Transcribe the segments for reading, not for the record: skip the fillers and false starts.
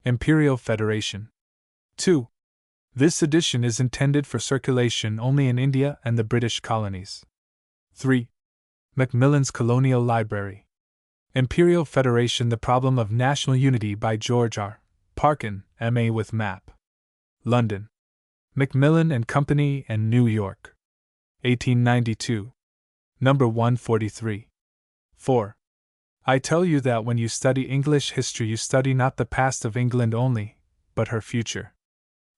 Imperial Federation. 2. This edition is intended for circulation only in India and the British colonies. 3. Macmillan's Colonial Library. Imperial Federation: The Problem of National Unity by George R. Parkin, M.A. with Map. London: Macmillan and Company and New York. 1892. Number 143. 4. I tell you that when you study English history you study not the past of England only, but her future.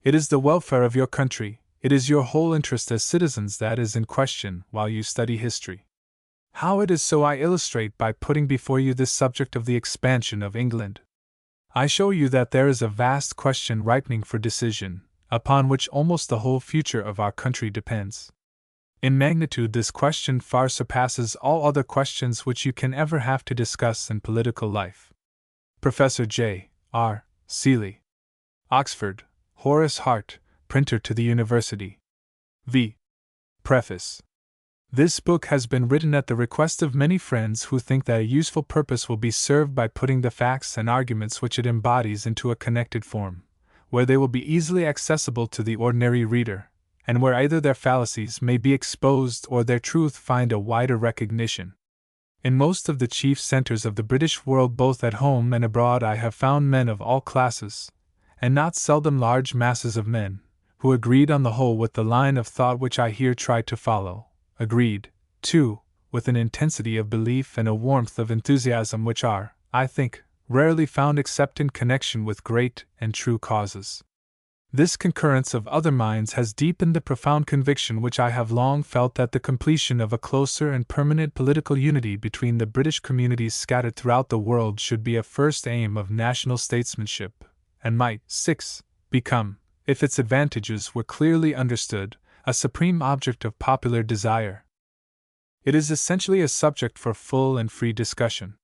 It is the welfare of your country, it is your whole interest as citizens that is in question while you study history. How it is so I illustrate by putting before you this subject of the expansion of England. I show you that there is a vast question ripening for decision, upon which almost the whole future of our country depends. In magnitude, this question far surpasses all other questions which you can ever have to discuss in political life. Professor J. R. Seeley. Oxford, Horace Hart, Printer to the University. V. Preface. This book has been written at the request of many friends who think that a useful purpose will be served by putting the facts and arguments which it embodies into a connected form, where they will be easily accessible to the ordinary reader, and where either their fallacies may be exposed or their truth find a wider recognition. In most of the chief centers of the British world, both at home and abroad, I have found men of all classes, and not seldom large masses of men, who agreed on the whole with the line of thought which I here try to follow, agreed, too, with an intensity of belief and a warmth of enthusiasm which are, I think, rarely found except in connection with great and true causes. This concurrence of other minds has deepened the profound conviction which I have long felt that the completion of a closer and permanent political unity between the British communities scattered throughout the world should be a first aim of national statesmanship, and might, 6. Become, if its advantages were clearly understood, a supreme object of popular desire. It is essentially a subject for full and free discussion.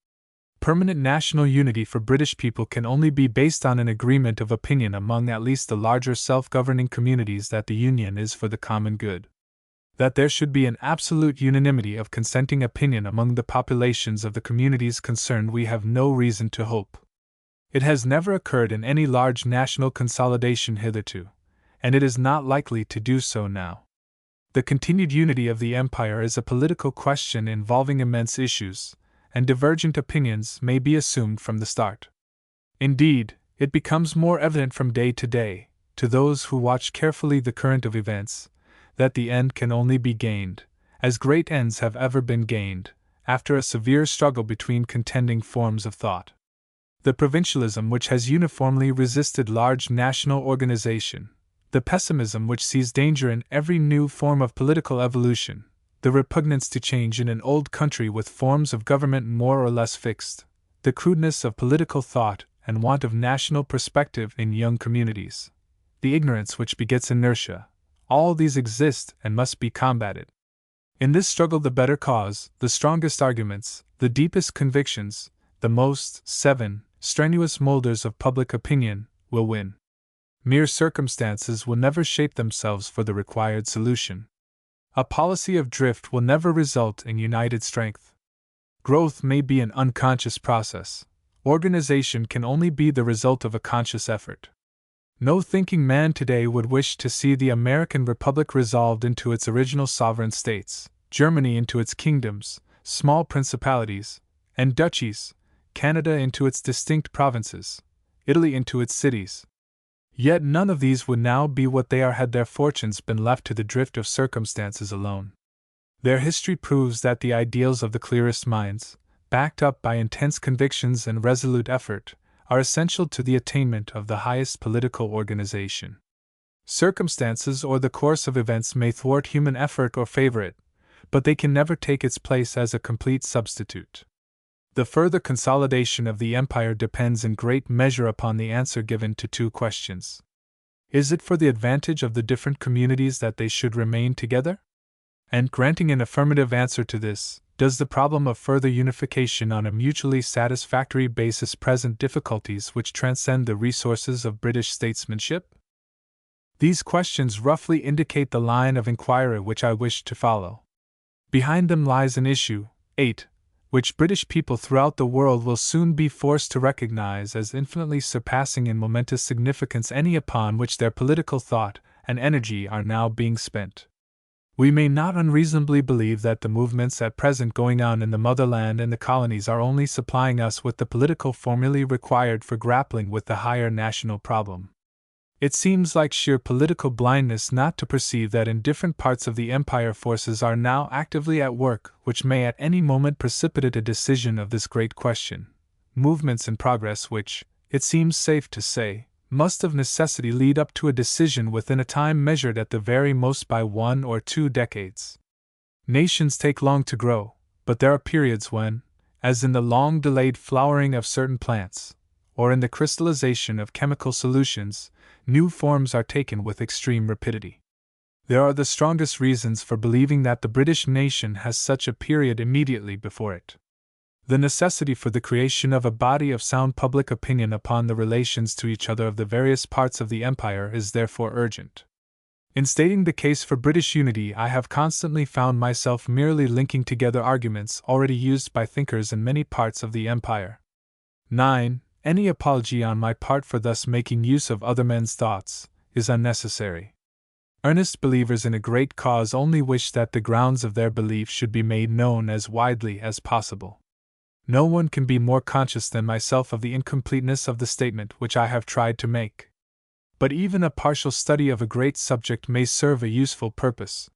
Permanent national unity for British people can only be based on an agreement of opinion among at least the larger self-governing communities that the Union is for the common good. That there should be an absolute unanimity of consenting opinion among the populations of the communities concerned we have no reason to hope. It has never occurred in any large national consolidation hitherto, and it is not likely to do so now. The continued unity of the Empire is a political question involving immense issues, and divergent opinions may be assumed from the start. Indeed, it becomes more evident from day to day, to those who watch carefully the current of events, that the end can only be gained, as great ends have ever been gained, after a severe struggle between contending forms of thought. The provincialism which has uniformly resisted large national organization, the pessimism which sees danger in every new form of political evolution, the repugnance to change in an old country with forms of government more or less fixed, the crudeness of political thought and want of national perspective in young communities, the ignorance which begets inertia, all these exist and must be combated. In this struggle the better cause, the strongest arguments, the deepest convictions, the most, 7, strenuous moulders of public opinion, will win. Mere circumstances will never shape themselves for the required solution. A policy of drift will never result in united strength. Growth may be an unconscious process. Organization can only be the result of a conscious effort. No thinking man today would wish to see the American Republic resolved into its original sovereign states, Germany into its kingdoms, small principalities, and duchies, Canada into its distinct provinces, Italy into its cities. Yet none of these would now be what they are had their fortunes been left to the drift of circumstances alone. Their history proves that the ideals of the clearest minds, backed up by intense convictions and resolute effort, are essential to the attainment of the highest political organization. Circumstances or the course of events may thwart human effort or favor it, but they can never take its place as a complete substitute. The further consolidation of the empire depends in great measure upon the answer given to two questions. Is it for the advantage of the different communities that they should remain together? And granting an affirmative answer to this, does the problem of further unification on a mutually satisfactory basis present difficulties which transcend the resources of British statesmanship? These questions roughly indicate the line of inquiry which I wish to follow. Behind them lies an issue, 8, which British people throughout the world will soon be forced to recognize as infinitely surpassing in momentous significance any upon which their political thought and energy are now being spent. We may not unreasonably believe that the movements at present going on in the motherland and the colonies are only supplying us with the political formulae required for grappling with the higher national problem. It seems like sheer political blindness not to perceive that in different parts of the empire forces are now actively at work which may at any moment precipitate a decision of this great question, movements in progress which, it seems safe to say, must of necessity lead up to a decision within a time measured at the very most by 1 or 2 decades. Nations take long to grow, but there are periods when, as in the long-delayed flowering of certain plants, or in the crystallization of chemical solutions, new forms are taken with extreme rapidity. There are the strongest reasons for believing that the British nation has such a period immediately before it. The necessity for the creation of a body of sound public opinion upon the relations to each other of the various parts of the empire is therefore urgent. In stating the case for British unity, I have constantly found myself merely linking together arguments already used by thinkers in many parts of the empire. 9. Any apology on my part for thus making use of other men's thoughts is unnecessary. Earnest believers in a great cause only wish that the grounds of their belief should be made known as widely as possible. No one can be more conscious than myself of the incompleteness of the statement which I have tried to make. But even a partial study of a great subject may serve a useful purpose.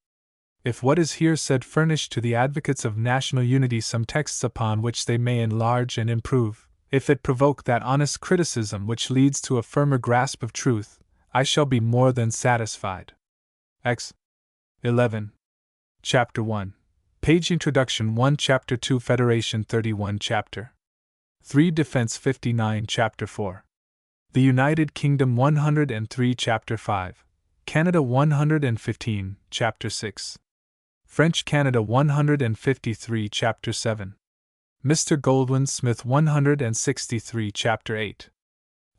If what is here said furnish to the advocates of national unity some texts upon which they may enlarge and improve, if it provoke that honest criticism which leads to a firmer grasp of truth, I shall be more than satisfied. X. 11. Chapter 1. Page Introduction 1 Chapter 2 Federation 31 Chapter 3 Defense 59 Chapter 4 The United Kingdom 103 Chapter 5 Canada 115 Chapter 6 French Canada 153 Chapter 7 Mr. Goldwin Smith 163 Chapter 8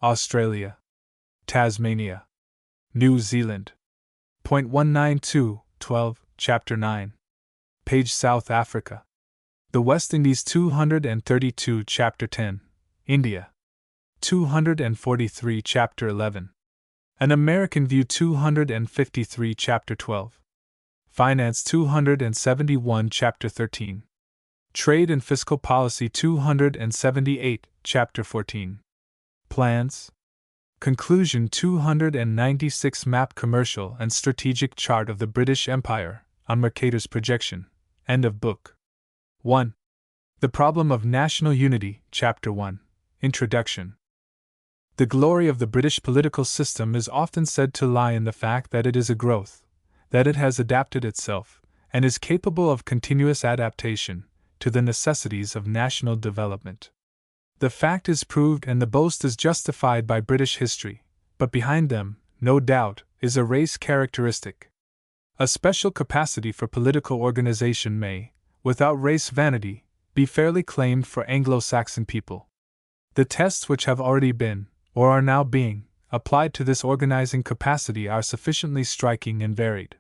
Australia Tasmania New Zealand Point 192 12 Chapter 9 Page South Africa The West Indies 232 Chapter 10 India 243 Chapter 11 An American View 253 Chapter 12 Finance 271 Chapter 13 Trade and Fiscal Policy 278 Chapter 14 Plans Conclusion 296 Map Commercial and Strategic Chart of the British Empire on Mercator's Projection End of Book 1. The Problem of National Unity Chapter 1 Introduction The glory of the British political system is often said to lie in the fact that it is a growth, that it has adapted itself, and is capable of continuous adaptation, to the necessities of national development. The fact is proved and the boast is justified by British history, but behind them, no doubt, is a race characteristic. A special capacity for political organization may, without race vanity, be fairly claimed for Anglo-Saxon people. The tests which have already been, or are now being, applied to this organizing capacity are sufficiently striking and varied.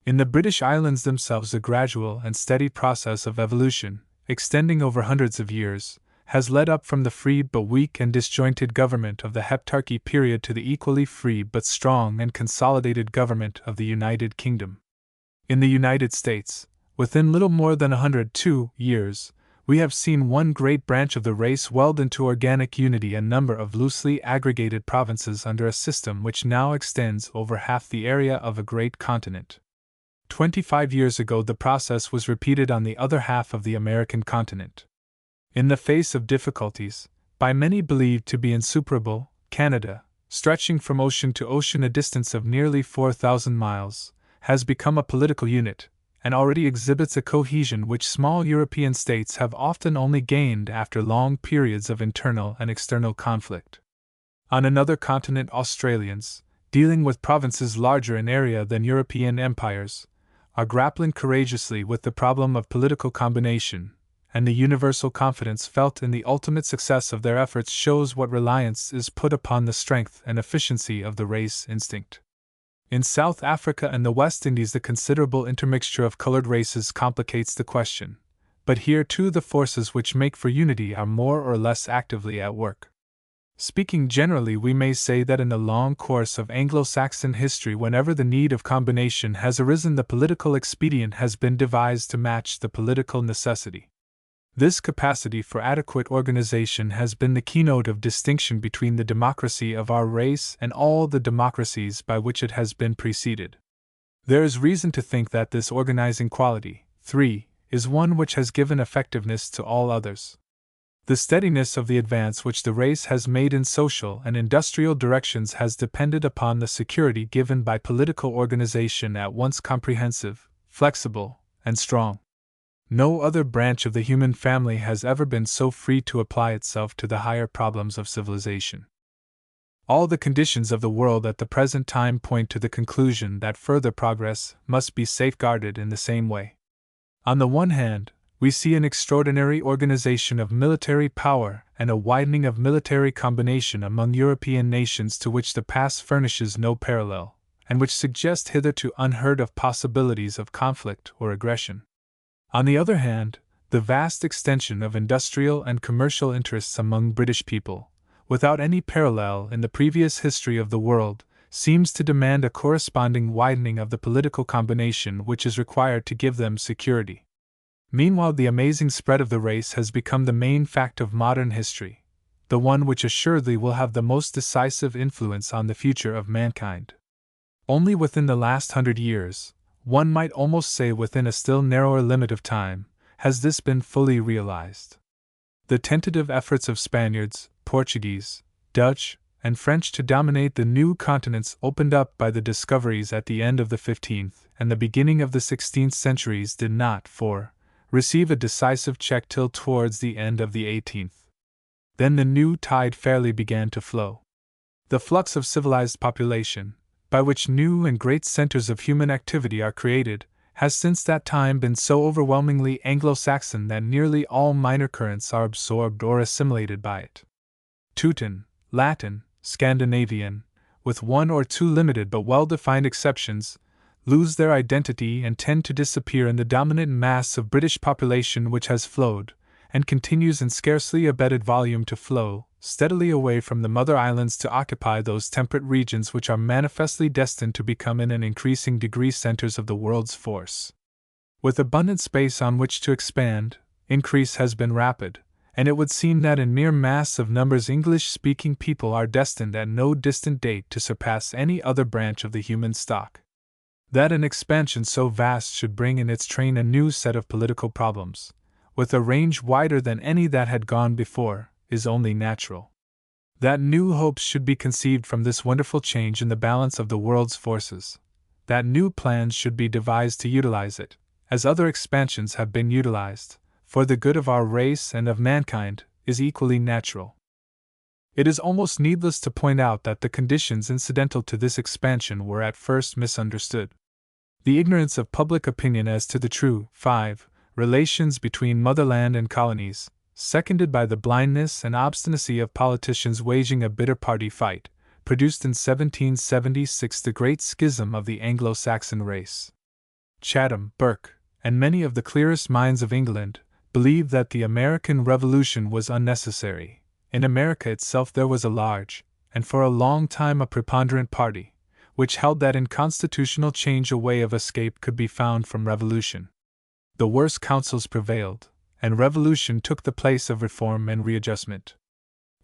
In the British Islands themselves, a gradual and steady process of evolution, extending over hundreds of years, has led up from the free but weak and disjointed government of the Heptarchy period to the equally free but strong and consolidated government of the United Kingdom. In the United States, within little more than 102 years, we have seen one great branch of the race weld into organic unity a number of loosely aggregated provinces under a system which now extends over half the area of a great continent. 25 years ago the process was repeated on the other half of the American continent. In the face of difficulties, by many believed to be insuperable, Canada, stretching from ocean to ocean a distance of nearly 4,000 miles, has become a political unit, and already exhibits a cohesion which small European states have often only gained after long periods of internal and external conflict. On another continent, Australians, dealing with provinces larger in area than European empires, are grappling courageously with the problem of political combination, and the universal confidence felt in the ultimate success of their efforts shows what reliance is put upon the strength and efficiency of the race instinct. In South Africa and the West Indies, the considerable intermixture of colored races complicates the question, but here too the forces which make for unity are more or less actively at work. Speaking generally, we may say that in the long course of Anglo-Saxon history, whenever the need of combination has arisen, the political expedient has been devised to match the political necessity. This capacity for adequate organization has been the keynote of distinction between the democracy of our race and all the democracies by which it has been preceded. There is reason to think that this organizing quality, 3, is one which has given effectiveness to all others. The steadiness of the advance which the race has made in social and industrial directions has depended upon the security given by political organization at once comprehensive, flexible, and strong. No other branch of the human family has ever been so free to apply itself to the higher problems of civilization. All the conditions of the world at the present time point to the conclusion that further progress must be safeguarded in the same way. On the one hand, we see an extraordinary organization of military power and a widening of military combination among European nations to which the past furnishes no parallel, and which suggest hitherto unheard of possibilities of conflict or aggression. On the other hand, the vast extension of industrial and commercial interests among British people, without any parallel in the previous history of the world, seems to demand a corresponding widening of the political combination which is required to give them security. Meanwhile, the amazing spread of the race has become the main fact of modern history, the one which assuredly will have the most decisive influence on the future of mankind. Only within the last 100 years, one might almost say within a still narrower limit of time, has this been fully realized. The tentative efforts of Spaniards, Portuguese, Dutch, and French to dominate the new continents opened up by the discoveries at the end of the 15th and the beginning of the 16th centuries did not, receive a decisive check till towards the end of the 18th. Then the new tide fairly began to flow. The flux of civilized population, by which new and great centers of human activity are created, has since that time been so overwhelmingly Anglo-Saxon that nearly all minor currents are absorbed or assimilated by it. Teuton, Latin, Scandinavian, with one or two limited but well-defined exceptions, lose their identity and tend to disappear in the dominant mass of British population which has flowed, and continues in scarcely abated volume to flow, steadily away from the mother islands to occupy those temperate regions which are manifestly destined to become in an increasing degree centers of the world's force. With abundant space on which to expand, increase has been rapid, and it would seem that in mere mass of numbers English-speaking people are destined at no distant date to surpass any other branch of the human stock. That an expansion so vast should bring in its train a new set of political problems, with a range wider than any that had gone before, is only natural. That new hopes should be conceived from this wonderful change in the balance of the world's forces, that new plans should be devised to utilize it, as other expansions have been utilized, for the good of our race and of mankind, is equally natural. It is almost needless to point out that the conditions incidental to this expansion were at first misunderstood. The ignorance of public opinion as to the true, 5, relations between motherland and colonies, seconded by the blindness and obstinacy of politicians waging a bitter party fight, produced in 1776 the great schism of the Anglo-Saxon race. Chatham, Burke, and many of the clearest minds of England believed that the American Revolution was unnecessary. In America itself there was a large, and for a long time a preponderant party, which held that in constitutional change a way of escape could be found from revolution. The worst counsels prevailed, and revolution took the place of reform and readjustment.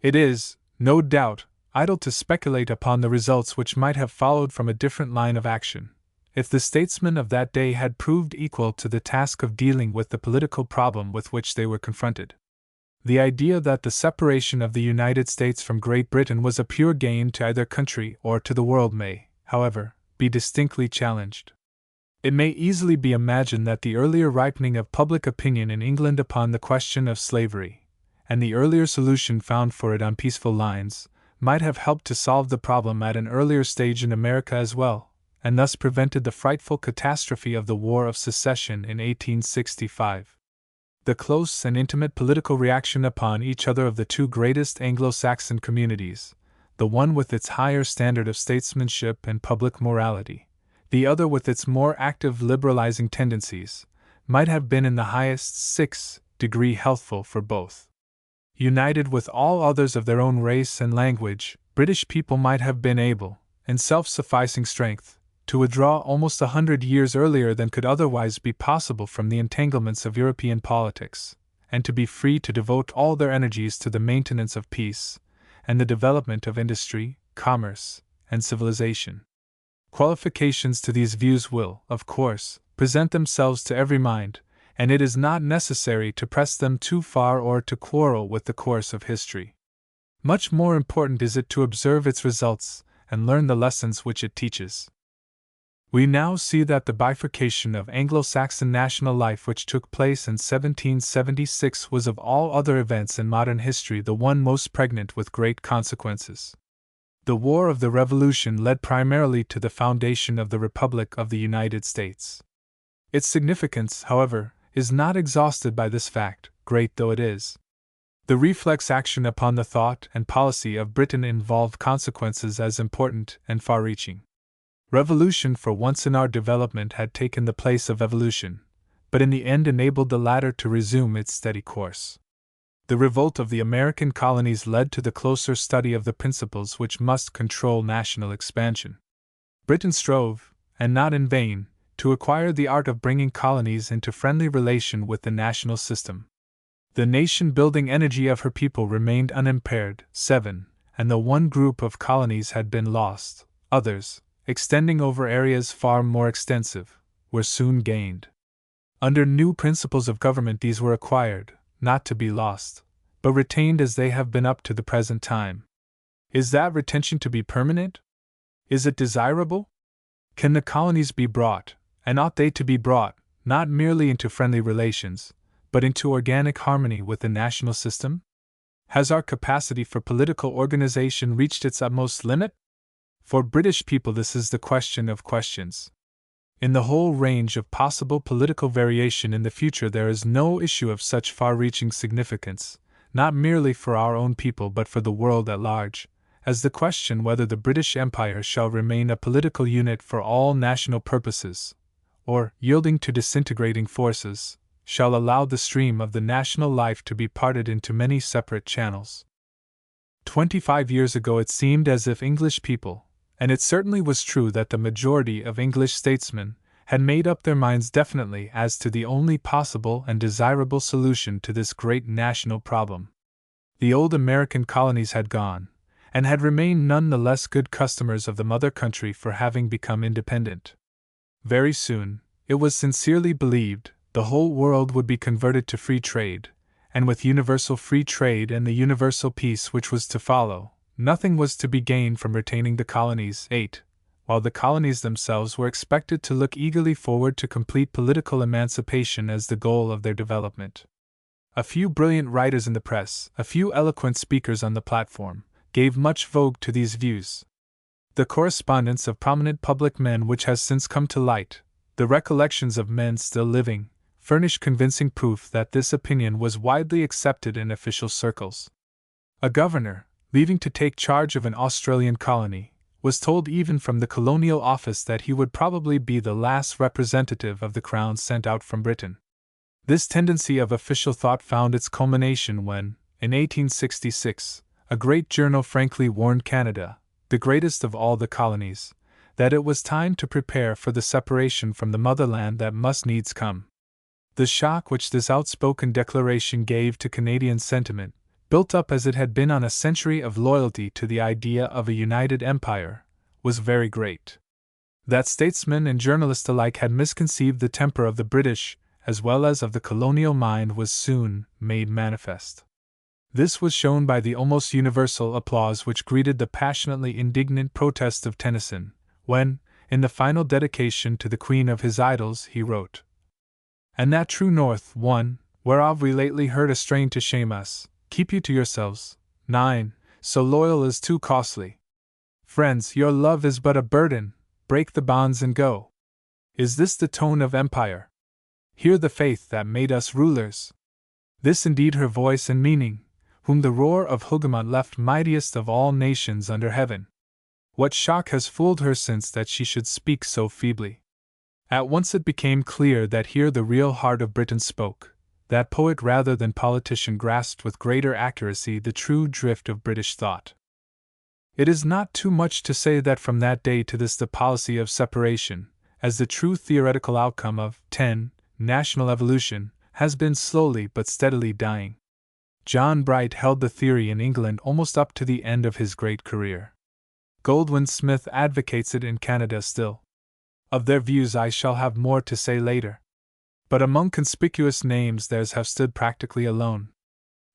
It is, no doubt, idle to speculate upon the results which might have followed from a different line of action, if the statesmen of that day had proved equal to the task of dealing with the political problem with which they were confronted. The idea that the separation of the United States from Great Britain was a pure gain to either country or to the world may, however, be distinctly challenged. It may easily be imagined that the earlier ripening of public opinion in England upon the question of slavery, and the earlier solution found for it on peaceful lines, might have helped to solve the problem at an earlier stage in America as well, and thus prevented the frightful catastrophe of the War of Secession in 1865. The close and intimate political reaction upon each other of the two greatest Anglo-Saxon communities, the one with its higher standard of statesmanship and public morality, the other with its more active liberalizing tendencies, might have been in the highest 6th-degree healthful for both. United with all others of their own race and language, British people might have been able, in self-sufficing strength, to withdraw almost 100 years earlier than could otherwise be possible from the entanglements of European politics, and to be free to devote all their energies to the maintenance of peace, and the development of industry, commerce, and civilization. Qualifications to these views will, of course, present themselves to every mind, and it is not necessary to press them too far or to quarrel with the course of history. Much more important is it to observe its results and learn the lessons which it teaches. We now see that the bifurcation of Anglo-Saxon national life which took place in 1776 was of all other events in modern history the one most pregnant with great consequences. The War of the Revolution led primarily to the foundation of the Republic of the United States. Its significance, however, is not exhausted by this fact, great though it is. The reflex action upon the thought and policy of Britain involved consequences as important and far-reaching. Revolution for once in our development had taken the place of evolution, but in the end enabled the latter to resume its steady course. The revolt of the American colonies led to the closer study of the principles which must control national expansion. Britain strove, and not in vain, to acquire the art of bringing colonies into friendly relation with the national system. The nation-building energy of her people remained unimpaired. 7. And though one group of colonies had been lost, others, extending over areas far more extensive, were soon gained. Under new principles of government these were acquired, not to be lost, but retained as they have been up to the present time. Is that retention to be permanent? Is it desirable? Can the colonies be brought, and ought they to be brought, not merely into friendly relations, but into organic harmony with the national system? Has our capacity for political organization reached its utmost limit? For British people this is the question of questions. In the whole range of possible political variation in the future there is no issue of such far-reaching significance, not merely for our own people but for the world at large, as the question whether the British Empire shall remain a political unit for all national purposes, or, yielding to disintegrating forces, shall allow the stream of the national life to be parted into many separate channels. 25 years ago it seemed as if English people, and it certainly was true that the majority of English statesmen, had made up their minds definitely as to the only possible and desirable solution to this great national problem. The old American colonies had gone, and had remained none the less good customers of the mother country for having become independent. Very soon, it was sincerely believed, the whole world would be converted to free trade, and with universal free trade and the universal peace which was to follow, nothing was to be gained from retaining the colonies. 8. While the colonies themselves were expected to look eagerly forward to complete political emancipation as the goal of their development. A few brilliant writers in the press, a few eloquent speakers on the platform, gave much vogue to these views. The correspondence of prominent public men which has since come to light, the recollections of men still living, furnish convincing proof that this opinion was widely accepted in official circles. A governor, leaving to take charge of an Australian colony, was told even from the colonial office that he would probably be the last representative of the crown sent out from Britain. This tendency of official thought found its culmination when, in 1866, a great journal frankly warned Canada, the greatest of all the colonies, that it was time to prepare for the separation from the motherland that must needs come. The shock which this outspoken declaration gave to Canadian sentiment, built up as it had been on a century of loyalty to the idea of a united empire, was very great. That statesmen and journalists alike had misconceived the temper of the British, as well as of the colonial mind, was soon made manifest. This was shown by the almost universal applause which greeted the passionately indignant protest of Tennyson, when, in the final dedication to the Queen of his Idylls, he wrote, "And that true north, one, whereof we lately heard a strain to shame us, keep you to yourselves. 9. So loyal is too costly. Friends, your love is but a burden, break the bonds and go. Is this the tone of empire? Hear the faith that made us rulers." This indeed her voice and meaning, whom the roar of Hougoumont left mightiest of all nations under heaven. What shock has fooled her since that she should speak so feebly? At once it became clear that here the real heart of Britain spoke, that poet rather than politician grasped with greater accuracy the true drift of British thought. It is not too much to say that from that day to this the policy of separation, as the true theoretical outcome of 10. National evolution, has been slowly but steadily dying. John Bright held the theory in England almost up to the end of his great career. Goldwin Smith advocates it in Canada still. Of their views I shall have more to say later. But among conspicuous names theirs have stood practically alone.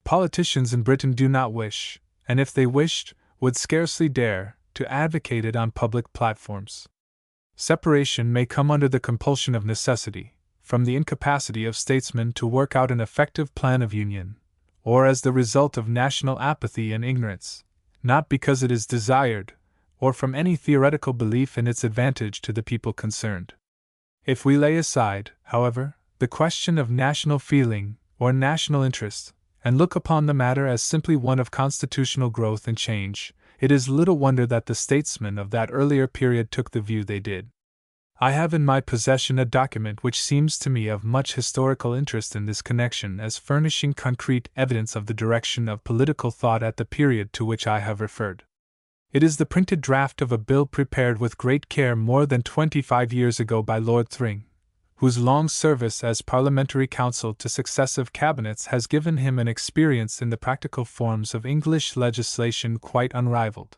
Politicians in Britain do not wish, and if they wished, would scarcely dare, to advocate it on public platforms. Separation may come under the compulsion of necessity, from the incapacity of statesmen to work out an effective plan of union, or as the result of national apathy and ignorance, not because it is desired, or from any theoretical belief in its advantage to the people concerned. If we lay aside, however, the question of national feeling, or national interest, and look upon the matter as simply one of constitutional growth and change, it is little wonder that the statesmen of that earlier period took the view they did. I have in my possession a document which seems to me of much historical interest in this connection as furnishing concrete evidence of the direction of political thought at the period to which I have referred. It is the printed draft of a bill prepared with great care more than 25 years ago by Lord Thring, whose long service as parliamentary counsel to successive cabinets has given him an experience in the practical forms of English legislation quite unrivaled.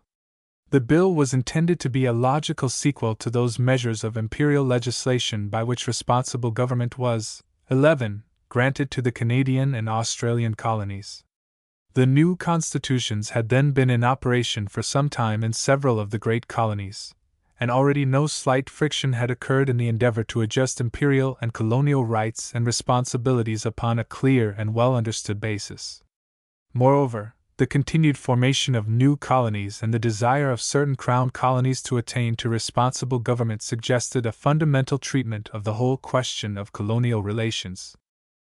The bill was intended to be a logical sequel to those measures of imperial legislation by which responsible government was, 11, granted to the Canadian and Australian colonies. The new constitutions had then been in operation for some time in several of the great colonies, and already no slight friction had occurred in the endeavor to adjust imperial and colonial rights and responsibilities upon a clear and well understood basis. Moreover, the continued formation of new colonies and the desire of certain crown colonies to attain to responsible government suggested a fundamental treatment of the whole question of colonial relations.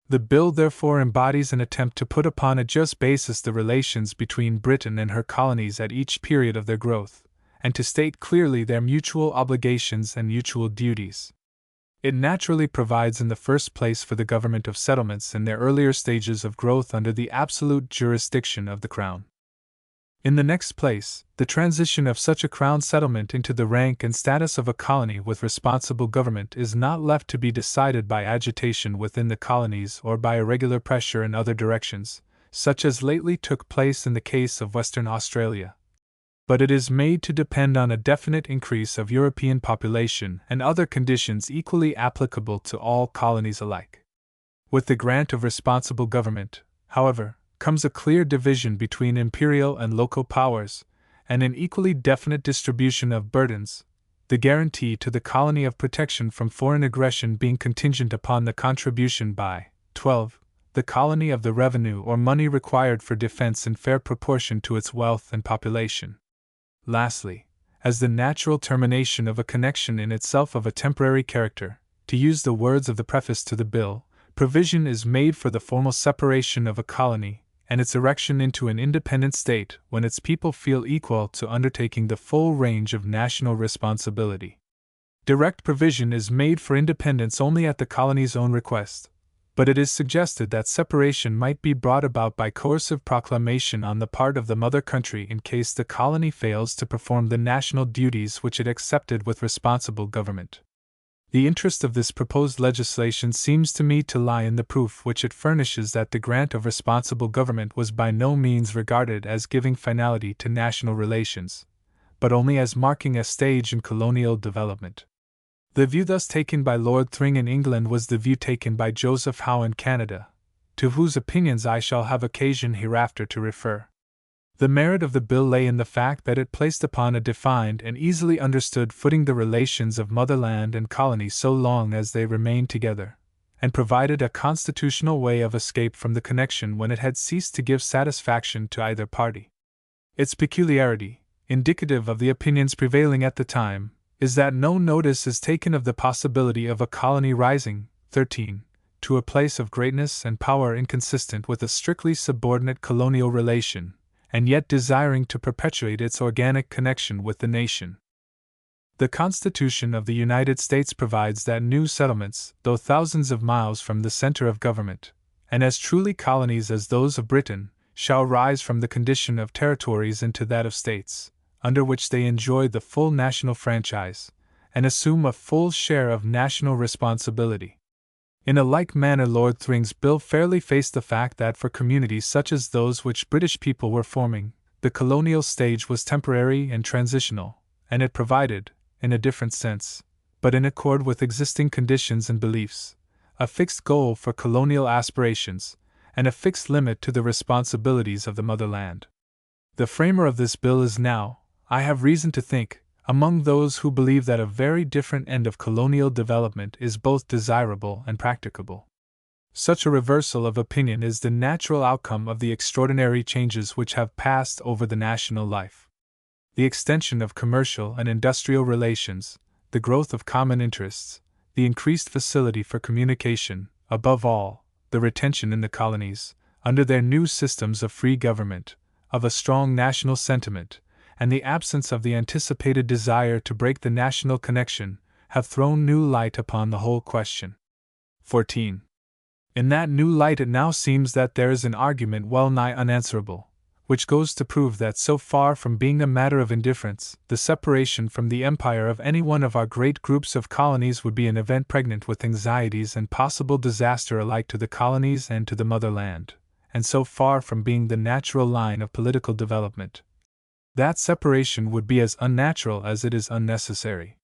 The bill therefore embodies an attempt to put upon a just basis the relations between Britain and her colonies at each period of their growth, and to state clearly their mutual obligations and mutual duties. It naturally provides in the first place for the government of settlements in their earlier stages of growth under the absolute jurisdiction of the Crown. In the next place, the transition of such a Crown settlement into the rank and status of a colony with responsible government is not left to be decided by agitation within the colonies or by irregular pressure in other directions, such as lately took place in the case of Western Australia, but it is made to depend on a definite increase of European population and other conditions equally applicable to all colonies alike. With the grant of responsible government, however, comes a clear division between imperial and local powers, and an equally definite distribution of burdens, the guarantee to the colony of protection from foreign aggression being contingent upon the contribution by 12. The colony of the revenue or money required for defense in fair proportion to its wealth and population. Lastly, as the natural termination of a connection in itself of a temporary character, to use the words of the preface to the bill, provision is made for the formal separation of a colony and its erection into an independent state when its people feel equal to undertaking the full range of national responsibility. Direct provision is made for independence only at the colony's own request, but it is suggested that separation might be brought about by coercive proclamation on the part of the mother country in case the colony fails to perform the national duties which it accepted with responsible government. The interest of this proposed legislation seems to me to lie in the proof which it furnishes that the grant of responsible government was by no means regarded as giving finality to national relations, but only as marking a stage in colonial development. The view thus taken by Lord Thring in England was the view taken by Joseph Howe in Canada, to whose opinions I shall have occasion hereafter to refer. The merit of the bill lay in the fact that it placed upon a defined and easily understood footing the relations of motherland and colony so long as they remained together, and provided a constitutional way of escape from the connection when it had ceased to give satisfaction to either party. Its peculiarity, indicative of the opinions prevailing at the time, is that no notice is taken of the possibility of a colony rising, 13, to a place of greatness and power inconsistent with a strictly subordinate colonial relation, and yet desiring to perpetuate its organic connection with the nation. The Constitution of the United States provides that new settlements, though thousands of miles from the center of government, and as truly colonies as those of Britain, shall rise from the condition of territories into that of states, under which they enjoy the full national franchise, and assume a full share of national responsibility. In a like manner, Lord Thring's bill fairly faced the fact that for communities such as those which British people were forming, the colonial stage was temporary and transitional, and it provided, in a different sense, but in accord with existing conditions and beliefs, a fixed goal for colonial aspirations, and a fixed limit to the responsibilities of the motherland. The framer of this bill is now, I have reason to think, among those who believe that a very different end of colonial development is both desirable and practicable. Such a reversal of opinion is the natural outcome of the extraordinary changes which have passed over the national life. The extension of commercial and industrial relations, the growth of common interests, the increased facility for communication, above all, the retention in the colonies, under their new systems of free government, of a strong national sentiment, and the absence of the anticipated desire to break the national connection, have thrown new light upon the whole question. 14. In that new light it now seems that there is an argument well nigh unanswerable, which goes to prove that so far from being a matter of indifference, the separation from the empire of any one of our great groups of colonies would be an event pregnant with anxieties and possible disaster alike to the colonies and to the motherland, and so far from being the natural line of political development, that separation would be as unnatural as it is unnecessary.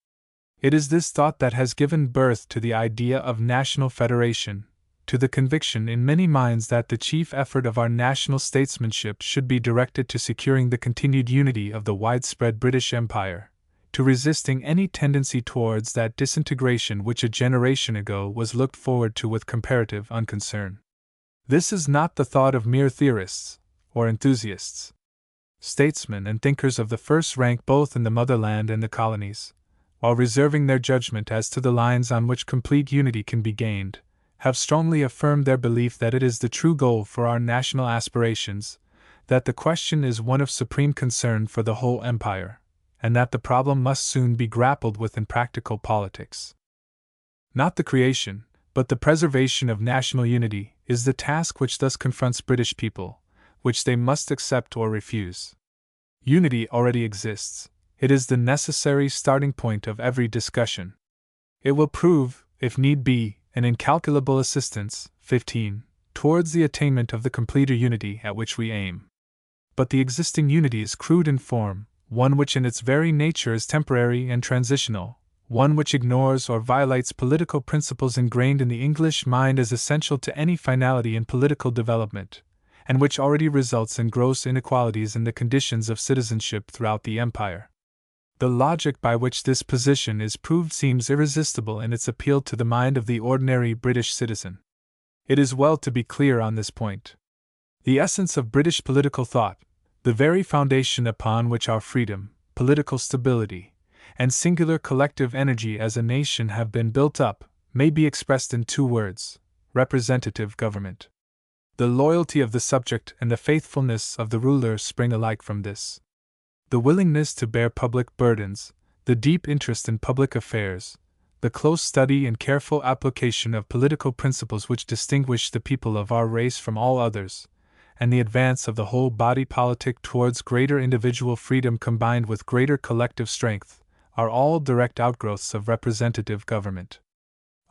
It is this thought that has given birth to the idea of national federation, to the conviction in many minds that the chief effort of our national statesmanship should be directed to securing the continued unity of the widespread British Empire, to resisting any tendency towards that disintegration which a generation ago was looked forward to with comparative unconcern. This is not the thought of mere theorists, or enthusiasts. Statesmen and thinkers of the first rank both in the motherland and the colonies, while reserving their judgment as to the lines on which complete unity can be gained, have strongly affirmed their belief that it is the true goal for our national aspirations, that the question is one of supreme concern for the whole empire, and that the problem must soon be grappled with in practical politics. Not the creation, but the preservation of national unity, is the task which thus confronts British people, which they must accept or refuse. Unity already exists. It is the necessary starting point of every discussion. It will prove, if need be, an incalculable assistance, 15, towards the attainment of the completer unity at which we aim. But the existing unity is crude in form, one which in its very nature is temporary and transitional, one which ignores or violates political principles ingrained in the English mind as essential to any finality in political development, and which already results in gross inequalities in the conditions of citizenship throughout the empire. The logic by which this position is proved seems irresistible in its appeal to the mind of the ordinary British citizen. It is well to be clear on this point. The essence of British political thought, the very foundation upon which our freedom, political stability, and singular collective energy as a nation have been built up, may be expressed in two words: representative government. The loyalty of the subject and the faithfulness of the ruler spring alike from this. The willingness to bear public burdens, the deep interest in public affairs, the close study and careful application of political principles which distinguish the people of our race from all others, and the advance of the whole body politic towards greater individual freedom combined with greater collective strength, are all direct outgrowths of representative government.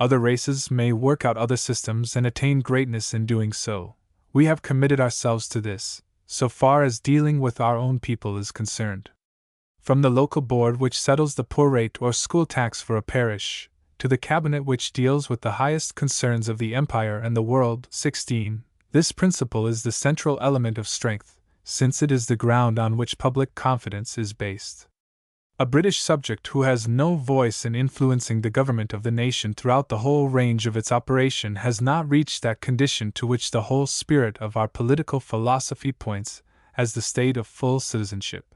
Other races may work out other systems and attain greatness in doing so. We have committed ourselves to this, so far as dealing with our own people is concerned. From the local board which settles the poor rate or school tax for a parish, to the cabinet which deals with the highest concerns of the empire and the world, 16, this principle is the central element of strength, since it is the ground on which public confidence is based. A British subject who has no voice in influencing the government of the nation throughout the whole range of its operation has not reached that condition to which the whole spirit of our political philosophy points, as the state of full citizenship.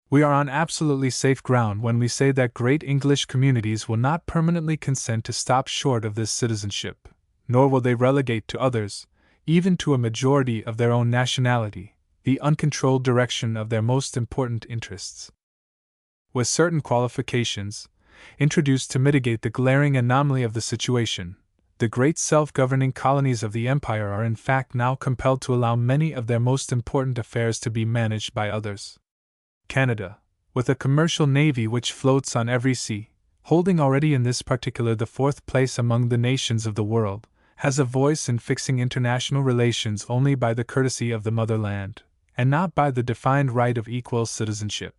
We are on absolutely safe ground when we say that great English communities will not permanently consent to stop short of this citizenship, nor will they relegate to others, even to a majority of their own nationality, the uncontrolled direction of their most important interests. with certain qualifications, introduced to mitigate the glaring anomaly of the situation. The great self-governing colonies of the empire are in fact now compelled to allow many of their most important affairs to be managed by others. Canada, with a commercial navy which floats on every sea, holding already in this particular the fourth place among the nations of the world, has a voice in fixing international relations only by the courtesy of the motherland, and not by the defined right of equal citizenship.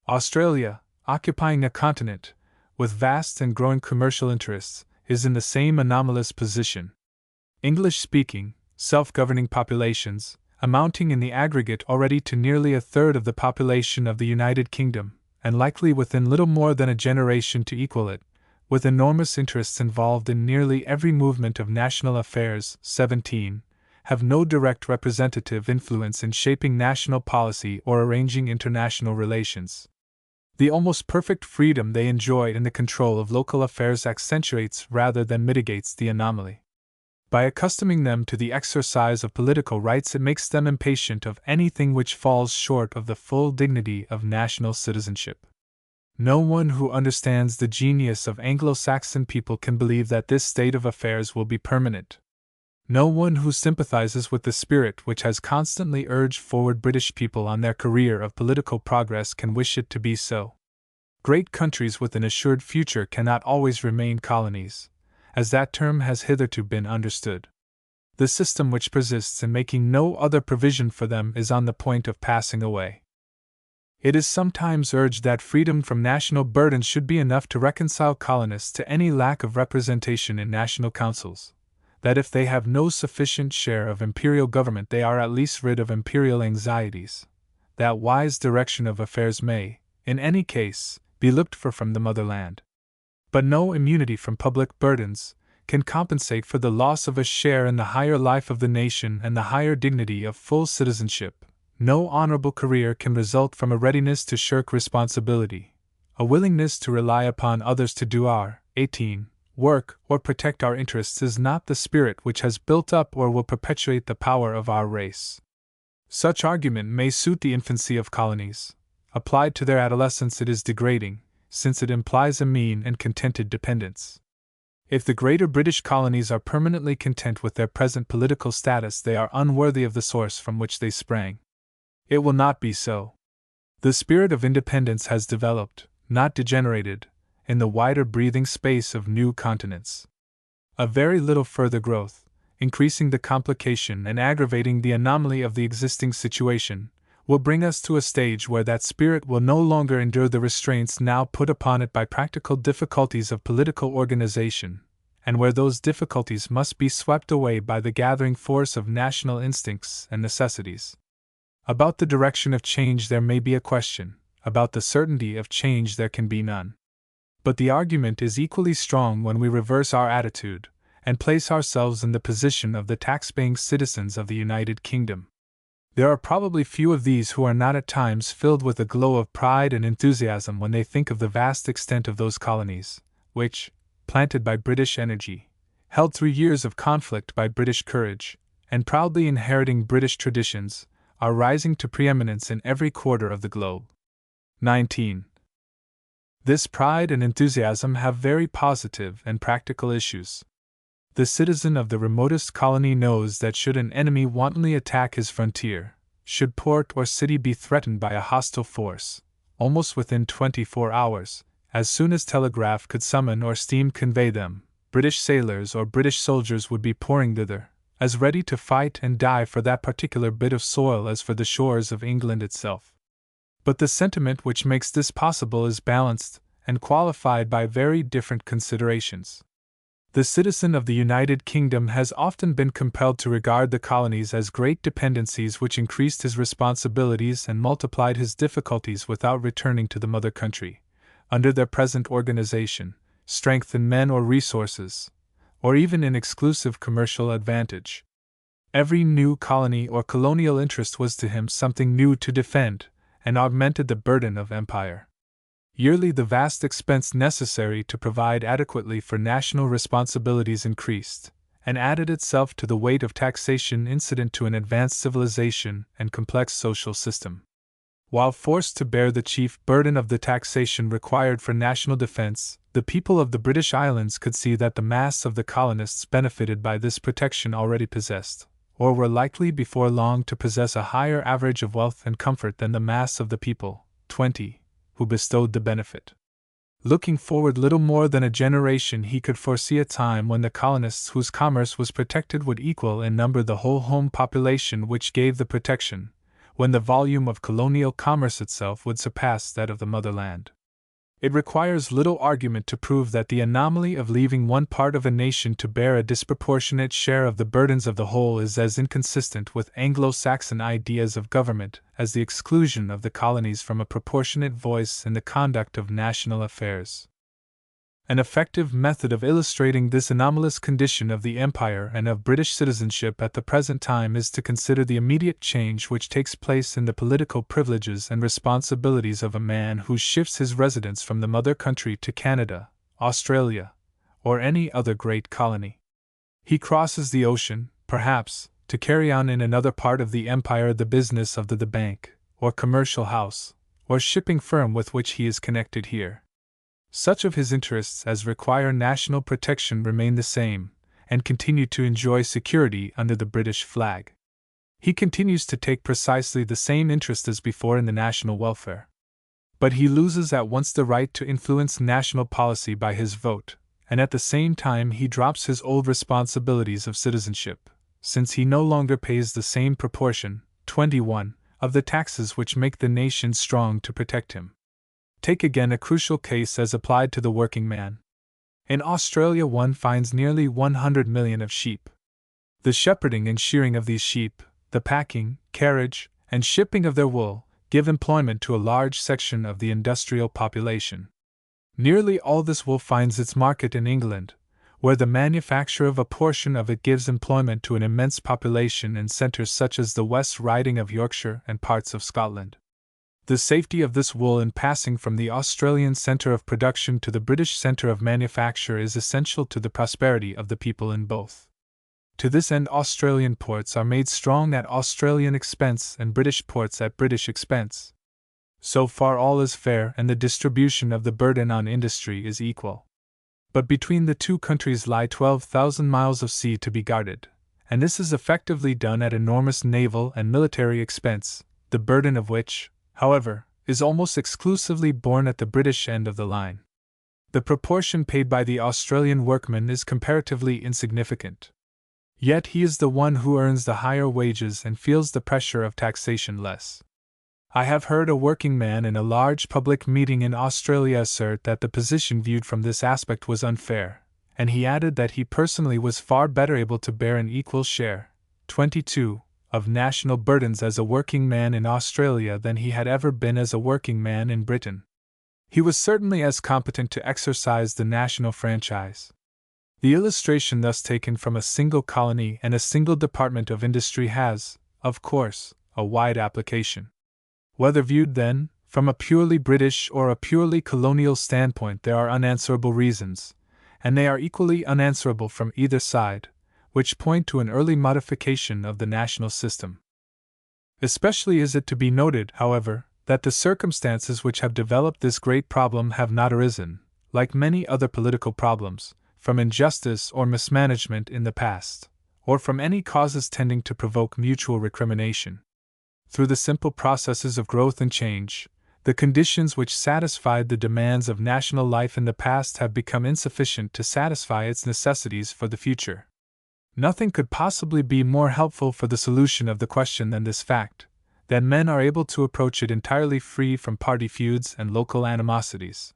Australia, occupying a continent, with vast and growing commercial interests, is in the same anomalous position. English-speaking, self-governing populations, amounting in the aggregate already to nearly a third of the population of the United Kingdom, and likely within little more than a generation to equal it, with enormous interests involved in nearly every movement of national affairs, 17, have no direct representative influence in shaping national policy or arranging international relations. The almost perfect freedom they enjoy in the control of local affairs accentuates rather than mitigates the anomaly. By accustoming them to the exercise of political rights, it makes them impatient of anything which falls short of the full dignity of national citizenship. No one who understands the genius of Anglo-Saxon people can believe that this state of affairs will be permanent. No one who sympathizes with the spirit which has constantly urged forward British people on their career of political progress can wish it to be so. Great countries with an assured future cannot always remain colonies, as that term has hitherto been understood. The system which persists in making no other provision for them is on the point of passing away. It is sometimes urged that freedom from national burdens should be enough to reconcile colonists to any lack of representation in national councils, that if they have no sufficient share of imperial government they are at least rid of imperial anxieties, that wise direction of affairs may, in any case, be looked for from the motherland. But no immunity from public burdens can compensate for the loss of a share in the higher life of the nation and the higher dignity of full citizenship. No honorable career can result from a readiness to shirk responsibility, a willingness to rely upon others to do our 18 work or protect our interests is not the spirit which has built up or will perpetuate the power of our race. Such argument may suit the infancy of colonies. Applied to their adolescence it is degrading, since it implies a mean and contented dependence. If the greater British colonies are permanently content with their present political status, they are unworthy of the source from which they sprang. It will not be so. The spirit of independence has developed, not degenerated, in the wider breathing space of new continents. A very little further growth, increasing the complication and aggravating the anomaly of the existing situation, will bring us to a stage where that spirit will no longer endure the restraints now put upon it by practical difficulties of political organization, and where those difficulties must be swept away by the gathering force of national instincts and necessities. About the direction of change there may be a question, about the certainty of change there can be none. But the argument is equally strong when we reverse our attitude, and place ourselves in the position of the tax-paying citizens of the United Kingdom. There are probably few of these who are not at times filled with a glow of pride and enthusiasm when they think of the vast extent of those colonies, which, planted by British energy, held through years of conflict by British courage, and proudly inheriting British traditions, are rising to preeminence in every quarter of the globe. 19. This pride and enthusiasm have very positive and practical issues. The citizen of the remotest colony knows that should an enemy wantonly attack his frontier, should port or city be threatened by a hostile force, almost within 24 hours, as soon as telegraph could summon or steam convey them, British sailors or British soldiers would be pouring thither, as ready to fight and die for that particular bit of soil as for the shores of England itself. But the sentiment which makes this possible is balanced and qualified by very different considerations. The citizen of the United Kingdom has often been compelled to regard the colonies as great dependencies which increased his responsibilities and multiplied his difficulties without returning to the mother country, under their present organization, strength in men or resources, or even in exclusive commercial advantage. Every new colony or colonial interest was to him something new to defend, and augmented the burden of empire. Yearly the vast expense necessary to provide adequately for national responsibilities increased, and added itself to the weight of taxation incident to an advanced civilization and complex social system. While forced to bear the chief burden of the taxation required for national defense, the people of the British Islands could see that the mass of the colonists benefited by this protection already possessed, or were likely before long to possess a higher average of wealth and comfort than the mass of the people, 20, who bestowed the benefit. Looking forward little more than a generation, he could foresee a time when the colonists whose commerce was protected would equal in number the whole home population which gave the protection, when the volume of colonial commerce itself would surpass that of the motherland. It requires little argument to prove that the anomaly of leaving one part of a nation to bear a disproportionate share of the burdens of the whole is as inconsistent with Anglo-Saxon ideas of government as the exclusion of the colonies from a proportionate voice in the conduct of national affairs. An effective method of illustrating this anomalous condition of the Empire and of British citizenship at the present time is to consider the immediate change which takes place in the political privileges and responsibilities of a man who shifts his residence from the mother country to Canada, Australia, or any other great colony. He crosses the ocean, perhaps, to carry on in another part of the Empire the business of the bank, or commercial house, or shipping firm with which he is connected here. Such of his interests as require national protection remain the same, and continue to enjoy security under the British flag. He continues to take precisely the same interest as before in the national welfare. But he loses at once the right to influence national policy by his vote, and at the same time he drops his old responsibilities of citizenship, since he no longer pays the same proportion, 21, of the taxes which make the nation strong to protect him. Take again a crucial case as applied to the working man. In Australia one finds nearly 100 million of sheep. The shepherding and shearing of these sheep, the packing, carriage, and shipping of their wool, give employment to a large section of the industrial population. Nearly all this wool finds its market in England, where the manufacture of a portion of it gives employment to an immense population in centres such as the West Riding of Yorkshire and parts of Scotland. The safety of this wool in passing from the Australian centre of production to the British centre of manufacture is essential to the prosperity of the people in both. To this end Australian ports are made strong at Australian expense and British ports at British expense. So far all is fair and the distribution of the burden on industry is equal. But between the two countries lie 12,000 miles of sea to be guarded, and this is effectively done at enormous naval and military expense, the burden of which, however, is almost exclusively borne at the British end of the line. The proportion paid by the Australian workman is comparatively insignificant. Yet he is the one who earns the higher wages and feels the pressure of taxation less. I have heard a working man in a large public meeting in Australia assert that the position viewed from this aspect was unfair, and he added that he personally was far better able to bear an equal share, 22, of national burdens as a working man in Australia than he had ever been as a working man in Britain. He was certainly as competent to exercise the national franchise. The illustration thus taken from a single colony and a single department of industry has, of course, a wide application. Whether viewed, then, from a purely British or a purely colonial standpoint, there are unanswerable reasons, and they are equally unanswerable from either side, which point to an early modification of the national system. Especially is it to be noted, however, that the circumstances which have developed this great problem have not arisen, like many other political problems, from injustice or mismanagement in the past, or from any causes tending to provoke mutual recrimination. Through the simple processes of growth and change, the conditions which satisfied the demands of national life in the past have become insufficient to satisfy its necessities for the future. Nothing could possibly be more helpful for the solution of the question than this fact, that men are able to approach it entirely free from party feuds and local animosities.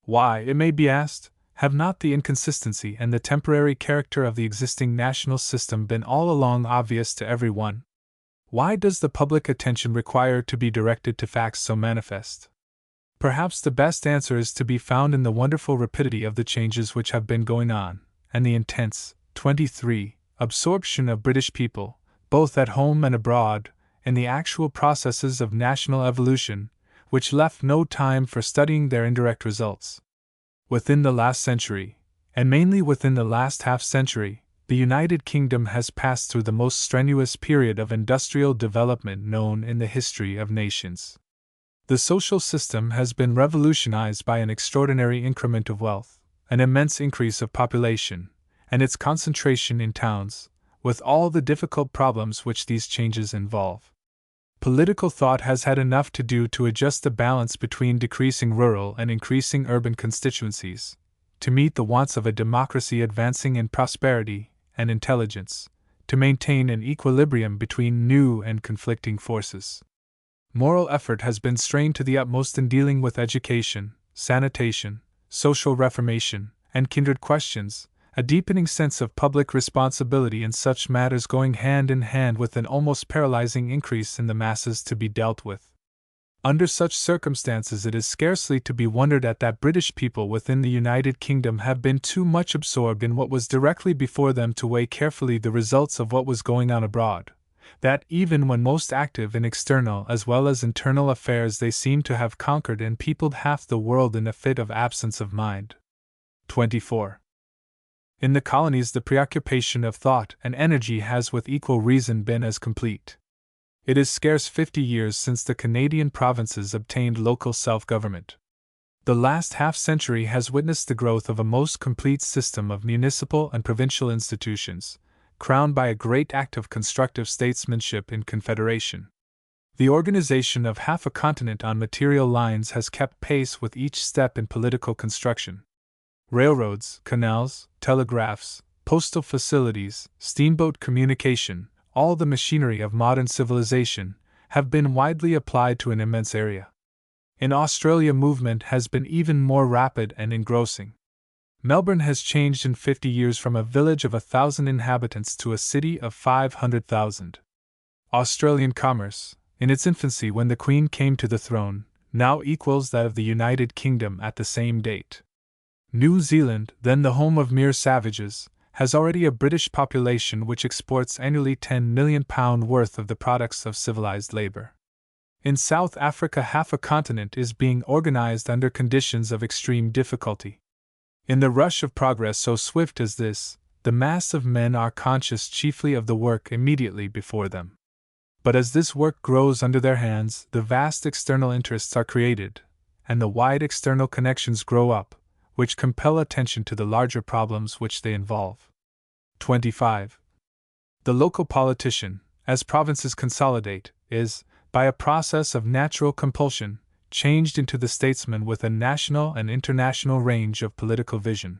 Why, it may be asked, have not the inconsistency and the temporary character of the existing national system been all along obvious to every one? Why does the public attention require to be directed to facts so manifest? Perhaps the best answer is to be found in the wonderful rapidity of the changes which have been going on, and the intense, 23, absorption of British people, both at home and abroad, in the actual processes of national evolution, which left no time for studying their indirect results. Within the last century, and mainly within the last half-century, the United Kingdom has passed through the most strenuous period of industrial development known in the history of nations. The social system has been revolutionized by an extraordinary increment of wealth, an immense increase of population, and its concentration in towns, with all the difficult problems which these changes involve. Political thought has had enough to do to adjust the balance between decreasing rural and increasing urban constituencies, to meet the wants of a democracy advancing in prosperity and intelligence, to maintain an equilibrium between new and conflicting forces. Moral effort has been strained to the utmost in dealing with education, sanitation, social reformation, and kindred questions, a deepening sense of public responsibility in such matters going hand in hand with an almost paralyzing increase in the masses to be dealt with. Under such circumstances, it is scarcely to be wondered at that British people within the United Kingdom have been too much absorbed in what was directly before them to weigh carefully the results of what was going on abroad, that even when most active in external as well as internal affairs they seem to have conquered and peopled half the world in a fit of absence of mind. 24. In the colonies, the preoccupation of thought and energy has with equal reason been as complete. It is scarce 50 years since the Canadian provinces obtained local self-government. The last half-century has witnessed the growth of a most complete system of municipal and provincial institutions, crowned by a great act of constructive statesmanship in Confederation. The organization of half a continent on material lines has kept pace with each step in political construction. Railroads, canals, telegraphs, postal facilities, steamboat communication, all the machinery of modern civilization, have been widely applied to an immense area. In Australia, movement has been even more rapid and engrossing. Melbourne has changed in 50 years from a village of 1,000 inhabitants to a city of 500,000. Australian commerce, in its infancy when the Queen came to the throne, now equals that of the United Kingdom at the same date. New Zealand, then the home of mere savages, has already a British population which exports annually £10 million worth of the products of civilized labor. In South Africa, half a continent is being organized under conditions of extreme difficulty. In the rush of progress so swift as this, the mass of men are conscious chiefly of the work immediately before them. But as this work grows under their hands, the vast external interests are created, and the wide external connections grow up, which compel attention to the larger problems which they involve. 25. The local politician, as provinces consolidate, is, by a process of natural compulsion, changed into the statesman with a national and international range of political vision.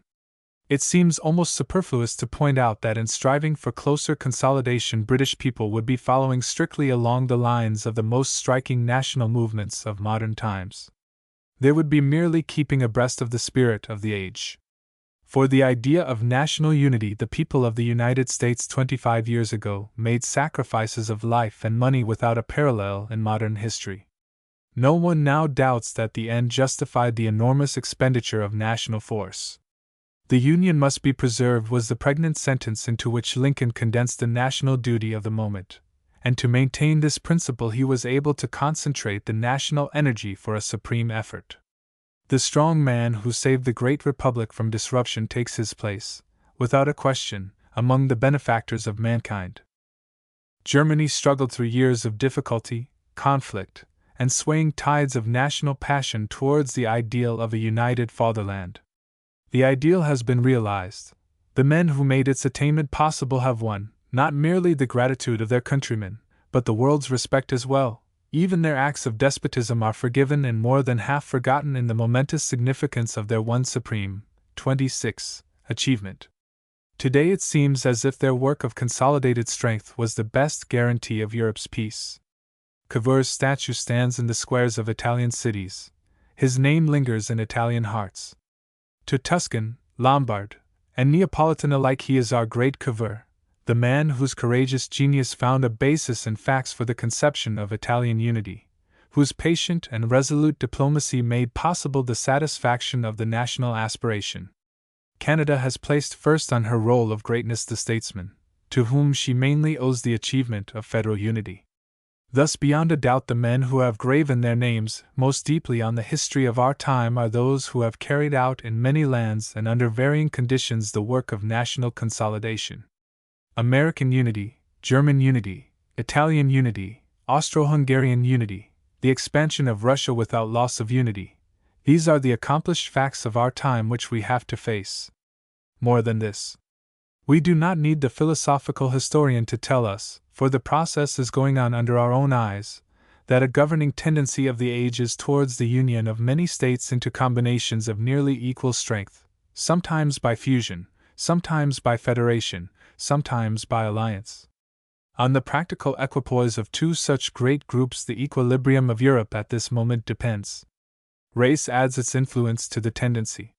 It seems almost superfluous to point out that in striving for closer consolidation, British people would be following strictly along the lines of the most striking national movements of modern times. They would be merely keeping abreast of the spirit of the age. For the idea of national unity, the people of the United States 25 years ago made sacrifices of life and money without a parallel in modern history. No one now doubts that the end justified the enormous expenditure of national force. The Union must be preserved was the pregnant sentence into which Lincoln condensed the national duty of the moment, and to maintain this principle he was able to concentrate the national energy for a supreme effort. The strong man who saved the great republic from disruption takes his place, without a question, among the benefactors of mankind. Germany struggled through years of difficulty, conflict, and swaying tides of national passion towards the ideal of a united fatherland. The ideal has been realized. The men who made its attainment possible have won, not merely the gratitude of their countrymen, but the world's respect as well. Even their acts of despotism are forgiven and more than half forgotten in the momentous significance of their one supreme, 26, achievement. Today it seems as if their work of consolidated strength was the best guarantee of Europe's peace. Cavour's statue stands in the squares of Italian cities. His name lingers in Italian hearts. To Tuscan, Lombard, and Neapolitan alike he is our great Cavour, the man whose courageous genius found a basis in facts for the conception of Italian unity, whose patient and resolute diplomacy made possible the satisfaction of the national aspiration. Canada has placed first on her roll of greatness the statesman, to whom she mainly owes the achievement of federal unity. Thus, beyond a doubt, the men who have graven their names most deeply on the history of our time are those who have carried out in many lands and under varying conditions the work of national consolidation. American unity, German unity, Italian unity, Austro-Hungarian unity, the expansion of Russia without loss of unity. These are the accomplished facts of our time which we have to face. More than this, we do not need the philosophical historian to tell us, for the process is going on under our own eyes, that a governing tendency of the age is towards the union of many states into combinations of nearly equal strength, sometimes by fusion, sometimes by federation, sometimes by alliance. On the practical equipoise of two such great groups the equilibrium of Europe at this moment depends. Race adds its influence to the tendency.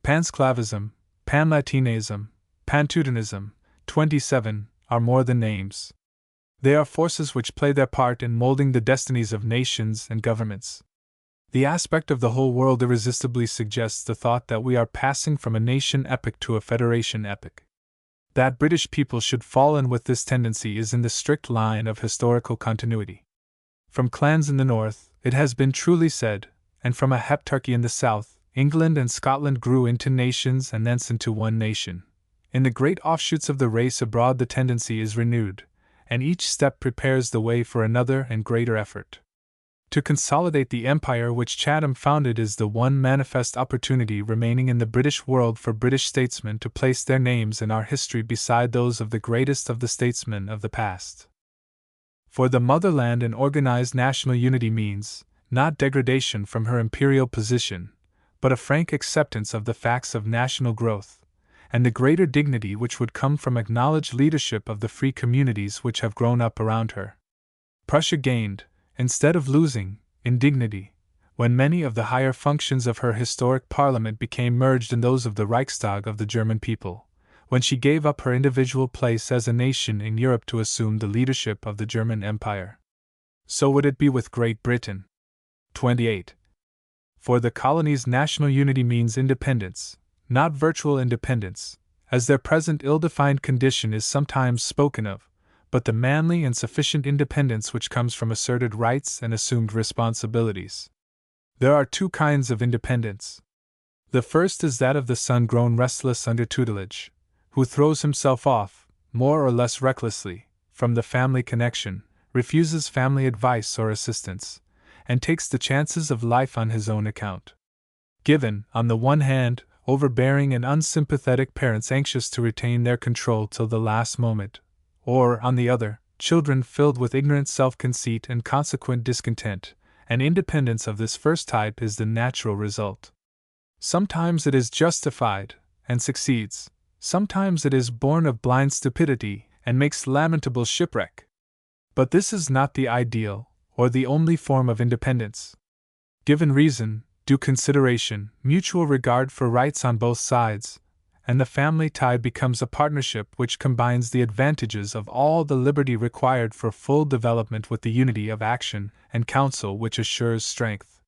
Pansclavism, Panlatinism, Panteutonism, 27, are more than names. They are forces which play their part in molding the destinies of nations and governments. The aspect of the whole world irresistibly suggests the thought that we are passing from a nation epoch to a federation epoch. That British people should fall in with this tendency is in the strict line of historical continuity. From clans in the north, it has been truly said, and from a heptarchy in the south, England and Scotland grew into nations and thence into one nation. In the great offshoots of the race abroad the tendency is renewed, and each step prepares the way for another and greater effort. To consolidate the empire which Chatham founded is the one manifest opportunity remaining in the British world for British statesmen to place their names in our history beside those of the greatest of the statesmen of the past. For the motherland an organized national unity means, not degradation from her imperial position, but a frank acceptance of the facts of national growth, and the greater dignity which would come from acknowledged leadership of the free communities which have grown up around her. Prussia gained, instead of losing, in dignity, when many of the higher functions of her historic parliament became merged in those of the Reichstag of the German people, when she gave up her individual place as a nation in Europe to assume the leadership of the German Empire. So would it be with Great Britain. 28. For the colonies national unity means independence, not virtual independence, as their present ill-defined condition is sometimes spoken of, but the manly and sufficient independence which comes from asserted rights and assumed responsibilities. There are two kinds of independence. The first is that of the son grown restless under tutelage, who throws himself off, more or less recklessly, from the family connection, refuses family advice or assistance, and takes the chances of life on his own account. Given, on the one hand, overbearing and unsympathetic parents anxious to retain their control till the last moment, or, on the other, children filled with ignorant self-conceit and consequent discontent, and independence of this first type is the natural result. Sometimes it is justified, and succeeds, sometimes it is born of blind stupidity, and makes lamentable shipwreck. But this is not the ideal, or the only form of independence. Given reason, due consideration, mutual regard for rights on both sides, and the family tie becomes a partnership which combines the advantages of all the liberty required for full development with the unity of action and counsel which assures strength.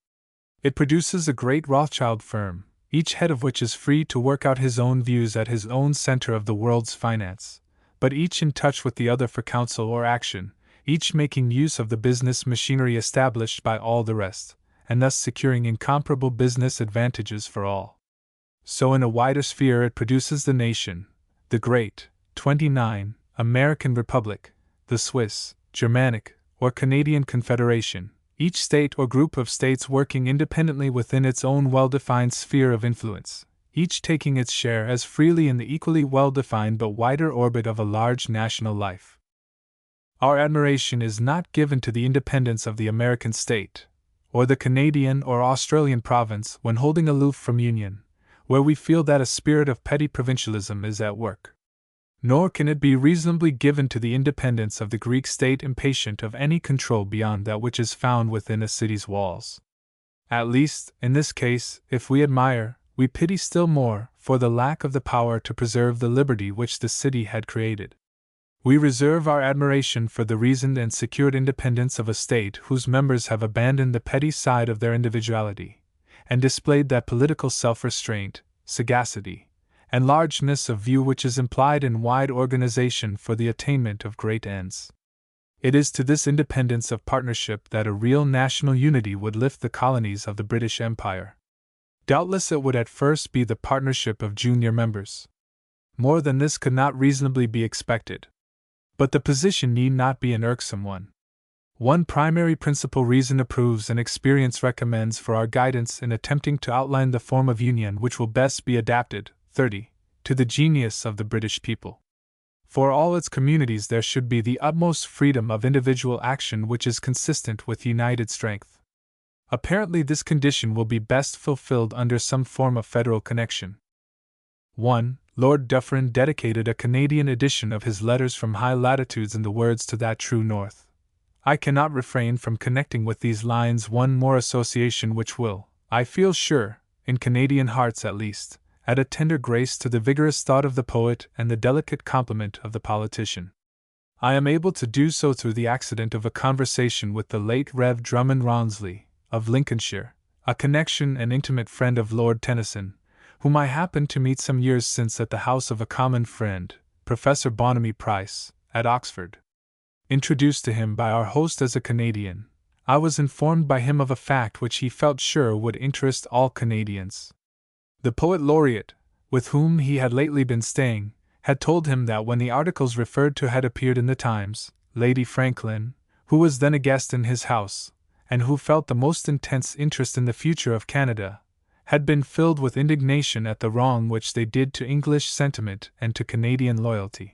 It produces a great Rothschild firm, each head of which is free to work out his own views at his own center of the world's finance, but each in touch with the other for counsel or action, each making use of the business machinery established by all the rest, and thus securing incomparable business advantages for all. So in a wider sphere it produces the nation, the great, 29, American Republic, the Swiss, Germanic, or Canadian Confederation, each state or group of states working independently within its own well-defined sphere of influence, each taking its share as freely in the equally well-defined but wider orbit of a large national life. Our admiration is not given to the independence of the American state, or the Canadian or Australian province when holding aloof from union, where we feel that a spirit of petty provincialism is at work. Nor can it be reasonably given to the independence of the Greek state impatient of any control beyond that which is found within a city's walls. At least, in this case, if we admire, we pity still more for the lack of the power to preserve the liberty which the city had created. We reserve our admiration for the reasoned and secured independence of a state whose members have abandoned the petty side of their individuality, and displayed that political self-restraint, sagacity, and largeness of view which is implied in wide organization for the attainment of great ends. It is to this independence of partnership that a real national unity would lift the colonies of the British Empire. Doubtless it would at first be the partnership of junior members. More than this could not reasonably be expected. But the position need not be an irksome one. One primary principal reason approves and experience recommends for our guidance in attempting to outline the form of union which will best be adapted, 30, to the genius of the British people. For all its communities there should be the utmost freedom of individual action which is consistent with united strength. Apparently this condition will be best fulfilled under some form of federal connection. 1. Lord Dufferin dedicated a Canadian edition of his Letters from High Latitudes in the words to that true north. I cannot refrain from connecting with these lines one more association which will, I feel sure, in Canadian hearts at least, add a tender grace to the vigorous thought of the poet and the delicate compliment of the politician. I am able to do so through the accident of a conversation with the late Rev. Drummond Rawnsley, of Lincolnshire, a connection and intimate friend of Lord Tennyson, whom I happened to meet some years since at the house of a common friend, Professor Bonamy Price, at Oxford. Introduced to him by our host as a Canadian, I was informed by him of a fact which he felt sure would interest all Canadians. The poet laureate, with whom he had lately been staying, had told him that when the articles referred to had appeared in the Times, Lady Franklin, who was then a guest in his house, and who felt the most intense interest in the future of Canada, had been filled with indignation at the wrong which they did to English sentiment and to Canadian loyalty,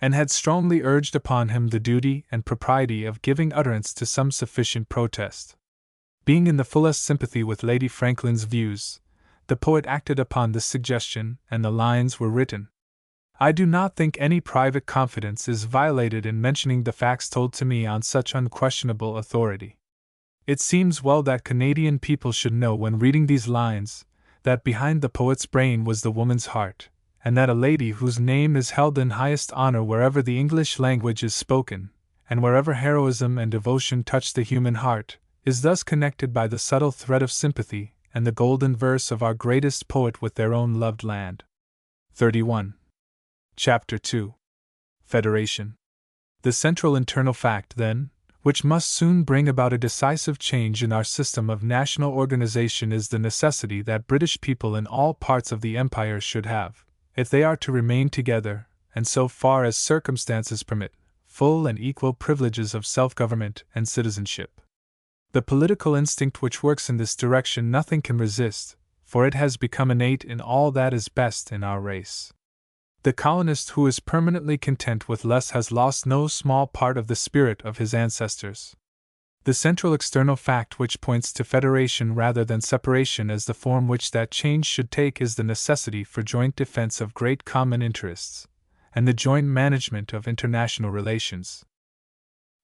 and had strongly urged upon him the duty and propriety of giving utterance to some sufficient protest. Being in the fullest sympathy with Lady Franklin's views, the poet acted upon this suggestion, and the lines were written. I do not think any private confidence is violated in mentioning the facts told to me on such unquestionable authority. It seems well that Canadian people should know when reading these lines, that behind the poet's brain was the woman's heart, and that a lady whose name is held in highest honor wherever the English language is spoken, and wherever heroism and devotion touch the human heart, is thus connected by the subtle thread of sympathy and the golden verse of our greatest poet with their own loved land. 31. Chapter 2. Federation. The central internal fact, then, which must soon bring about a decisive change in our system of national organization is the necessity that British people in all parts of the Empire should have, if they are to remain together, and so far as circumstances permit, full and equal privileges of self-government and citizenship. The political instinct which works in this direction nothing can resist, for it has become innate in all that is best in our race. The colonist who is permanently content with less has lost no small part of the spirit of his ancestors. The central external fact which points to federation rather than separation as the form which that change should take is the necessity for joint defense of great common interests, and the joint management of international relations.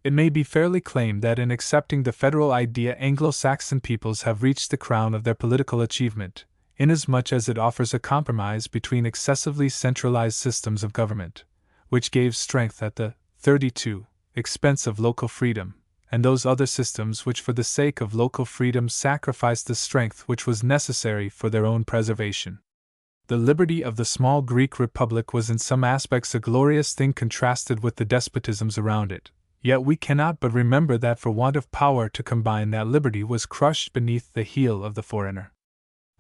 It may be fairly claimed that in accepting the federal idea Anglo-Saxon peoples have reached the crown of their political achievement, inasmuch as it offers a compromise between excessively centralized systems of government, which gave strength at the 32 expense of local freedom, and those other systems which for the sake of local freedom sacrificed the strength which was necessary for their own preservation. The liberty of the small Greek republic was in some aspects a glorious thing contrasted with the despotisms around it, yet we cannot but remember that for want of power to combine that liberty was crushed beneath the heel of the foreigner.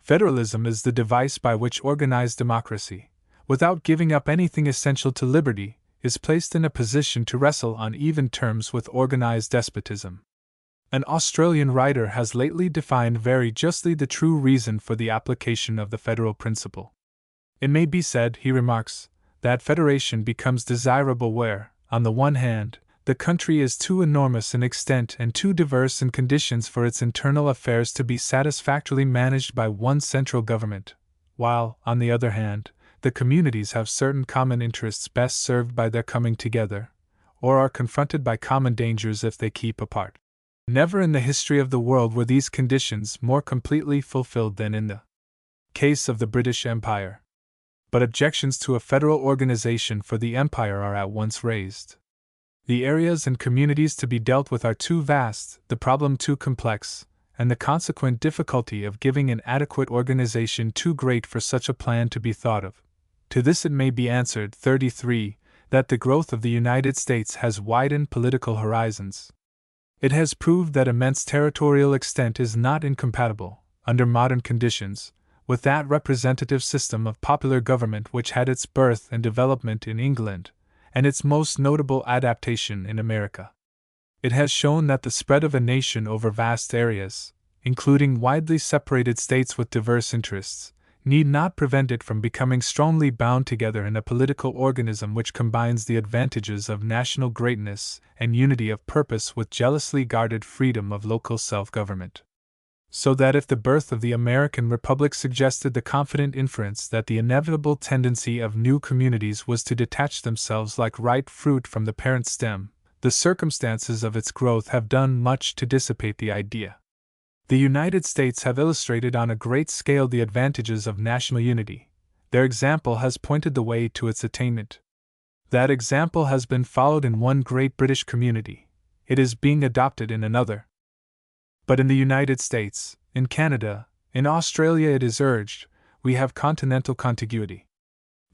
Federalism is the device by which organized democracy, without giving up anything essential to liberty, is placed in a position to wrestle on even terms with organized despotism. An Australian writer has lately defined very justly the true reason for the application of the federal principle. It may be said, he remarks, that federation becomes desirable where, on the one hand, the country is too enormous in extent and too diverse in conditions for its internal affairs to be satisfactorily managed by one central government, while, on the other hand, the communities have certain common interests best served by their coming together, or are confronted by common dangers if they keep apart. Never in the history of the world were these conditions more completely fulfilled than in the case of the British Empire. But objections to a federal organization for the empire are at once raised. The areas and communities to be dealt with are too vast, the problem too complex, and the consequent difficulty of giving an adequate organization too great for such a plan to be thought of. To this it may be answered, 33, that the growth of the United States has widened political horizons. It has proved that immense territorial extent is not incompatible, under modern conditions, with that representative system of popular government which had its birth and development in England, and its most notable adaptation in America. It has shown that the spread of a nation over vast areas, including widely separated states with diverse interests, need not prevent it from becoming strongly bound together in a political organism which combines the advantages of national greatness and unity of purpose with jealously guarded freedom of local self-government. So that if the birth of the American Republic suggested the confident inference that the inevitable tendency of new communities was to detach themselves like ripe fruit from the parent stem, the circumstances of its growth have done much to dissipate the idea. The United States have illustrated on a great scale the advantages of national unity. Their example has pointed the way to its attainment. That example has been followed in one great British community. It is being adopted in another. But in the United States, in Canada, in Australia, it is urged, we have continental contiguity.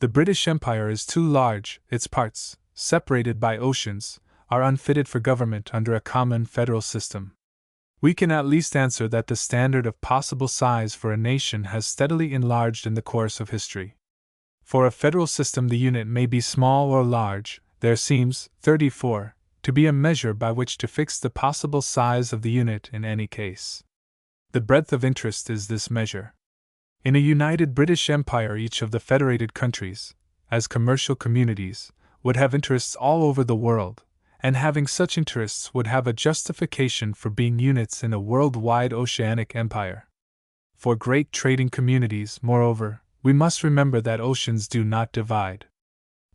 The British Empire is too large, its parts, separated by oceans, are unfitted for government under a common federal system. We can at least answer that the standard of possible size for a nation has steadily enlarged in the course of history. For a federal system, the unit may be small or large. There seems, 34, to be a measure by which to fix the possible size of the unit in any case. The breadth of interest is this measure. In a united British Empire, each of the federated countries, as commercial communities, would have interests all over the world, and having such interests would have a justification for being units in a worldwide oceanic empire. For great trading communities, moreover, we must remember that oceans do not divide.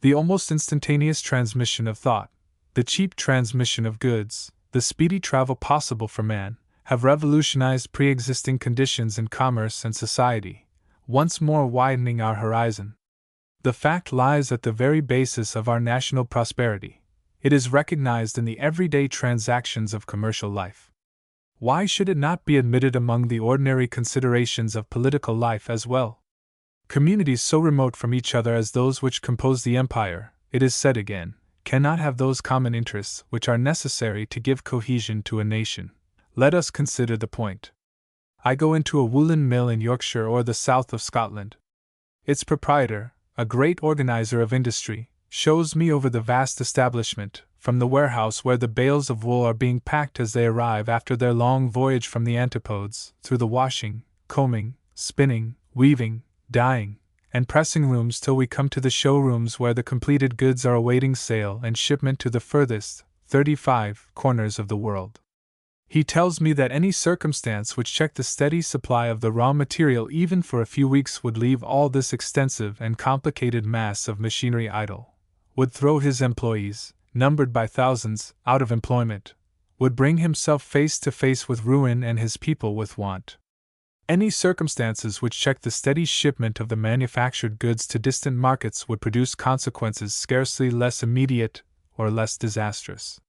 The almost instantaneous transmission of thought, the cheap transmission of goods, the speedy travel possible for man, have revolutionized pre-existing conditions in commerce and society, once more widening our horizon. The fact lies at the very basis of our national prosperity. It is recognized in the everyday transactions of commercial life. Why should it not be admitted among the ordinary considerations of political life as well? Communities so remote from each other as those which compose the empire, it is said again, cannot have those common interests which are necessary to give cohesion to a nation. Let us consider the point. I go into a woolen mill in Yorkshire or the south of Scotland. Its proprietor, a great organizer of industry, shows me over the vast establishment, from the warehouse where the bales of wool are being packed as they arrive after their long voyage from the antipodes, through the washing, combing, spinning, weaving, dyeing, and pressing rooms till we come to the showrooms where the completed goods are awaiting sale and shipment to the furthest, 35, corners of the world. He tells me that any circumstance which checked the steady supply of the raw material even for a few weeks would leave all this extensive and complicated mass of machinery idle, would throw his employees, numbered by thousands, out of employment, would bring himself face to face with ruin and his people with want. Any circumstances which checked the steady shipment of the manufactured goods to distant markets would produce consequences scarcely less immediate or less disastrous.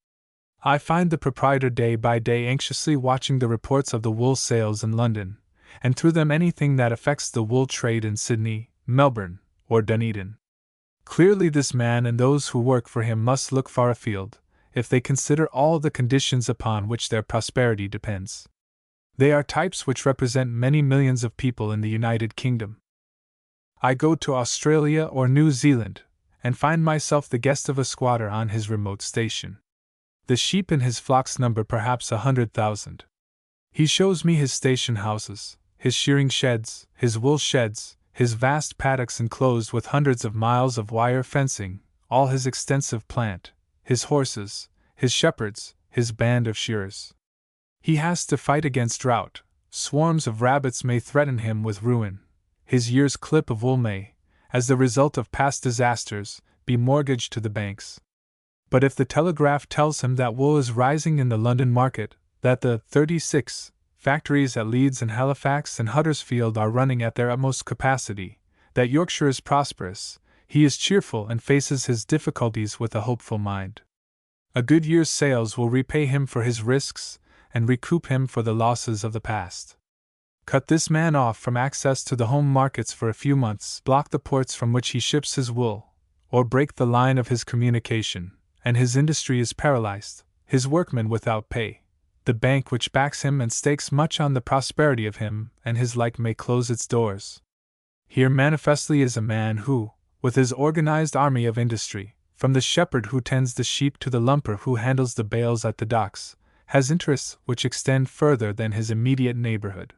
I find the proprietor day by day anxiously watching the reports of the wool sales in London, and through them anything that affects the wool trade in Sydney, Melbourne, or Dunedin. Clearly this man and those who work for him must look far afield, if they consider all the conditions upon which their prosperity depends. They are types which represent many millions of people in the United Kingdom. I go to Australia or New Zealand, and find myself the guest of a squatter on his remote station. The sheep in his flocks number perhaps 100,000. He shows me his station houses, his shearing sheds, his wool sheds, his vast paddocks enclosed with hundreds of miles of wire fencing, all his extensive plant, his horses, his shepherds, his band of shearers. He has to fight against drought, swarms of rabbits may threaten him with ruin, his year's clip of wool may, as the result of past disasters, be mortgaged to the banks. But if the telegraph tells him that wool is rising in the London market, that the 36 factories at Leeds and Halifax and Huddersfield are running at their utmost capacity, that Yorkshire is prosperous, he is cheerful and faces his difficulties with a hopeful mind. A good year's sales will repay him for his risks and recoup him for the losses of the past. Cut this man off from access to the home markets for a few months, block the ports from which he ships his wool, or break the line of his communication, and his industry is paralyzed, his workmen without pay. The bank which backs him and stakes much on the prosperity of him and his like may close its doors. Here manifestly is a man who, with his organized army of industry, from the shepherd who tends the sheep to the lumper who handles the bales at the docks, has interests which extend further than his immediate neighborhood.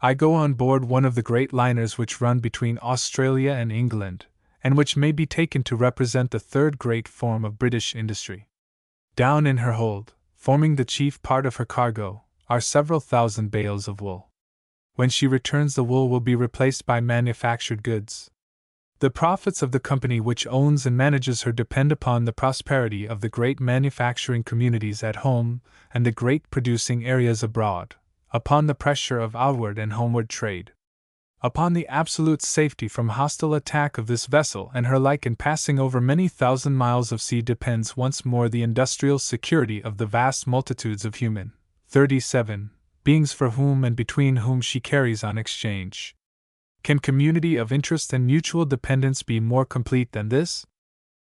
I go on board one of the great liners which run between Australia and England, and which may be taken to represent the third great form of British industry. Down in her hold, forming the chief part of her cargo, are several thousand bales of wool. When she returns, the wool will be replaced by manufactured goods. The profits of the company which owns and manages her depend upon the prosperity of the great manufacturing communities at home and the great producing areas abroad, upon the pressure of outward and homeward trade, upon the absolute safety from hostile attack of this vessel and her like in passing over many thousand miles of sea depends once more the industrial security of the vast multitudes of human 37 beings for whom and between whom she carries on exchange. Can community of interest and mutual dependence be more complete than this?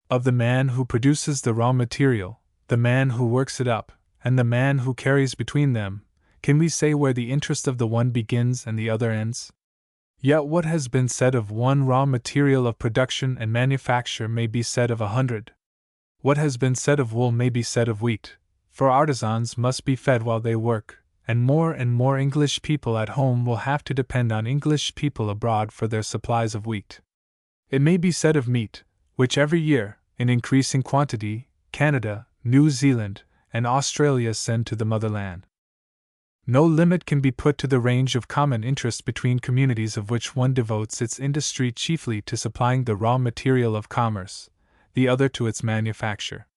Of the man who produces the raw material, the man who works it up, and the man who carries between them, can we say where the interest of the one begins and the other ends? Yet what has been said of one raw material of production and manufacture may be said of 100. What has been said of wool may be said of wheat, for artisans must be fed while they work, and more English people at home will have to depend on English people abroad for their supplies of wheat. It may be said of meat, which every year, in increasing quantity, Canada, New Zealand, and Australia send to the motherland. No limit can be put to the range of common interest between communities of which one devotes its industry chiefly to supplying the raw material of commerce, the other to its manufacture.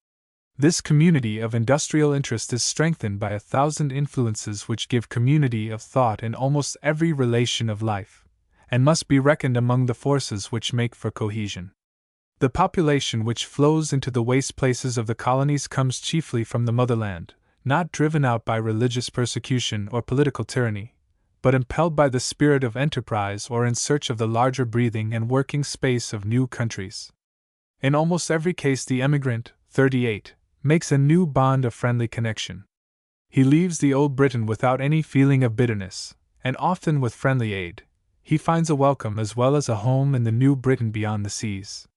This community of industrial interest is strengthened by 1,000 influences which give community of thought in almost every relation of life, and must be reckoned among the forces which make for cohesion. The population which flows into the waste places of the colonies comes chiefly from the motherland, not driven out by religious persecution or political tyranny, but impelled by the spirit of enterprise or in search of the larger breathing and working space of new countries. In almost every case the emigrant, 38, makes a new bond of friendly connection. He leaves the old Britain without any feeling of bitterness, and often with friendly aid. He finds a welcome as well as a home in the new Britain beyond the seas.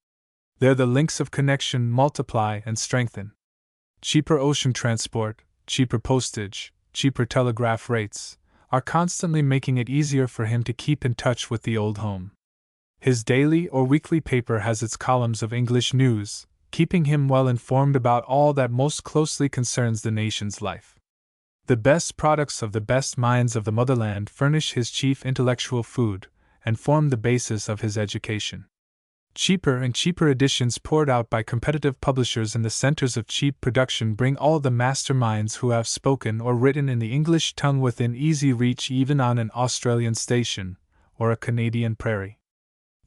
There the links of connection multiply and strengthen. Cheaper ocean transport, cheaper postage, cheaper telegraph rates, are constantly making it easier for him to keep in touch with the old home. His daily or weekly paper has its columns of English news, keeping him well informed about all that most closely concerns the nation's life. The best products of the best minds of the motherland furnish his chief intellectual food, and form the basis of his education. Cheaper and cheaper editions poured out by competitive publishers in the centers of cheap production bring all the master minds who have spoken or written in the English tongue within easy reach even on an Australian station, or a Canadian prairie.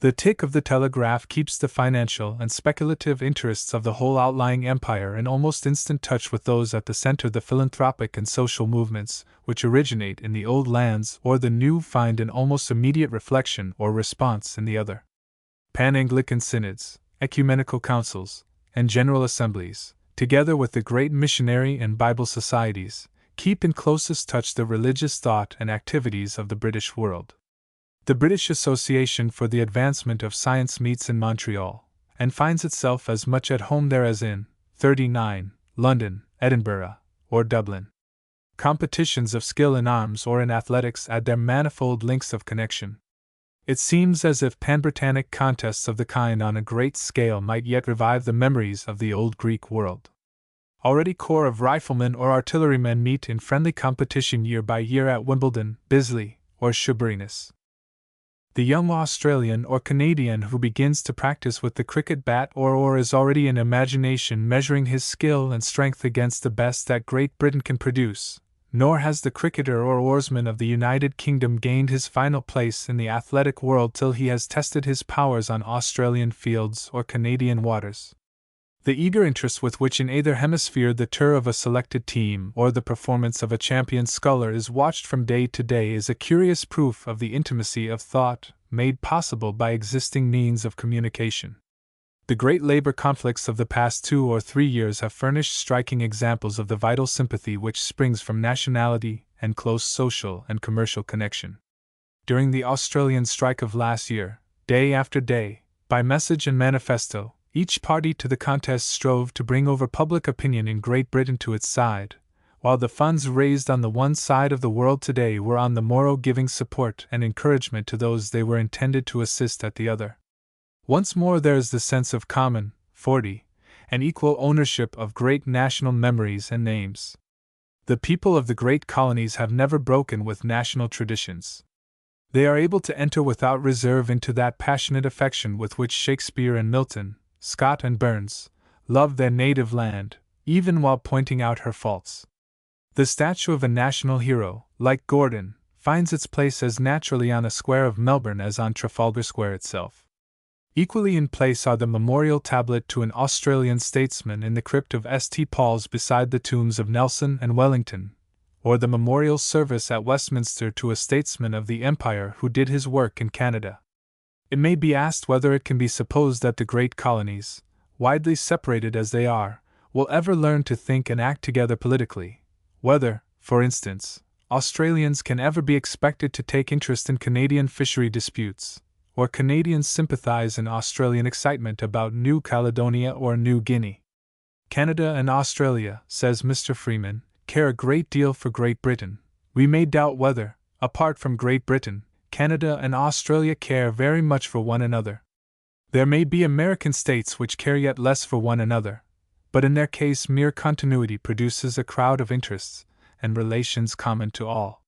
The tick of the telegraph keeps the financial and speculative interests of the whole outlying empire in almost instant touch with those at the center. The philanthropic and social movements, which originate in the old lands or the new, find an almost immediate reflection or response in the other. Pan-Anglican synods, ecumenical councils, and general assemblies, together with the great missionary and Bible societies, keep in closest touch the religious thought and activities of the British world. The British Association for the Advancement of Science meets in Montreal, and finds itself as much at home there as in 39, London, Edinburgh, or Dublin. Competitions of skill in arms or in athletics add their manifold links of connection. It seems as if pan-Britannic contests of the kind on a great scale might yet revive the memories of the old Greek world. Already corps of riflemen or artillerymen meet in friendly competition year by year at Wimbledon, Bisley, or Shoeburyness. The young Australian or Canadian who begins to practice with the cricket bat or oar is already in imagination measuring his skill and strength against the best that Great Britain can produce, nor has the cricketer or oarsman of the United Kingdom gained his final place in the athletic world till he has tested his powers on Australian fields or Canadian waters. The eager interest with which in either hemisphere the tour of a selected team or the performance of a champion sculler is watched from day to day is a curious proof of the intimacy of thought made possible by existing means of communication. The great labor conflicts of the past 2 or 3 years have furnished striking examples of the vital sympathy which springs from nationality and close social and commercial connection. During the Australian strike of last year, day after day, by message and manifesto, Each party to the contest strove to bring over public opinion in Great Britain to its side, while the funds raised on the one side of the world today were on the morrow giving support and encouragement to those they were intended to assist at the other. Once more there is the sense of common, and equal ownership of great national memories and names. The people of the great colonies have never broken with national traditions. They are able to enter without reserve into that passionate affection with which Shakespeare and Milton, Scott and Burns, loved their native land, even while pointing out her faults. The statue of a national hero, like Gordon, finds its place as naturally on a square of Melbourne as on Trafalgar Square itself. Equally in place are the memorial tablet to an Australian statesman in the crypt of St. Paul's beside the tombs of Nelson and Wellington, or the memorial service at Westminster to a statesman of the Empire who did his work in Canada. It may be asked whether it can be supposed that the great colonies, widely separated as they are, will ever learn to think and act together politically, whether, for instance, Australians can ever be expected to take interest in Canadian fishery disputes, or Canadians sympathize in Australian excitement about New Caledonia or New Guinea. Canada and Australia, says Mr. Freeman, care a great deal for Great Britain. We may doubt whether, apart from Great Britain, Canada and Australia care very much for one another. There may be American states which care yet less for one another, but in their case mere continuity produces a crowd of interests and relations common to all.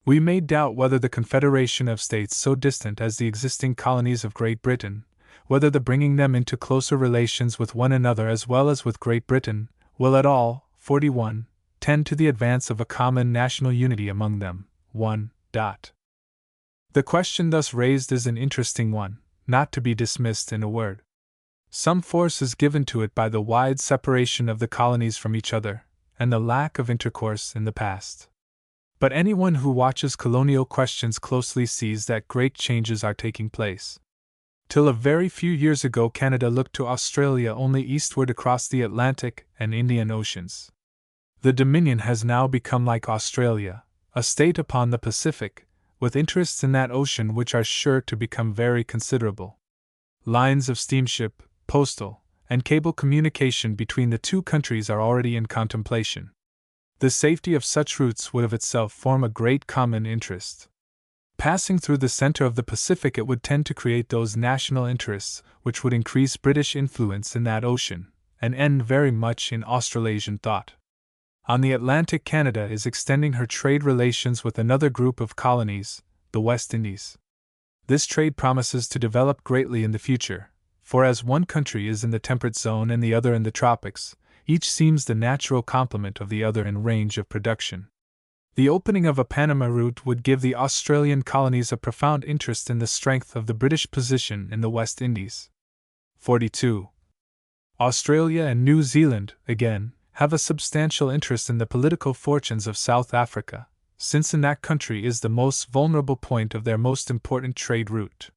We may doubt whether the confederation of states so distant as the existing colonies of Great Britain, whether the bringing them into closer relations with one another as well as with Great Britain, will at all, 41, tend to the advance of a common national unity among them. 1. The question thus raised is an interesting one, not to be dismissed in a word. Some force is given to it by the wide separation of the colonies from each other, and the lack of intercourse in the past. But anyone who watches colonial questions closely sees that great changes are taking place. Till a very few years ago, Canada looked to Australia only eastward across the Atlantic and Indian Oceans. The Dominion has now become like Australia, a state upon the Pacific, with interests in that ocean which are sure to become very considerable. Lines of steamship, postal, and cable communication between the two countries are already in contemplation. The safety of such routes would of itself form a great common interest. Passing through the center of the Pacific, it would tend to create those national interests which would increase British influence in that ocean, and end very much in Australasian thought. On the Atlantic, Canada is extending her trade relations with another group of colonies, the West Indies. This trade promises to develop greatly in the future, for as one country is in the temperate zone and the other in the tropics, each seems the natural complement of the other in range of production. The opening of a Panama route would give the Australian colonies a profound interest in the strength of the British position in the West Indies. 42. Australia and New Zealand, again, have a substantial interest in the political fortunes of South Africa, since in that country is the most vulnerable point of their most important trade route.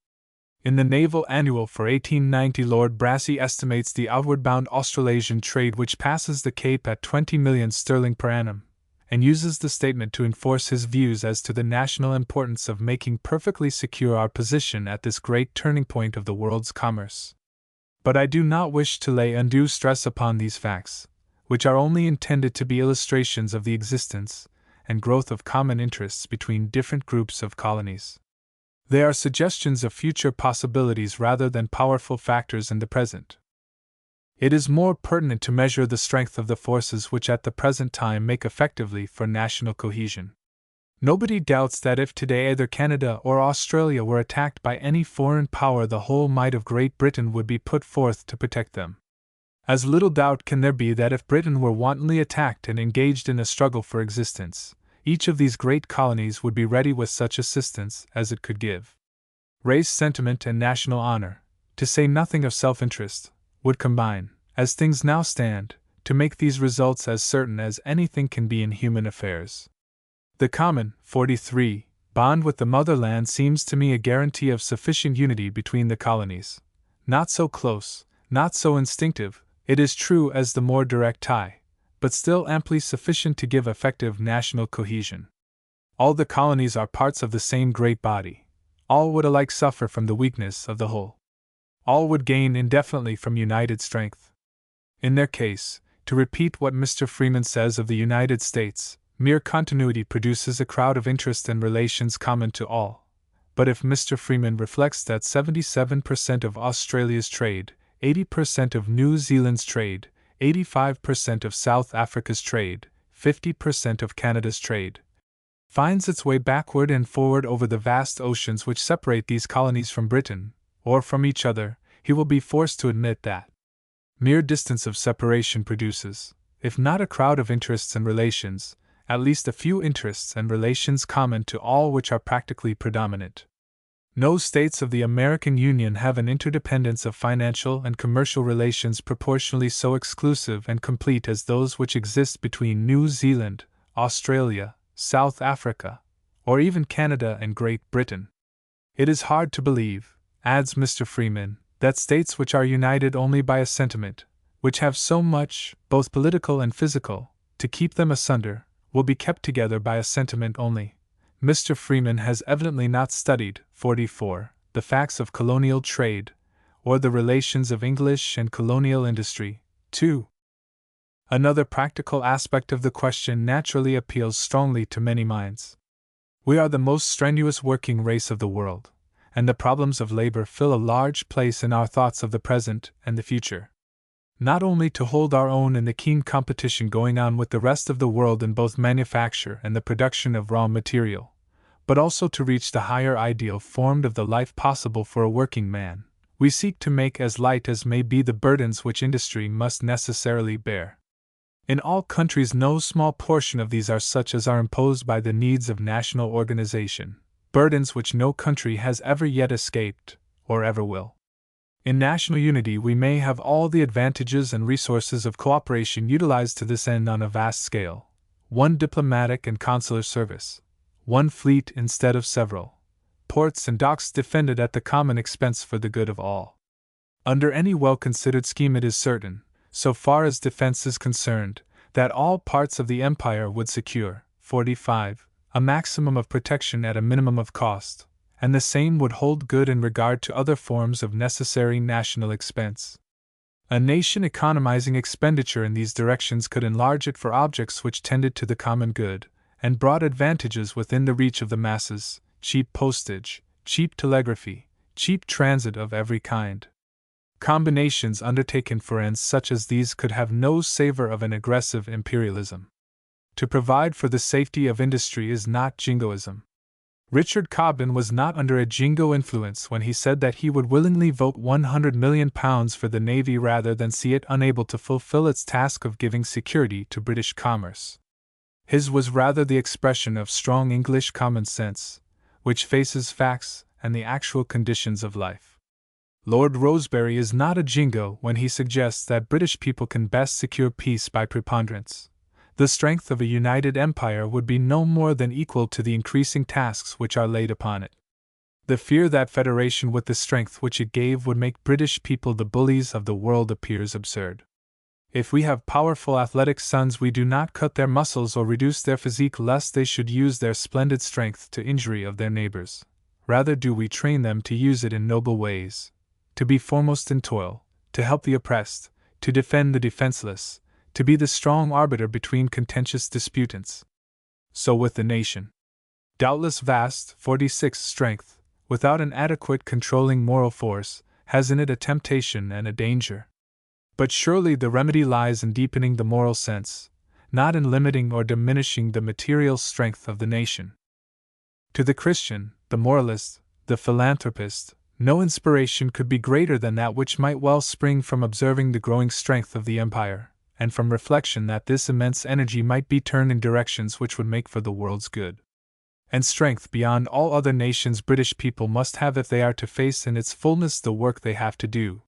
In the Naval Annual for 1890, Lord Brassey estimates the outward-bound Australasian trade which passes the Cape at 20 million sterling per annum, and uses the statement to enforce his views as to the national importance of making perfectly secure our position at this great turning point of the world's commerce. But I do not wish to lay undue stress upon these facts, which are only intended to be illustrations of the existence and growth of common interests between different groups of colonies. They are suggestions of future possibilities rather than powerful factors in the present. It is more pertinent to measure the strength of the forces which at the present time make effectively for national cohesion. Nobody doubts that if today either Canada or Australia were attacked by any foreign power, the whole might of Great Britain would be put forth to protect them. As little doubt can there be that if Britain were wantonly attacked and engaged in a struggle for existence, each of these great colonies would be ready with such assistance as it could give. Race sentiment and national honor, to say nothing of self-interest, would combine, as things now stand, to make these results as certain as anything can be in human affairs. The common, 43, bond with the motherland seems to me a guarantee of sufficient unity between the colonies. Not so close, not so instinctive, it is true, as the more direct tie, but still amply sufficient to give effective national cohesion. All the colonies are parts of the same great body. All would alike suffer from the weakness of the whole. All would gain indefinitely from united strength. In their case, to repeat what Mr. Freeman says of the United States, mere continuity produces a crowd of interest and relations common to all. But if Mr. Freeman reflects that 77% of Australia's trade, 80% of New Zealand's trade, 85% of South Africa's trade, 50% of Canada's trade, finds its way backward and forward over the vast oceans which separate these colonies from Britain, or from each other, he will be forced to admit that mere distance of separation produces, if not a crowd of interests and relations, at least a few interests and relations common to all which are practically predominant. No states of the American Union have an interdependence of financial and commercial relations proportionally so exclusive and complete as those which exist between New Zealand, Australia, South Africa, or even Canada and Great Britain. It is hard to believe, adds Mr. Freeman, that states which are united only by a sentiment, which have so much, both political and physical, to keep them asunder, will be kept together by a sentiment only. Mr. Freeman has evidently not studied, 44, the facts of colonial trade, or the relations of English and colonial industry, 2. Another practical aspect of the question naturally appeals strongly to many minds. We are the most strenuous working race of the world, and the problems of labor fill a large place in our thoughts of the present and the future. Not only to hold our own in the keen competition going on with the rest of the world in both manufacture and the production of raw material, but also to reach the higher ideal formed of the life possible for a working man, we seek to make as light as may be the burdens which industry must necessarily bear. In all countries no small portion of these are such as are imposed by the needs of national organization, burdens which no country has ever yet escaped, or ever will. In national unity we may have all the advantages and resources of cooperation utilized to this end on a vast scale, one diplomatic and consular service, one fleet instead of several, ports and docks defended at the common expense for the good of all. Under any well-considered scheme it is certain, so far as defense is concerned, that all parts of the empire would secure, 45, a maximum of protection at a minimum of cost, and the same would hold good in regard to other forms of necessary national expense. A nation economizing expenditure in these directions could enlarge it for objects which tended to the common good, and brought advantages within the reach of the masses: cheap postage, cheap telegraphy, cheap transit of every kind. Combinations undertaken for ends such as these could have no savor of an aggressive imperialism. To provide for the safety of industry is not jingoism. Richard Cobden was not under a jingo influence when he said that he would willingly vote £100 million for the Navy rather than see it unable to fulfill its task of giving security to British commerce. His was rather the expression of strong English common sense, which faces facts and the actual conditions of life. Lord Rosebery is not a jingo when he suggests that British people can best secure peace by preponderance. The strength of a united empire would be no more than equal to the increasing tasks which are laid upon it. The fear that federation with the strength which it gave would make British people the bullies of the world appears absurd. If we have powerful athletic sons, we do not cut their muscles or reduce their physique lest they should use their splendid strength to injury of their neighbors. Rather do we train them to use it in noble ways, to be foremost in toil, to help the oppressed, to defend the defenseless, to be the strong arbiter between contentious disputants. So with the nation. Doubtless vast, 46 strength, without an adequate controlling moral force, has in it a temptation and a danger. But surely the remedy lies in deepening the moral sense, not in limiting or diminishing the material strength of the nation. To the Christian, the moralist, the philanthropist, no inspiration could be greater than that which might well spring from observing the growing strength of the empire, and from reflection that this immense energy might be turned in directions which would make for the world's good. And strength beyond all other nations British people must have if they are to face in its fullness the work they have to do.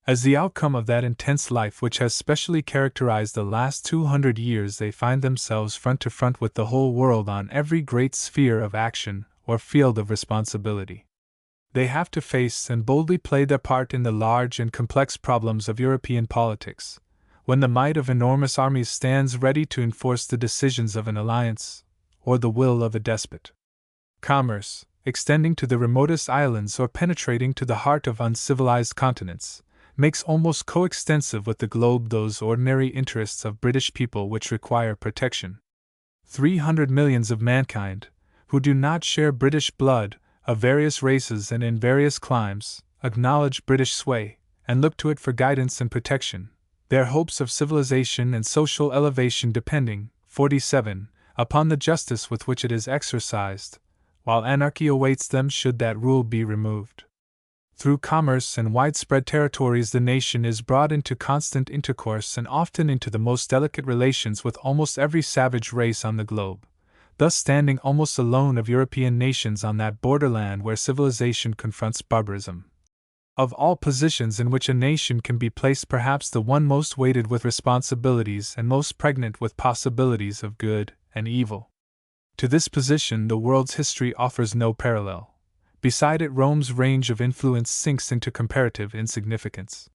As the outcome of that intense life which has specially characterized the last 200 years, they find themselves front to front with the whole world on every great sphere of action or field of responsibility. They have to face and boldly play their part in the large and complex problems of European politics, when the might of enormous armies stands ready to enforce the decisions of an alliance, or the will of a despot. Commerce, extending to the remotest islands or penetrating to the heart of uncivilized continents, makes almost coextensive with the globe those ordinary interests of British people which require protection. 300 millions of mankind, who do not share British blood, of various races and in various climes, acknowledge British sway, and look to it for guidance and protection, their hopes of civilization and social elevation depending, 47, upon the justice with which it is exercised, while anarchy awaits them should that rule be removed. Through commerce and widespread territories the nation is brought into constant intercourse and often into the most delicate relations with almost every savage race on the globe, thus standing almost alone of European nations on that borderland where civilization confronts barbarism. Of all positions in which a nation can be placed, perhaps the one most weighted with responsibilities and most pregnant with possibilities of good and evil. To this position the world's history offers no parallel. Beside it, Rome's range of influence sinks into comparative insignificance.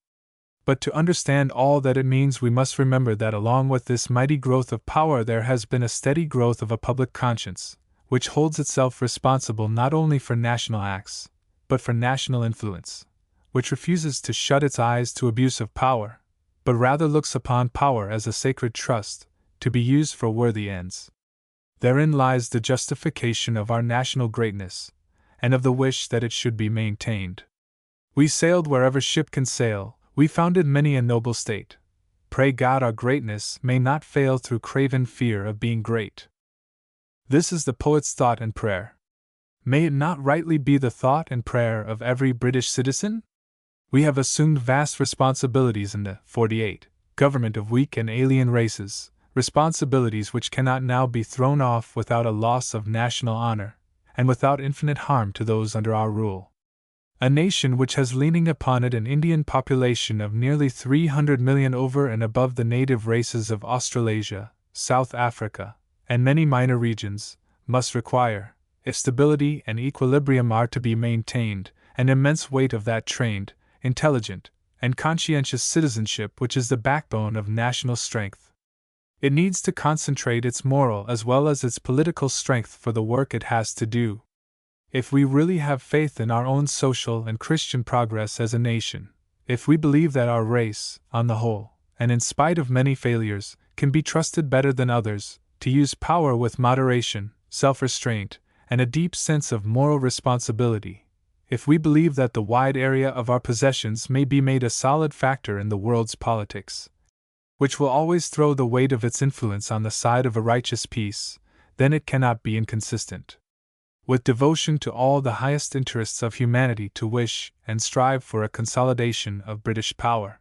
But to understand all that it means, we must remember that along with this mighty growth of power there has been a steady growth of a public conscience, which holds itself responsible not only for national acts, but for national influence, which refuses to shut its eyes to abuse of power, but rather looks upon power as a sacred trust, to be used for worthy ends. Therein lies the justification of our national greatness, and of the wish that it should be maintained. We sailed wherever ship can sail, we founded many a noble state. Pray God our greatness may not fail through craven fear of being great. This is the poet's thought and prayer. May it not rightly be the thought and prayer of every British citizen? We have assumed vast responsibilities in the 48 government of weak and alien races, responsibilities which cannot now be thrown off without a loss of national honor, and without infinite harm to those under our rule. A nation which has leaning upon it an Indian population of nearly 300 million over and above the native races of Australasia, South Africa, and many minor regions, must require, if stability and equilibrium are to be maintained, an immense weight of that trained, intelligent, and conscientious citizenship which is the backbone of national strength. It needs to concentrate its moral as well as its political strength for the work it has to do. If we really have faith in our own social and Christian progress as a nation, if we believe that our race, on the whole, and in spite of many failures, can be trusted better than others, to use power with moderation, self-restraint, and a deep sense of moral responsibility, if we believe that the wide area of our possessions may be made a solid factor in the world's politics, which will always throw the weight of its influence on the side of a righteous peace, then it cannot be inconsistent with devotion to all the highest interests of humanity to wish and strive for a consolidation of British power.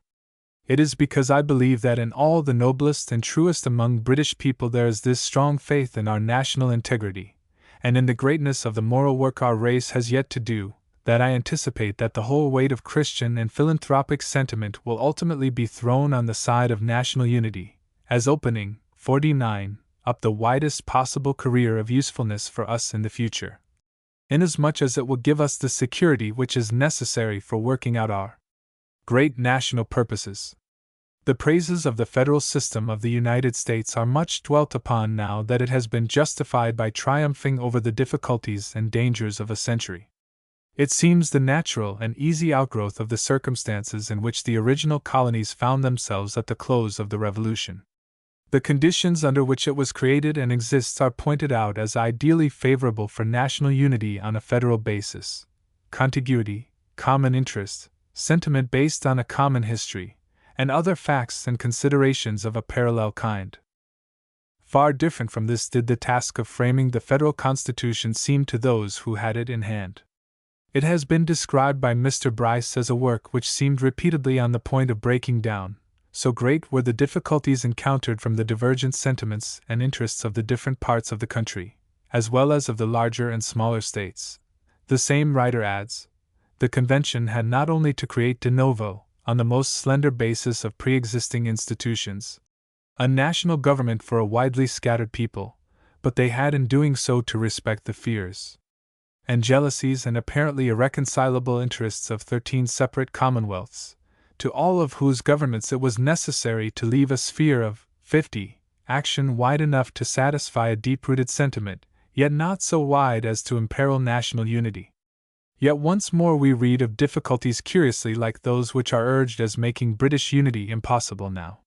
It is because I believe that in all the noblest and truest among British people there is this strong faith in our national integrity, and in the greatness of the moral work our race has yet to do, that I anticipate that the whole weight of Christian and philanthropic sentiment will ultimately be thrown on the side of national unity, as opening, 49, up the widest possible career of usefulness for us in the future, inasmuch as it will give us the security which is necessary for working out our great national purposes. The praises of the federal system of the United States are much dwelt upon now that it has been justified by triumphing over the difficulties and dangers of a century. It seems the natural and easy outgrowth of the circumstances in which the original colonies found themselves at the close of the Revolution. The conditions under which it was created and exists are pointed out as ideally favorable for national unity on a federal basis: contiguity, common interest, sentiment based on a common history, and other facts and considerations of a parallel kind. Far different from this did the task of framing the federal Constitution seem to those who had it in hand. It has been described by Mr. Bryce as a work which seemed repeatedly on the point of breaking down, so great were the difficulties encountered from the divergent sentiments and interests of the different parts of the country, as well as of the larger and smaller states. The same writer adds, the convention had not only to create de novo, on the most slender basis of pre-existing institutions, a national government for a widely scattered people, but they had in doing so to respect the fears and jealousies and apparently irreconcilable interests of 13 separate commonwealths, to all of whose governments it was necessary to leave a sphere of 50 action wide enough to satisfy a deep-rooted sentiment, yet not so wide as to imperil national unity. Yet once more we read of difficulties curiously like those which are urged as making British unity impossible now.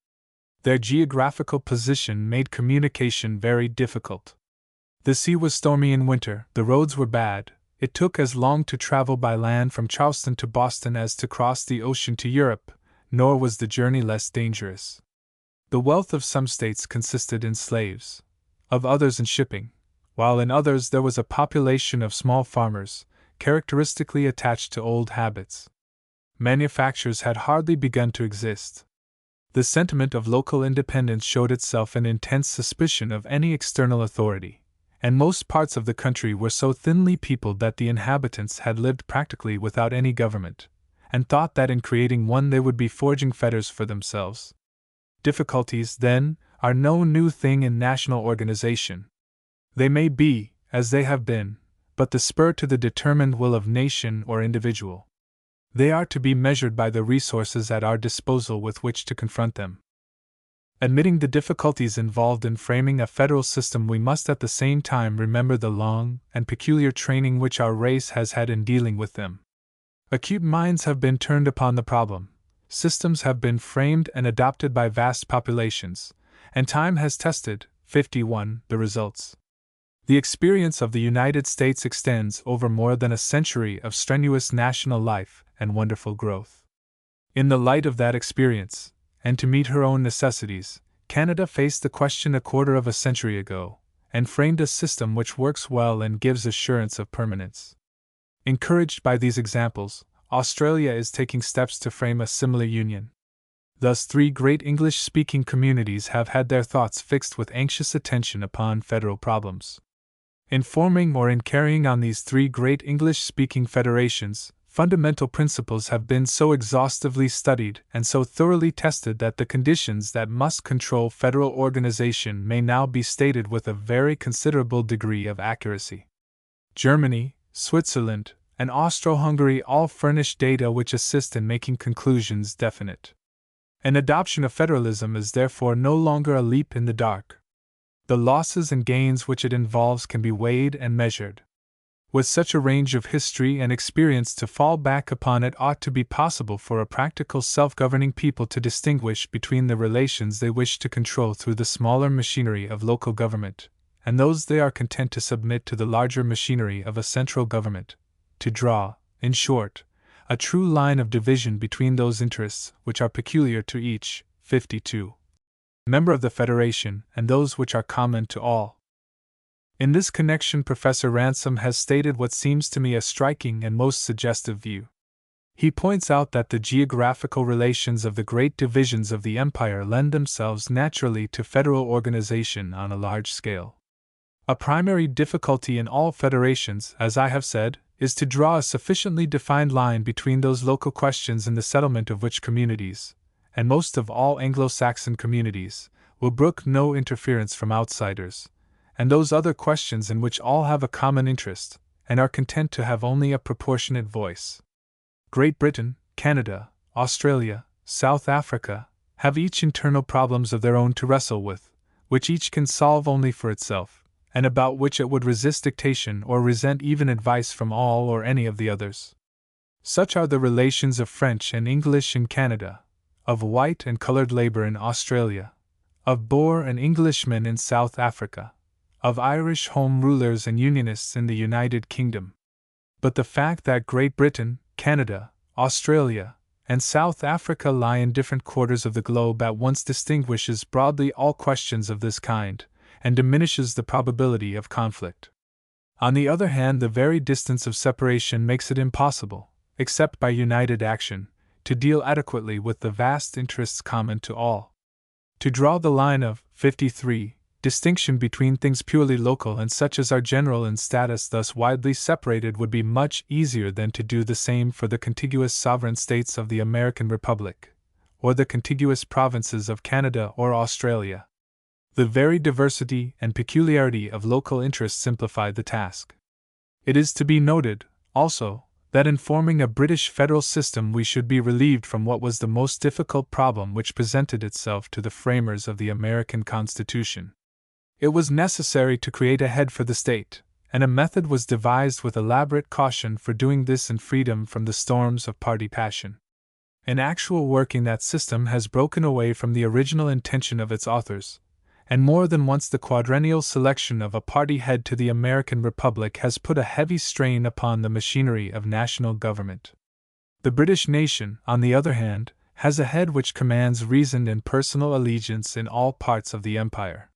Their geographical position made communication very difficult. The sea was stormy in winter, the roads were bad, it took as long to travel by land from Charleston to Boston as to cross the ocean to Europe, nor was the journey less dangerous. The wealth of some states consisted in slaves, of others in shipping, while in others there was a population of small farmers, characteristically attached to old habits. Manufactures had hardly begun to exist. The sentiment of local independence showed itself in intense suspicion of any external authority, and most parts of the country were so thinly peopled that the inhabitants had lived practically without any government, and thought that in creating one they would be forging fetters for themselves. Difficulties, then, are no new thing in national organization. They may be, as they have been, but the spur to the determined will of nation or individual. They are to be measured by the resources at our disposal with which to confront them. Admitting the difficulties involved in framing a federal system, we must at the same time remember the long and peculiar training which our race has had in dealing with them. Acute minds have been turned upon the problem, systems have been framed and adopted by vast populations, and time has tested, 51, the results. The experience of the United States extends over more than a century of strenuous national life and wonderful growth. In the light of that experience, and to meet her own necessities, Canada faced the question a quarter of a century ago, and framed a system which works well and gives assurance of permanence. Encouraged by these examples, Australia is taking steps to frame a similar union. Thus, 3 great English-speaking communities have had their thoughts fixed with anxious attention upon federal problems. In forming or in carrying on these 3 great English-speaking federations, fundamental principles have been so exhaustively studied and so thoroughly tested that the conditions that must control federal organization may now be stated with a very considerable degree of accuracy. Germany, Switzerland, and Austro-Hungary all furnish data which assist in making conclusions definite. An adoption of federalism is therefore no longer a leap in the dark. The losses and gains which it involves can be weighed and measured. With such a range of history and experience to fall back upon, it ought to be possible for a practical self-governing people to distinguish between the relations they wish to control through the smaller machinery of local government, and those they are content to submit to the larger machinery of a central government, to draw, in short, a true line of division between those interests which are peculiar to each, 52. member of the Federation and those which are common to all. In this connection, Professor Ransom has stated what seems to me a striking and most suggestive view. He points out that the geographical relations of the great divisions of the empire lend themselves naturally to federal organization on a large scale. A primary difficulty in all federations, as I have said, is to draw a sufficiently defined line between those local questions in the settlement of which communities, and most of all Anglo-Saxon communities, will brook no interference from outsiders, and those other questions in which all have a common interest, and are content to have only a proportionate voice. Great Britain, Canada, Australia, South Africa, have each internal problems of their own to wrestle with, which each can solve only for itself, and about which it would resist dictation or resent even advice from all or any of the others. Such are the relations of French and English in Canada, of white and colored labor in Australia, of Boer and Englishmen in South Africa, of Irish Home Rulers and Unionists in the United Kingdom. But the fact that Great Britain, Canada, Australia, and South Africa lie in different quarters of the globe at once distinguishes broadly all questions of this kind, and diminishes the probability of conflict. On the other hand, the very distance of separation makes it impossible, except by united action, to deal adequately with the vast interests common to all. To draw the line of 53 distinction between things purely local and such as are general in status thus widely separated would be much easier than to do the same for the contiguous sovereign states of the American Republic, or the contiguous provinces of Canada or Australia. The very diversity and peculiarity of local interests simplify the task. It is to be noted, also, that in forming a British federal system we should be relieved from what was the most difficult problem which presented itself to the framers of the American Constitution. It was necessary to create a head for the state, and a method was devised with elaborate caution for doing this in freedom from the storms of party passion. In actual working, that system has broken away from the original intention of its authors, and more than once the quadrennial selection of a party head to the American Republic has put a heavy strain upon the machinery of national government. The British nation, on the other hand, has a head which commands reasoned and personal allegiance in all parts of the empire.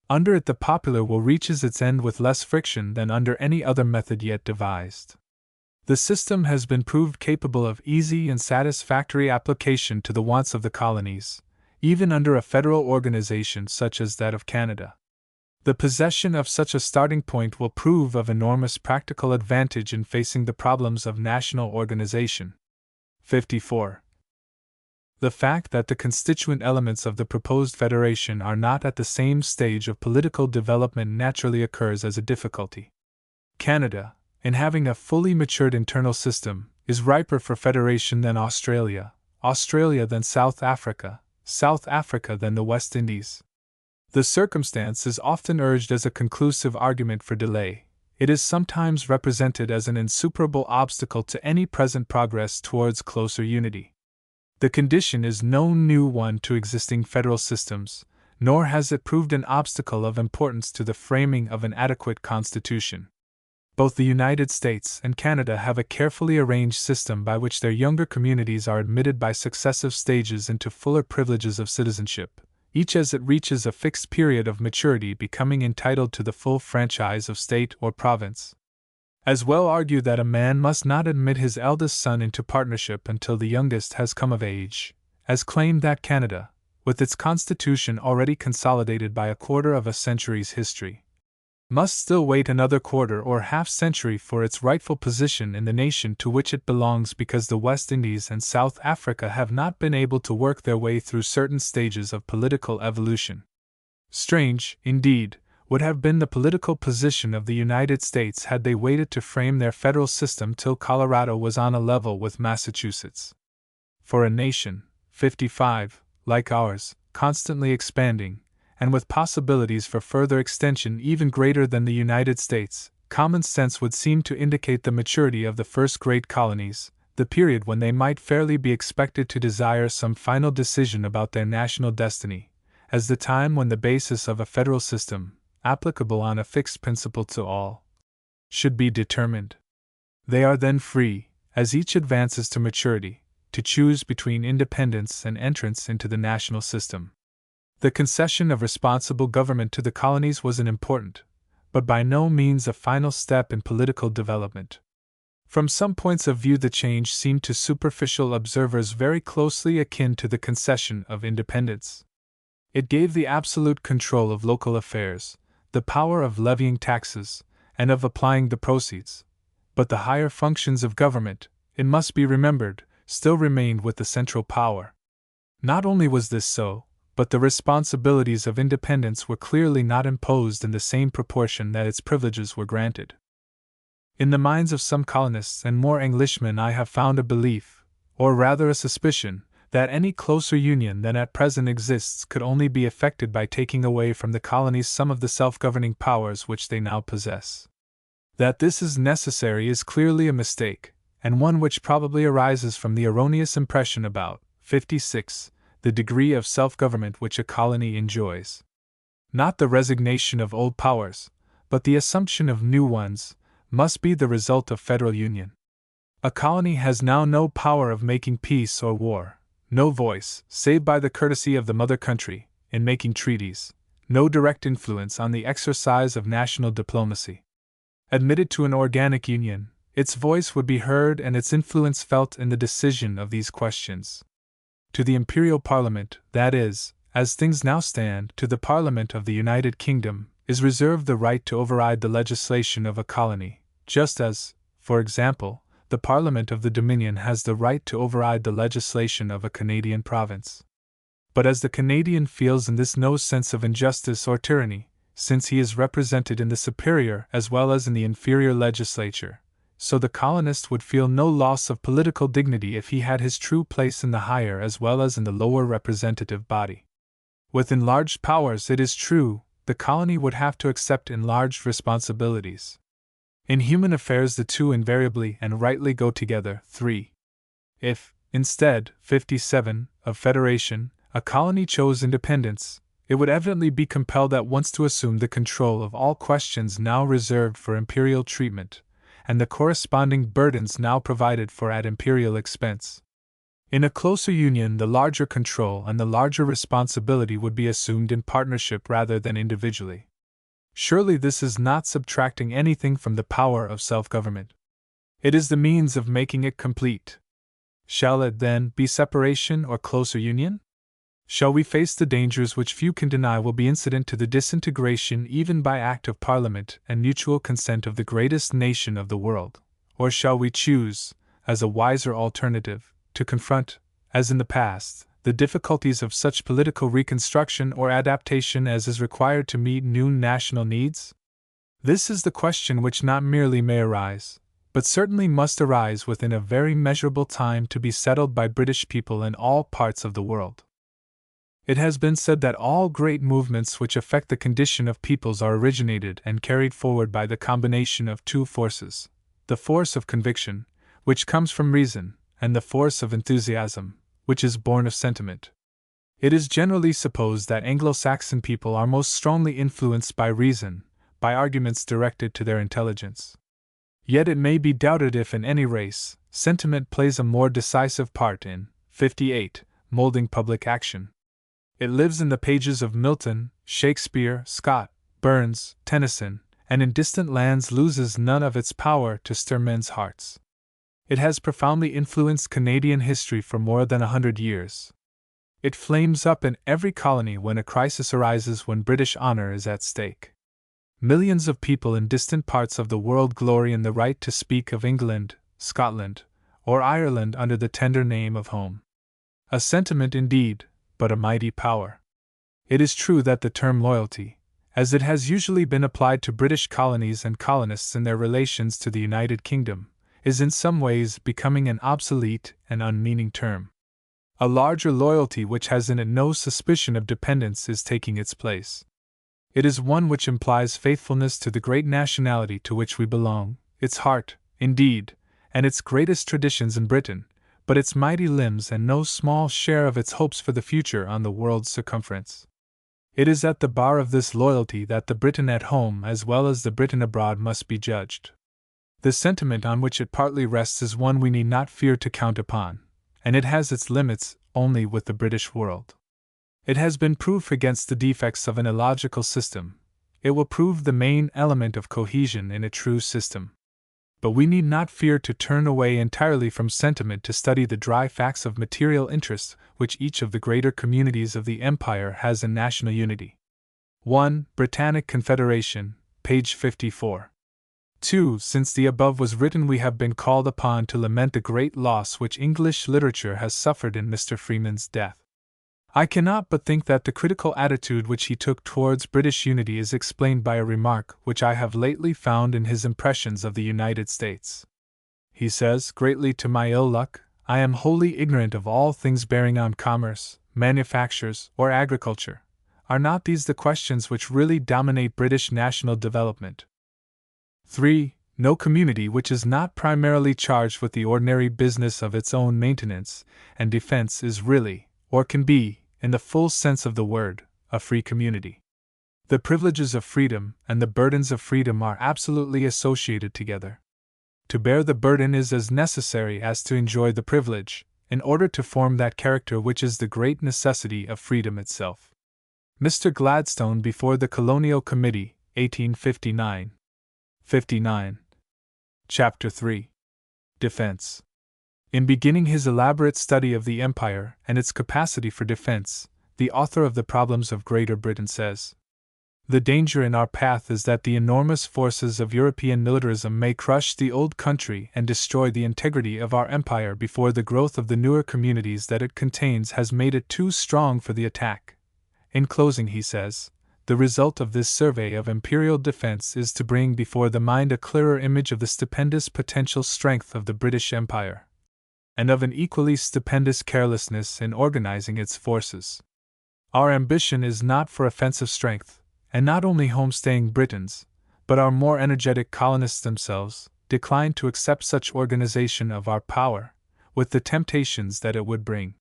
Under it the popular will reaches its end with less friction than under any other method yet devised. The system has been proved capable of easy and satisfactory application to the wants of the colonies, even under a federal organization such as that of Canada. The possession of such a starting point will prove of enormous practical advantage in facing the problems of national organization. 54. The fact that the constituent elements of the proposed federation are not at the same stage of political development naturally occurs as a difficulty. Canada, in having a fully matured internal system, is riper for federation than Australia, Australia than South Africa, South Africa than the West Indies. The circumstance is often urged as a conclusive argument for delay. It is sometimes represented as an insuperable obstacle to any present progress towards closer unity. The condition is no new one to existing federal systems, nor has it proved an obstacle of importance to the framing of an adequate constitution. Both the United States and Canada have a carefully arranged system by which their younger communities are admitted by successive stages into fuller privileges of citizenship, each as it reaches a fixed period of maturity becoming entitled to the full franchise of state or province. As well argue that a man must not admit his eldest son into partnership until the youngest has come of age, as claim that Canada, with its constitution already consolidated by a quarter of a century's history, must still wait another quarter or half-century for its rightful position in the nation to which it belongs, because the West Indies and South Africa have not been able to work their way through certain stages of political evolution. Strange, indeed, would have been the political position of the United States had they waited to frame their federal system till Colorado was on a level with Massachusetts. For a nation, 55, like ours, constantly expanding, and with possibilities for further extension even greater than the United States, common sense would seem to indicate the maturity of the first great colonies, the period when they might fairly be expected to desire some final decision about their national destiny, as the time when the basis of a federal system, applicable on a fixed principle to all, should be determined. They are then free, as each advances to maturity, to choose between independence and entrance into the national system. The concession of responsible government to the colonies was an important, but by no means a final step in political development. From some points of view the change seemed to superficial observers very closely akin to the concession of independence. It gave the absolute control of local affairs, the power of levying taxes, and of applying the proceeds, but the higher functions of government, it must be remembered, still remained with the central power. Not only was this so, but the responsibilities of independence were clearly not imposed in the same proportion that its privileges were granted. In the minds of some colonists and more Englishmen I have found a belief, or rather a suspicion, that any closer union than at present exists could only be effected by taking away from the colonies some of the self-governing powers which they now possess. That this is necessary is clearly a mistake, and one which probably arises from the erroneous impression about 56, the degree of self-government which a colony enjoys. Not the resignation of old powers, but the assumption of new ones, must be the result of federal union. A colony has now no power of making peace or war, no voice, save by the courtesy of the mother country, in making treaties, no direct influence on the exercise of national diplomacy. Admitted to an organic union, its voice would be heard and its influence felt in the decision of these questions. To the Imperial Parliament, that is, as things now stand, to the Parliament of the United Kingdom, is reserved the right to override the legislation of a colony, just as, for example, the Parliament of the Dominion has the right to override the legislation of a Canadian province. But as the Canadian feels in this no sense of injustice or tyranny, since he is represented in the superior as well as in the inferior legislature, so the colonist would feel no loss of political dignity if he had his true place in the higher as well as in the lower representative body. With enlarged powers, it is true, the colony would have to accept enlarged responsibilities. In human affairs, the two invariably and rightly go together. 3. If, instead, 57, of federation, a colony chose independence, it would evidently be compelled at once to assume the control of all questions now reserved for imperial treatment, and the corresponding burdens now provided for at imperial expense. In a closer union, the larger control and the larger responsibility would be assumed in partnership rather than individually. Surely this is not subtracting anything from the power of self-government. It is the means of making it complete. Shall it, then, be separation or closer union? Shall we face the dangers which few can deny will be incident to the disintegration even by act of Parliament and mutual consent of the greatest nation of the world? Or shall we choose, as a wiser alternative, to confront, as in the past, the difficulties of such political reconstruction or adaptation as is required to meet new national needs? This is the question which not merely may arise, but certainly must arise within a very measurable time to be settled by British people in all parts of the world. It has been said that all great movements which affect the condition of peoples are originated and carried forward by the combination of two forces: the force of conviction, which comes from reason, and the force of enthusiasm, which is born of sentiment. It is generally supposed that Anglo-Saxon people are most strongly influenced by reason, by arguments directed to their intelligence. Yet it may be doubted if in any race, sentiment plays a more decisive part in 58, molding public action. It lives in the pages of Milton, Shakespeare, Scott, Burns, Tennyson, and in distant lands loses none of its power to stir men's hearts. It has profoundly influenced Canadian history for more than 100 years. It flames up in every colony when a crisis arises, when British honor is at stake. Millions of people in distant parts of the world glory in the right to speak of England, Scotland, or Ireland under the tender name of home. A sentiment indeed, but a mighty power. It is true that the term loyalty, as it has usually been applied to British colonies and colonists in their relations to the United Kingdom, is in some ways becoming an obsolete and unmeaning term. A larger loyalty which has in it no suspicion of dependence is taking its place. It is one which implies faithfulness to the great nationality to which we belong, its heart, indeed, and its greatest traditions in Britain, but its mighty limbs and no small share of its hopes for the future on the world's circumference. It is at the bar of this loyalty that the Briton at home as well as the Briton abroad must be judged. The sentiment on which it partly rests is one we need not fear to count upon, and it has its limits only with the British world. It has been proof against the defects of an illogical system. It will prove the main element of cohesion in a true system. But we need not fear to turn away entirely from sentiment to study the dry facts of material interest which each of the greater communities of the Empire has in national unity. 1. Britannic Confederation, page 54. 2. Since the above was written, we have been called upon to lament the great loss which English literature has suffered in Mr. Freeman's death. I cannot but think that the critical attitude which he took towards British unity is explained by a remark which I have lately found in his Impressions of the United States. He says, "Greatly to my ill luck, I am wholly ignorant of all things bearing on commerce, manufactures, or agriculture. Are not these the questions which really dominate British national development?" 3. No community which is not primarily charged with the ordinary business of its own maintenance and defense is really, or can be, in the full sense of the word, a free community. The privileges of freedom and the burdens of freedom are absolutely associated together. To bear the burden is as necessary as to enjoy the privilege, in order to form that character which is the great necessity of freedom itself. Mr. Gladstone before the Colonial Committee, 1859. 59. Chapter 3. Defense. In beginning his elaborate study of the Empire and its capacity for defense, the author of the Problems of Greater Britain says, "The danger in our path is that the enormous forces of European militarism may crush the old country and destroy the integrity of our empire before the growth of the newer communities that it contains has made it too strong for the attack." In closing he says, "The result of this survey of imperial defense is to bring before the mind a clearer image of the stupendous potential strength of the British Empire, and of an equally stupendous carelessness in organizing its forces. Our ambition is not for offensive strength, and not only homestaying Britons, but our more energetic colonists themselves, declined to accept such organization of our power, with the temptations that it would bring.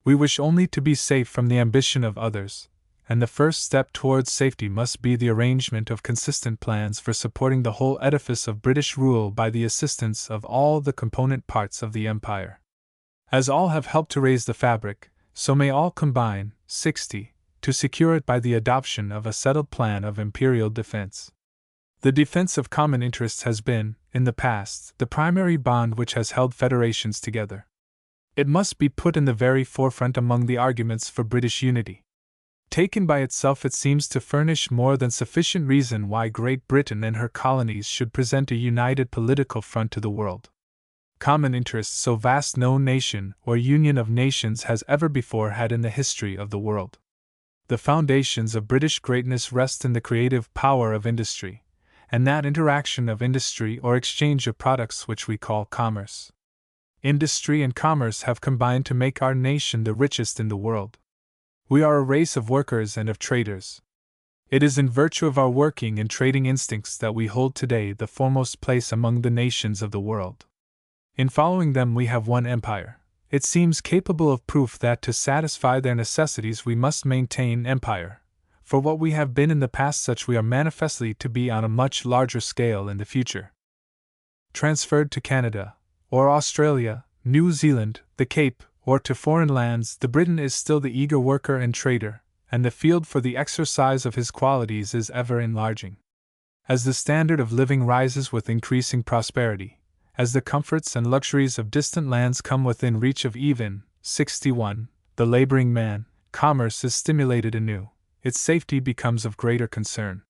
We wish only to be safe from the ambition of others, and the first step towards safety must be the arrangement of consistent plans for supporting the whole edifice of British rule by the assistance of all the component parts of the empire. As all have helped to raise the fabric, so may all combine, 60, to secure it by the adoption of a settled plan of imperial defense. The defense of common interests has been, in the past, the primary bond which has held federations together. It must be put in the very forefront among the arguments for British unity. Taken by itself, it seems to furnish more than sufficient reason why Great Britain and her colonies should present a united political front to the world. Common interests so vast no nation or union of nations has ever before had in the history of the world. The foundations of British greatness rest in the creative power of industry, and that interaction of industry or exchange of products which we call commerce. Industry and commerce have combined to make our nation the richest in the world. We are a race of workers and of traders. It is in virtue of our working and trading instincts that we hold today the foremost place among the nations of the world. In following them we have one empire. It seems capable of proof that to satisfy their necessities we must maintain empire. For what we have been in the past, such we are manifestly to be on a much larger scale in the future. Transferred to Canada, or Australia, New Zealand, the Cape, or to foreign lands, the Briton is still the eager worker and trader, and the field for the exercise of his qualities is ever enlarging. As the standard of living rises with increasing prosperity, as the comforts and luxuries of distant lands come within reach of even 61, the laboring man, commerce is stimulated anew, its safety becomes of greater concern.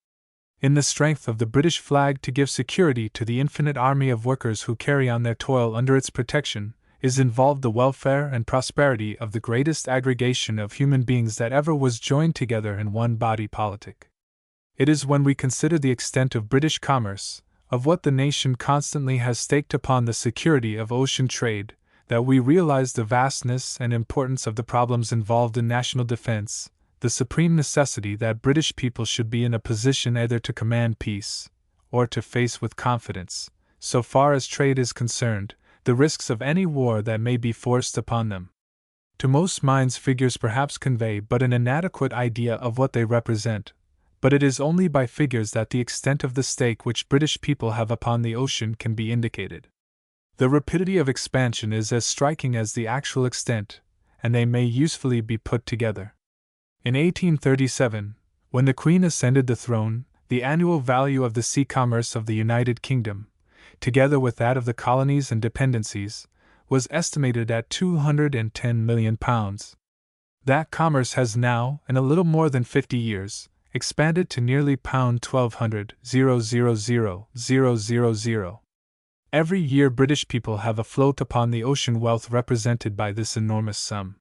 In the strength of the British flag to give security to the infinite army of workers who carry on their toil under its protection, is involved the welfare and prosperity of the greatest aggregation of human beings that ever was joined together in one body politic. It is when we consider the extent of British commerce, of what the nation constantly has staked upon the security of ocean trade, that we realize the vastness and importance of the problems involved in national defense, the supreme necessity that British people should be in a position either to command peace, or to face with confidence, so far as trade is concerned, the risks of any war that may be forced upon them. To most minds figures perhaps convey but an inadequate idea of what they represent, but it is only by figures that the extent of the stake which British people have upon the ocean can be indicated. The rapidity of expansion is as striking as the actual extent, and they may usefully be put together. In 1837, when the Queen ascended the throne, the annual value of the sea commerce of the United Kingdom, together with that of the colonies and dependencies, was estimated at £210 million. That commerce has now, in a little more than 50 years, expanded to nearly £1,200,000,000. Every year British people have afloat upon the ocean wealth represented by this enormous sum.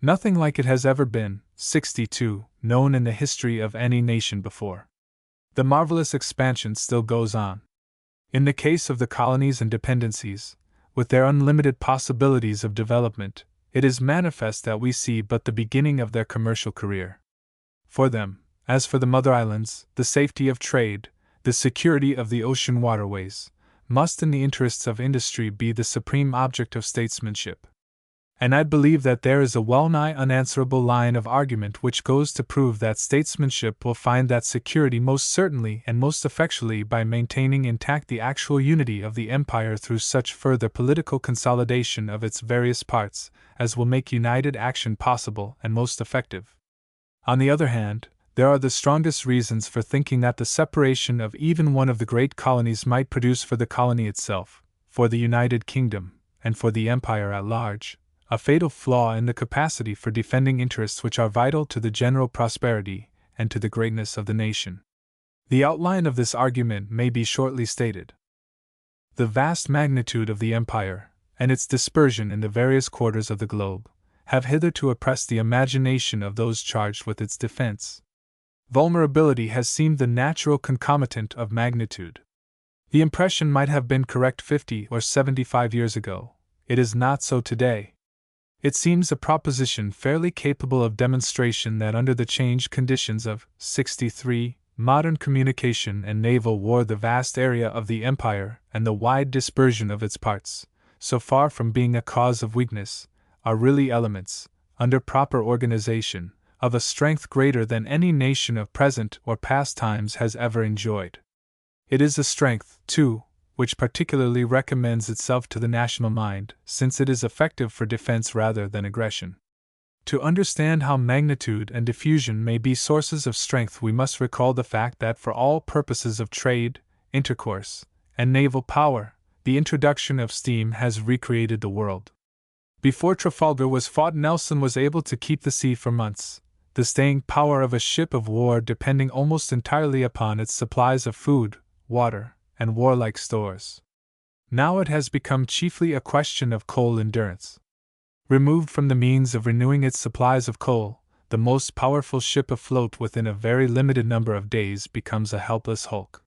Nothing like it has ever been, 62, known in the history of any nation before. The marvelous expansion still goes on. In the case of the colonies and dependencies, with their unlimited possibilities of development, it is manifest that we see but the beginning of their commercial career. For them, as for the mother islands, the safety of trade, the security of the ocean waterways, must in the interests of industry be the supreme object of statesmanship. And I believe that there is a well-nigh unanswerable line of argument which goes to prove that statesmanship will find that security most certainly and most effectually by maintaining intact the actual unity of the empire through such further political consolidation of its various parts as will make united action possible and most effective. On the other hand, there are the strongest reasons for thinking that the separation of even one of the great colonies might produce for the colony itself, for the United Kingdom, and for the empire at large, a fatal flaw in the capacity for defending interests which are vital to the general prosperity and to the greatness of the nation. The outline of this argument may be shortly stated. The vast magnitude of the empire, and its dispersion in the various quarters of the globe, have hitherto oppressed the imagination of those charged with its defense. Vulnerability has seemed the natural concomitant of magnitude. The impression might have been correct 50 or 75 years ago. It is not so today. It seems a proposition fairly capable of demonstration that under the changed conditions of 63, modern communication and naval war, the vast area of the empire and the wide dispersion of its parts, so far from being a cause of weakness, are really elements, under proper organization, of a strength greater than any nation of present or past times has ever enjoyed. It is a strength, too, which particularly recommends itself to the national mind, since it is effective for defense rather than aggression. To understand how magnitude and diffusion may be sources of strength, we must recall the fact that for all purposes of trade, intercourse, and naval power, the introduction of steam has recreated the world. Before Trafalgar was fought, Nelson was able to keep the sea for months, the staying power of a ship of war depending almost entirely upon its supplies of food, water, and warlike stores. Now it has become chiefly a question of coal endurance. Removed from the means of renewing its supplies of coal, the most powerful ship afloat within a very limited number of days becomes a helpless hulk.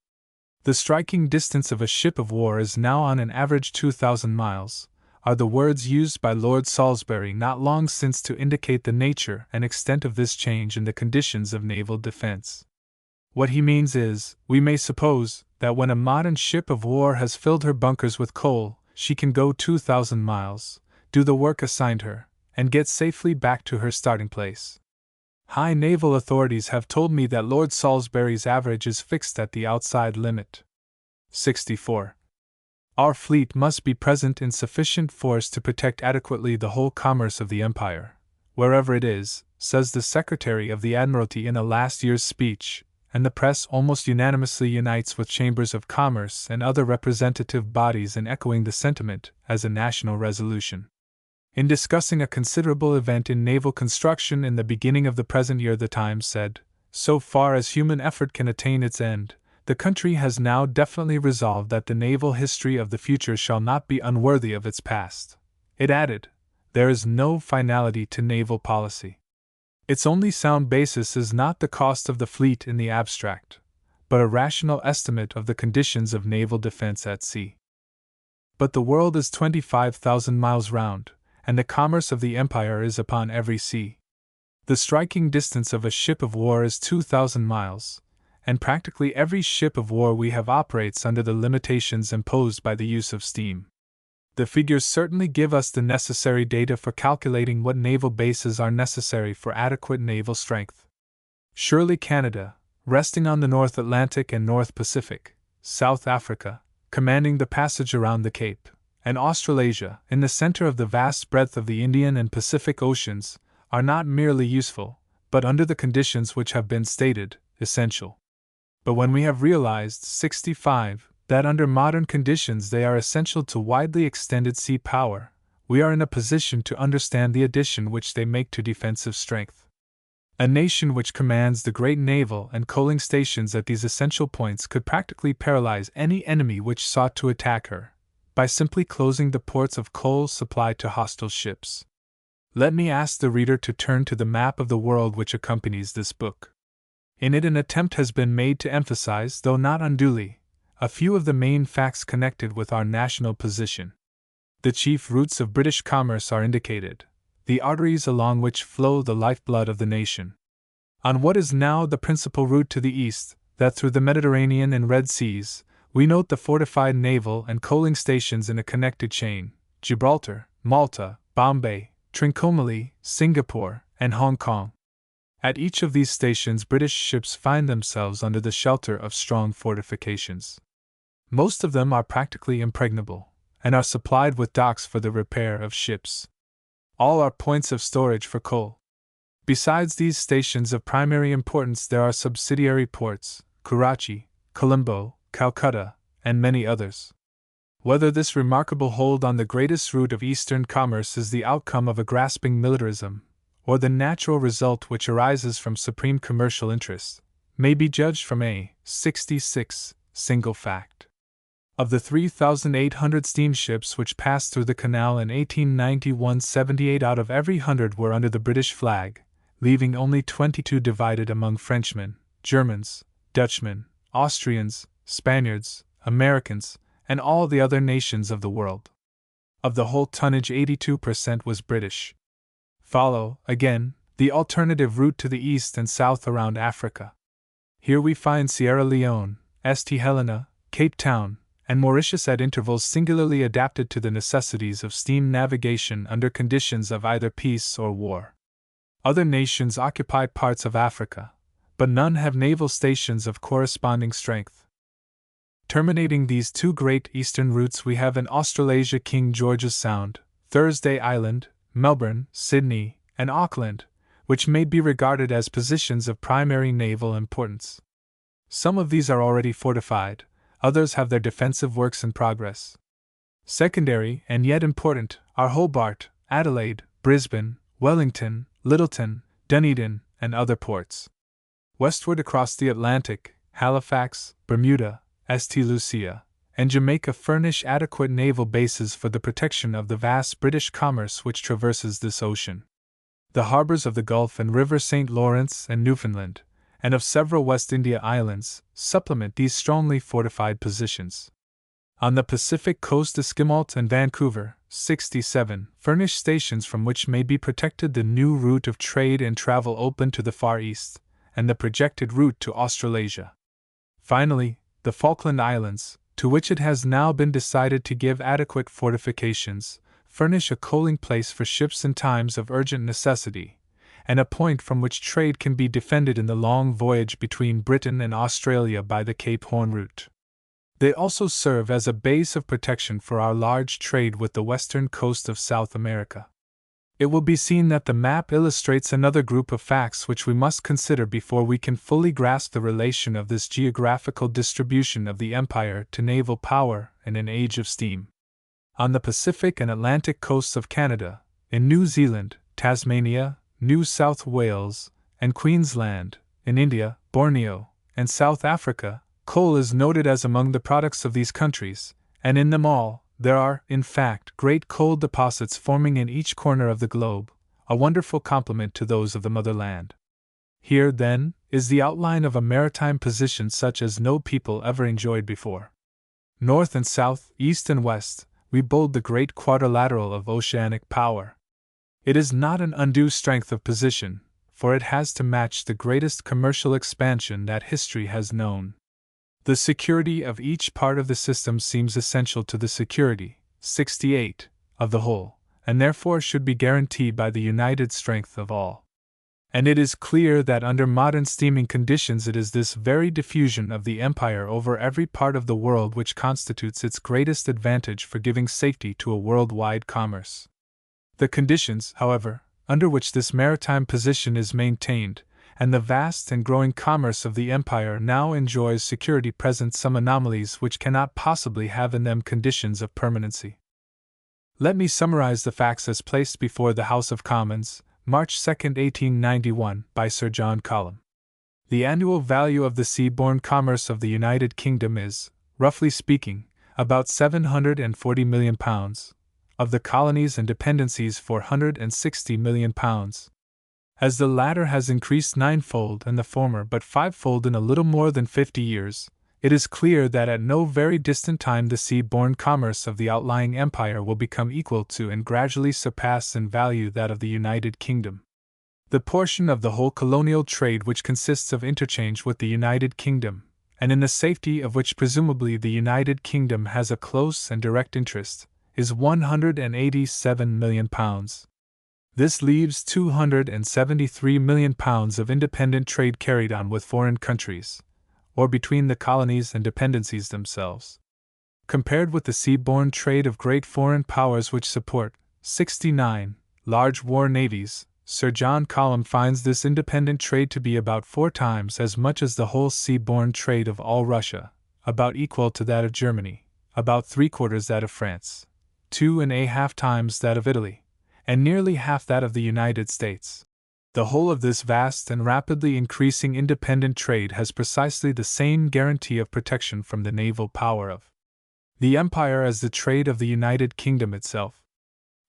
The striking distance of a ship of war is now on an average 2,000 miles, are the words used by Lord Salisbury not long since to indicate the nature and extent of this change in the conditions of naval defense. What he means is, we may suppose, that when a modern ship of war has filled her bunkers with coal, she can go 2,000 miles, do the work assigned her, and get safely back to her starting place. High naval authorities have told me that Lord Salisbury's average is fixed at the outside limit. 64. Our fleet must be present in sufficient force to protect adequately the whole commerce of the Empire, wherever it is, says the Secretary of the Admiralty in a last year's speech, and the press almost unanimously unites with chambers of commerce and other representative bodies in echoing the sentiment as a national resolution. In discussing a considerable event in naval construction in the beginning of the present year, the Times said, "So far as human effort can attain its end, the country has now definitely resolved that the naval history of the future shall not be unworthy of its past." It added, "There is no finality to naval policy. Its only sound basis is not the cost of the fleet in the abstract, but a rational estimate of the conditions of naval defense at sea." But the world is 25,000 miles round, and the commerce of the Empire is upon every sea. The striking distance of a ship of war is 2,000 miles, and practically every ship of war we have operates under the limitations imposed by the use of steam. The figures certainly give us the necessary data for calculating what naval bases are necessary for adequate naval strength. Surely Canada, resting on the North Atlantic and North Pacific, South Africa, commanding the passage around the Cape, and Australasia, in the center of the vast breadth of the Indian and Pacific Oceans, are not merely useful, but under the conditions which have been stated, essential. But when we have realized 65, that under modern conditions they are essential to widely extended sea power, we are in a position to understand the addition which they make to defensive strength. A nation which commands the great naval and coaling stations at these essential points could practically paralyze any enemy which sought to attack her, by simply closing the ports of coal supply to hostile ships. Let me ask the reader to turn to the map of the world which accompanies this book. In it an attempt has been made to emphasize, though not unduly, a few of the main facts connected with our national position. The chief routes of British commerce are indicated, the arteries along which flow the lifeblood of the nation. On what is now the principal route to the east, that through the Mediterranean and Red Seas, we note the fortified naval and coaling stations in a connected chain: Gibraltar, Malta, Bombay, Trincomalee, Singapore, and Hong Kong. At each of these stations British ships find themselves under the shelter of strong fortifications. Most of them are practically impregnable, and are supplied with docks for the repair of ships. All are points of storage for coal. Besides these stations of primary importance there are subsidiary ports, Karachi, Colombo, Calcutta, and many others. Whether this remarkable hold on the greatest route of Eastern commerce is the outcome of a grasping militarism, or the natural result which arises from supreme commercial interest, may be judged from a 66 single fact. Of the 3,800 steamships which passed through the canal in 1891, 78 out of every 100 were under the British flag, leaving only 22 divided among Frenchmen, Germans, Dutchmen, Austrians, Spaniards, Americans, and all the other nations of the world. Of the whole tonnage 82% was British. follow, again, the alternative route to the east and south around Africa. Here we find Sierra Leone, St. Helena, Cape Town, and Mauritius at intervals singularly adapted to the necessities of steam navigation under conditions of either peace or war. Other nations occupy parts of Africa, but none have naval stations of corresponding strength. Terminating these two great eastern routes, we have in Australasia King George's Sound, Thursday Island, Melbourne, Sydney, and Auckland, which may be regarded as positions of primary naval importance. Some of these are already fortified, others have their defensive works in progress. Secondary, and yet important, are Hobart, Adelaide, Brisbane, Wellington, Lyttelton, Dunedin, and other ports. Westward across the Atlantic, Halifax, Bermuda, St. Lucia, and Jamaica furnish adequate naval bases for the protection of the vast British commerce which traverses this ocean. The harbors of the Gulf and River St. Lawrence and Newfoundland, and of several West India islands, supplement these strongly fortified positions. On the Pacific coast, Esquimalt and Vancouver, 67, furnish stations from which may be protected the new route of trade and travel open to the Far East, and the projected route to Australasia. Finally, the Falkland Islands, to which it has now been decided to give adequate fortifications, furnish a coaling place for ships in times of urgent necessity, and a point from which trade can be defended in the long voyage between Britain and Australia by the Cape Horn route. They also serve as a base of protection for our large trade with the western coast of South America. It will be seen that the map illustrates another group of facts which we must consider before we can fully grasp the relation of this geographical distribution of the empire to naval power in an age of steam. On the Pacific and Atlantic coasts of Canada, in New Zealand, Tasmania, New South Wales, and Queensland, in India, Borneo, and South Africa, coal is noted as among the products of these countries, and in them all, there are, in fact, great coal deposits forming in each corner of the globe, a wonderful complement to those of the motherland. Here, then, is the outline of a maritime position such as no people ever enjoyed before. North and south, east and west, we bold the great quadrilateral of oceanic power. It is not an undue strength of position, for it has to match the greatest commercial expansion that history has known. The security of each part of the system seems essential to the security, 68, of the whole, and therefore should be guaranteed by the united strength of all. And it is clear that under modern steaming conditions it is this very diffusion of the empire over every part of the world which constitutes its greatest advantage for giving safety to a worldwide commerce. The conditions, however, under which this maritime position is maintained, and the vast and growing commerce of the empire now enjoys security present some anomalies which cannot possibly have in them conditions of permanency. Let me summarize the facts as placed before the House of Commons, March 2, 1891, by Sir John Colham. The annual value of the sea-borne commerce of the United Kingdom is, roughly speaking, about £740 million, of the colonies and dependencies £460 million. As the latter has increased ninefold and the former but fivefold in a little more than 50 years, it is clear that at no very distant time the sea-borne commerce of the outlying empire will become equal to and gradually surpass in value that of the United Kingdom. The portion of the whole colonial trade which consists of interchange with the United Kingdom, and in the safety of which presumably the United Kingdom has a close and direct interest, is £187 million. This leaves £273 million of independent trade carried on with foreign countries, or between the colonies and dependencies themselves. Compared with the sea-borne trade of great foreign powers which support 69 large war navies, Sir John Colham finds this independent trade to be about 4 times as much as the whole sea-borne trade of all Russia, about equal to that of Germany, about 3/4 that of France, 2.5 times that of Italy, and nearly half that of the United States. The whole of this vast and rapidly increasing independent trade has precisely the same guarantee of protection from the naval power of the Empire as the trade of the United Kingdom itself.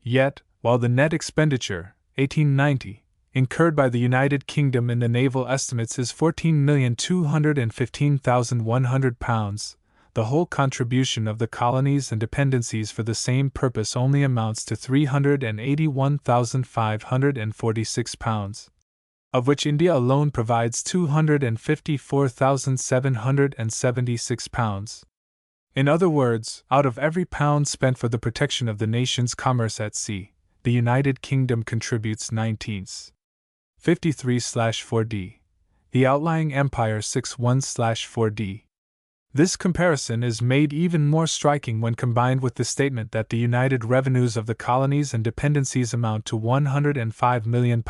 Yet, while the net expenditure, 1890, incurred by the United Kingdom in the naval estimates is £14,215,100, the whole contribution of the colonies and dependencies for the same purpose only amounts to £381,546, of which India alone provides £254,776. In other words, out of every pound spent for the protection of the nation's commerce at sea, the United Kingdom contributes 19.53/4d, the outlying empire 61/4d. This comparison is made even more striking when combined with the statement that the united revenues of the colonies and dependencies amount to £105 million,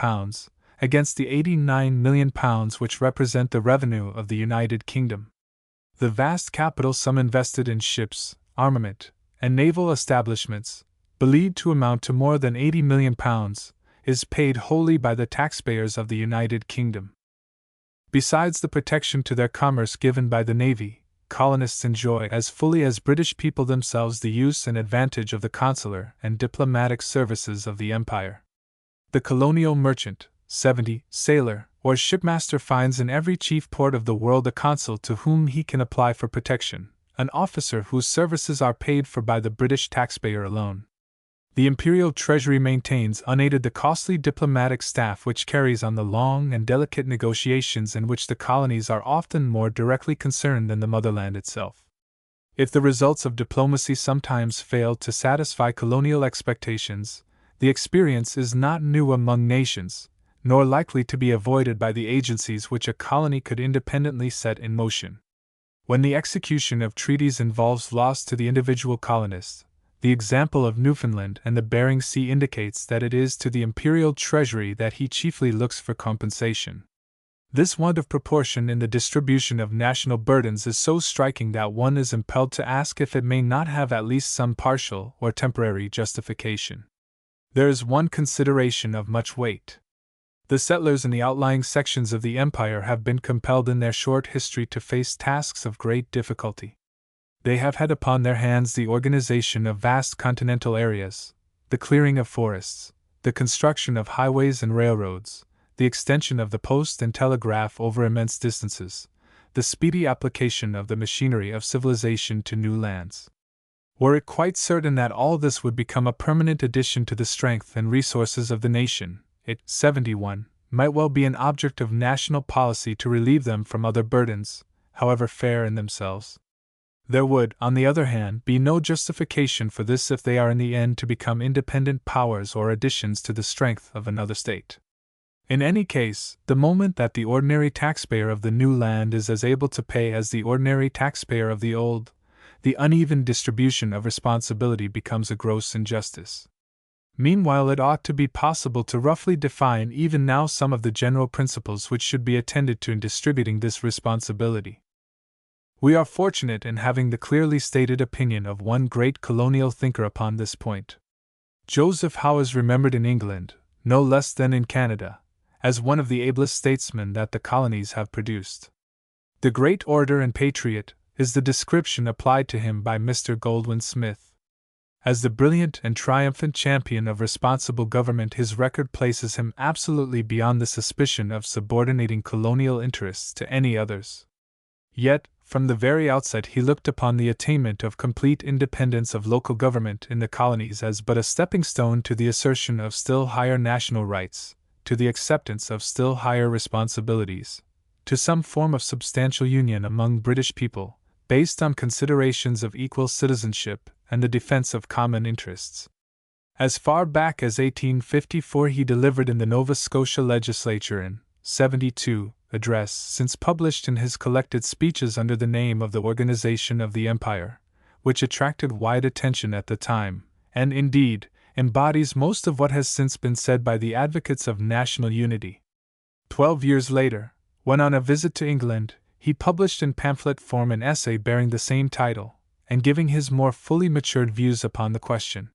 against the £89 million which represent the revenue of the United Kingdom. The vast capital sum invested in ships, armament, and naval establishments, believed to amount to more than £80 million, is paid wholly by the taxpayers of the United Kingdom. Besides the protection to their commerce given by the Navy, colonists enjoy as fully as British people themselves the use and advantage of the consular and diplomatic services of the Empire. The colonial merchant, sailor, or shipmaster finds in every chief port of the world a consul to whom he can apply for protection, an officer whose services are paid for by the British taxpayer alone. The Imperial Treasury maintains unaided the costly diplomatic staff which carries on the long and delicate negotiations in which the colonies are often more directly concerned than the motherland itself. If the results of diplomacy sometimes fail to satisfy colonial expectations, the experience is not new among nations, nor likely to be avoided by the agencies which a colony could independently set in motion. When the execution of treaties involves loss to the individual colonist, the example of Newfoundland and the Bering Sea indicates that it is to the Imperial Treasury that he chiefly looks for compensation. This want of proportion in the distribution of national burdens is so striking that one is impelled to ask if it may not have at least some partial or temporary justification. There is one consideration of much weight. The settlers in the outlying sections of the empire have been compelled in their short history to face tasks of great difficulty. They have had upon their hands the organization of vast continental areas, the clearing of forests, the construction of highways and railroads, the extension of the post and telegraph over immense distances, the speedy application of the machinery of civilization to new lands. Were it quite certain that all this would become a permanent addition to the strength and resources of the nation, it 71 might well be an object of national policy to relieve them from other burdens, however fair in themselves. There would, on the other hand, be no justification for this if they are in the end to become independent powers or additions to the strength of another state. In any case, the moment that the ordinary taxpayer of the new land is as able to pay as the ordinary taxpayer of the old, the uneven distribution of responsibility becomes a gross injustice. Meanwhile, it ought to be possible to roughly define even now some of the general principles which should be attended to in distributing this responsibility. We are fortunate in having the clearly stated opinion of one great colonial thinker upon this point. Joseph Howe is remembered in England, no less than in Canada, as one of the ablest statesmen that the colonies have produced. The great orator and patriot is the description applied to him by Mr. Goldwin Smith. As the brilliant and triumphant champion of responsible government, his record places him absolutely beyond the suspicion of subordinating colonial interests to any others. Yet, from the very outset, he looked upon the attainment of complete independence of local government in the colonies as but a stepping stone to the assertion of still higher national rights, to the acceptance of still higher responsibilities, to some form of substantial union among British people, based on considerations of equal citizenship and the defense of common interests. As far back as 1854, he delivered in the Nova Scotia legislature an 72 address, since published in his collected speeches under the name of the Organization of the Empire, which attracted wide attention at the time, and indeed embodies most of what has since been said by the advocates of national unity. 12 years later, when on a visit to England, he published in pamphlet form an essay bearing the same title, and giving his more fully matured views upon the question.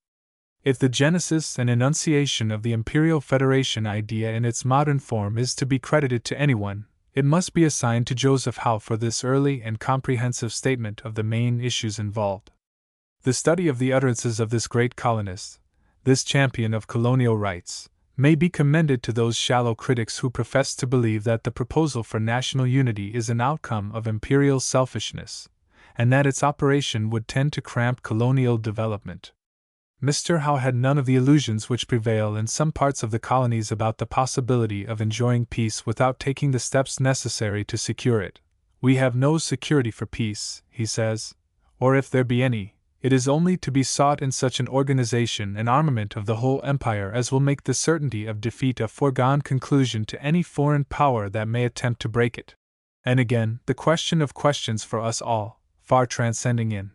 If the genesis and enunciation of the Imperial Federation idea in its modern form is to be credited to anyone, it must be assigned to Joseph Howe for this early and comprehensive statement of the main issues involved. The study of the utterances of this great colonist, this champion of colonial rights, may be commended to those shallow critics who profess to believe that the proposal for national unity is an outcome of imperial selfishness, and that its operation would tend to cramp colonial development. Mr. Howe had none of the illusions which prevail in some parts of the colonies about the possibility of enjoying peace without taking the steps necessary to secure it. We have no security for peace, he says, or if there be any, it is only to be sought in such an organization and armament of the whole empire as will make the certainty of defeat a foregone conclusion to any foreign power that may attempt to break it. And again, the question of questions for us all, far transcending in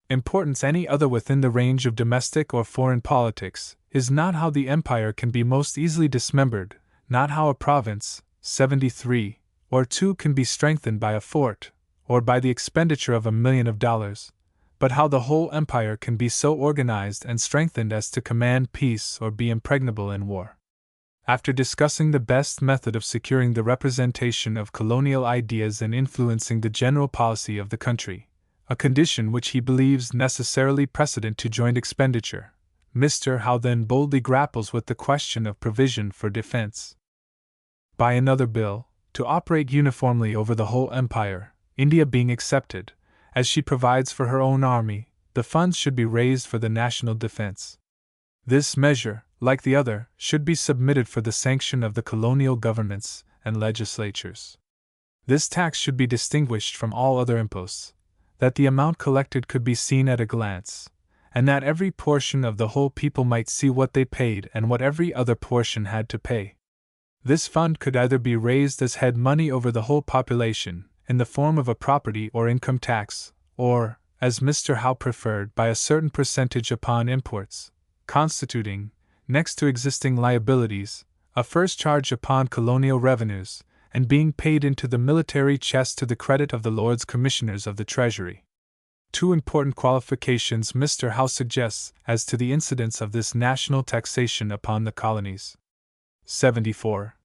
importance any other within the range of domestic or foreign politics, is not how the empire can be most easily dismembered, not how a province, 73, or 2 can be strengthened by a fort, or by the expenditure of $1,000,000, but how the whole empire can be so organized and strengthened as to command peace or be impregnable in war. After discussing the best method of securing the representation of colonial ideas and influencing the general policy of the country, a condition which he believes necessarily precedent to joint expenditure, Mr. Howe then boldly grapples with the question of provision for defense. By another bill, to operate uniformly over the whole empire, India being excepted, as she provides for her own army, the funds should be raised for the national defense. This measure, like the other, should be submitted for the sanction of the colonial governments and legislatures. This tax should be distinguished from all other imposts, that the amount collected could be seen at a glance, and that every portion of the whole people might see what they paid and what every other portion had to pay. This fund could either be raised as head money over the whole population, in the form of a property or income tax, or, as Mr. Howe preferred, by a certain percentage upon imports, constituting, next to existing liabilities, a first charge upon colonial revenues, and being paid into the military chest to the credit of the Lords Commissioners of the Treasury. 2 important qualifications Mr. Howe suggests as to the incidence of this national taxation upon the colonies. 74.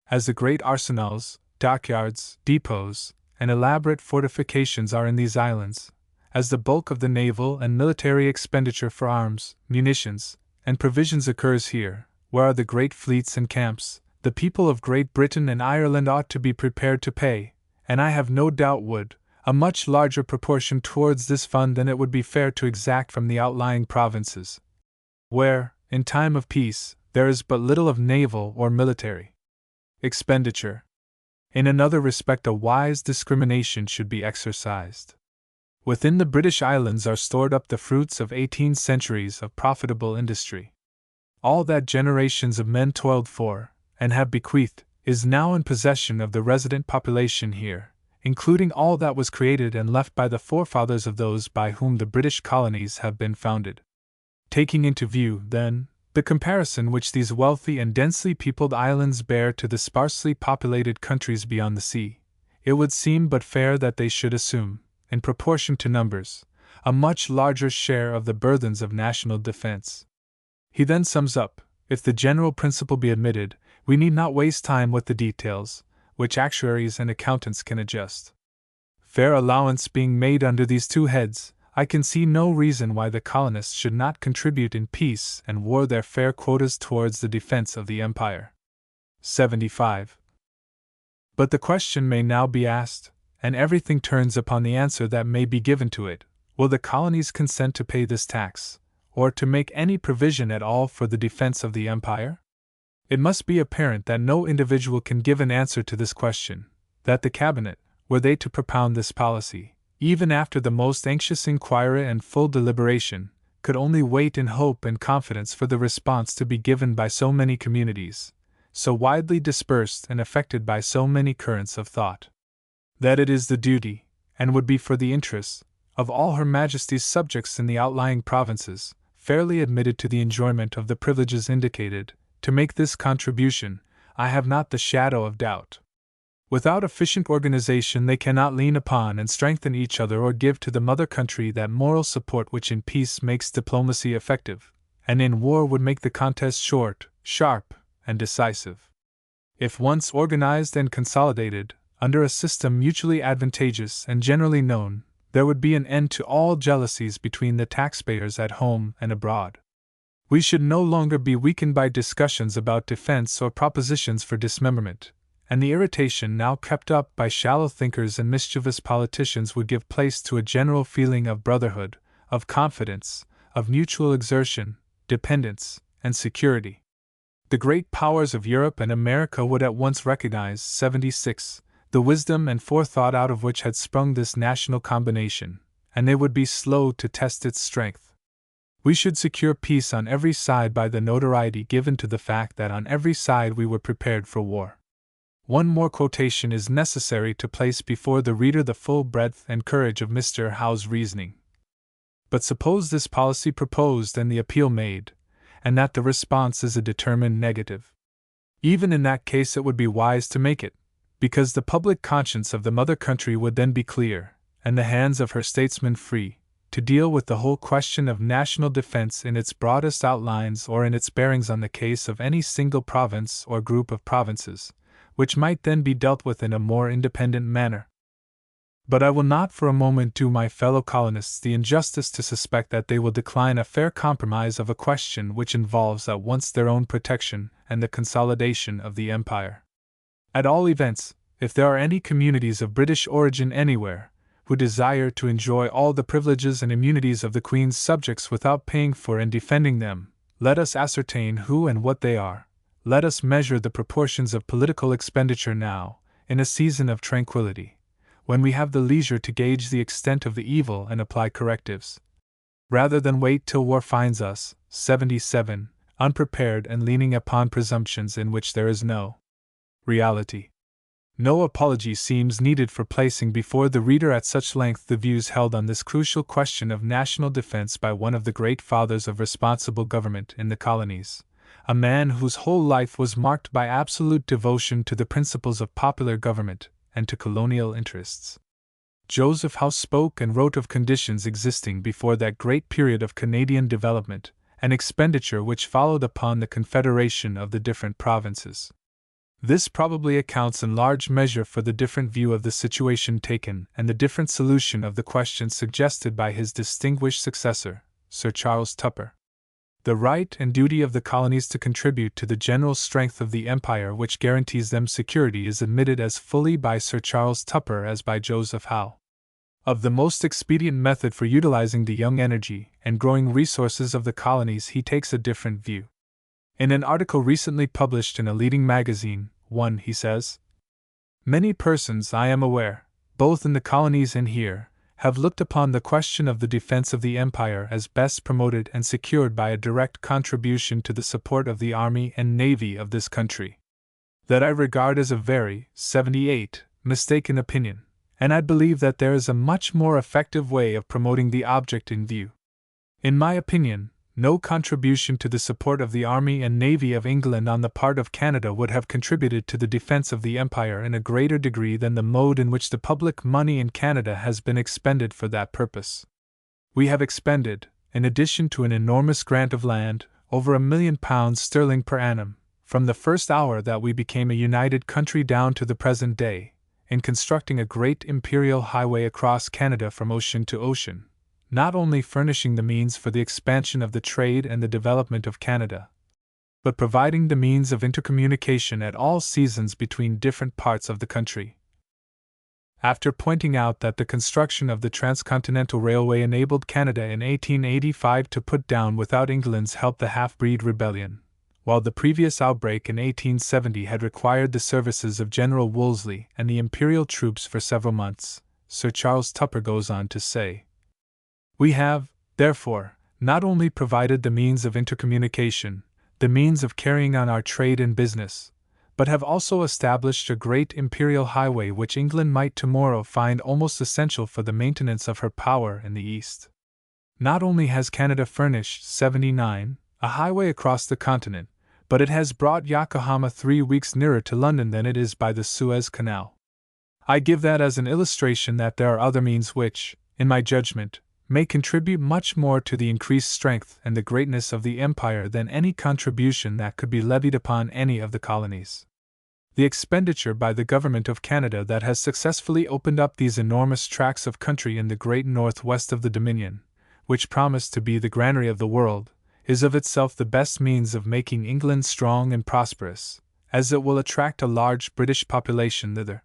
As the great arsenals, dockyards, depots, and elaborate fortifications are in these islands, as the bulk of the naval and military expenditure for arms, munitions, and provisions occurs here, where are the great fleets and camps, the people of Great Britain and Ireland ought to be prepared to pay, and I have no doubt would, a much larger proportion towards this fund than it would be fair to exact from the outlying provinces, where, in time of peace, there is but little of naval or military expenditure. In another respect, a wise discrimination should be exercised. Within the British Islands are stored up the fruits of 18 centuries of profitable industry. All that generations of men toiled for, and have bequeathed, is now in possession of the resident population here, including all that was created and left by the forefathers of those by whom the British colonies have been founded. Taking into view, then, the comparison which these wealthy and densely peopled islands bear to the sparsely populated countries beyond the sea, it would seem but fair that they should assume, in proportion to numbers, a much larger share of the burthens of national defense. He then sums up, if the general principle be admitted, we need not waste time with the details, which actuaries and accountants can adjust. Fair allowance being made under these 2 heads, I can see no reason why the colonists should not contribute in peace and war their fair quotas towards the defense of the empire. 75. But the question may now be asked, and everything turns upon the answer that may be given to it: will the colonies consent to pay this tax, or to make any provision at all for the defense of the empire? It must be apparent that no individual can give an answer to this question, that the Cabinet, were they to propound this policy, even after the most anxious inquiry and full deliberation, could only wait in hope and confidence for the response to be given by so many communities, so widely dispersed and affected by so many currents of thought. That it is the duty, and would be for the interests, of all Her Majesty's subjects in the outlying provinces, fairly admitted to the enjoyment of the privileges indicated, to make this contribution, I have not the shadow of doubt. Without efficient organization they cannot lean upon and strengthen each other or give to the mother country that moral support which in peace makes diplomacy effective, and in war would make the contest short, sharp, and decisive. If once organized and consolidated, under a system mutually advantageous and generally known, there would be an end to all jealousies between the taxpayers at home and abroad. We should no longer be weakened by discussions about defense or propositions for dismemberment, and the irritation now kept up by shallow thinkers and mischievous politicians would give place to a general feeling of brotherhood, of confidence, of mutual exertion, dependence, and security. The great powers of Europe and America would at once recognize 76, the wisdom and forethought out of which had sprung this national combination, and they would be slow to test its strength. We should secure peace on every side by the notoriety given to the fact that on every side we were prepared for war. One more quotation is necessary to place before the reader the full breadth and courage of Mr. Howe's reasoning. But suppose this policy proposed and the appeal made, and that the response is a determined negative. Even in that case it would be wise to make it, because the public conscience of the mother country would then be clear, and the hands of her statesmen free, to deal with the whole question of national defense in its broadest outlines or in its bearings on the case of any single province or group of provinces, which might then be dealt with in a more independent manner. But I will not for a moment do my fellow colonists the injustice to suspect that they will decline a fair compromise of a question which involves at once their own protection and the consolidation of the empire. At all events, if there are any communities of British origin anywhere, who desire to enjoy all the privileges and immunities of the Queen's subjects without paying for and defending them, let us ascertain who and what they are. Let us measure the proportions of political expenditure now, in a season of tranquility, when we have the leisure to gauge the extent of the evil and apply correctives, rather than wait till war finds us, 77, unprepared and leaning upon presumptions in which there is no reality. No apology seems needed for placing before the reader at such length the views held on this crucial question of national defense by one of the great fathers of responsible government in the colonies, a man whose whole life was marked by absolute devotion to the principles of popular government and to colonial interests. Joseph Howe spoke and wrote of conditions existing before that great period of Canadian development and expenditure which followed upon the confederation of the different provinces. This probably accounts in large measure for the different view of the situation taken and the different solution of the question suggested by his distinguished successor, Sir Charles Tupper. The right and duty of the colonies to contribute to the general strength of the empire which guarantees them security is admitted as fully by Sir Charles Tupper as by Joseph Howe. Of the most expedient method for utilizing the young energy and growing resources of the colonies he takes a different view. In an article recently published in a leading magazine, he says, "Many persons, I am aware, both in the colonies and here, have looked upon the question of the defense of the empire as best promoted and secured by a direct contribution to the support of the army and navy of this country. That I regard as a very, 78, mistaken opinion, and I believe that there is a much more effective way of promoting the object in view. In my opinion, no contribution to the support of the army and navy of England on the part of Canada would have contributed to the defense of the empire in a greater degree than the mode in which the public money in Canada has been expended for that purpose. We have expended, in addition to an enormous grant of land, over £1,000,000 sterling per annum, from the first hour that we became a united country down to the present day, in constructing a great imperial highway across Canada from ocean to ocean, not only furnishing the means for the expansion of the trade and the development of Canada, but providing the means of intercommunication at all seasons between different parts of the country." After pointing out that the construction of the Transcontinental Railway enabled Canada in 1885 to put down without England's help the half-breed rebellion, while the previous outbreak in 1870 had required the services of General Wolseley and the Imperial troops for several months, Sir Charles Tupper goes on to say, "We have, therefore, not only provided the means of intercommunication, the means of carrying on our trade and business, but have also established a great imperial highway which England might tomorrow find almost essential for the maintenance of her power in the East. Not only has Canada furnished 79, a highway across the continent, but it has brought Yokohama 3 weeks nearer to London than it is by the Suez Canal. I give that as an illustration that there are other means which, in my judgment, may contribute much more to the increased strength and the greatness of the empire than any contribution that could be levied upon any of the colonies. The expenditure by the government of Canada that has successfully opened up these enormous tracts of country in the great northwest of the Dominion, which promise to be the granary of the world, is of itself the best means of making England strong and prosperous, as it will attract a large British population thither.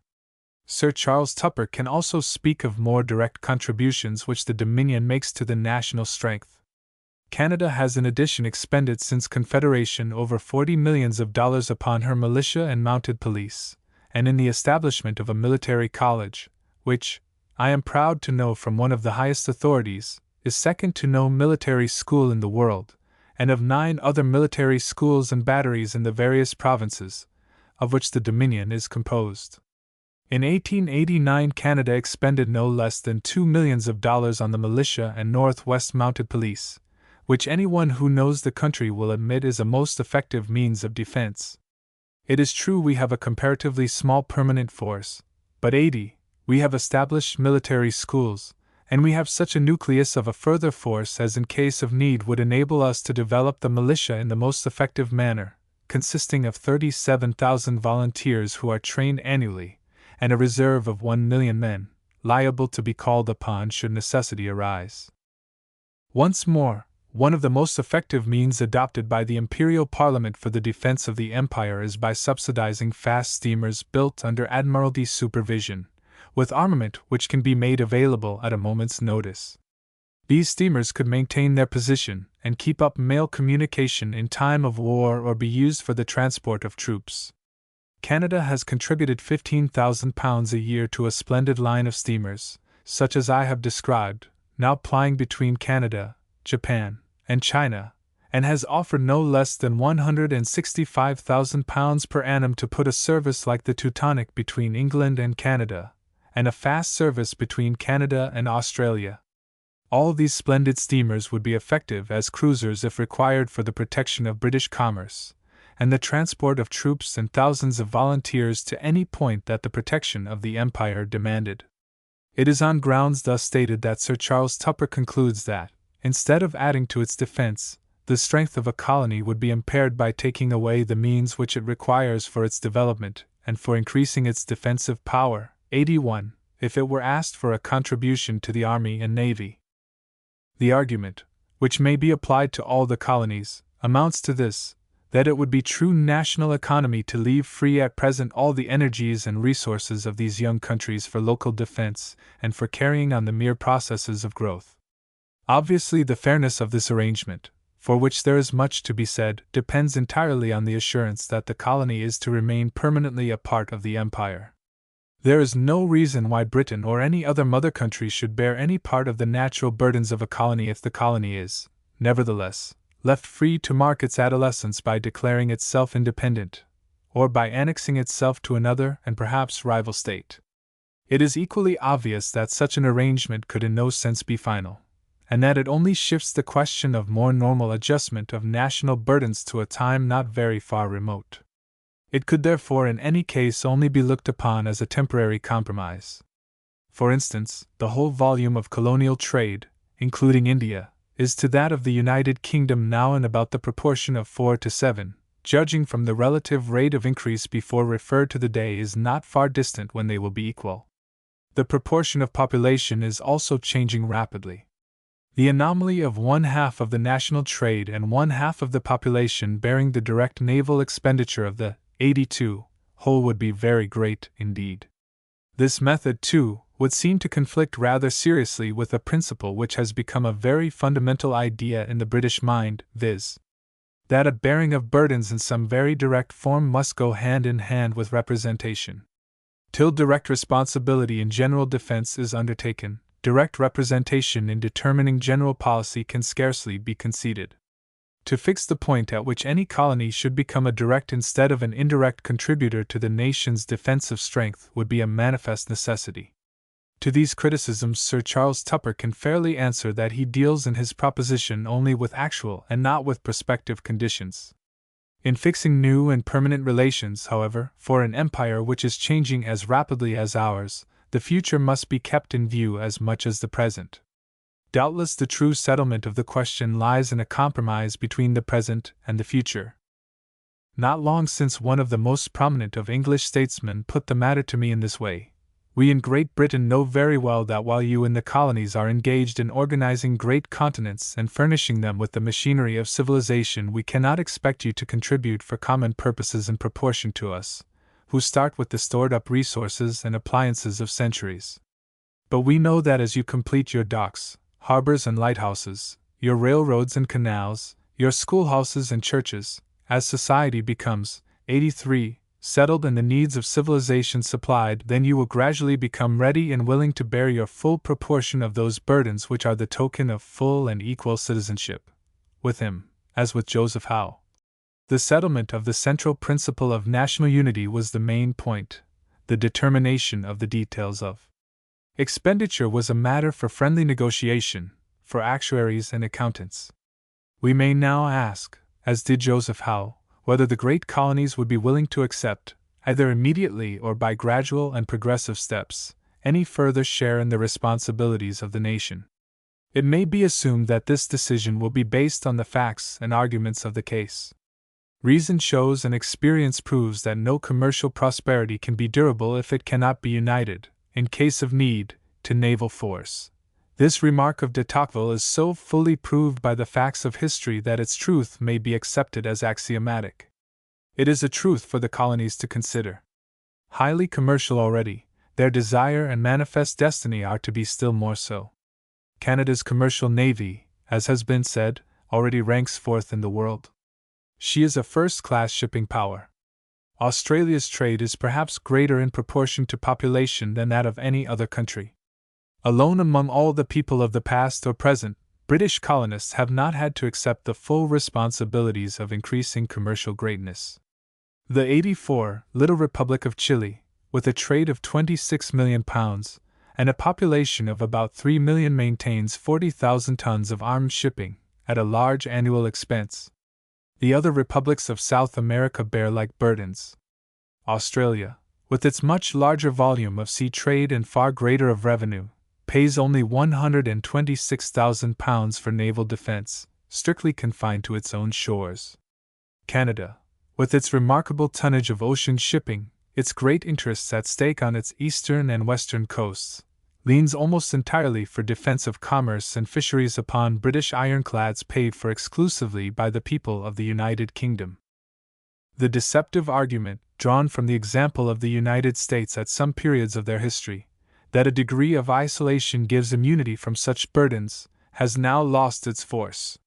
Sir Charles Tupper can also speak of more direct contributions which the Dominion makes to the national strength. Canada has in addition expended since Confederation over $40 millions upon her militia and mounted police, and in the establishment of a military college, which, I am proud to know from one of the highest authorities, is second to no military school in the world, and of 9 other military schools and batteries in the various provinces, of which the Dominion is composed. In 1889 Canada expended no less than $2 millions on the militia and Northwest Mounted Police, which anyone who knows the country will admit is a most effective means of defense. It is true we have a comparatively small permanent force, but we have established military schools, and we have such a nucleus of a further force as in case of need would enable us to develop the militia in the most effective manner, consisting of 37,000 volunteers who are trained annually, and a reserve of 1,000,000 men, liable to be called upon should necessity arise. Once more, one of the most effective means adopted by the Imperial Parliament for the defense of the Empire is by subsidizing fast steamers built under Admiralty supervision, with armament which can be made available at a moment's notice. These steamers could maintain their position and keep up mail communication in time of war or be used for the transport of troops. Canada has contributed £15,000 a year to a splendid line of steamers, such as I have described, now plying between Canada, Japan, and China, and has offered no less than £165,000 per annum to put a service like the Teutonic between England and Canada, and a fast service between Canada and Australia. All these splendid steamers would be effective as cruisers if required for the protection of British commerce, and the transport of troops and thousands of volunteers to any point that the protection of the Empire demanded. It is on grounds thus stated that Sir Charles Tupper concludes that, instead of adding to its defense, the strength of a colony would be impaired by taking away the means which it requires for its development and for increasing its defensive power. 81. If it were asked for a contribution to the Army and Navy. The argument, which may be applied to all the colonies, amounts to this, that it would be true national economy to leave free at present all the energies and resources of these young countries for local defense and for carrying on the mere processes of growth. Obviously, the fairness of this arrangement, for which there is much to be said, depends entirely on the assurance that the colony is to remain permanently a part of the Empire. There is no reason why Britain or any other mother country should bear any part of the natural burdens of a colony if the colony is, nevertheless, left free to mark its adolescence by declaring itself independent, or by annexing itself to another and perhaps rival state. It is equally obvious that such an arrangement could in no sense be final, and that it only shifts the question of more normal adjustment of national burdens to a time not very far remote. It could therefore in any case only be looked upon as a temporary compromise. For instance, the whole volume of colonial trade, including India, is to that of the United Kingdom now in about the proportion of 4 to 7, judging from the relative rate of increase before referred to the day is not far distant when they will be equal. The proportion of population is also changing rapidly. The anomaly of 1/2 of the national trade and 1/2 of the population bearing the direct naval expenditure of the 82 whole would be very great indeed. This method, too, would seem to conflict rather seriously with a principle which has become a very fundamental idea in the British mind, viz., that a bearing of burdens in some very direct form must go hand in hand with representation. Till direct responsibility in general defense is undertaken, direct representation in determining general policy can scarcely be conceded. To fix the point at which any colony should become a direct instead of an indirect contributor to the nation's defensive strength would be a manifest necessity. To these criticisms Sir Charles Tupper can fairly answer that he deals in his proposition only with actual and not with prospective conditions. In fixing new and permanent relations, however, for an empire which is changing as rapidly as ours, the future must be kept in view as much as the present. Doubtless the true settlement of the question lies in a compromise between the present and the future. Not long since one of the most prominent of English statesmen put the matter to me in this way. We in Great Britain know very well that while you in the colonies are engaged in organizing great continents and furnishing them with the machinery of civilization, we cannot expect you to contribute for common purposes in proportion to us, who start with the stored-up resources and appliances of centuries. But we know that as you complete your docks, harbors and lighthouses, your railroads and canals, your schoolhouses and churches, as society becomes, 83, settled and the needs of civilization supplied, then you will gradually become ready and willing to bear your full proportion of those burdens which are the token of full and equal citizenship. With him, as with Joseph Howe, the settlement of the central principle of national unity was the main point. The determination of the details of expenditure was a matter for friendly negotiation, for actuaries and accountants. We may now ask, as did Joseph Howe, whether the great colonies would be willing to accept, either immediately or by gradual and progressive steps, any further share in the responsibilities of the nation. It may be assumed that this decision will be based on the facts and arguments of the case. Reason shows and experience proves that no commercial prosperity can be durable if it cannot be united, in case of need, to naval force. This remark of de Tocqueville is so fully proved by the facts of history that its truth may be accepted as axiomatic. It is a truth for the colonies to consider. Highly commercial already, their desire and manifest destiny are to be still more so. Canada's commercial navy, as has been said, already ranks fourth in the world. She is a first-class shipping power. Australia's trade is perhaps greater in proportion to population than that of any other country. Alone among all the people of the past or present, British colonists have not had to accept the full responsibilities of increasing commercial greatness. The 84 little Republic of Chile, with a trade of £26 million and a population of about 3 million, maintains 40,000 tons of armed shipping, at a large annual expense. The other republics of South America bear like burdens. Australia, with its much larger volume of sea trade and far greater of revenue, pays only £126,000 for naval defense, strictly confined to its own shores. Canada, with its remarkable tonnage of ocean shipping, its great interests at stake on its eastern and western coasts, leans almost entirely for defensive commerce and fisheries upon British ironclads paid for exclusively by the people of the United Kingdom. The deceptive argument, drawn from the example of the United States at some periods of their history, that a degree of isolation gives immunity from such burdens, has now lost its force.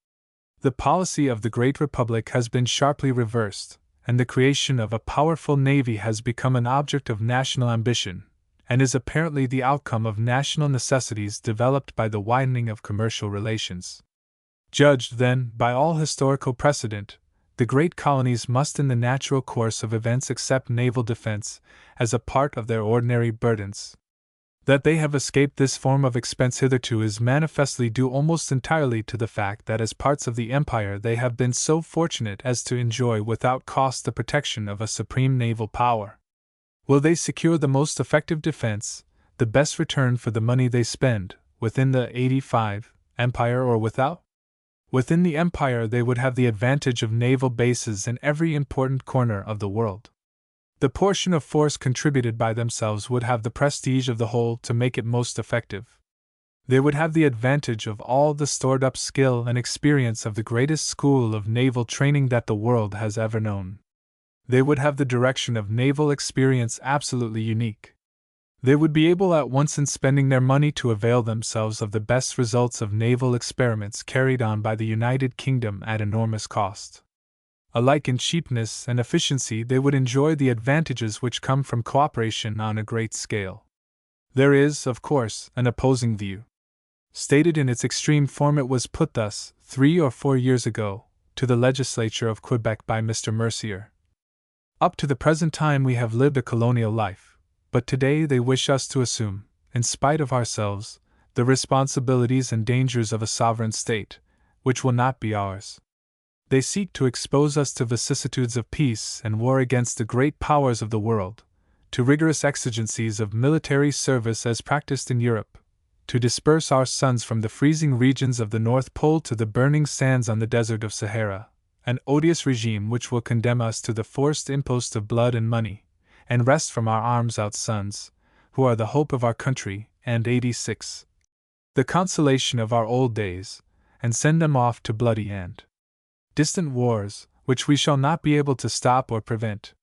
The policy of the Great Republic has been sharply reversed, and the creation of a powerful navy has become an object of national ambition, and is apparently the outcome of national necessities developed by the widening of commercial relations. Judged, then, by all historical precedent, the great colonies must in the natural course of events accept naval defense as a part of their ordinary burdens. That they have escaped this form of expense hitherto is manifestly due almost entirely to the fact that as parts of the empire they have been so fortunate as to enjoy without cost the protection of a supreme naval power. Will they secure the most effective defense, the best return for the money they spend, within the 85 empire or without? Within the empire they would have the advantage of naval bases in every important corner of the world. The portion of force contributed by themselves would have the prestige of the whole to make it most effective. They would have the advantage of all the stored-up skill and experience of the greatest school of naval training that the world has ever known. They would have the direction of naval experience absolutely unique. They would be able at once in spending their money to avail themselves of the best results of naval experiments carried on by the United Kingdom at enormous cost. Alike in cheapness and efficiency they would enjoy the advantages which come from cooperation on a great scale. There is, of course, an opposing view. Stated in its extreme form, it was put thus, 3 or 4 years ago, to the legislature of Quebec by Mr. Mercier. Up to the present time we have lived a colonial life, but today they wish us to assume, in spite of ourselves, the responsibilities and dangers of a sovereign state, which will not be ours. They seek to expose us to vicissitudes of peace and war against the great powers of the world, to rigorous exigencies of military service as practiced in Europe, to disperse our sons from the freezing regions of the North Pole to the burning sands on the desert of Sahara, an odious regime which will condemn us to the forced impost of blood and money, and wrest from our arms out sons, who are the hope of our country, and 86. The consolation of our old days, and send them off to bloody and distant wars, which we shall not be able to stop or prevent.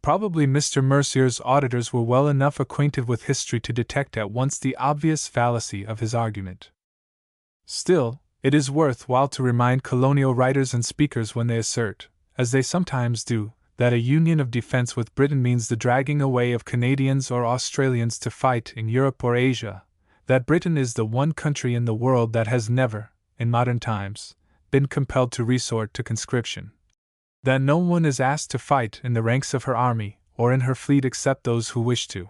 Probably Mr. Mercier's auditors were well enough acquainted with history to detect at once the obvious fallacy of his argument. Still, it is worth while to remind colonial writers and speakers when they assert, as they sometimes do, that a union of defense with Britain means the dragging away of Canadians or Australians to fight in Europe or Asia, that Britain is the one country in the world that has never, in modern times, been compelled to resort to conscription, that no one is asked to fight in the ranks of her army or in her fleet except those who wish to,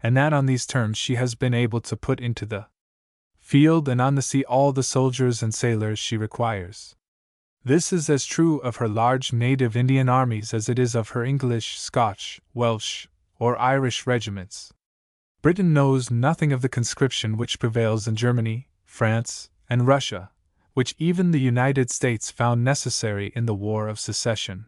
and that on these terms she has been able to put into the field and on the sea all the soldiers and sailors she requires. This is as true of her large native Indian armies as it is of her English, Scotch, Welsh, or Irish regiments. Britain knows nothing of the conscription which prevails in Germany, France, and Russia, which even the United States found necessary in the War of Secession.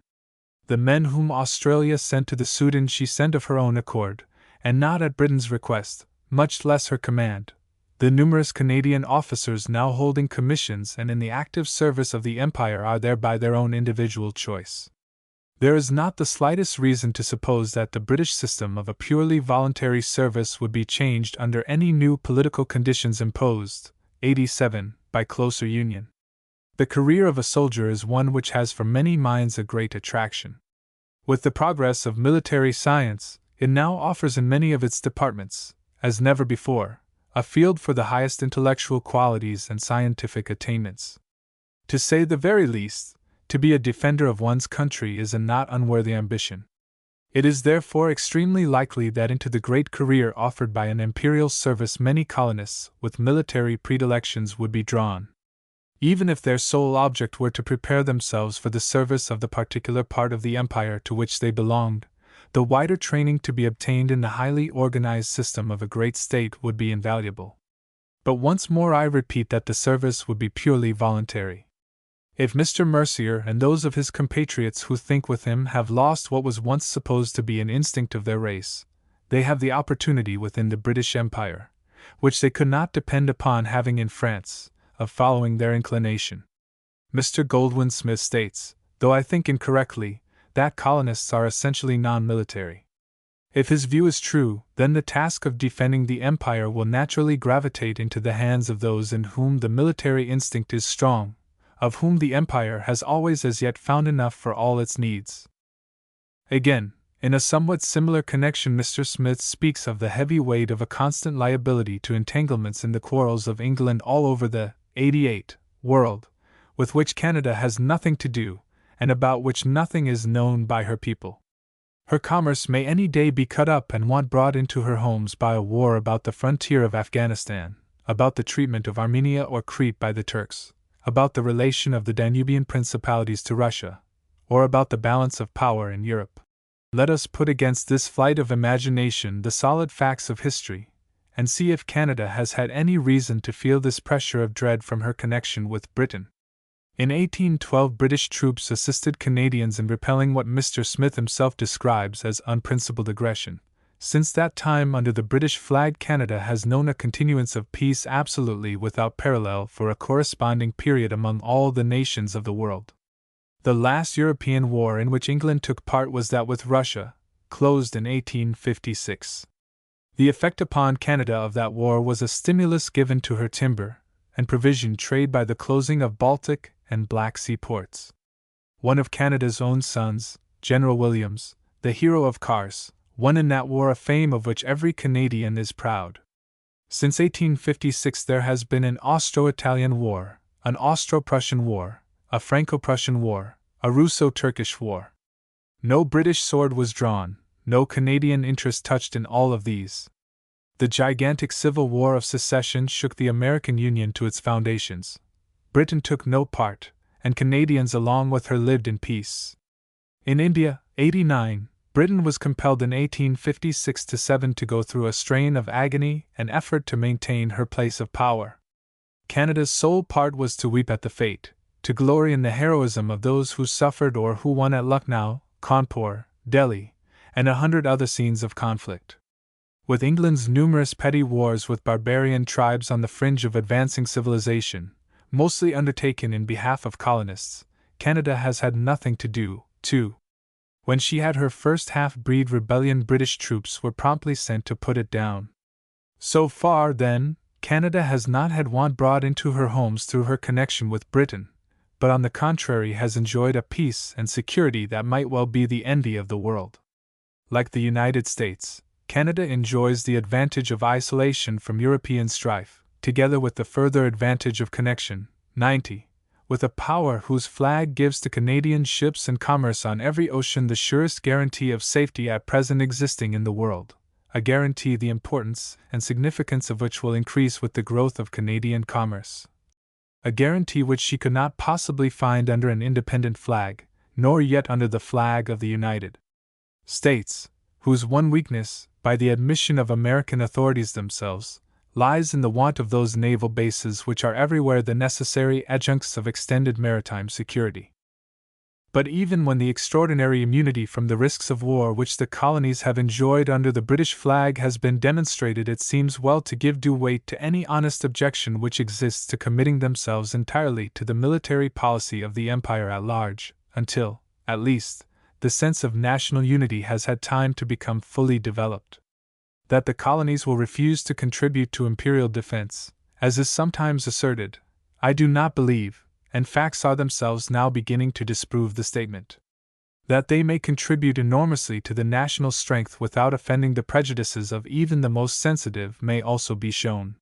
The men whom Australia sent to the Soudan she sent of her own accord, and not at Britain's request, much less her command. The numerous Canadian officers now holding commissions and in the active service of the Empire are there by their own individual choice. There is not the slightest reason to suppose that the British system of a purely voluntary service would be changed under any new political conditions imposed, 87, by closer union. The career of a soldier is one which has for many minds a great attraction. With the progress of military science, it now offers in many of its departments, as never before, a field for the highest intellectual qualities and scientific attainments. To say the very least, to be a defender of one's country is a not unworthy ambition. It is therefore extremely likely that into the great career offered by an imperial service many colonists with military predilections would be drawn. Even if their sole object were to prepare themselves for the service of the particular part of the empire to which they belonged, the wider training to be obtained in the highly organized system of a great state would be invaluable. But once more I repeat that the service would be purely voluntary. If Mr. Mercier and those of his compatriots who think with him have lost what was once supposed to be an instinct of their race, they have the opportunity within the British Empire, which they could not depend upon having in France, of following their inclination. Mr. Goldwin Smith states, though I think incorrectly, that colonists are essentially non-military. If his view is true, then the task of defending the empire will naturally gravitate into the hands of those in whom the military instinct is strong, of whom the empire has always as yet found enough for all its needs. Again, in a somewhat similar connection, Mr. Smith speaks of the heavy weight of a constant liability to entanglements in the quarrels of England all over the 88 world, with which Canada has nothing to do, and about which nothing is known by her people. Her commerce may any day be cut up and want brought into her homes by a war about the frontier of Afghanistan, about the treatment of Armenia or Crete by the Turks, about the relation of the Danubian principalities to Russia, or about the balance of power in Europe. Let us put against this flight of imagination the solid facts of history, and see if Canada has had any reason to feel this pressure of dread from her connection with Britain. In 1812, British troops assisted Canadians in repelling what Mr. Smith himself describes as unprincipled aggression. Since that time, under the British flag, Canada has known a continuance of peace absolutely without parallel for a corresponding period among all the nations of the world. The last European war in which England took part was that with Russia, closed in 1856. The effect upon Canada of that war was a stimulus given to her timber and provision trade by the closing of Baltic and Black Sea ports. One of Canada's own sons, General Williams, the hero of Kars, won in that war a fame of which every Canadian is proud. Since 1856 there has been an Austro-Italian war, an Austro-Prussian war, a Franco-Prussian war, a Russo-Turkish war. No British sword was drawn, no Canadian interest touched in all of these. The gigantic Civil War of Secession shook the American Union to its foundations. Britain took no part, and Canadians along with her lived in peace. In India, 89, Britain was compelled in 1856-7 to go through a strain of agony and effort to maintain her place of power. Canada's sole part was to weep at the fate, to glory in the heroism of those who suffered or who won at Lucknow, Cawnpur, Delhi, and 100 other scenes of conflict. With England's numerous petty wars with barbarian tribes on the fringe of advancing civilization, mostly undertaken in behalf of colonists, Canada has had nothing to do, too. When she had her first half-breed rebellion, British troops were promptly sent to put it down. So far, then, Canada has not had want brought into her homes through her connection with Britain, but on the contrary has enjoyed a peace and security that might well be the envy of the world. Like the United States, Canada enjoys the advantage of isolation from European strife, together with the further advantage of connection, 90, with a power whose flag gives to Canadian ships and commerce on every ocean the surest guarantee of safety at present existing in the world, a guarantee the importance and significance of which will increase with the growth of Canadian commerce. A guarantee which she could not possibly find under an independent flag, nor yet under the flag of the United States, whose one weakness, by the admission of American authorities themselves, lies in the want of those naval bases which are everywhere the necessary adjuncts of extended maritime security. But even when the extraordinary immunity from the risks of war which the colonies have enjoyed under the British flag has been demonstrated, it seems well to give due weight to any honest objection which exists to committing themselves entirely to the military policy of the Empire at large, until, at least, the sense of national unity has had time to become fully developed. That the colonies will refuse to contribute to imperial defense, as is sometimes asserted, I do not believe, and facts are themselves now beginning to disprove the statement. That they may contribute enormously to the national strength without offending the prejudices of even the most sensitive may also be shown.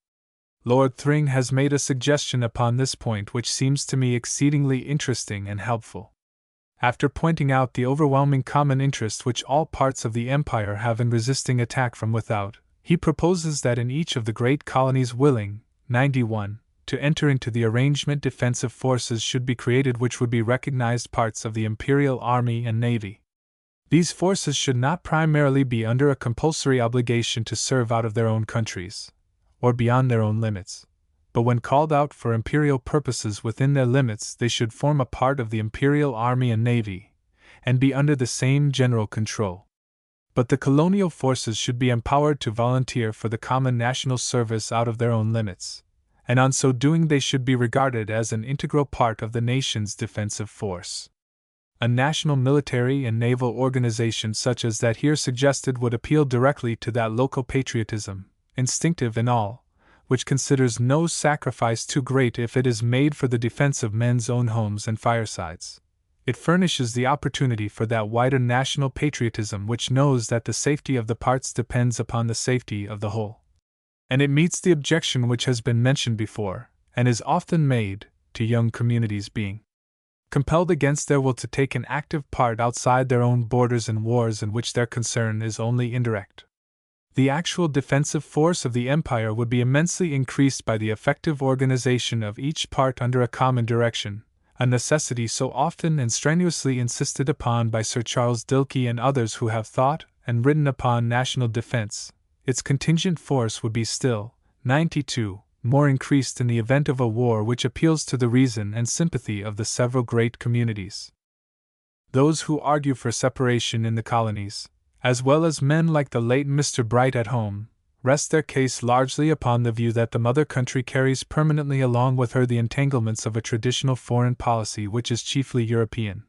Lord Thring has made a suggestion upon this point which seems to me exceedingly interesting and helpful. After pointing out the overwhelming common interest which all parts of the Empire have in resisting attack from without, he proposes that in each of the great colonies willing, 91, to enter into the arrangement defensive forces should be created which would be recognized parts of the Imperial Army and Navy. These forces should not primarily be under a compulsory obligation to serve out of their own countries, or beyond their own limits, but when called out for imperial purposes within their limits they should form a part of the Imperial Army and Navy, and be under the same general control. But the colonial forces should be empowered to volunteer for the common national service out of their own limits, and on so doing they should be regarded as an integral part of the nation's defensive force. A national military and naval organization such as that here suggested would appeal directly to that local patriotism, instinctive in all, which considers no sacrifice too great if it is made for the defense of men's own homes and firesides. It furnishes the opportunity for that wider national patriotism which knows that the safety of the parts depends upon the safety of the whole. And it meets the objection which has been mentioned before, and is often made, to young communities being compelled against their will to take an active part outside their own borders in wars in which their concern is only indirect. The actual defensive force of the Empire would be immensely increased by the effective organization of each part under a common direction, a necessity so often and strenuously insisted upon by Sir Charles Dilke and others who have thought and written upon national defense. Its contingent force would be still, 92, more increased in the event of a war which appeals to the reason and sympathy of the several great communities. Those who argue for separation in the colonies, as well as men like the late Mr. Bright at home, rest their case largely upon the view that the mother country carries permanently along with her the entanglements of a traditional foreign policy which is chiefly European,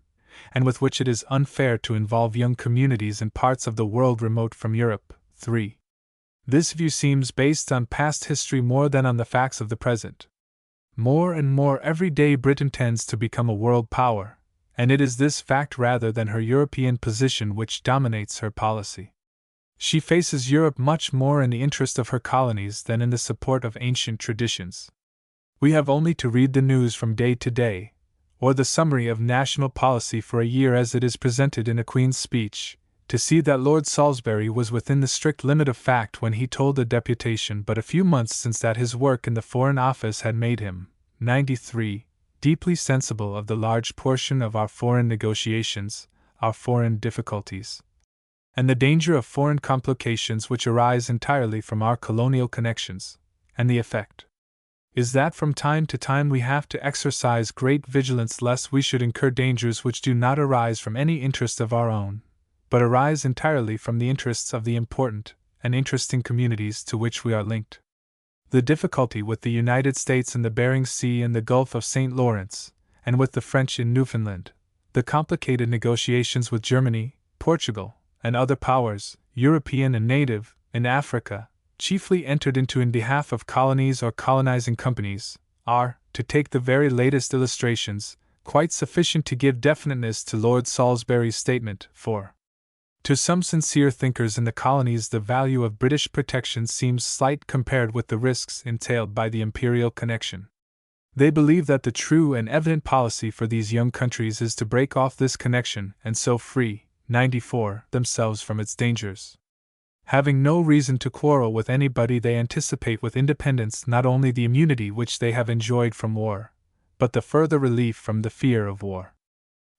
and with which it is unfair to involve young communities in parts of the world remote from Europe. 3. This view seems based on past history more than on the facts of the present. More and more every day Britain tends to become a world power, and it is this fact rather than her European position which dominates her policy. She faces Europe much more in the interest of her colonies than in the support of ancient traditions. We have only to read the news from day to day, or the summary of national policy for a year as it is presented in a Queen's speech, to see that Lord Salisbury was within the strict limit of fact when he told a deputation but a few months since that his work in the Foreign Office had made him, 93, deeply sensible of the large portion of our foreign negotiations, our foreign difficulties, and the danger of foreign complications which arise entirely from our colonial connections, and the effect is that from time to time we have to exercise great vigilance lest we should incur dangers which do not arise from any interest of our own, but arise entirely from the interests of the important, and interesting communities to which we are linked. The difficulty with the United States in the Bering Sea and the Gulf of St. Lawrence, and with the French in Newfoundland, the complicated negotiations with Germany, Portugal, and other powers, European and native, in Africa, chiefly entered into in behalf of colonies or colonizing companies, are, to take the very latest illustrations, quite sufficient to give definiteness to Lord Salisbury's statement, for to some sincere thinkers in the colonies the value of British protection seems slight compared with the risks entailed by the Imperial connection. They believe that the true and evident policy for these young countries is to break off this connection and so free, 94, themselves from its dangers. Having no reason to quarrel with anybody, they anticipate with independence not only the immunity which they have enjoyed from war, but the further relief from the fear of war.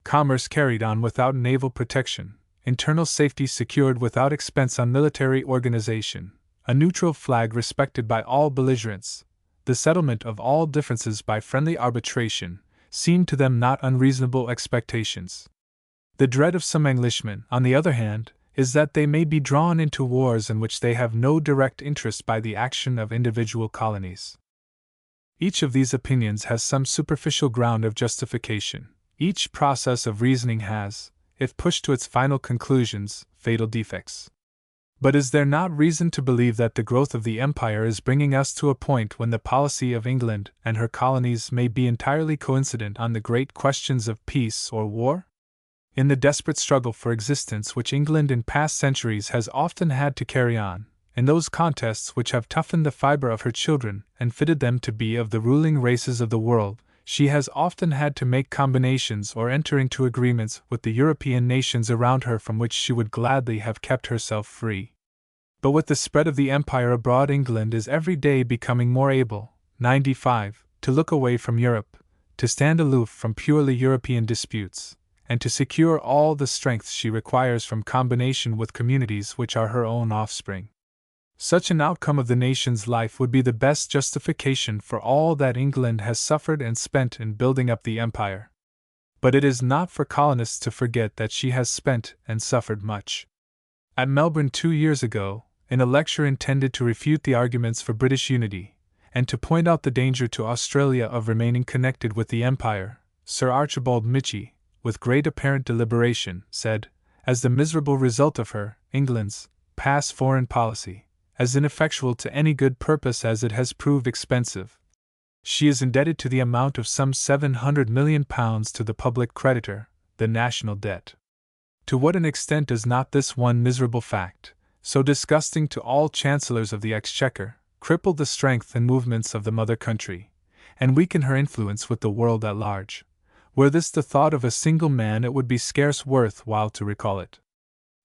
Commerce carried on without naval protection, internal safety secured without expense on military organization, a neutral flag respected by all belligerents, the settlement of all differences by friendly arbitration, seemed to them not unreasonable expectations. The dread of some Englishmen, on the other hand, is that they may be drawn into wars in which they have no direct interest by the action of individual colonies. Each of these opinions has some superficial ground of justification. Each process of reasoning has, if pushed to its final conclusions, fatal defects. But is there not reason to believe that the growth of the empire is bringing us to a point when the policy of England and her colonies may be entirely coincident on the great questions of peace or war? In the desperate struggle for existence which England in past centuries has often had to carry on, in those contests which have toughened the fiber of her children and fitted them to be of the ruling races of the world, she has often had to make combinations or enter into agreements with the European nations around her from which she would gladly have kept herself free. But with the spread of the empire abroad, England is every day becoming more able, 95, to look away from Europe, to stand aloof from purely European disputes, and to secure all the strength she requires from combination with communities which are her own offspring. Such an outcome of the nation's life would be the best justification for all that England has suffered and spent in building up the empire. But it is not for colonists to forget that she has spent and suffered much. At Melbourne 2 years ago, in a lecture intended to refute the arguments for British unity, and to point out the danger to Australia of remaining connected with the empire, Sir Archibald Mitchie, with great apparent deliberation, said, as the miserable result of her, England's, past foreign policy, as ineffectual to any good purpose as it has proved expensive, she is indebted to the amount of some £700 million to the public creditor, the national debt. To what an extent does not this one miserable fact, so disgusting to all chancellors of the exchequer, cripple the strength and movements of the mother country, and weaken her influence with the world at large? Were this the thought of a single man, it would be scarce worth while to recall it.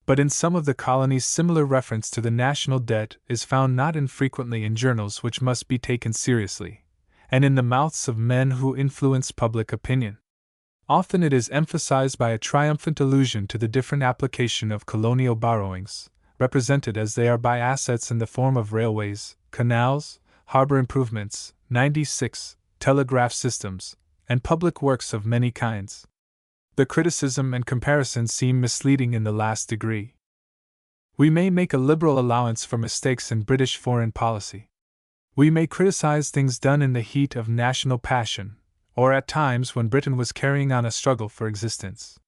But in some of the colonies similar reference to the national debt is found not infrequently in journals which must be taken seriously, and in the mouths of men who influence public opinion. Often it is emphasized by a triumphant allusion to the different application of colonial borrowings, represented as they are by assets in the form of railways, canals, harbor improvements, 96, telegraph systems, and public works of many kinds. The criticism and comparison seem misleading in the last degree. We may make a liberal allowance for mistakes in British foreign policy. We may criticize things done in the heat of national passion, or at times when Britain was carrying on a struggle for existence.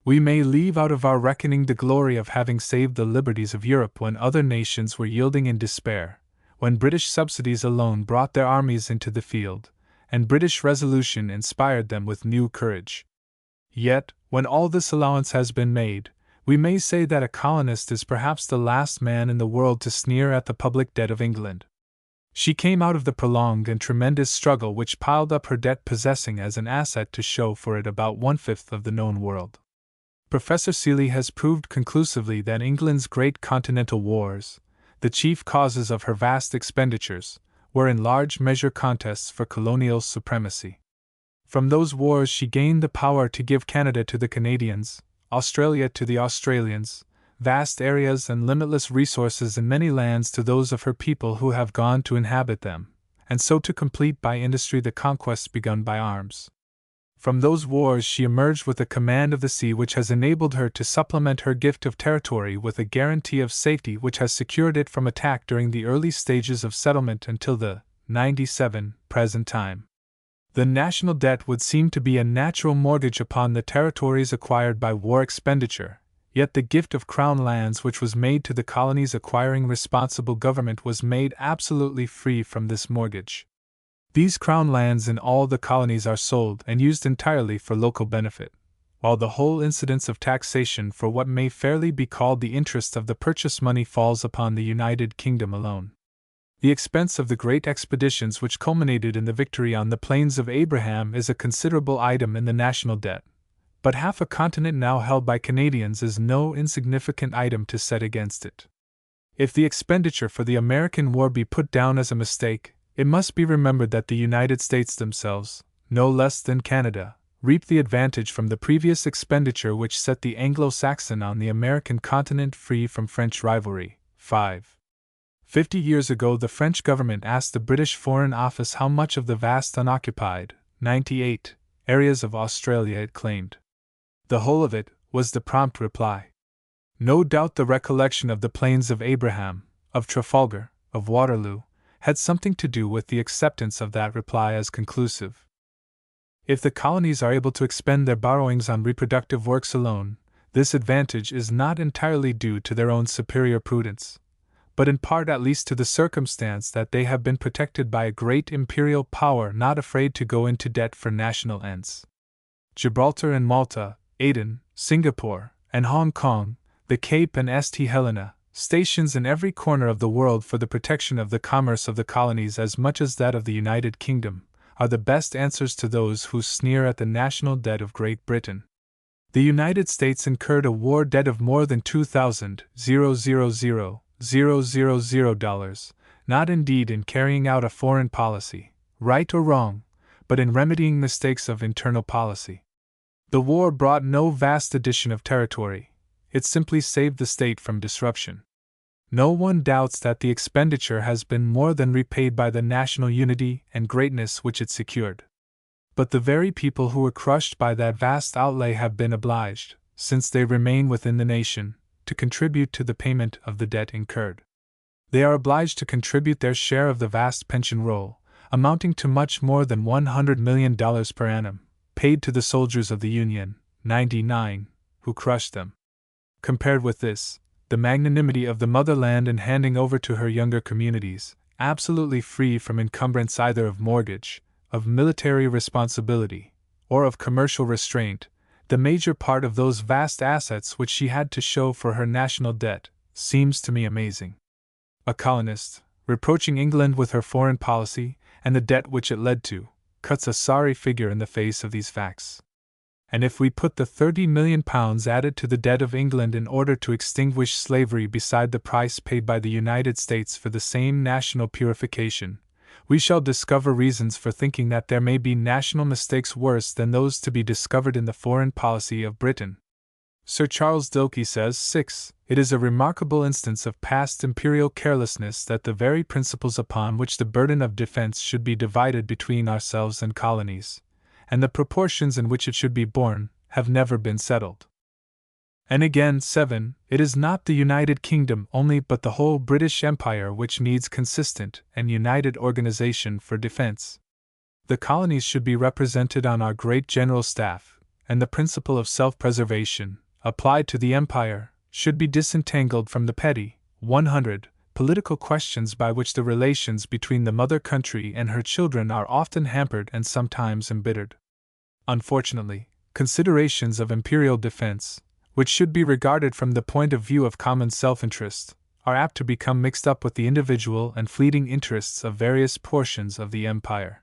We may leave out of our reckoning the glory of having saved the liberties of Europe when other nations were yielding in despair, when British subsidies alone brought their armies into the field, and British resolution inspired them with new courage. Yet, when all this allowance has been made, we may say that a colonist is perhaps the last man in the world to sneer at the public debt of England. She came out of the prolonged and tremendous struggle which piled up her debt, possessing as an asset to show for it about 1/5 of the known world. Professor Seeley has proved conclusively that England's great continental wars, the chief causes of her vast expenditures, were in large measure contests for colonial supremacy. From those wars she gained the power to give Canada to the Canadians, Australia to the Australians, vast areas and limitless resources in many lands to those of her people who have gone to inhabit them, and so to complete by industry the conquests begun by arms. From those wars she emerged with a command of the sea which has enabled her to supplement her gift of territory with a guarantee of safety which has secured it from attack during the early stages of settlement until the 97 present time. The national debt would seem to be a natural mortgage upon the territories acquired by war expenditure, yet the gift of crown lands which was made to the colonies acquiring responsible government was made absolutely free from this mortgage. These crown lands in all the colonies are sold and used entirely for local benefit, while the whole incidence of taxation for what may fairly be called the interest of the purchase money falls upon the United Kingdom alone. The expense of the great expeditions which culminated in the victory on the Plains of Abraham is a considerable item in the national debt, but half a continent now held by Canadians is no insignificant item to set against it. If the expenditure for the American war be put down as a mistake, it must be remembered that the United States themselves, no less than Canada, reaped the advantage from the previous expenditure which set the Anglo-Saxon on the American continent free from French rivalry. 50 years ago the French government asked the British Foreign Office how much of the vast unoccupied, 98, areas of Australia it claimed. The whole of it, was the prompt reply. No doubt the recollection of the Plains of Abraham, of Trafalgar, of Waterloo, had something to do with the acceptance of that reply as conclusive. If the colonies are able to expend their borrowings on reproductive works alone, this advantage is not entirely due to their own superior prudence, but in part at least to the circumstance that they have been protected by a great imperial power not afraid to go into debt for national ends. Gibraltar and Malta, Aden, Singapore, and Hong Kong, the Cape and St. Helena, stations in every corner of the world for the protection of the commerce of the colonies as much as that of the United Kingdom, are the best answers to those who sneer at the national debt of Great Britain. The United States incurred a war debt of more than $2,000,000, not indeed in carrying out a foreign policy, right or wrong, but in remedying mistakes of internal policy. The war brought no vast addition of territory, it simply saved the state from disruption. No one doubts that the expenditure has been more than repaid by the national unity and greatness which it secured. But the very people who were crushed by that vast outlay have been obliged, since they remain within the nation, to contribute to the payment of the debt incurred. They are obliged to contribute their share of the vast pension roll, amounting to much more than $100 million per annum, paid to the soldiers of the Union, 99, who crushed them. Compared with this, the magnanimity of the motherland in handing over to her younger communities, absolutely free from encumbrance either of mortgage, of military responsibility, or of commercial restraint, the major part of those vast assets which she had to show for her national debt, seems to me amazing. A colonist, reproaching England with her foreign policy, and the debt which it led to, cuts a sorry figure in the face of these facts. And if we put the £30 million added to the debt of England in order to extinguish slavery beside the price paid by the United States for the same national purification, we shall discover reasons for thinking that there may be national mistakes worse than those to be discovered in the foreign policy of Britain. Sir Charles Dilke says, 6. It is a remarkable instance of past imperial carelessness that the very principles upon which the burden of defense should be divided between ourselves and colonies, and the proportions in which it should be borne, have never been settled. And again, 7. It is not the United Kingdom only but the whole British Empire which needs consistent and united organization for defense. The colonies should be represented on our great general staff, and the principle of self-preservation, applied to the Empire, should be disentangled from the petty, 100, political questions by which the relations between the mother country and her children are often hampered and sometimes embittered. Unfortunately, considerations of imperial defense, which should be regarded from the point of view of common self-interest, are apt to become mixed up with the individual and fleeting interests of various portions of the empire.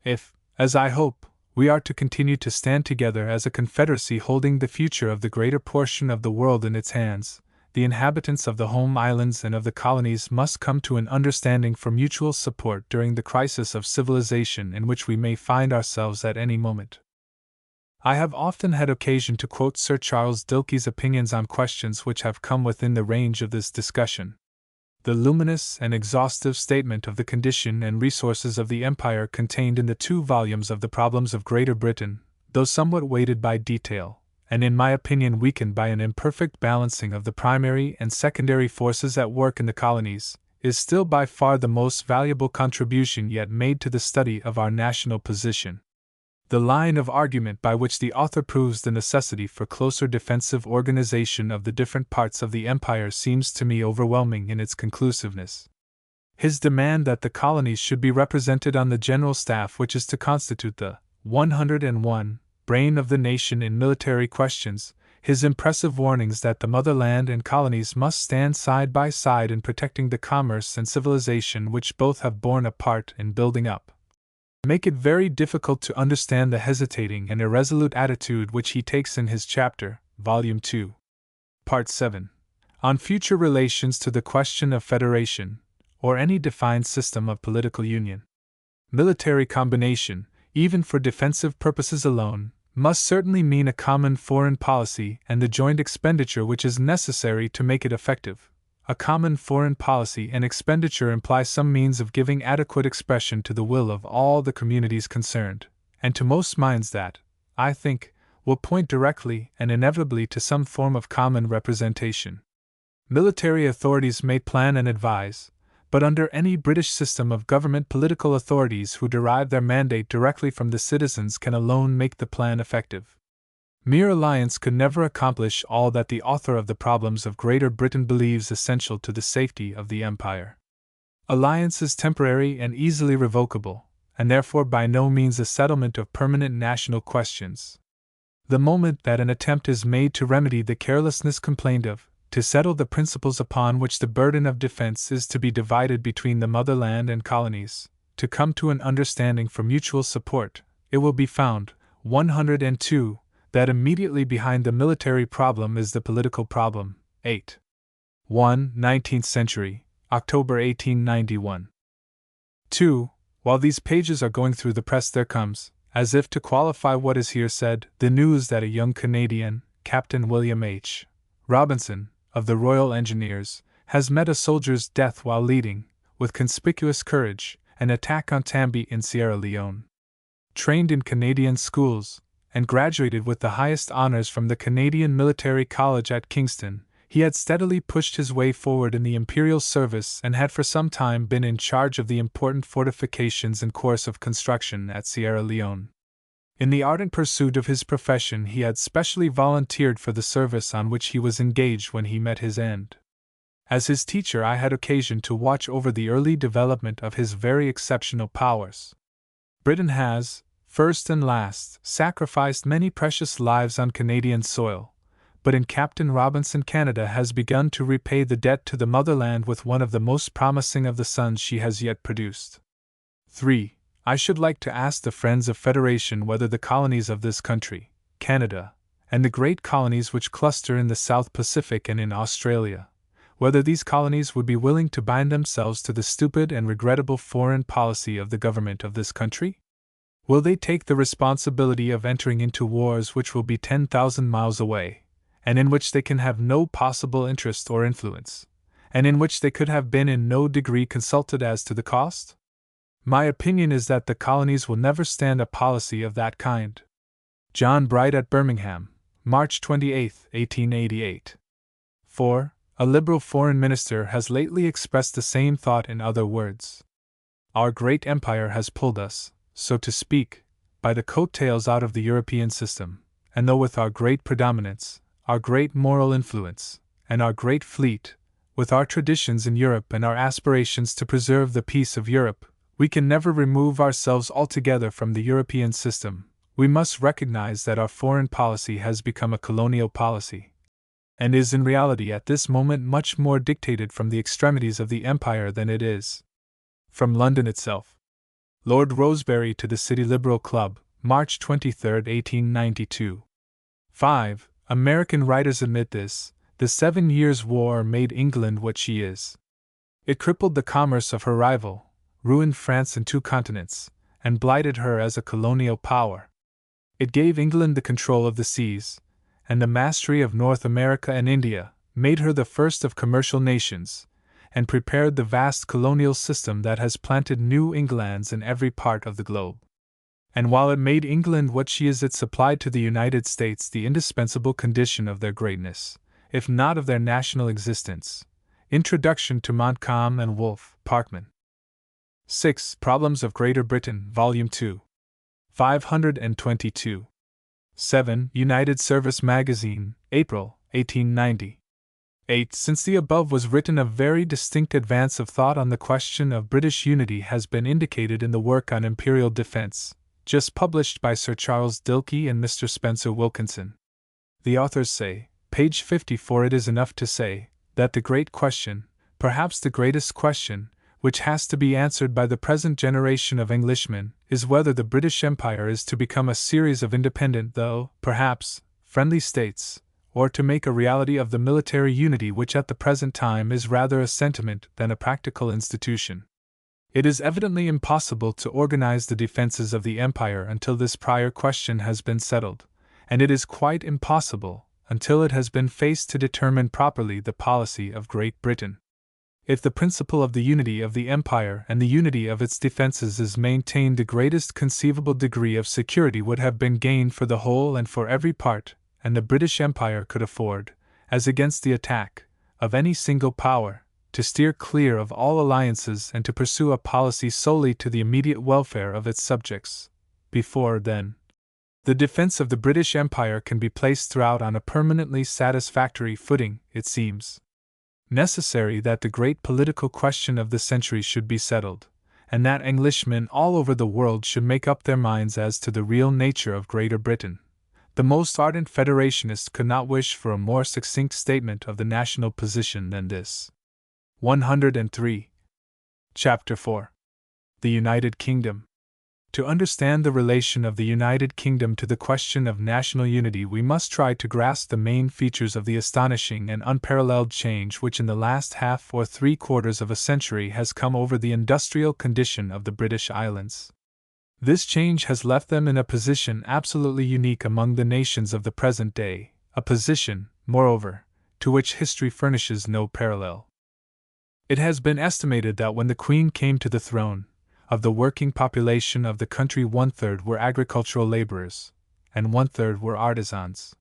If, as I hope, we are to continue to stand together as a confederacy holding the future of the greater portion of the world in its hands, the inhabitants of the home islands and of the colonies must come to an understanding for mutual support during the crisis of civilization in which we may find ourselves at any moment. I have often had occasion to quote Sir Charles Dilke's opinions on questions which have come within the range of this discussion. The luminous and exhaustive statement of the condition and resources of the Empire contained in the 2 volumes of the Problems of Greater Britain, though somewhat weighted by detail, and in my opinion weakened by an imperfect balancing of the primary and secondary forces at work in the colonies, is still by far the most valuable contribution yet made to the study of our national position. The line of argument by which the author proves the necessity for closer defensive organization of the different parts of the empire seems to me overwhelming in its conclusiveness. His demand that the colonies should be represented on the general staff, which is to constitute the 101 brain of the nation in military questions, his impressive warnings that the motherland and colonies must stand side by side in protecting the commerce and civilization which both have borne a part in building up, make it very difficult to understand the hesitating and irresolute attitude which he takes in his chapter, Volume 2, Part 7, on future relations to the question of federation, or any defined system of political union. Military combination, even for defensive purposes alone, must certainly mean a common foreign policy and the joint expenditure which is necessary to make it effective. A common foreign policy and expenditure imply some means of giving adequate expression to the will of all the communities concerned, and to most minds that, I think, will point directly and inevitably to some form of common representation. Military authorities may plan and advise, but under any British system of government, political authorities who derive their mandate directly from the citizens can alone make the plan effective. Mere alliance could never accomplish all that the author of the Problems of Greater Britain believes essential to the safety of the empire. Alliance is temporary and easily revocable, and therefore by no means a settlement of permanent national questions. The moment that an attempt is made to remedy the carelessness complained of, to settle the principles upon which the burden of defense is to be divided between the motherland and colonies, to come to an understanding for mutual support, it will be found, 102, that immediately behind the military problem is the political problem. 8. 1. 19th Century, October 1891. 2. While these pages are going through the press, there comes, as if to qualify what is here said, the news that a young Canadian, Captain William H. Robinson, of the Royal Engineers, has met a soldier's death while leading, with conspicuous courage, an attack on Tambi in Sierra Leone. Trained in Canadian schools, and graduated with the highest honors from the Canadian Military College at Kingston, he had steadily pushed his way forward in the Imperial service and had for some time been in charge of the important fortifications in course of construction at Sierra Leone. In the ardent pursuit of his profession, he had specially volunteered for the service on which he was engaged when he met his end. As his teacher, I had occasion to watch over the early development of his very exceptional powers. Britain has, first and last, sacrificed many precious lives on Canadian soil, but in Captain Robinson Canada has begun to repay the debt to the motherland with one of the most promising of the sons she has yet produced. 3. I should like to ask the friends of Federation whether the colonies of this country, Canada, and the great colonies which cluster in the South Pacific and in Australia, whether these colonies would be willing to bind themselves to the stupid and regrettable foreign policy of the government of this country? Will they take the responsibility of entering into wars which will be 10,000 miles away, and in which they can have no possible interest or influence, and in which they could have been in no degree consulted as to the cost? My opinion is that the colonies will never stand a policy of that kind. John Bright at Birmingham, March 28, 1888. 4. A Liberal foreign minister has lately expressed the same thought in other words. Our great empire has pulled us, so to speak, by the coat-tails out of the European system, and though with our great predominance, our great moral influence, and our great fleet, with our traditions in Europe and our aspirations to preserve the peace of Europe, we can never remove ourselves altogether from the European system. We must recognize that our foreign policy has become a colonial policy, and is in reality at this moment much more dictated from the extremities of the empire than it is from London itself. Lord Rosebery to the City Liberal Club, March 23, 1892. 5. American writers admit this. The 7 Years' War made England what she is. It crippled the commerce of her rival, ruined France in 2 continents, and blighted her as a colonial power. It gave England the control of the seas, and the mastery of North America and India, made her the first of commercial nations, and prepared the vast colonial system that has planted New Englands in every part of the globe. And while it made England what she is, it supplied to the United States the indispensable condition of their greatness, if not of their national existence. Introduction to Montcalm and Wolfe, Parkman. 6. Problems of Greater Britain, Volume 2. 522. 7. United Service Magazine, April, 1890. 8. Since the above was written, a very distinct advance of thought on the question of British unity has been indicated in the work on Imperial Defence, just published by Sir Charles Dilke and Mr. Spencer Wilkinson. The authors say, page 54, it is enough to say that the great question, perhaps the greatest question, which has to be answered by the present generation of Englishmen, is whether the British Empire is to become a series of independent, though, perhaps, friendly states, or to make a reality of the military unity which at the present time is rather a sentiment than a practical institution. It is evidently impossible to organize the defenses of the Empire until this prior question has been settled, and it is quite impossible until it has been faced to determine properly the policy of Great Britain. If the principle of the unity of the Empire and the unity of its defenses is maintained, the greatest conceivable degree of security would have been gained for the whole and for every part, and the British Empire could afford, as against the attack of any single power, to steer clear of all alliances and to pursue a policy solely to the immediate welfare of its subjects. Before then, the defense of the British Empire can be placed throughout on a permanently satisfactory footing. It seems necessary that the great political question of the century should be settled, and that Englishmen all over the world should make up their minds as to the real nature of Greater Britain. The most ardent Federationist could not wish for a more succinct statement of the national position than this. 103. Chapter 4. The United Kingdom. To understand the relation of the United Kingdom to the question of national unity, we must try to grasp the main features of the astonishing and unparalleled change which in the last half or 3/4 of a century has come over the industrial condition of the British Islands. This change has left them in a position absolutely unique among the nations of the present day, a position, moreover, to which history furnishes no parallel. It has been estimated that when the Queen came to the throne, of the working population of the country 1/3 were agricultural laborers, and 1/3 were artisans.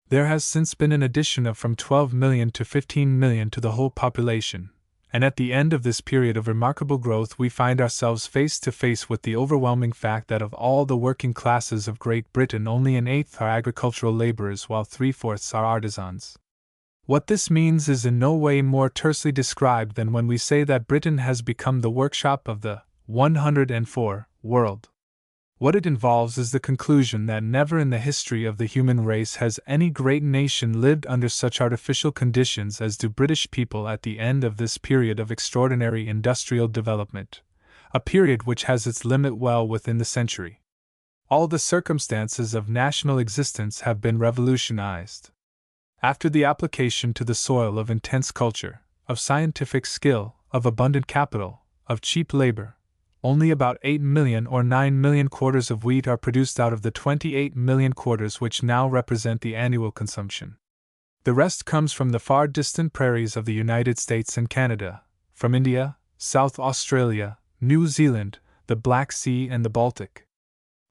There has since been an addition of from 12 million to 15 million to the whole population, and at the end of this period of remarkable growth we find ourselves face to face with the overwhelming fact that of all the working classes of Great Britain only 1/8 are agricultural laborers while 3/4 are artisans. What this means is in no way more tersely described than when we say that Britain has become the workshop of the 104 world. What it involves is the conclusion that never in the history of the human race has any great nation lived under such artificial conditions as do British people at the end of this period of extraordinary industrial development, a period which has its limit well within the century. All the circumstances of national existence have been revolutionized. After the application to the soil of intense culture, of scientific skill, of abundant capital, of cheap labor, only about 8 million or 9 million quarters of wheat are produced out of the 28 million quarters which now represent the annual consumption. The rest comes from the far distant prairies of the United States and Canada, from India, South Australia, New Zealand, the Black Sea and the Baltic.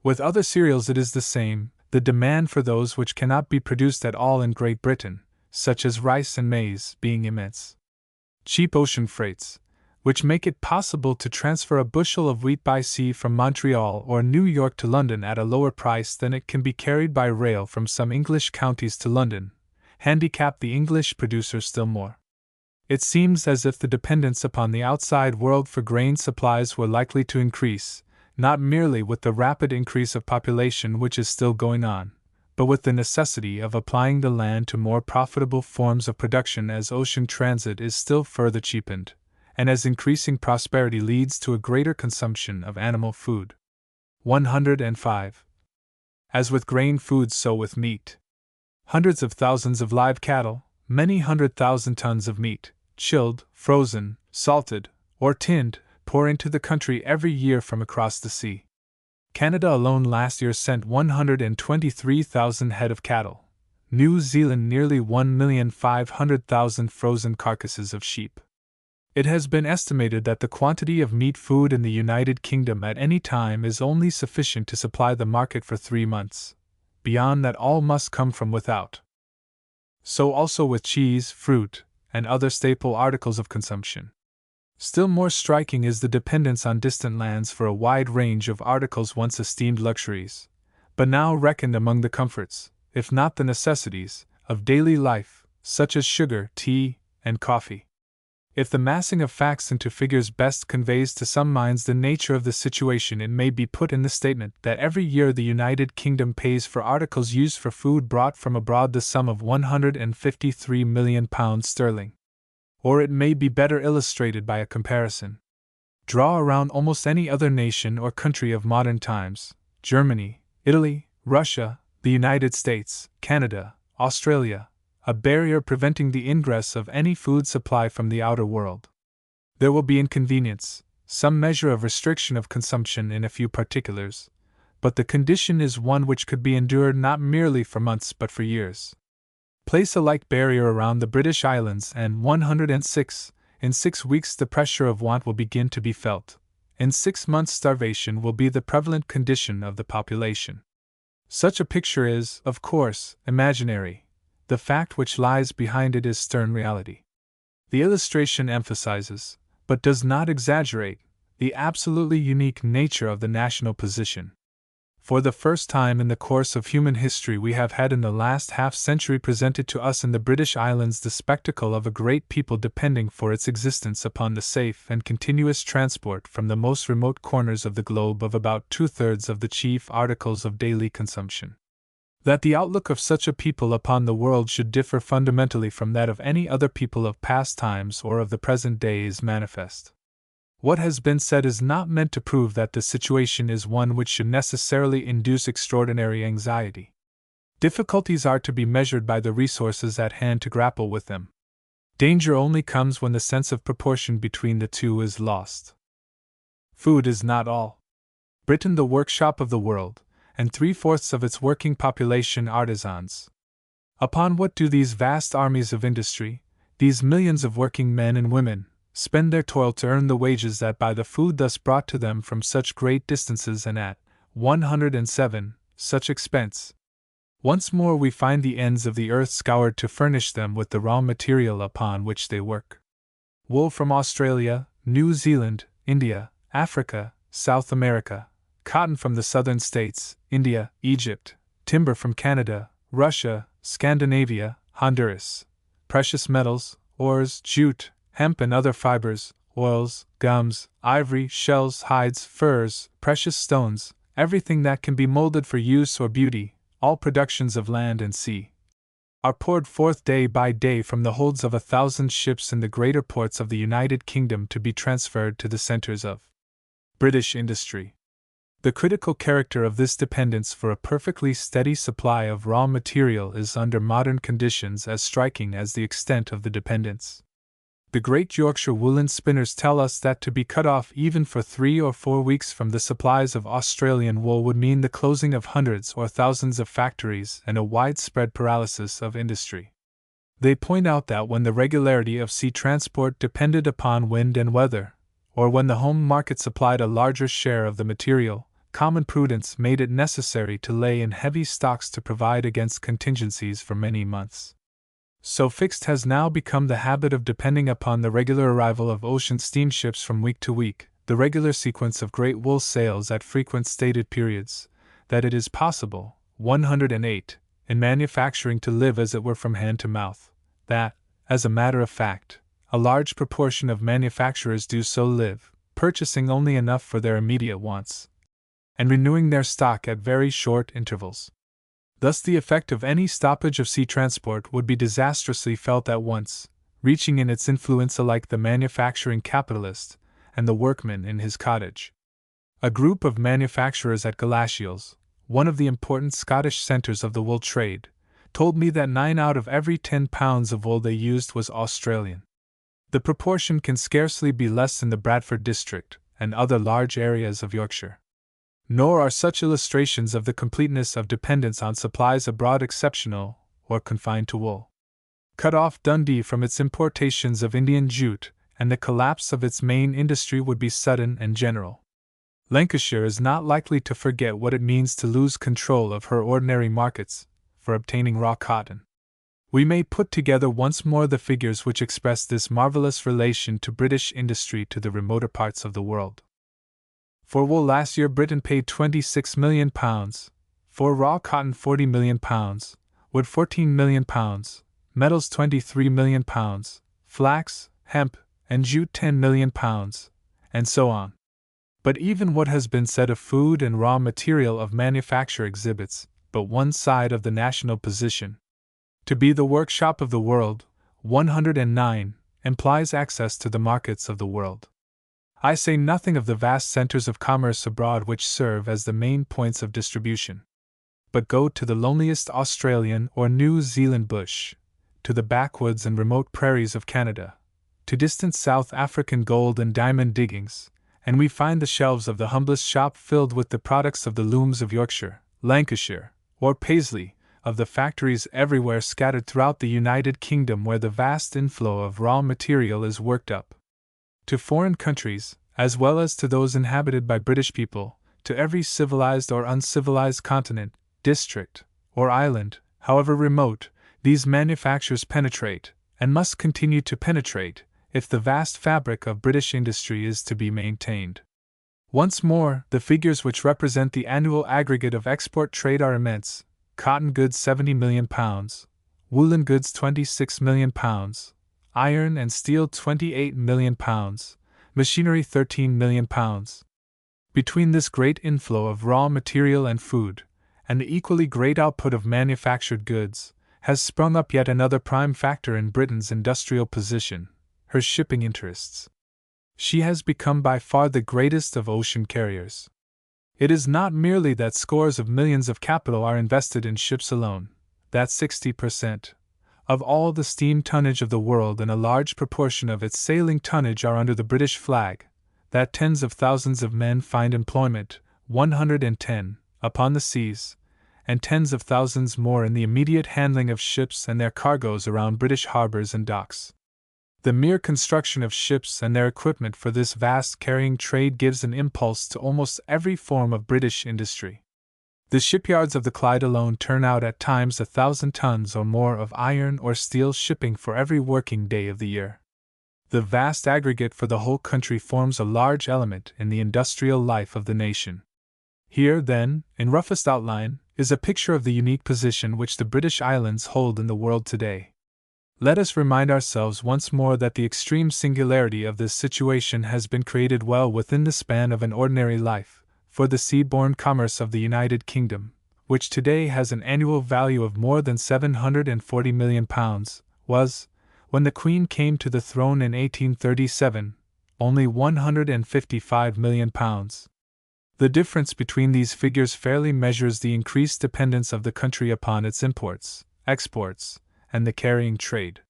With other cereals it is the same, the demand for those which cannot be produced at all in Great Britain, such as rice and maize, being immense. Cheap ocean freights, which make it possible to transfer a bushel of wheat by sea from Montreal or New York to London at a lower price than it can be carried by rail from some English counties to London, handicap the English producer still more. It seems as if the dependence upon the outside world for grain supplies were likely to increase, not merely with the rapid increase of population which is still going on, but with the necessity of applying the land to more profitable forms of production as ocean transit is still further cheapened, and as increasing prosperity leads to a greater consumption of animal food. 105. As with grain foods, so with meat. Hundreds of thousands of live cattle, many 100,000 tons of meat, chilled, frozen, salted, or tinned, pour into the country every year from across the sea. Canada alone last year sent 123,000 head of cattle, New Zealand nearly 1,500,000 frozen carcasses of sheep. It has been estimated that the quantity of meat food in the United Kingdom at any time is only sufficient to supply the market for 3 months. Beyond that, all must come from without. So also with cheese, fruit, and other staple articles of consumption. Still more striking is the dependence on distant lands for a wide range of articles once esteemed luxuries, but now reckoned among the comforts, if not the necessities, of daily life, such as sugar, tea, and coffee. If the massing of facts into figures best conveys to some minds the nature of the situation, it may be put in the statement that every year the United Kingdom pays for articles used for food brought from abroad the sum of £153 million. Or it may be better illustrated by a comparison. Draw around almost any other nation or country of modern times: Germany, Italy, Russia, the United States, Canada, Australia, a barrier preventing the ingress of any food supply from the outer world. There will be inconvenience, some measure of restriction of consumption in a few particulars, but the condition is one which could be endured not merely for months but for years. Place a like barrier around the British Islands, and in 6 weeks the pressure of want will begin to be felt. In 6 months starvation will be the prevalent condition of the population. Such a picture is, of course, imaginary. The fact which lies behind it is stern reality. The illustration emphasizes, but does not exaggerate, the absolutely unique nature of the national position. For the first time in the course of human history, we have had in the last half-century presented to us in the British Islands the spectacle of a great people depending for its existence upon the safe and continuous transport from the most remote corners of the globe of about 2/3 of the chief articles of daily consumption. That the outlook of such a people upon the world should differ fundamentally from that of any other people of past times or of the present day is manifest. What has been said is not meant to prove that the situation is one which should necessarily induce extraordinary anxiety. Difficulties are to be measured by the resources at hand to grapple with them. Danger only comes when the sense of proportion between the two is lost. Food is not all. Britain, the workshop of the world, and 3/4 of its working population artisans. Upon what do these vast armies of industry, these millions of working men and women, spend their toil to earn the wages that buy the food thus brought to them from such great distances and at 107 such expense? Once more we find the ends of the earth scoured to furnish them with the raw material upon which they work. Wool from Australia, New Zealand, India, Africa, South America, cotton from the southern states, India, Egypt, timber from Canada, Russia, Scandinavia, Honduras, precious metals, ores, jute, hemp and other fibers, oils, gums, ivory, shells, hides, furs, precious stones, everything that can be molded for use or beauty, all productions of land and sea, are poured forth day by day from the holds of 1,000 ships in the greater ports of the United Kingdom to be transferred to the centers of British industry. The critical character of this dependence for a perfectly steady supply of raw material is under modern conditions as striking as the extent of the dependence. The great Yorkshire woolen spinners tell us that to be cut off even for 3 or 4 weeks from the supplies of Australian wool would mean the closing of hundreds or thousands of factories and a widespread paralysis of industry. They point out that when the regularity of sea transport depended upon wind and weather, or when the home market supplied a larger share of the material, common prudence made it necessary to lay in heavy stocks to provide against contingencies for many months. So fixed has now become the habit of depending upon the regular arrival of ocean steamships from week to week, the regular sequence of great wool sales at frequent stated periods, that it is possible, 108, in manufacturing to live as it were from hand to mouth, that, as a matter of fact, a large proportion of manufacturers do so live, purchasing only enough for their immediate wants, and renewing their stock at very short intervals. Thus the effect of any stoppage of sea transport would be disastrously felt at once, reaching in its influence alike the manufacturing capitalist and the workman in his cottage. A group of manufacturers at Galashiels, one of the important Scottish centres of the wool trade, told me that 9 out of every 10 pounds of wool they used was Australian. The proportion can scarcely be less in the Bradford district and other large areas of Yorkshire. Nor are such illustrations of the completeness of dependence on supplies abroad exceptional or confined to wool. Cut off Dundee from its importations of Indian jute, and the collapse of its main industry would be sudden and general. Lancashire is not likely to forget what it means to lose control of her ordinary markets for obtaining raw cotton. We may put together once more the figures which express this marvelous relation to British industry to the remoter parts of the world. For wool last year Britain paid £26 million, for raw cotton £40 million, wood £14 million, metals £23 million, flax, hemp, and jute £10 million, and so on. But even what has been said of food and raw material of manufacture exhibits but one side of the national position. To be the workshop of the world, 109, implies access to the markets of the world. I say nothing of the vast centers of commerce abroad which serve as the main points of distribution. But go to the loneliest Australian or New Zealand bush, to the backwoods and remote prairies of Canada, to distant South African gold and diamond diggings, and we find the shelves of the humblest shop filled with the products of the looms of Yorkshire, Lancashire, or Paisley, of the factories everywhere scattered throughout the United Kingdom where the vast inflow of raw material is worked up. To foreign countries, as well as to those inhabited by British people, to every civilized or uncivilized continent, district, or island, however remote, these manufactures penetrate, and must continue to penetrate, if the vast fabric of British industry is to be maintained. Once more, the figures which represent the annual aggregate of export trade are immense: cotton goods £70 million, woolen goods £26 million, iron and steel £28 million, machinery £13 million. Between this great inflow of raw material and food, and the equally great output of manufactured goods, has sprung up yet another prime factor in Britain's industrial position: her shipping interests. She has become by far the greatest of ocean carriers. It is not merely that scores of millions of capital are invested in ships alone, that 60% of all the steam tonnage of the world and a large proportion of its sailing tonnage are under the British flag, that tens of thousands of men find employment, 110, upon the seas, and tens of thousands more in the immediate handling of ships and their cargoes around British harbors and docks. The mere construction of ships and their equipment for this vast carrying trade gives an impulse to almost every form of British industry. The shipyards of the Clyde alone turn out at times 1,000 tons or more of iron or steel shipping for every working day of the year. The vast aggregate for the whole country forms a large element in the industrial life of the nation. Here, then, in roughest outline, is a picture of the unique position which the British Islands hold in the world today. Let us remind ourselves once more that the extreme singularity of this situation has been created well within the span of an ordinary life, for the sea-borne commerce of the United Kingdom, which today has an annual value of more than £740 million, was, when the Queen came to the throne in 1837, only £155 million. The difference between these figures fairly measures the increased dependence of the country upon its imports, exports, and the carrying trade.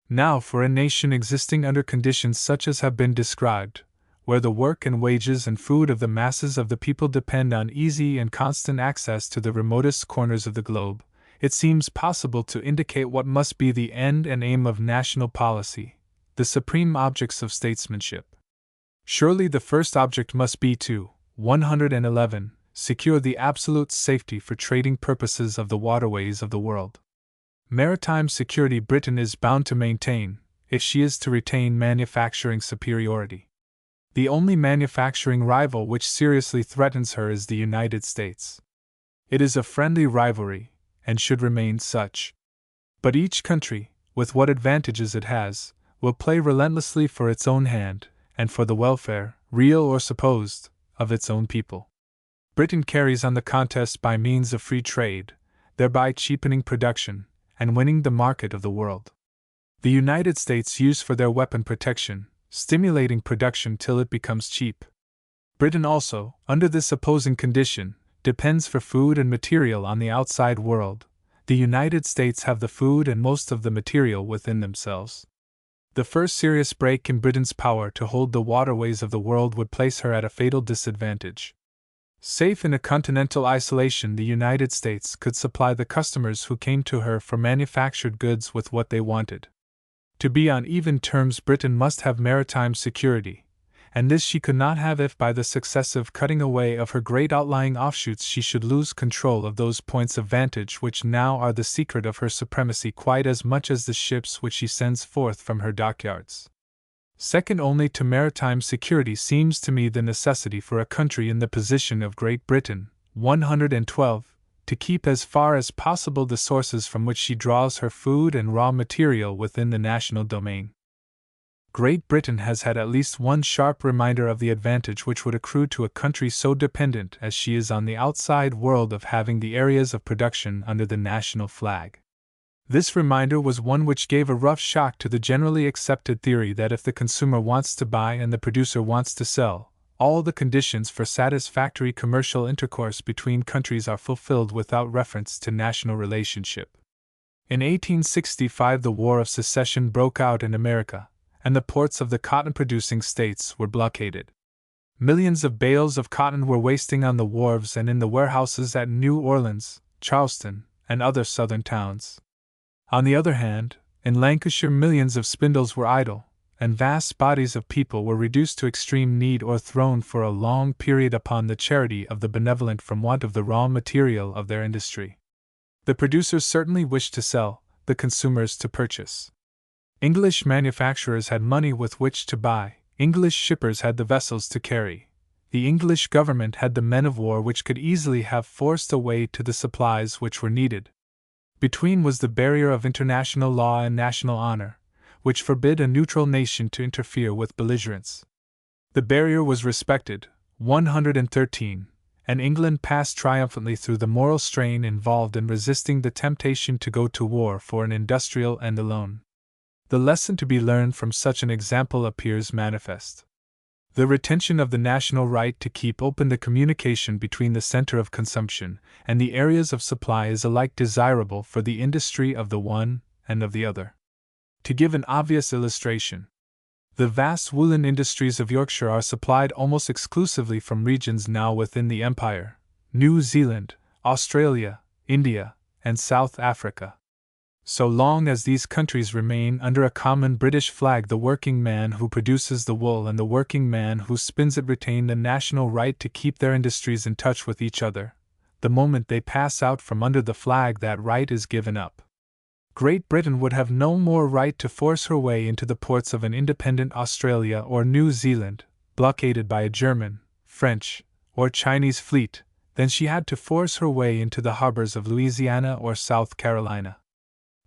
Now, for a nation existing under conditions such as have been described, where the work and wages and food of the masses of the people depend on easy and constant access to the remotest corners of the globe, it seems possible to indicate what must be the end and aim of national policy, the supreme objects of statesmanship. Surely the first object must be to 111 secure the absolute safety for trading purposes of the waterways of the world. Maritime security Britain is bound to maintain, if she is to retain manufacturing superiority. The only manufacturing rival which seriously threatens her is the United States. It is a friendly rivalry, and should remain such. But each country, with what advantages it has, will play relentlessly for its own hand, and for the welfare, real or supposed, of its own people. Britain carries on the contest by means of free trade, thereby cheapening production, and winning the market of the world. The United States use for their weapon protection, stimulating production till it becomes cheap. Britain also, under this opposing condition, depends for food and material on the outside world. The United States have the food and most of the material within themselves. The first serious break in Britain's power to hold the waterways of the world would place her at a fatal disadvantage. Safe in a continental isolation, the United States could supply the customers who came to her for manufactured goods with what they wanted. To be on even terms, Britain must have maritime security, and this she could not have if by the successive cutting away of her great outlying offshoots she should lose control of those points of vantage which now are the secret of her supremacy quite as much as the ships which she sends forth from her dockyards. Second only to maritime security seems to me the necessity for a country in the position of Great Britain, 112, to keep as far as possible the sources from which she draws her food and raw material within the national domain. Great Britain has had at least one sharp reminder of the advantage which would accrue to a country so dependent as she is on the outside world of having the areas of production under the national flag. This reminder was one which gave a rough shock to the generally accepted theory that if the consumer wants to buy and the producer wants to sell, all the conditions for satisfactory commercial intercourse between countries are fulfilled without reference to national relationship. In 1865 the War of Secession broke out in America, and the ports of the cotton-producing states were blockaded. Millions of bales of cotton were wasting on the wharves and in the warehouses at New Orleans, Charleston, and other southern towns. On the other hand, in Lancashire millions of spindles were idle, and vast bodies of people were reduced to extreme need or thrown for a long period upon the charity of the benevolent from want of the raw material of their industry. The producers certainly wished to sell, the consumers to purchase. English manufacturers had money with which to buy, English shippers had the vessels to carry, the English government had the men of war which could easily have forced a way to the supplies which were needed. Between was the barrier of international law and national honor, which forbid a neutral nation to interfere with belligerents. The barrier was respected, 113, and England passed triumphantly through the moral strain involved in resisting the temptation to go to war for an industrial end alone. The lesson to be learned from such an example appears manifest. The retention of the national right to keep open the communication between the center of consumption and the areas of supply is alike desirable for the industry of the one and of the other. To give an obvious illustration, the vast woolen industries of Yorkshire are supplied almost exclusively from regions now within the Empire, New Zealand, Australia, India, and South Africa. So long as these countries remain under a common British flag, the working man who produces the wool and the working man who spins it retain the national right to keep their industries in touch with each other. The moment they pass out from under the flag, that right is given up. Great Britain would have no more right to force her way into the ports of an independent Australia or New Zealand, blockaded by a German, French, or Chinese fleet, than she had to force her way into the harbors of Louisiana or South Carolina.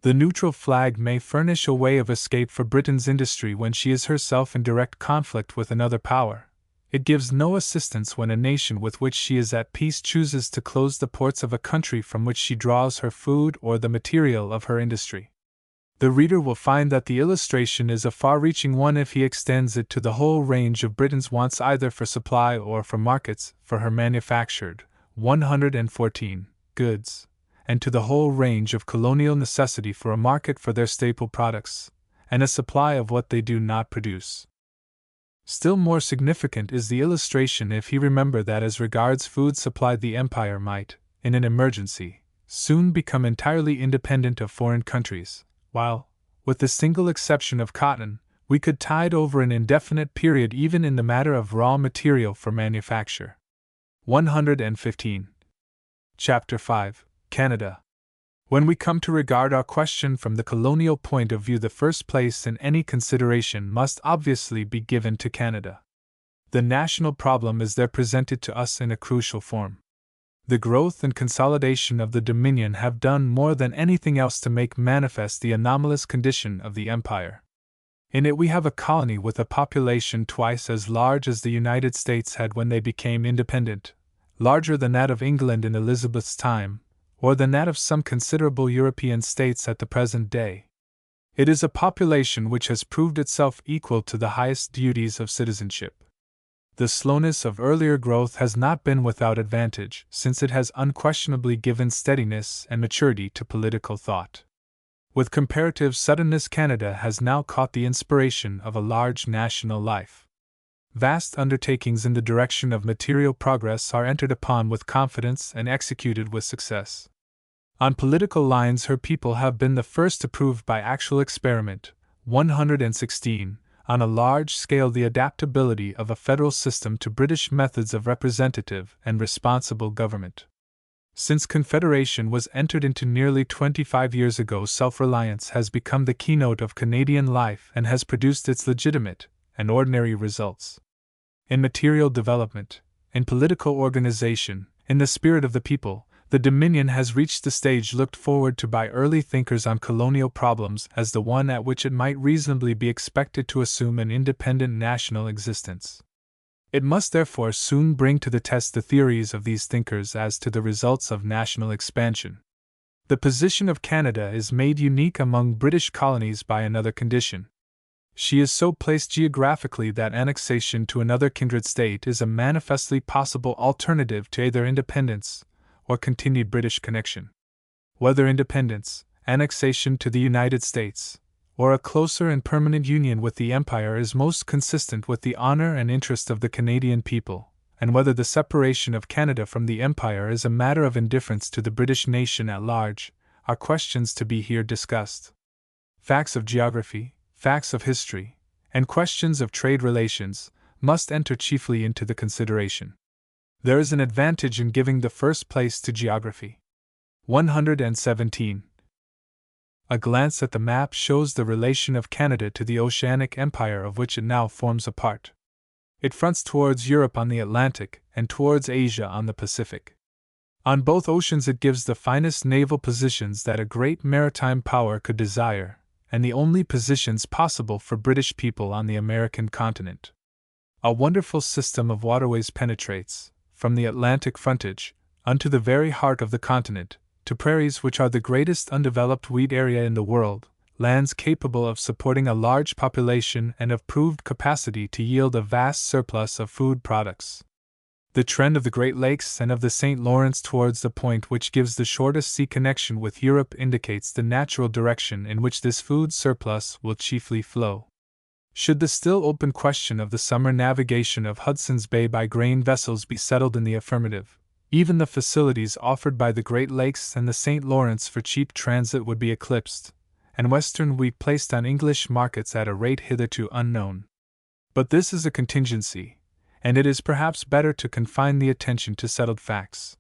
The neutral flag may furnish a way of escape for Britain's industry when she is herself in direct conflict with another power. It gives no assistance when a nation with which she is at peace chooses to close the ports of a country from which she draws her food or the material of her industry. The reader will find that the illustration is a far-reaching one if he extends it to the whole range of Britain's wants either for supply or for markets for her manufactured, 114, goods, and to the whole range of colonial necessity for a market for their staple products, and a supply of what they do not produce. Still more significant is the illustration if he remember that as regards food supply the Empire might, in an emergency, soon become entirely independent of foreign countries, while, with the single exception of cotton, we could tide over an indefinite period even in the matter of raw material for manufacture. 115. Chapter 5. Canada. When we come to regard our question from the colonial point of view, the first place in any consideration must obviously be given to Canada. The national problem is there presented to us in a crucial form. The growth and consolidation of the Dominion have done more than anything else to make manifest the anomalous condition of the Empire. In it we have a colony with a population twice as large as the United States had when they became independent, larger than that of England in Elizabeth's time, or than that of some considerable European states at the present day. It is a population which has proved itself equal to the highest duties of citizenship. The slowness of earlier growth has not been without advantage, since it has unquestionably given steadiness and maturity to political thought. With comparative suddenness, Canada has now caught the inspiration of a large national life. Vast undertakings in the direction of material progress are entered upon with confidence and executed with success. On political lines, her people have been the first to prove by actual experiment, 116. On a large scale, the adaptability of a federal system to British methods of representative and responsible government. Since Confederation was entered into nearly 25 years ago, self-reliance has become the keynote of Canadian life and has produced its legitimate and ordinary results. In material development, in political organization, in the spirit of the people, the Dominion has reached the stage looked forward to by early thinkers on colonial problems as the one at which it might reasonably be expected to assume an independent national existence. It must therefore soon bring to the test the theories of these thinkers as to the results of national expansion. The position of Canada is made unique among British colonies by another condition. She is so placed geographically that annexation to another kindred state is a manifestly possible alternative to either independence or continued British connection. Whether independence, annexation to the United States, or a closer and permanent union with the Empire is most consistent with the honor and interest of the Canadian people, and whether the separation of Canada from the Empire is a matter of indifference to the British nation at large, are questions to be here discussed. Facts of geography, facts of history, and questions of trade relations must enter chiefly into the consideration. There is an advantage in giving the first place to geography. 117. A glance at the map shows the relation of Canada to the oceanic empire of which it now forms a part. It fronts towards Europe on the Atlantic and towards Asia on the Pacific. On both oceans it gives the finest naval positions that a great maritime power could desire, and the only positions possible for British people on the American continent. A wonderful system of waterways penetrates, from the Atlantic frontage, unto the very heart of the continent, to prairies which are the greatest undeveloped wheat area in the world, lands capable of supporting a large population and of proved capacity to yield a vast surplus of food products. The trend of the Great Lakes and of the St. Lawrence towards the point which gives the shortest sea connection with Europe indicates the natural direction in which this food surplus will chiefly flow. Should the still open question of the summer navigation of Hudson's Bay by grain vessels be settled in the affirmative, even the facilities offered by the Great Lakes and the St. Lawrence for cheap transit would be eclipsed, and Western wheat placed on English markets at a rate hitherto unknown. But this is a contingency, and it is perhaps better to confine the attention to settled facts.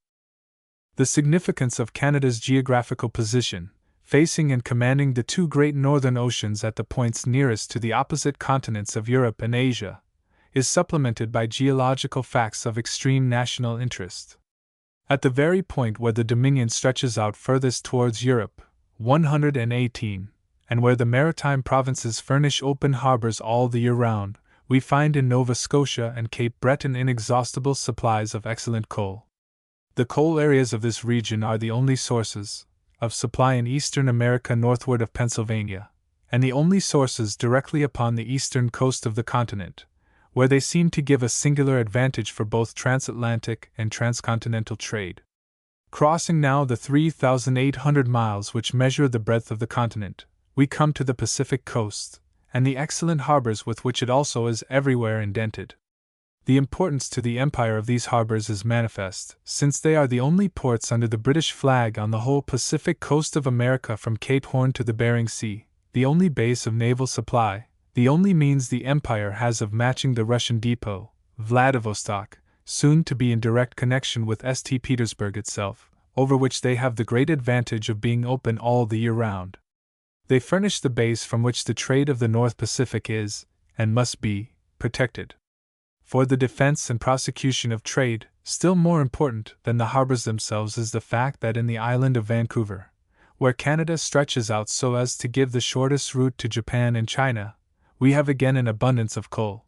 The significance of Canada's geographical position, facing and commanding the two great northern oceans at the points nearest to the opposite continents of Europe and Asia, is supplemented by geological facts of extreme national interest. At the very point where the Dominion stretches out furthest towards Europe, 118, and where the maritime provinces furnish open harbors all the year round, we find in Nova Scotia and Cape Breton inexhaustible supplies of excellent coal. The coal areas of this region are the only sources of supply in eastern America northward of Pennsylvania, and the only sources directly upon the eastern coast of the continent, where they seem to give a singular advantage for both transatlantic and transcontinental trade. Crossing now the 3,800 miles which measure the breadth of the continent, we come to the Pacific coast, and the excellent harbors with which it also is everywhere indented. The importance to the Empire of these harbors is manifest, since they are the only ports under the British flag on the whole Pacific coast of America from Cape Horn to the Bering Sea, the only base of naval supply, the only means the Empire has of matching the Russian depot, Vladivostok, soon to be in direct connection with St. Petersburg itself, over which they have the great advantage of being open all the year round. They furnish the base from which the trade of the North Pacific is, and must be, protected. For the defense and prosecution of trade, still more important than the harbors themselves is the fact that in the island of Vancouver, where Canada stretches out so as to give the shortest route to Japan and China, we have again an abundance of coal.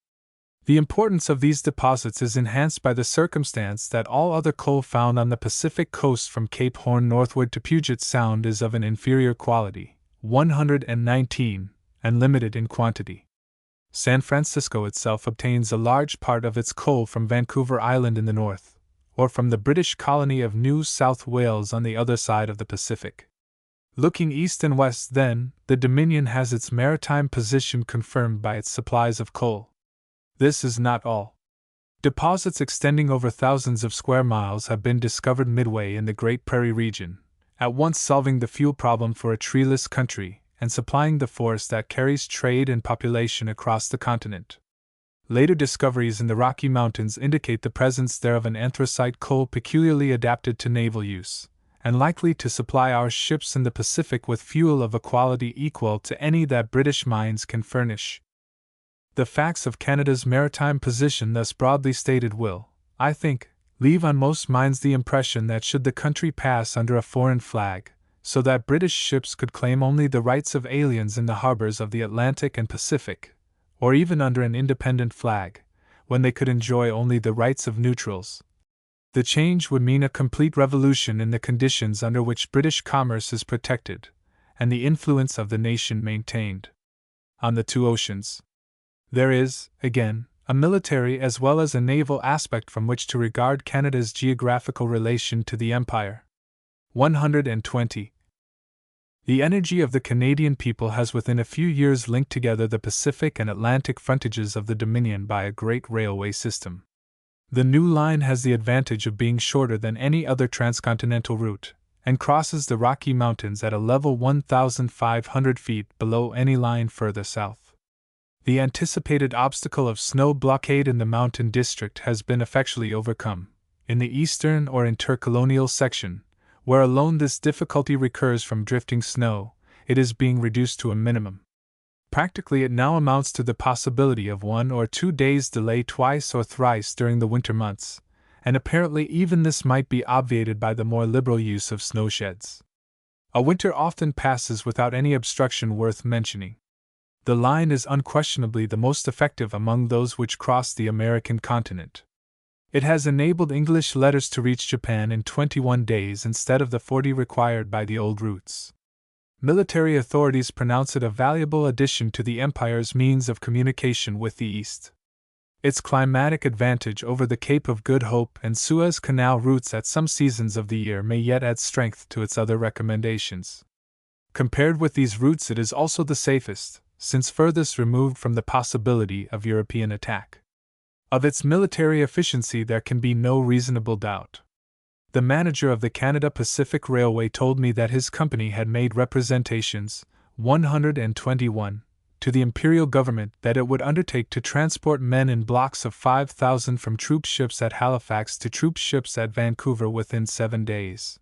The importance of these deposits is enhanced by the circumstance that all other coal found on the Pacific coast from Cape Horn northward to Puget Sound is of an inferior quality, 119, and limited in quantity. San Francisco itself obtains a large part of its coal from Vancouver Island in the north, or from the British colony of New South Wales on the other side of the Pacific. Looking east and west, then, the Dominion has its maritime position confirmed by its supplies of coal. This is not all. Deposits extending over thousands of square miles have been discovered midway in the Great Prairie region, at once solving the fuel problem for a treeless country, and supplying the force that carries trade and population across the continent. Later discoveries in the Rocky Mountains indicate the presence there of an anthracite coal peculiarly adapted to naval use, and likely to supply our ships in the Pacific with fuel of a quality equal to any that British mines can furnish. The facts of Canada's maritime position thus broadly stated will, I think, leave on most minds the impression that should the country pass under a foreign flag, so that British ships could claim only the rights of aliens in the harbors of the Atlantic and Pacific, or even under an independent flag, when they could enjoy only the rights of neutrals, the change would mean a complete revolution in the conditions under which British commerce is protected, and the influence of the nation maintained. On the two oceans, there is, again, a military as well as a naval aspect from which to regard Canada's geographical relation to the Empire. 120. The energy of the Canadian people has within a few years linked together the Pacific and Atlantic frontages of the Dominion by a great railway system. The new line has the advantage of being shorter than any other transcontinental route, and crosses the Rocky Mountains at a level 1,500 feet below any line further south. The anticipated obstacle of snow blockade in the mountain district has been effectually overcome. In the eastern or intercolonial section, where alone this difficulty recurs from drifting snow, it is being reduced to a minimum. Practically, it now amounts to the possibility of 1 or 2 days' delay twice or thrice during the winter months, and apparently even this might be obviated by the more liberal use of snowsheds. A winter often passes without any obstruction worth mentioning. The line is unquestionably the most effective among those which cross the American continent. It has enabled English letters to reach Japan in 21 days instead of the 40 required by the old routes. Military authorities pronounce it a valuable addition to the Empire's means of communication with the East. Its climatic advantage over the Cape of Good Hope and Suez Canal routes at some seasons of the year may yet add strength to its other recommendations. Compared with these routes, it is also the safest, since furthest removed from the possibility of European attack. Of its military efficiency there can be no reasonable doubt. The manager of the Canada Pacific Railway told me that his company had made representations, 121, to the Imperial government that it would undertake to transport men in blocks of 5,000 from troop ships at Halifax to troop ships at Vancouver within 7 days.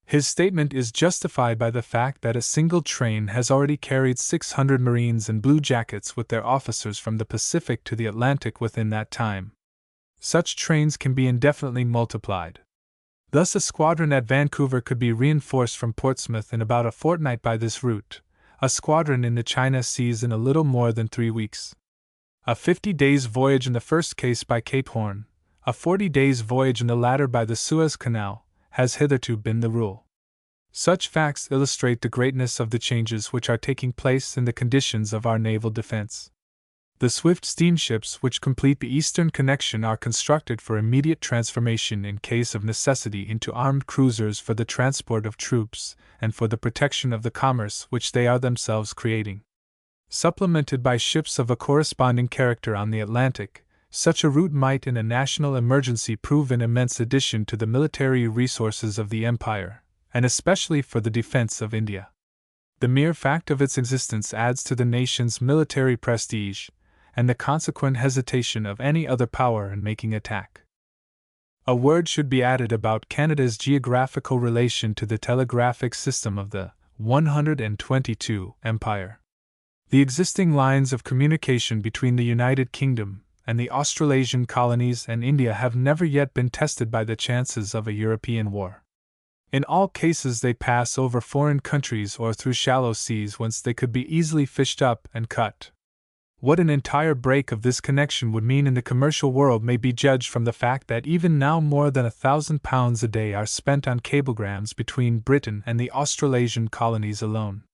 His statement is justified by the fact that a single train has already carried 600 Marines in blue jackets with their officers from the Pacific to the Atlantic within that time. Such trains can be indefinitely multiplied. Thus, a squadron at Vancouver could be reinforced from Portsmouth in about a fortnight by this route, a squadron in the China Seas in a little more than 3 weeks. A 50 days' voyage in the first case by Cape Horn, a 40 days' voyage in the latter by the Suez Canal, has hitherto been the rule. Such facts illustrate the greatness of the changes which are taking place in the conditions of our naval defense. The swift steamships which complete the eastern connection are constructed for immediate transformation in case of necessity into armed cruisers for the transport of troops and for the protection of the commerce which they are themselves creating. Supplemented by ships of a corresponding character on the Atlantic, such a route might in a national emergency prove an immense addition to the military resources of the Empire, and especially for the defense of India. The mere fact of its existence adds to the nation's military prestige, and the consequent hesitation of any other power in making attack. A word should be added about Canada's geographical relation to the telegraphic system of the 122 Empire. The existing lines of communication between the United Kingdom and the Australasian colonies and India have never yet been tested by the chances of a European war. In all cases they pass over foreign countries or through shallow seas whence they could be easily fished up and cut. What an entire break of this connection would mean in the commercial world may be judged from the fact that even now more than £1,000 a day are spent on cablegrams between Britain and the Australasian colonies alone.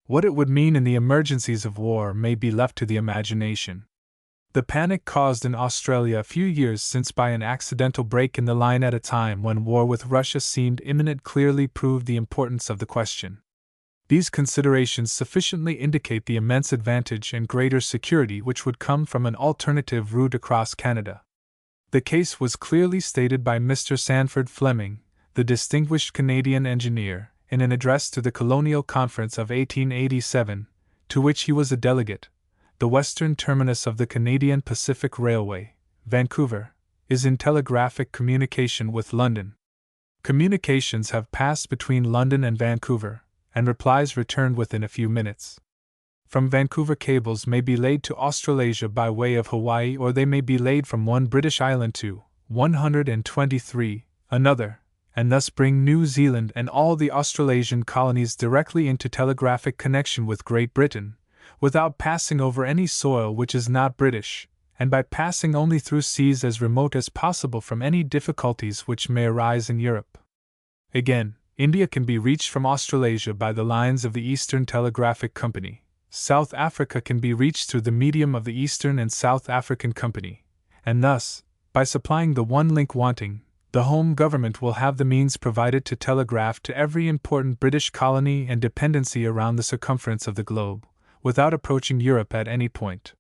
What it would mean in the emergencies of war may be left to the imagination. The panic caused in Australia a few years since by an accidental break in the line at a time when war with Russia seemed imminent clearly proved the importance of the question. These considerations sufficiently indicate the immense advantage and greater security which would come from an alternative route across Canada. The case was clearly stated by Mr. Sanford Fleming, the distinguished Canadian engineer, in an address to the Colonial Conference of 1887, to which he was a delegate, the western terminus of the Canadian Pacific Railway, Vancouver, is in telegraphic communication with London. Communications have passed between London and Vancouver, and replies returned within a few minutes. From Vancouver, cables may be laid to Australasia by way of Hawaii, or they may be laid from one British island to 123 another, and thus bring New Zealand and all the Australasian colonies directly into telegraphic connection with Great Britain, without passing over any soil which is not British, and by passing only through seas as remote as possible from any difficulties which may arise in Europe. Again, India can be reached from Australasia by the lines of the Eastern Telegraphic Company. South Africa can be reached through the medium of the Eastern and South African Company, and thus, by supplying the one link wanting, the Home Government will have the means provided to telegraph to every important British colony and dependency around the circumference of the globe, without approaching Europe at any point.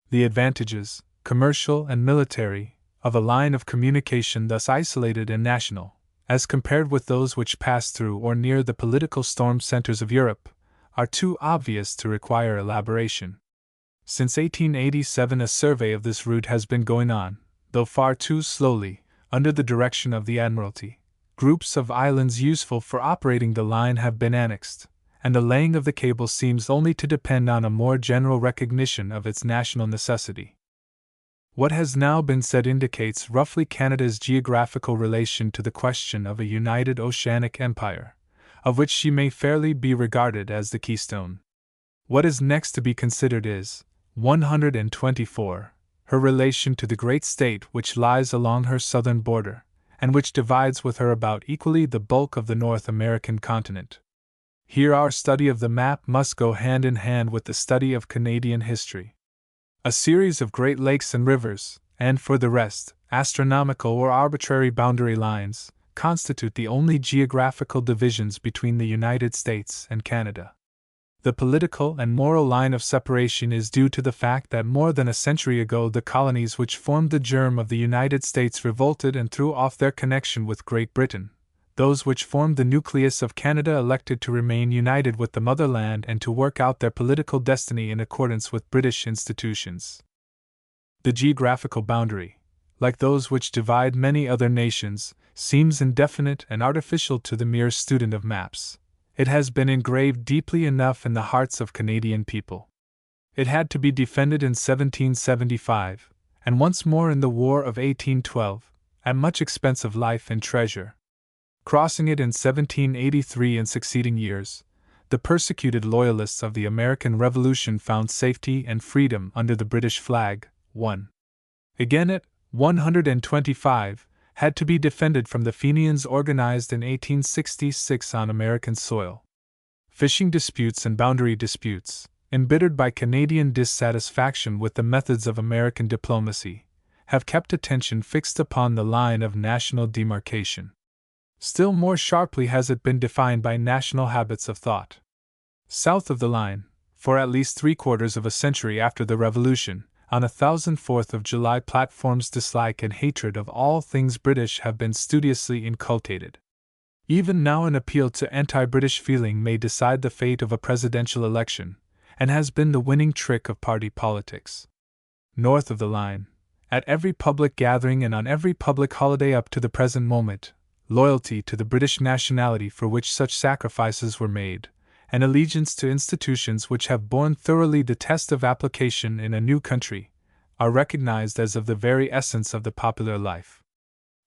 The advantages, commercial and military, of a line of communication thus isolated and national, as compared with those which pass through or near the political storm centers of Europe, are too obvious to require elaboration. Since 1887, a survey of this route has been going on, though far too slowly, under the direction of the Admiralty. Groups of islands useful for operating the line have been annexed, and the laying of the cable seems only to depend on a more general recognition of its national necessity. What has now been said indicates roughly Canada's geographical relation to the question of a united oceanic empire, of which she may fairly be regarded as the keystone. What is next to be considered is, 124, her relation to the great state which lies along her southern border, and which divides with her about equally the bulk of the North American continent. Here our study of the map must go hand in hand with the study of Canadian history. A series of great lakes and rivers, and for the rest, astronomical or arbitrary boundary lines, constitute the only geographical divisions between the United States and Canada. The political and moral line of separation is due to the fact that more than a century ago the colonies which formed the germ of the United States revolted and threw off their connection with Great Britain. Those which formed the nucleus of Canada elected to remain united with the motherland and to work out their political destiny in accordance with British institutions. The geographical boundary, like those which divide many other nations, seems indefinite and artificial to the mere student of maps. It has been engraved deeply enough in the hearts of Canadian people. It had to be defended in 1775, and once more in the War of 1812, at much expense of life and treasure. Crossing it in 1783 and succeeding years, the persecuted loyalists of the American Revolution found safety and freedom under the British flag. 1. Again at 125, had to be defended from the Fenians organized in 1866 on American soil. Fishing disputes and boundary disputes, embittered by Canadian dissatisfaction with the methods of American diplomacy, have kept attention fixed upon the line of national demarcation. Still more sharply has it been defined by national habits of thought. South of the line, for at least 3/4 of a century after the Revolution, on 1004th of July platforms dislike and hatred of all things British have been studiously inculcated. Even now an appeal to anti-British feeling may decide the fate of a presidential election, and has been the winning trick of party politics. North of the line, at every public gathering and on every public holiday up to the present moment, loyalty to the British nationality for which such sacrifices were made, and allegiance to institutions which have borne thoroughly the test of application in a new country, are recognized as of the very essence of the popular life.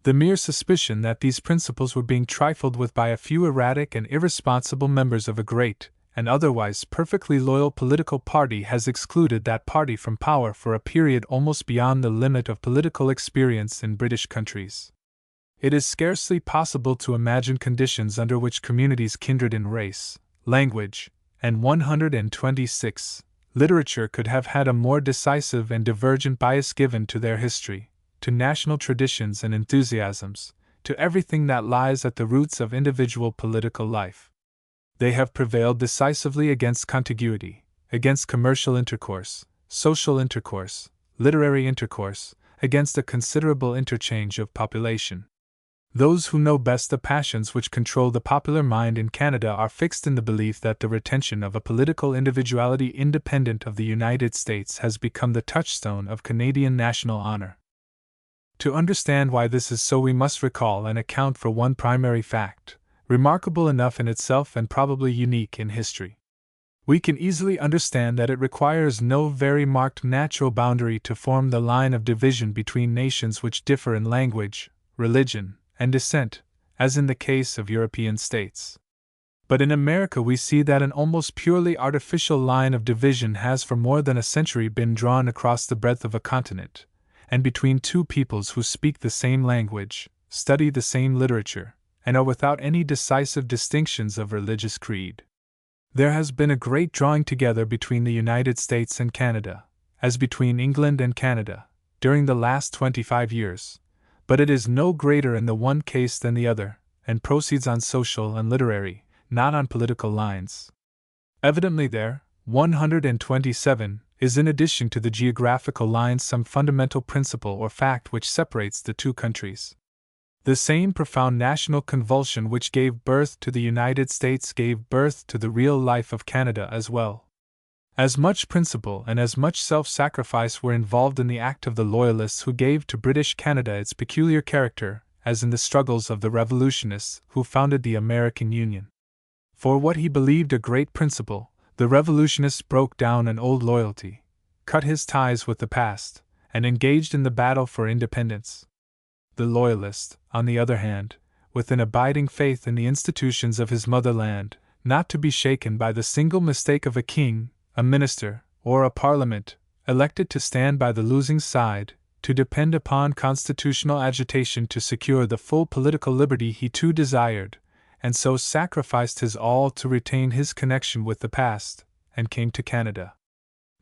The mere suspicion that these principles were being trifled with by a few erratic and irresponsible members of a great, and otherwise perfectly loyal political party has excluded that party from power for a period almost beyond the limit of political experience in British countries. It is scarcely possible to imagine conditions under which communities kindred in race, language, and 126, literature could have had a more decisive and divergent bias given to their history, to national traditions and enthusiasms, to everything that lies at the roots of individual political life. They have prevailed decisively against contiguity, against commercial intercourse, social intercourse, literary intercourse, against a considerable interchange of population. Those who know best the passions which control the popular mind in Canada are fixed in the belief that the retention of a political individuality independent of the United States has become the touchstone of Canadian national honor. To understand why this is so, we must recall and account for one primary fact, remarkable enough in itself and probably unique in history. We can easily understand that it requires no very marked natural boundary to form the line of division between nations which differ in language, religion, and descent, as in the case of European states. But in America we see that an almost purely artificial line of division has for more than a century been drawn across the breadth of a continent, and between two peoples who speak the same language, study the same literature, and are without any decisive distinctions of religious creed. There has been a great drawing together between the United States and Canada, as between England and Canada, during the last 25 years, but it is no greater in the one case than the other, and proceeds on social and literary, not on political lines. Evidently there, 127, is in addition to the geographical lines some fundamental principle or fact which separates the two countries. The same profound national convulsion which gave birth to the United States gave birth to the real life of Canada as well. As much principle and as much self-sacrifice were involved in the act of the Loyalists who gave to British Canada its peculiar character, as in the struggles of the revolutionists who founded the American Union. For what he believed a great principle, the revolutionist broke down an old loyalty, cut his ties with the past, and engaged in the battle for independence. The Loyalist, on the other hand, with an abiding faith in the institutions of his motherland, not to be shaken by the single mistake of a king, a minister, or a parliament, elected to stand by the losing side, to depend upon constitutional agitation to secure the full political liberty he too desired, and so sacrificed his all to retain his connection with the past, and came to Canada.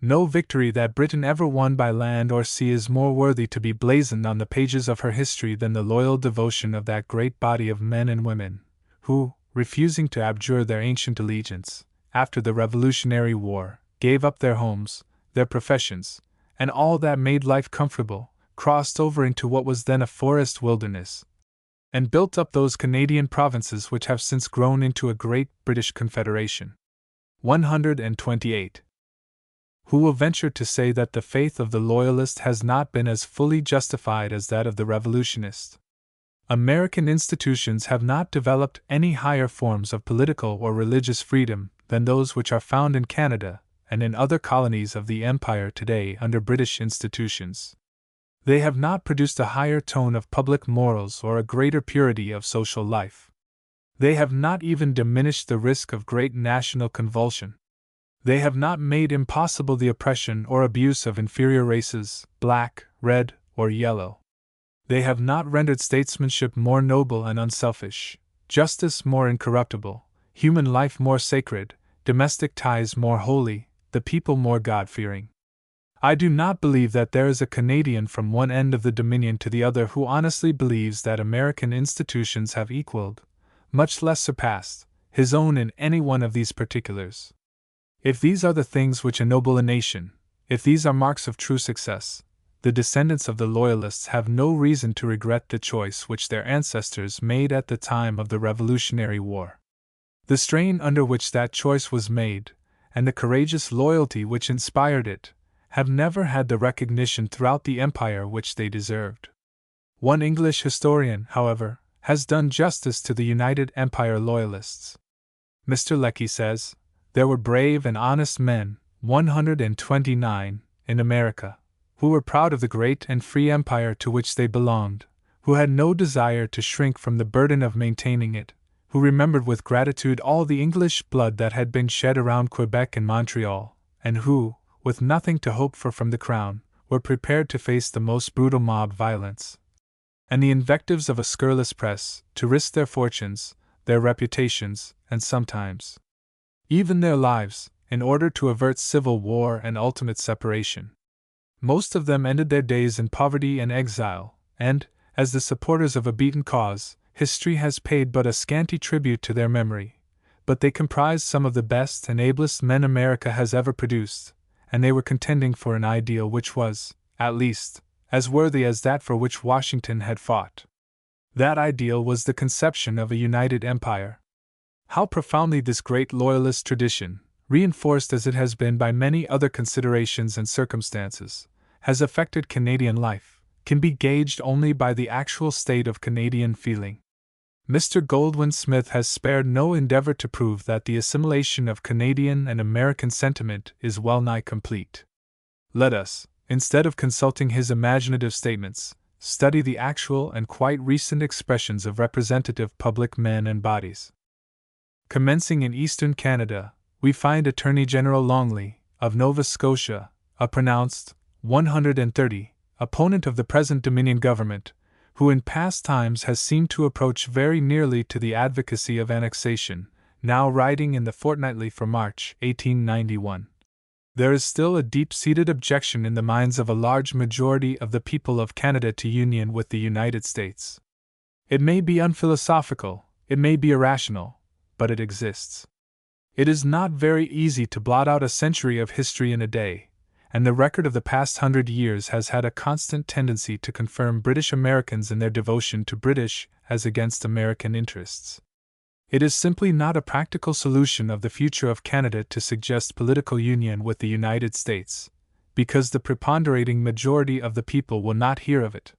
No victory that Britain ever won by land or sea is more worthy to be blazoned on the pages of her history than the loyal devotion of that great body of men and women, who, refusing to abjure their ancient allegiance, after the Revolutionary War, gave up their homes, their professions, and all that made life comfortable, crossed over into what was then a forest wilderness, and built up those Canadian provinces which have since grown into a great British Confederation. 128. Who will venture to say that the faith of the Loyalist has not been as fully justified as that of the Revolutionist? American institutions have not developed any higher forms of political or religious freedom than those which are found in Canada and in other colonies of the Empire today under British institutions. They have not produced a higher tone of public morals or a greater purity of social life. They have not even diminished the risk of great national convulsion. They have not made impossible the oppression or abuse of inferior races, black, red, or yellow. They have not rendered statesmanship more noble and unselfish, justice more incorruptible, human life more sacred, domestic ties more holy, the people more God-fearing. I do not believe that there is a Canadian from one end of the Dominion to the other who honestly believes that American institutions have equaled, much less surpassed, his own in any one of these particulars. If these are the things which ennoble a nation, if these are marks of true success, the descendants of the Loyalists have no reason to regret the choice which their ancestors made at the time of the Revolutionary War. The strain under which that choice was made, and the courageous loyalty which inspired it, have never had the recognition throughout the Empire which they deserved. One English historian, however, has done justice to the United Empire Loyalists. Mr. Lecky says, "There were brave and honest men, 129, in America, who were proud of the great and free empire to which they belonged, who had no desire to shrink from the burden of maintaining it, who remembered with gratitude all the English blood that had been shed around Quebec and Montreal, and who, with nothing to hope for from the Crown, were prepared to face the most brutal mob violence and the invectives of a scurrilous press, to risk their fortunes, their reputations, and sometimes even their lives, in order to avert civil war and ultimate separation. Most of them ended their days in poverty and exile, and, as the supporters of a beaten cause, history has paid but a scanty tribute to their memory, but they comprised some of the best and ablest men America has ever produced, and they were contending for an ideal which was, at least, as worthy as that for which Washington had fought. That ideal was the conception of a united empire. How profoundly this great loyalist tradition, reinforced as it has been by many other considerations and circumstances, has affected Canadian life, can be gauged only by the actual state of Canadian feeling. Mr. Goldwin Smith has spared no endeavor to prove that the assimilation of Canadian and American sentiment is well nigh complete. Let us, instead of consulting his imaginative statements, study the actual and quite recent expressions of representative public men and bodies. Commencing in eastern Canada, we find Attorney General Longley, of Nova Scotia, a pronounced 130 opponent of the present Dominion government, who in past times has seemed to approach very nearly to the advocacy of annexation, now writing in the Fortnightly for March 1891. There is still a deep-seated objection in the minds of a large majority of the people of Canada to union with the United States. It may be unphilosophical, it may be irrational, but it exists. It is not very easy to blot out a century of history in a day, and the record of the past 100 years has had a constant tendency to confirm British Americans in their devotion to British as against American interests. It is simply not a practical solution of the future of Canada to suggest political union with the United States, because the preponderating majority of the people will not hear of it.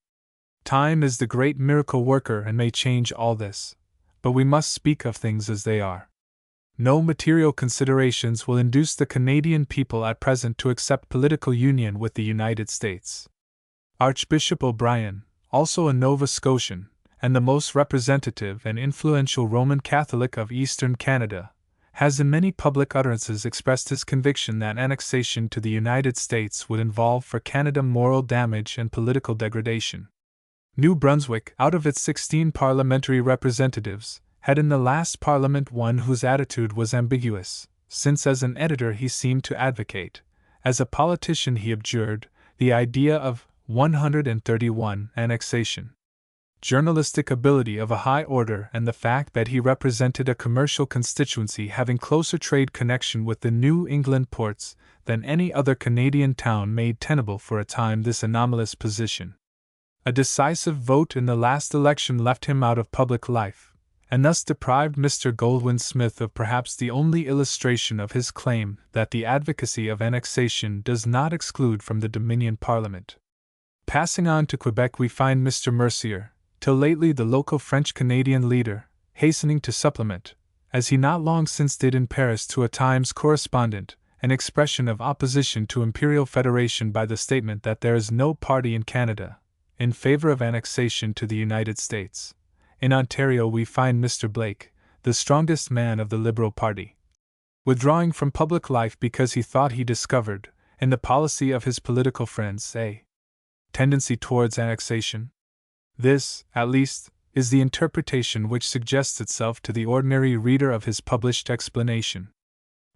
Time is the great miracle worker and may change all this, but we must speak of things as they are. No material considerations will induce the Canadian people at present to accept political union with the United States. Archbishop O'Brien, also a Nova Scotian, and the most representative and influential Roman Catholic of Eastern Canada, has in many public utterances expressed his conviction that annexation to the United States would involve for Canada moral damage and political degradation. New Brunswick, out of its 16 parliamentary representatives, had in the last Parliament one whose attitude was ambiguous, since as an editor he seemed to advocate, as a politician he abjured, the idea of 131 annexation. Journalistic ability of a high order and the fact that he represented a commercial constituency having closer trade connection with the New England ports than any other Canadian town made tenable for a time this anomalous position. A decisive vote in the last election left him out of public life, and thus deprived Mr. Goldwin Smith of perhaps the only illustration of his claim that the advocacy of annexation does not exclude from the Dominion Parliament. Passing on to Quebec, we find Mr. Mercier, till lately the local French-Canadian leader, hastening to supplement, as he not long since did in Paris to a Times correspondent, an expression of opposition to Imperial Federation by the statement that there is no party in Canada in favor of annexation to the United States. In Ontario we find Mr. Blake, the strongest man of the Liberal Party, withdrawing from public life because he thought he discovered, in the policy of his political friends, a tendency towards annexation. This, at least, is the interpretation which suggests itself to the ordinary reader of his published explanation.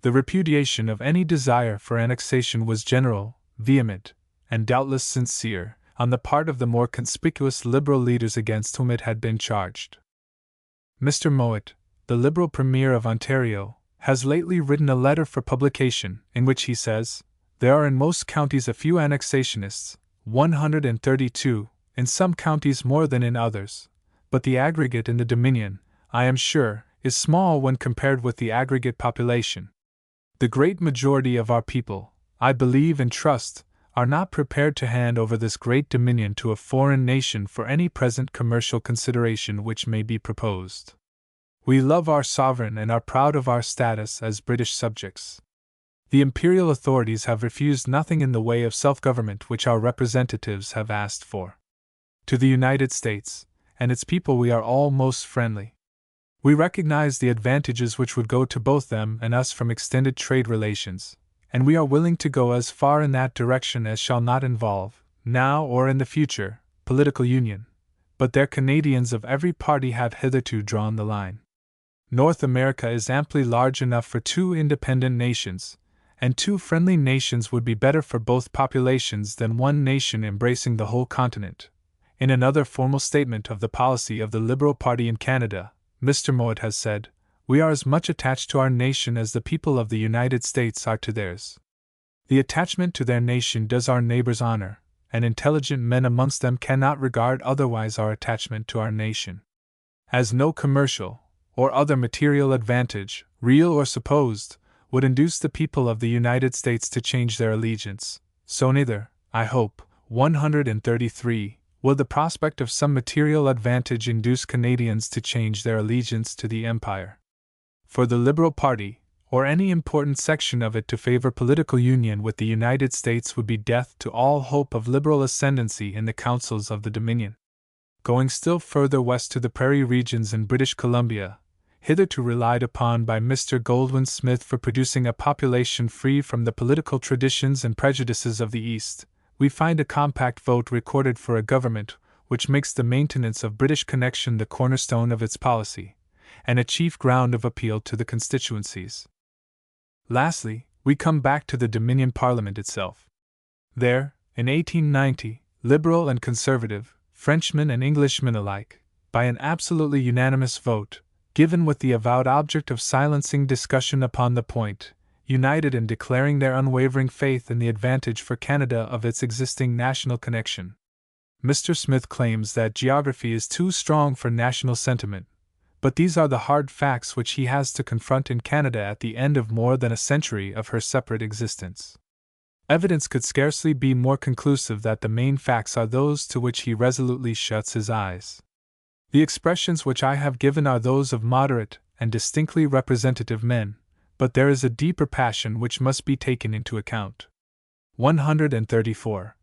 The repudiation of any desire for annexation was general, vehement, and doubtless sincere, on the part of the more conspicuous Liberal leaders against whom it had been charged. Mr. Mowat, the Liberal Premier of Ontario, has lately written a letter for publication, in which he says, "There are in most counties a few annexationists, 132, in some counties more than in others, but the aggregate in the Dominion, I am sure, is small when compared with the aggregate population. The great majority of our people, I believe and trust, are not prepared to hand over this great Dominion to a foreign nation for any present commercial consideration which may be proposed. We love our sovereign and are proud of our status as British subjects. The Imperial authorities have refused nothing in the way of self-government which our representatives have asked for. To the United States and its people we are all most friendly. We recognize the advantages which would go to both them and us from extended trade relations, and we are willing to go as far in that direction as shall not involve, now or in the future, political union, but their Canadians of every party have hitherto drawn the line. North America is amply large enough for 2 independent nations, and 2 friendly nations would be better for both populations than one nation embracing the whole continent." In another formal statement of the policy of the Liberal Party in Canada, Mr. Mowat has said, "We are as much attached to our nation as the people of the United States are to theirs. The attachment to their nation does our neighbors honor, and intelligent men amongst them cannot regard otherwise our attachment to our nation as no commercial or other material advantage, real or supposed, would induce the people of the United States to change their allegiance, so neither, I hope, 133, will the prospect of some material advantage induce Canadians to change their allegiance to the Empire. For the Liberal Party, or any important section of it to favor political union with the United States would be death to all hope of liberal ascendancy in the councils of the Dominion. Going still further west to the prairie regions in British Columbia, hitherto relied upon by Mr. Goldwin Smith for producing a population free from the political traditions and prejudices of the East, we find a compact vote recorded for a government which makes the maintenance of British connection the cornerstone of its policy, and a chief ground of appeal to the constituencies. Lastly, we come back to the Dominion Parliament itself. There, in 1890, Liberal and Conservative, Frenchmen and Englishmen alike, by an absolutely unanimous vote, given with the avowed object of silencing discussion upon the point, united in declaring their unwavering faith in the advantage for Canada of its existing national connection. Mr. Smith claims that geography is too strong for national sentiment, but these are the hard facts which he has to confront in Canada at the end of more than a century of her separate existence. Evidence could scarcely be more conclusive that the main facts are those to which he resolutely shuts his eyes. The expressions which I have given are those of moderate and distinctly representative men, but there is a deeper passion which must be taken into account. 134.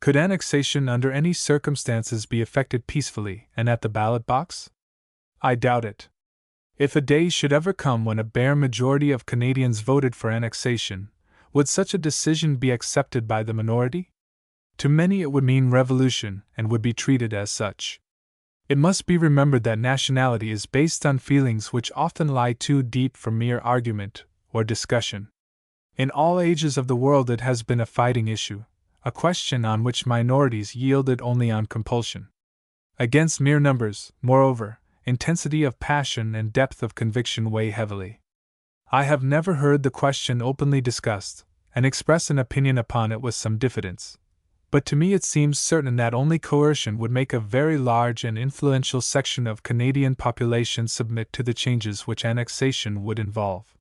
Could annexation under any circumstances be effected peacefully and at the ballot box? I doubt it. If a day should ever come when a bare majority of Canadians voted for annexation, would such a decision be accepted by the minority? To many it would mean revolution and would be treated as such. It must be remembered that nationality is based on feelings which often lie too deep for mere argument or discussion. In all ages of the world it has been a fighting issue, a question on which minorities yielded only on compulsion. Against mere numbers, moreover, intensity of passion and depth of conviction weigh heavily. I have never heard the question openly discussed, and express an opinion upon it with some diffidence. But to me it seems certain that only coercion would make a very large and influential section of Canadian population submit to the changes which annexation would involve.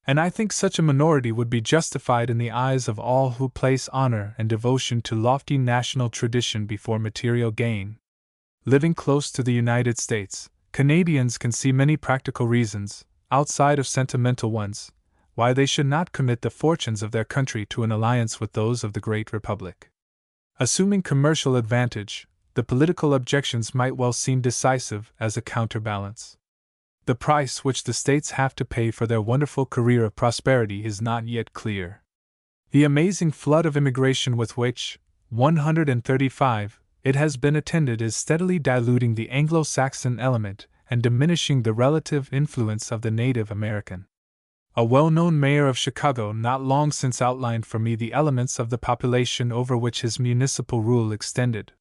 And I think such a minority would be justified in the eyes of all who place honor and devotion to lofty national tradition before material gain. Living close to the United States, Canadians can see many practical reasons, outside of sentimental ones, why they should not commit the fortunes of their country to an alliance with those of the Great Republic. Assuming commercial advantage, the political objections might well seem decisive as a counterbalance. The price which the states have to pay for their wonderful career of prosperity is not yet clear. The amazing flood of immigration with which, 135, it has been attended is steadily diluting the Anglo-Saxon element and diminishing the relative influence of the native American. A well-known mayor of Chicago not long since outlined for me the elements of the population over which his municipal rule extended.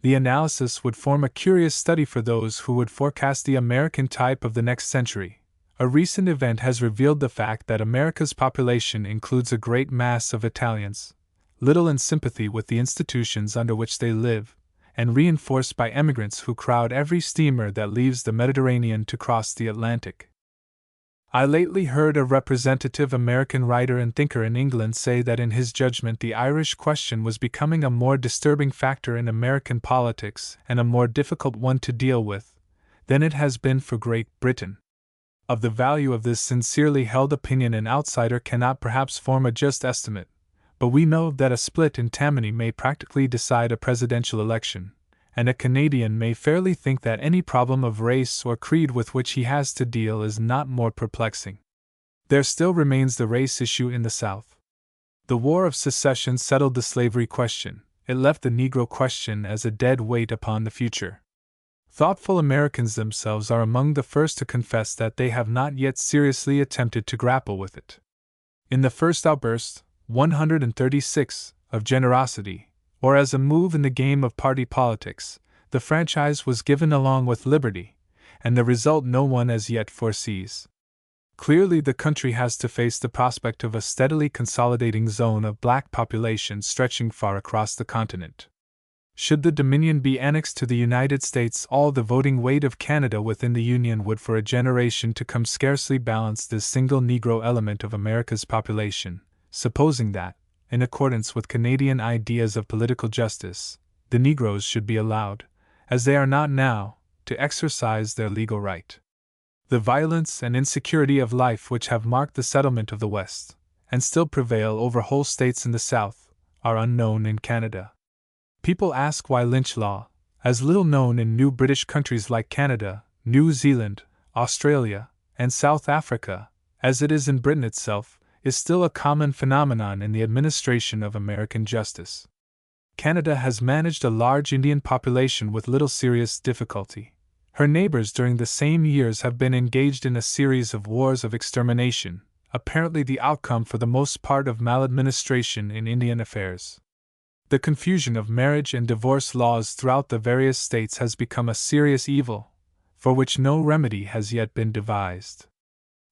The analysis would form a curious study for those who would forecast the American type of the next century. A recent event has revealed the fact that America's population includes a great mass of Italians, little in sympathy with the institutions under which they live, and reinforced by emigrants who crowd every steamer that leaves the Mediterranean to cross the Atlantic. I lately heard a representative American writer and thinker in England say that in his judgment the Irish question was becoming a more disturbing factor in American politics and a more difficult one to deal with than it has been for Great Britain. Of the value of this sincerely held opinion an outsider cannot perhaps form a just estimate, but we know that a split in Tammany may practically decide a presidential election, and a Canadian may fairly think that any problem of race or creed with which he has to deal is not more perplexing. There still remains the race issue in the South. The War of Secession settled the slavery question, it left the Negro question as a dead weight upon the future. Thoughtful Americans themselves are among the first to confess that they have not yet seriously attempted to grapple with it. In the first outburst, 136, of generosity, or as a move in the game of party politics, the franchise was given along with liberty, and the result no one as yet foresees. Clearly, the country has to face the prospect of a steadily consolidating zone of black population stretching far across the continent. Should the Dominion be annexed to the United States, all the voting weight of Canada within the Union would for a generation to come scarcely balance this single Negro element of America's population, supposing that, in accordance with Canadian ideas of political justice, the Negroes should be allowed, as they are not now, to exercise their legal right. The violence and insecurity of life which have marked the settlement of the West, and still prevail over whole states in the South, are unknown in Canada. People ask why lynch law, as little known in new British countries like Canada, New Zealand, Australia, and South Africa, as it is in Britain itself, is still a common phenomenon in the administration of American justice. Canada has managed a large Indian population with little serious difficulty. Her neighbors during the same years have been engaged in a series of wars of extermination, apparently the outcome for the most part of maladministration in Indian affairs. The confusion of marriage and divorce laws throughout the various states has become a serious evil, for which no remedy has yet been devised.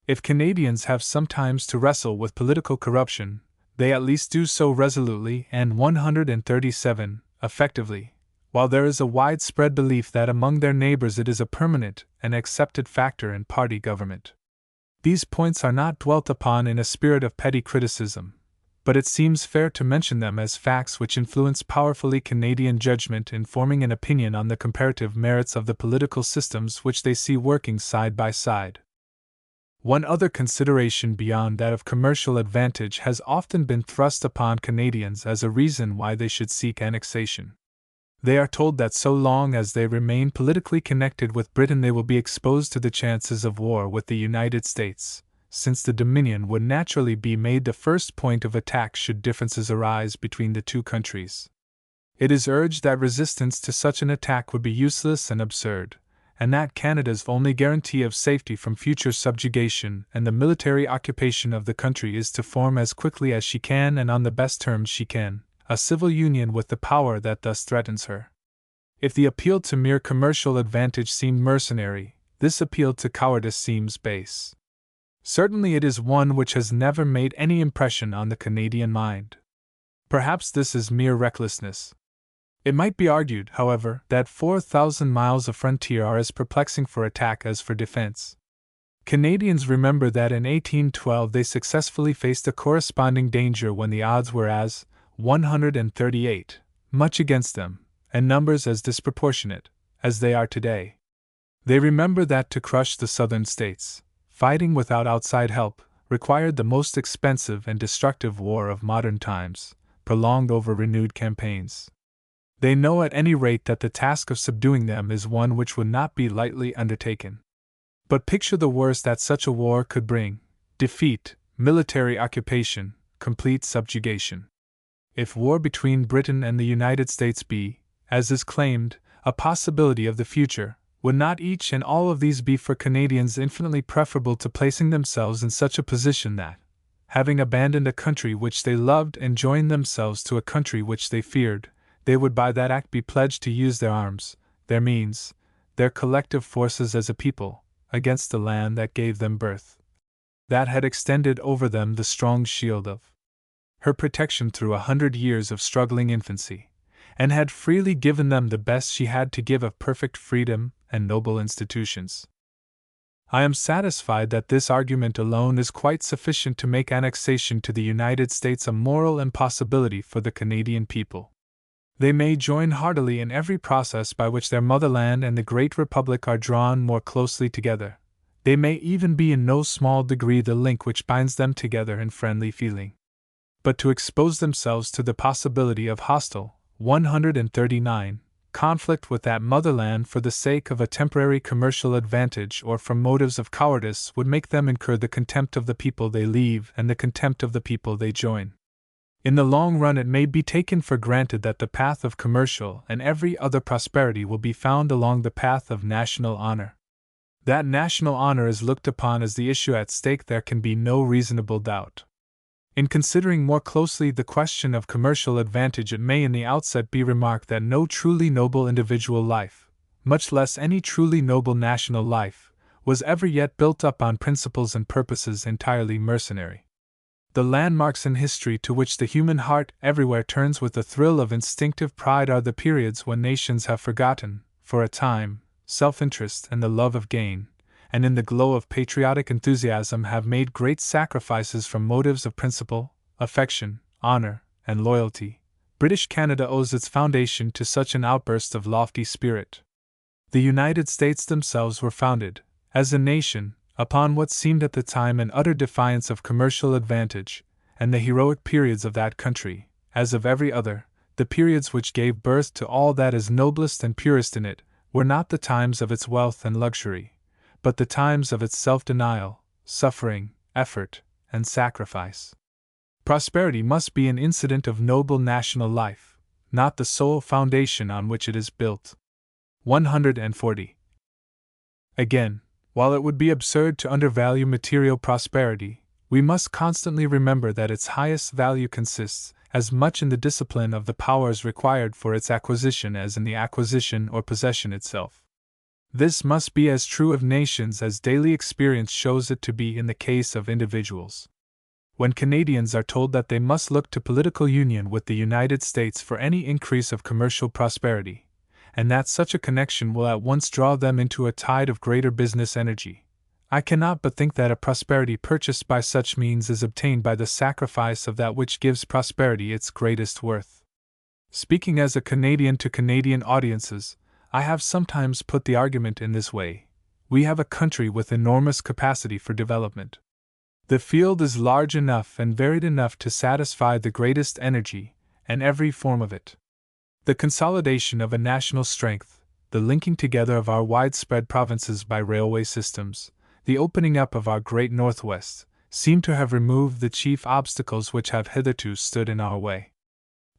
If Canadians have sometimes to wrestle with political corruption, they at least do so resolutely and 137, effectively, while there is a widespread belief that among their neighbors it is a permanent and accepted factor in party government. These points are not dwelt upon in a spirit of petty criticism, but it seems fair to mention them as facts which influence powerfully Canadian judgment in forming an opinion on the comparative merits of the political systems which they see working side by side. One other consideration beyond that of commercial advantage has often been thrust upon Canadians as a reason why they should seek annexation. They are told that so long as they remain politically connected with Britain they will be exposed to the chances of war with the United States, since the Dominion would naturally be made the first point of attack should differences arise between the two countries. It is urged that resistance to such an attack would be useless and absurd, and that Canada's only guarantee of safety from future subjugation and the military occupation of the country is to form as quickly as she can and on the best terms she can, a civil union with the power that thus threatens her. If the appeal to mere commercial advantage seemed mercenary, this appeal to cowardice seems base. Certainly it is one which has never made any impression on the Canadian mind. Perhaps this is mere recklessness. It might be argued, however, that 4,000 miles of frontier are as perplexing for attack as for defense. Canadians remember that in 1812 they successfully faced a corresponding danger when the odds were as 138, much against them, and numbers as disproportionate, as they are today. They remember that to crush the southern states, fighting without outside help, required the most expensive and destructive war of modern times, prolonged over renewed campaigns. They know at any rate that the task of subduing them is one which would not be lightly undertaken. But picture the worst that such a war could bring: defeat, military occupation, complete subjugation. If war between Britain and the United States be, as is claimed, a possibility of the future, would not each and all of these be for Canadians infinitely preferable to placing themselves in such a position that, having abandoned a country which they loved and joined themselves to a country which they feared, they would by that act be pledged to use their arms, their means, their collective forces as a people, against the land that gave them birth, that had extended over them the strong shield of her protection through 100 years of struggling infancy, and had freely given them the best she had to give of perfect freedom and noble institutions. I am satisfied that this argument alone is quite sufficient to make annexation to the United States a moral impossibility for the Canadian people. They may join heartily in every process by which their motherland and the great republic are drawn more closely together. They may even be in no small degree the link which binds them together in friendly feeling. But to expose themselves to the possibility of hostile, 139, conflict with that motherland for the sake of a temporary commercial advantage or from motives of cowardice would make them incur the contempt of the people they leave and the contempt of the people they join. In the long run it may be taken for granted that the path of commercial and every other prosperity will be found along the path of national honor. That national honor is looked upon as the issue at stake there can be no reasonable doubt. In considering more closely the question of commercial advantage, it may in the outset be remarked that no truly noble individual life, much less any truly noble national life, was ever yet built up on principles and purposes entirely mercenary. The landmarks in history to which the human heart everywhere turns with a thrill of instinctive pride are the periods when nations have forgotten, for a time, self-interest and the love of gain, and in the glow of patriotic enthusiasm have made great sacrifices from motives of principle, affection, honor, and loyalty. British Canada owes its foundation to such an outburst of lofty spirit. The United States themselves were founded, as a nation, upon what seemed at the time an utter defiance of commercial advantage, and the heroic periods of that country, as of every other, the periods which gave birth to all that is noblest and purest in it, were not the times of its wealth and luxury, but the times of its self-denial, suffering, effort, and sacrifice. Prosperity must be an incident of noble national life, not the sole foundation on which it is built. 140. Again, while it would be absurd to undervalue material prosperity, we must constantly remember that its highest value consists as much in the discipline of the powers required for its acquisition as in the acquisition or possession itself. This must be as true of nations as daily experience shows it to be in the case of individuals. When Canadians are told that they must look to political union with the United States for any increase of commercial prosperity, and that such a connection will at once draw them into a tide of greater business energy, I cannot but think that a prosperity purchased by such means is obtained by the sacrifice of that which gives prosperity its greatest worth. Speaking as a Canadian to Canadian audiences, I have sometimes put the argument in this way: we have a country with enormous capacity for development. The field is large enough and varied enough to satisfy the greatest energy, and every form of it. The consolidation of a national strength, the linking together of our widespread provinces by railway systems, the opening up of our great Northwest, seem to have removed the chief obstacles which have hitherto stood in our way.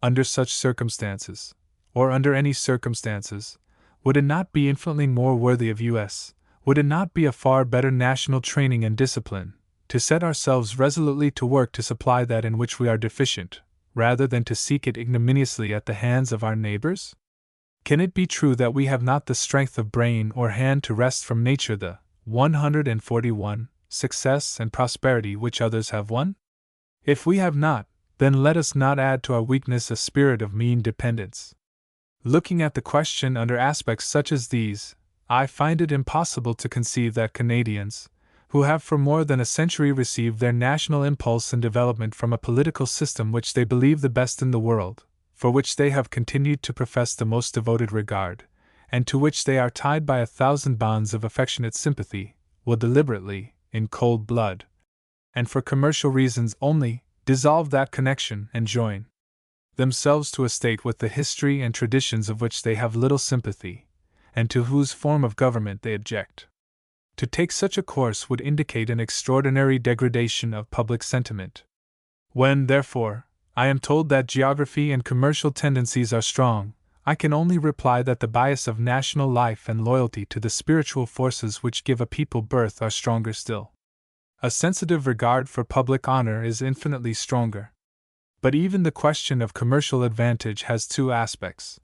Under such circumstances, or under any circumstances, would it not be infinitely more worthy of us, would it not be a far better national training and discipline, to set ourselves resolutely to work to supply that in which we are deficient, rather than to seek it ignominiously at the hands of our neighbors? Can it be true that we have not the strength of brain or hand to wrest from nature the 141 success and prosperity which others have won? If we have not, then let us not add to our weakness a spirit of mean dependence. Looking at the question under aspects such as these, I find it impossible to conceive that Canadians, who have for more than a century received their national impulse and development from a political system which they believe the best in the world, for which they have continued to profess the most devoted regard, and to which they are tied by 1,000 bonds of affectionate sympathy, will deliberately, in cold blood, and for commercial reasons only, dissolve that connection and join themselves to a state with the history and traditions of which they have little sympathy, and to whose form of government they object. To take such a course would indicate an extraordinary degradation of public sentiment. When, therefore, I am told that geography and commercial tendencies are strong, I can only reply that the bias of national life and loyalty to the spiritual forces which give a people birth are stronger still. A sensitive regard for public honor is infinitely stronger. But even the question of commercial advantage has two aspects.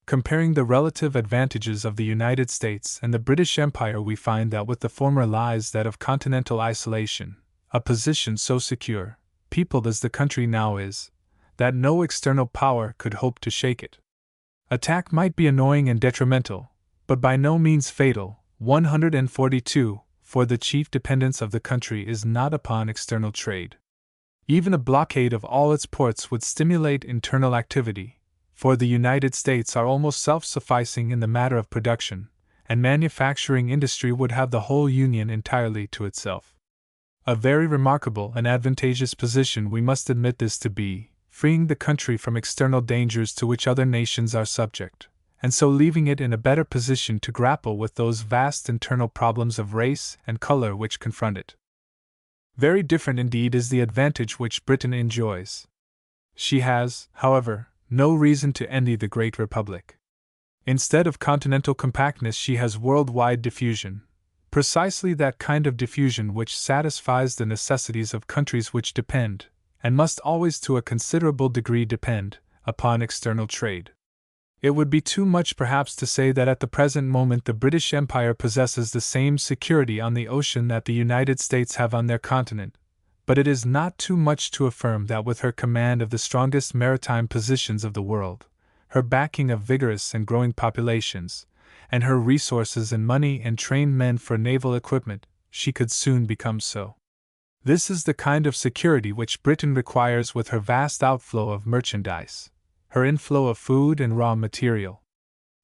Comparing the relative advantages of the United States and the British Empire, we find that with the former lies that of continental isolation, a position so secure, peopled as the country now is, that no external power could hope to shake it. Attack might be annoying and detrimental, but by no means fatal. 142, for the chief dependence of the country is not upon external trade. Even a blockade of all its ports would stimulate internal activity, for the United States are almost self-sufficing in the matter of production, and manufacturing industry would have the whole Union entirely to itself. A very remarkable and advantageous position we must admit this to be, freeing the country from external dangers to which other nations are subject, and so leaving it in a better position to grapple with those vast internal problems of race and color which confront it. Very different indeed is the advantage which Britain enjoys. She has, however, no reason to envy the Great Republic. Instead of continental compactness, she has worldwide diffusion, precisely that kind of diffusion which satisfies the necessities of countries which depend, and must always to a considerable degree depend, upon external trade. It would be too much perhaps to say that at the present moment the British Empire possesses the same security on the ocean that the United States have on their continent, but it is not too much to affirm that with her command of the strongest maritime positions of the world, her backing of vigorous and growing populations, and her resources in money and trained men for naval equipment, she could soon become so. This is the kind of security which Britain requires with her vast outflow of merchandise, her inflow of food and raw material.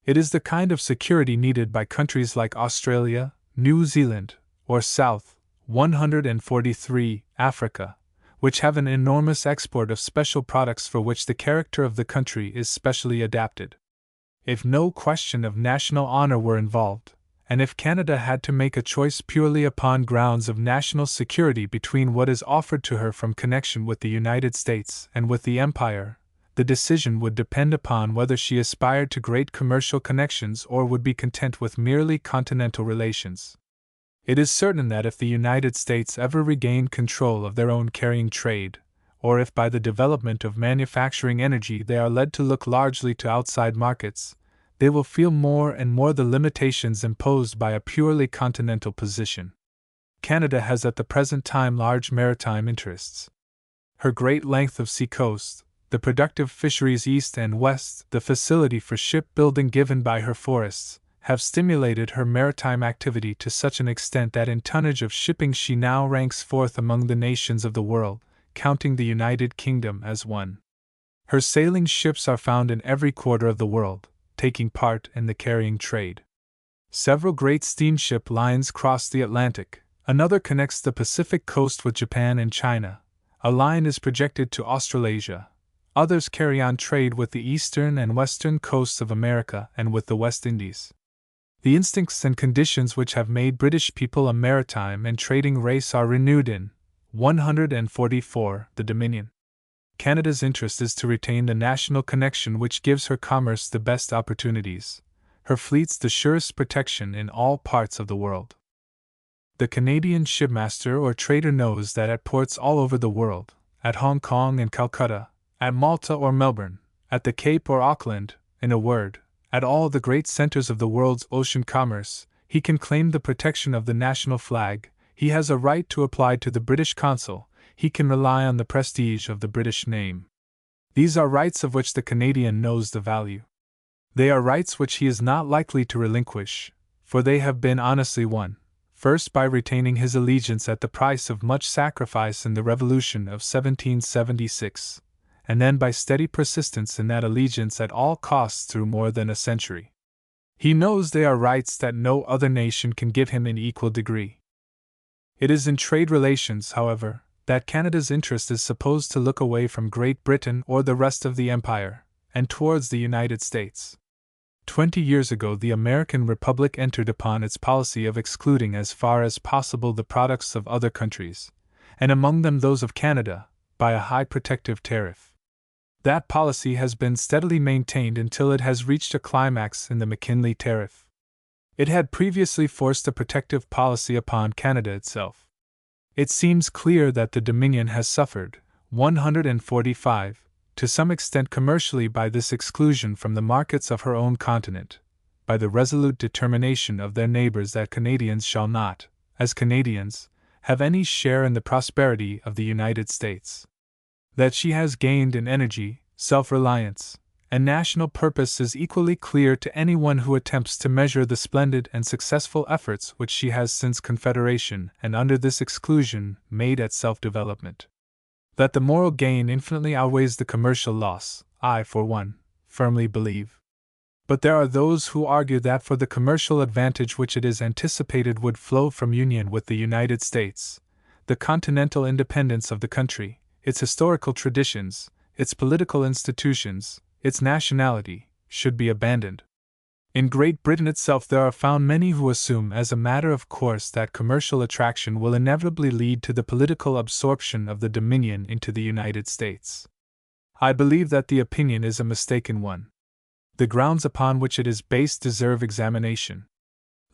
It is the kind of security needed by countries like Australia, New Zealand, or South 143 Africa, which have an enormous export of special products for which the character of the country is specially adapted. If no question of national honor were involved, and if Canada had to make a choice purely upon grounds of national security between what is offered to her from connection with the United States and with the Empire, the decision would depend upon whether she aspired to great commercial connections or would be content with merely continental relations. It is certain that if the United States ever regain control of their own carrying trade, or if by the development of manufacturing energy they are led to look largely to outside markets, they will feel more and more the limitations imposed by a purely continental position. Canada has at the present time large maritime interests. Her great length of sea coast, the productive fisheries east and west, the facility for shipbuilding given by her forests, have stimulated her maritime activity to such an extent that in tonnage of shipping she now ranks fourth among the nations of the world, counting the United Kingdom as one. Her sailing ships are found in every quarter of the world, taking part in the carrying trade. Several great steamship lines cross the Atlantic, another connects the Pacific coast with Japan and China, a line is projected to Australasia, others carry on trade with the eastern and western coasts of America and with the West Indies. The instincts and conditions which have made British people a maritime and trading race are renewed in 144 the Dominion. Canada's interest is to retain the national connection which gives her commerce the best opportunities, her fleets the surest protection in all parts of the world. The Canadian shipmaster or trader knows that at ports all over the world, at Hong Kong and Calcutta, at Malta or Melbourne, at the Cape or Auckland, in a word, at all the great centers of the world's ocean commerce, he can claim the protection of the national flag, he has a right to apply to the British consul, he can rely on the prestige of the British name. These are rights of which the Canadian knows the value. They are rights which he is not likely to relinquish, for they have been honestly won, first by retaining his allegiance at the price of much sacrifice in the Revolution of 1776, and then by steady persistence in that allegiance at all costs through more than a century. He knows they are rights that no other nation can give him in equal degree. It is in trade relations, however, that Canada's interest is supposed to look away from Great Britain or the rest of the Empire, and towards the United States. 20 years ago the American Republic entered upon its policy of excluding as far as possible the products of other countries, and among them those of Canada, by a high protective tariff. That policy has been steadily maintained until it has reached a climax in the McKinley Tariff. It had previously forced a protective policy upon Canada itself. It seems clear that the Dominion has suffered, 145, to some extent commercially by this exclusion from the markets of her own continent, by the resolute determination of their neighbors that Canadians shall not, as Canadians, have any share in the prosperity of the United States. That she has gained in energy, self-reliance, and national purpose is equally clear to anyone who attempts to measure the splendid and successful efforts which she has since Confederation and under this exclusion made at self-development. That the moral gain infinitely outweighs the commercial loss, I, for one, firmly believe. But there are those who argue that for the commercial advantage which it is anticipated would flow from union with the United States, the continental independence of the country, its historical traditions, its political institutions, its nationality, should be abandoned. In Great Britain itself there are found many who assume as a matter of course that commercial attraction will inevitably lead to the political absorption of the Dominion into the United States. I believe that the opinion is a mistaken one. The grounds upon which it is based deserve examination.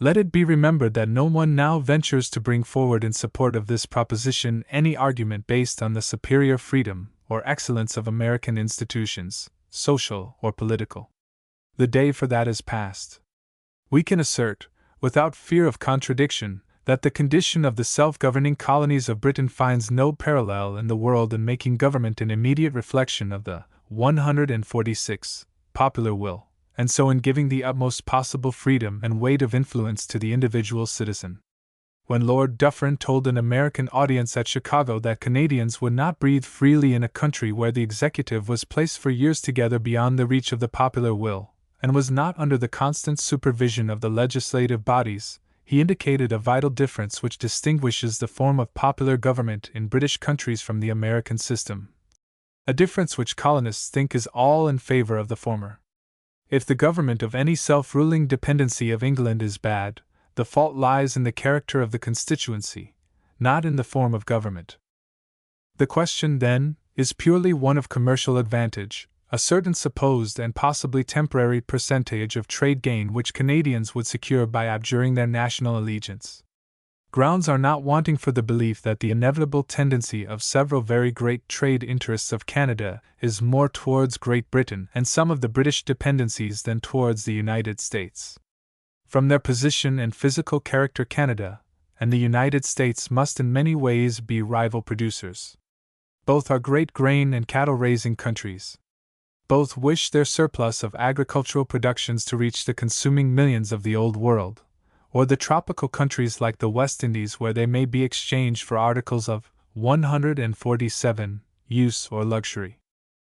Let it be remembered that no one now ventures to bring forward in support of this proposition any argument based on the superior freedom or excellence of American institutions, social or political. The day for that is past. We can assert, without fear of contradiction, that the condition of the self-governing colonies of Britain finds no parallel in the world in making government an immediate reflection of the 146 popular will, and so in giving the utmost possible freedom and weight of influence to the individual citizen. When Lord Dufferin told an American audience at Chicago that Canadians would not breathe freely in a country where the executive was placed for years together beyond the reach of the popular will, and was not under the constant supervision of the legislative bodies, he indicated a vital difference which distinguishes the form of popular government in British countries from the American system. A difference which colonists think is all in favor of the former. If the government of any self-ruling dependency of England is bad, the fault lies in the character of the constituency, not in the form of government. The question, then, is purely one of commercial advantage, a certain supposed and possibly temporary percentage of trade gain which Canadians would secure by abjuring their national allegiance. Grounds are not wanting for the belief that the inevitable tendency of several very great trade interests of Canada is more towards Great Britain and some of the British dependencies than towards the United States. From their position and physical character, Canada and the United States must in many ways be rival producers. Both are great grain and cattle-raising countries. Both wish their surplus of agricultural productions to reach the consuming millions of the Old World, or the tropical countries like the West Indies where they may be exchanged for articles of 147 use or luxury.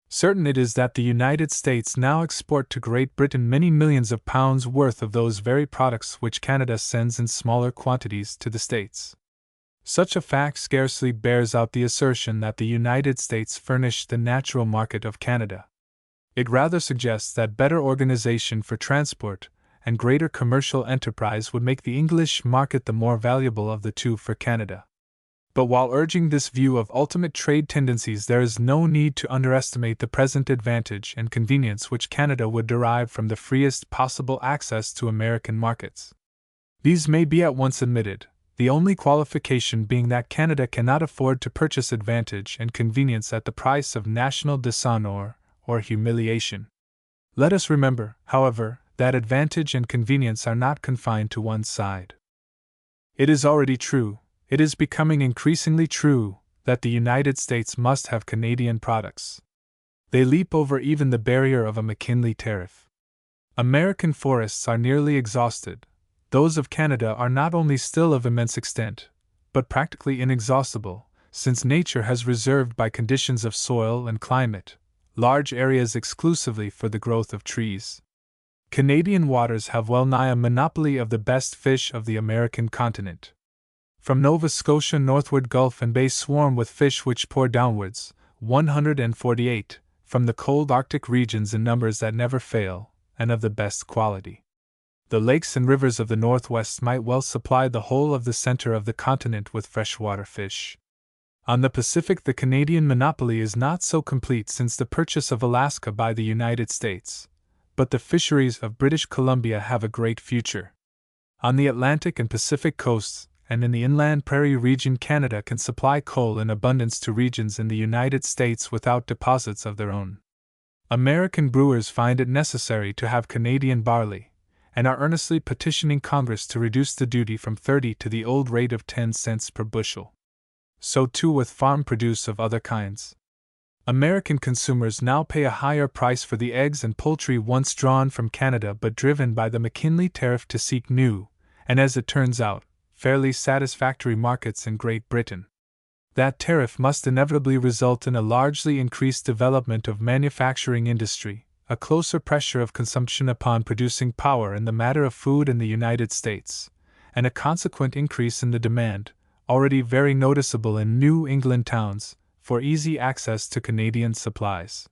Certain it is that the United States now export to Great Britain many millions of pounds worth of those very products which Canada sends in smaller quantities to the States. Such a fact scarcely bears out the assertion that the United States furnish the natural market of Canada. It rather suggests that better organization for transport and greater commercial enterprise would make the English market the more valuable of the two for Canada. But while urging this view of ultimate trade tendencies, there is no need to underestimate the present advantage and convenience which Canada would derive from the freest possible access to American markets. These may be at once admitted, the only qualification being that Canada cannot afford to purchase advantage and convenience at the price of national dishonor or humiliation. Let us remember, however, that advantage and convenience are not confined to one side. It is already true, it is becoming increasingly true, that the United States must have Canadian products. They leap over even the barrier of a McKinley tariff. American forests are nearly exhausted. Those of Canada are not only still of immense extent, but practically inexhaustible, since nature has reserved by conditions of soil and climate large areas exclusively for the growth of trees. Canadian waters have well nigh a monopoly of the best fish of the American continent. From Nova Scotia northward, gulf and bay swarm with fish which pour downwards, 148, from the cold Arctic regions in numbers that never fail, and of the best quality. The lakes and rivers of the Northwest might well supply the whole of the center of the continent with freshwater fish. On the Pacific, the Canadian monopoly is not so complete since the purchase of Alaska by the United States, but the fisheries of British Columbia have a great future. On the Atlantic and Pacific coasts, and in the inland prairie region, Canada can supply coal in abundance to regions in the United States without deposits of their own. American brewers find it necessary to have Canadian barley, and are earnestly petitioning Congress to reduce the duty from 30 to the old rate of 10 cents per bushel. So too with farm produce of other kinds. American consumers now pay a higher price for the eggs and poultry once drawn from Canada but driven by the McKinley tariff to seek new, and as it turns out, fairly satisfactory markets in Great Britain. That tariff must inevitably result in a largely increased development of manufacturing industry, a closer pressure of consumption upon producing power in the matter of food in the United States, and a consequent increase in the demand, already very noticeable in New England towns, for easy access to Canadian supplies.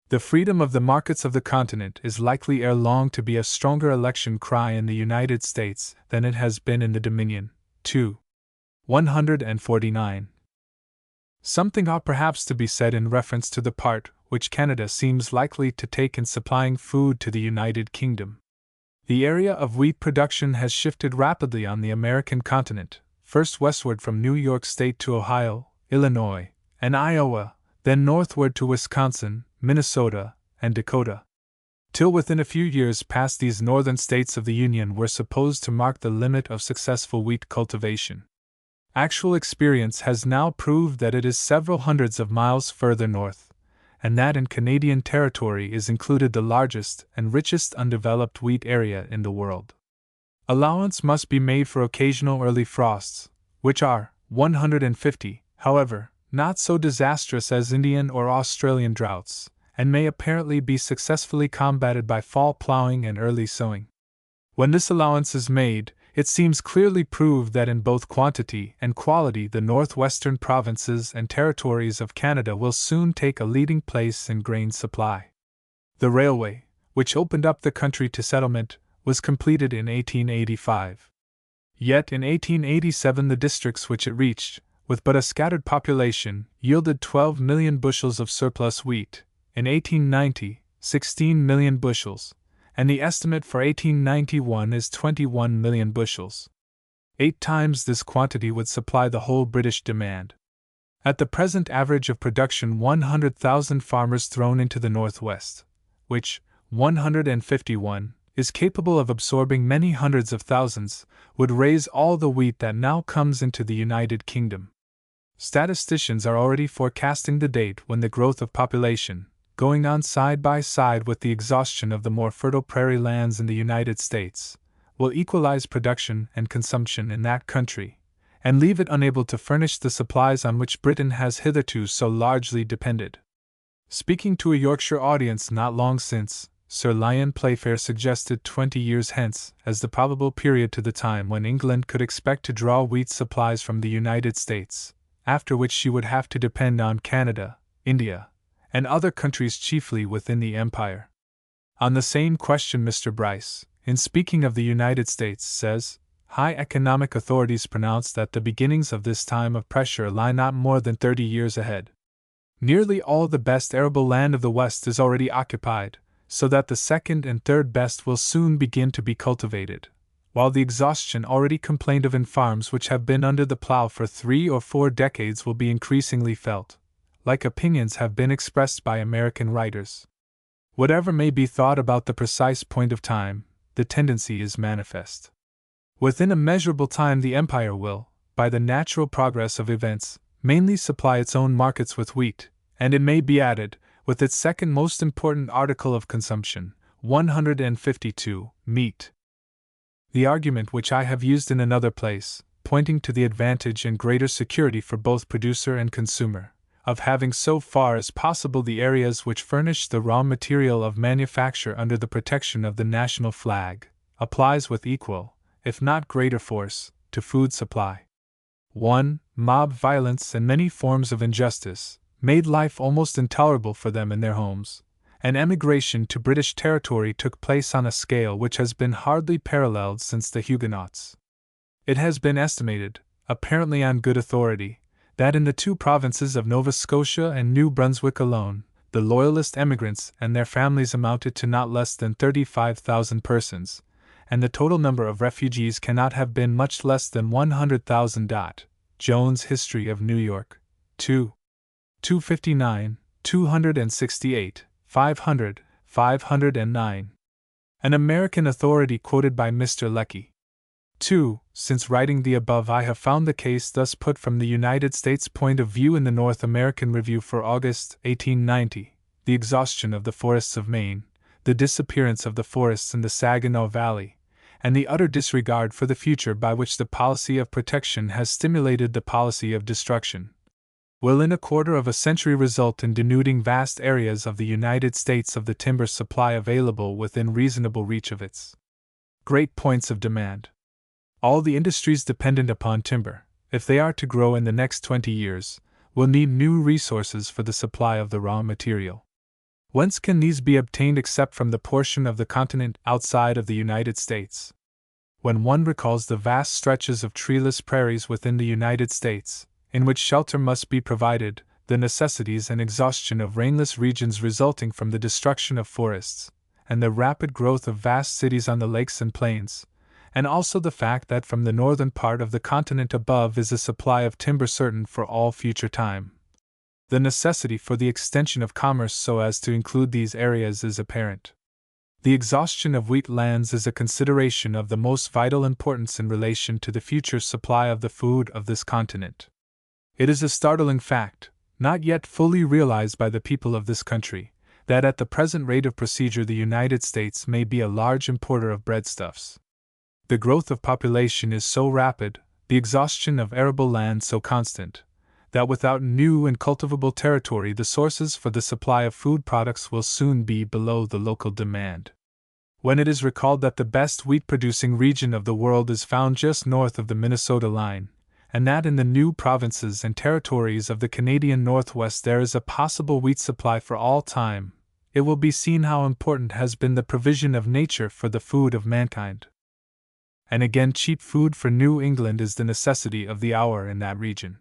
The freedom of the markets of the continent is likely ere long to be a stronger election cry in the United States than it has been in the Dominion. 2. 149. Something ought perhaps to be said in reference to the part which Canada seems likely to take in supplying food to the United Kingdom. The area of wheat production has shifted rapidly on the American continent, first westward from New York State to Ohio, Illinois, and Iowa, then northward to Wisconsin, Minnesota, and Dakota. Till within a few years past, these northern states of the Union were supposed to mark the limit of successful wheat cultivation. Actual experience has now proved that it is several hundreds of miles further north, and that in Canadian territory is included the largest and richest undeveloped wheat area in the world. Allowance must be made for occasional early frosts, which are 150, however, not so disastrous as Indian or Australian droughts, and may apparently be successfully combated by fall plowing and early sowing. When this allowance is made, it seems clearly proved that in both quantity and quality the northwestern provinces and territories of Canada will soon take a leading place in grain supply. The railway, which opened up the country to settlement, was completed in 1885. Yet in 1887 the districts which it reached, with but a scattered population, yielded 12 million bushels of surplus wheat. In 1890, 16 million bushels, and the estimate for 1891 is 21 million bushels. 8 times this quantity would supply the whole British demand. At the present average of production, 100,000 farmers thrown into the Northwest, which, 151, is capable of absorbing many hundreds of thousands, would raise all the wheat that now comes into the United Kingdom. Statisticians are already forecasting the date when the growth of population, going on side by side with the exhaustion of the more fertile prairie lands in the United States, will equalize production and consumption in that country, and leave it unable to furnish the supplies on which Britain has hitherto so largely depended. Speaking to a Yorkshire audience not long since, Sir Lyon Playfair suggested 20 years hence as the probable period to the time when England could expect to draw wheat supplies from the United States, after which she would have to depend on Canada, India, and other countries chiefly within the Empire. On the same question, Mr. Bryce, in speaking of the United States, says, "High economic authorities pronounce that the beginnings of this time of pressure lie not more than 30 years ahead. Nearly all the best arable land of the West is already occupied, so that the second and third best will soon begin to be cultivated, while the exhaustion already complained of in farms which have been under the plow for 3 or 4 decades will be increasingly felt. Like opinions have been expressed by American writers. Whatever may be thought about the precise point of time, the tendency is manifest. Within a measurable time the Empire will, by the natural progress of events, mainly supply its own markets with wheat, and it may be added, with its second most important article of consumption, 152, meat. The argument which I have used in another place, pointing to the advantage and greater security for both producer and consumer, of having so far as possible the areas which furnish the raw material of manufacture under the protection of the national flag, applies with equal, if not greater force, to food supply. 1. Mob violence and many forms of injustice made life almost intolerable for them in their homes, and emigration to British territory took place on a scale which has been hardly paralleled since the Huguenots. It has been estimated, apparently on good authority, that in the 2 provinces of Nova Scotia and New Brunswick alone, the Loyalist emigrants and their families amounted to not less than 35,000 persons, and the total number of refugees cannot have been much less than 100,000. Jones' History of New York, 2. 259, 268, 500, 509. An American authority quoted by Mr. Lecky. 2. Since writing the above, I have found the case thus put from the United States point of view in the North American Review for August, 1890, the exhaustion of the forests of Maine, the disappearance of the forests in the Saginaw Valley, and the utter disregard for the future by which the policy of protection has stimulated the policy of destruction, will in a quarter of a century result in denuding vast areas of the United States of the timber supply available within reasonable reach of its great points of demand. All the industries dependent upon timber, if they are to grow in the next 20 years, will need new resources for the supply of the raw material. Whence can these be obtained except from the portion of the continent outside of the United States? When one recalls the vast stretches of treeless prairies within the United States, in which shelter must be provided, the necessities and exhaustion of rainless regions resulting from the destruction of forests, and the rapid growth of vast cities on the lakes and plains, and also the fact that from the northern part of the continent above is a supply of timber certain for all future time, the necessity for the extension of commerce so as to include these areas is apparent. The exhaustion of wheat lands is a consideration of the most vital importance in relation to the future supply of the food of this continent. It is a startling fact, not yet fully realized by the people of this country, that at the present rate of procedure the United States may be a large importer of breadstuffs. The growth of population is so rapid, the exhaustion of arable land so constant, that without new and cultivable territory the sources for the supply of food products will soon be below the local demand. When it is recalled that the best wheat-producing region of the world is found just north of the Minnesota line, and that in the new provinces and territories of the Canadian Northwest there is a possible wheat supply for all time, it will be seen how important has been the provision of nature for the food of mankind. And again, cheap food for New England is the necessity of the hour in that region.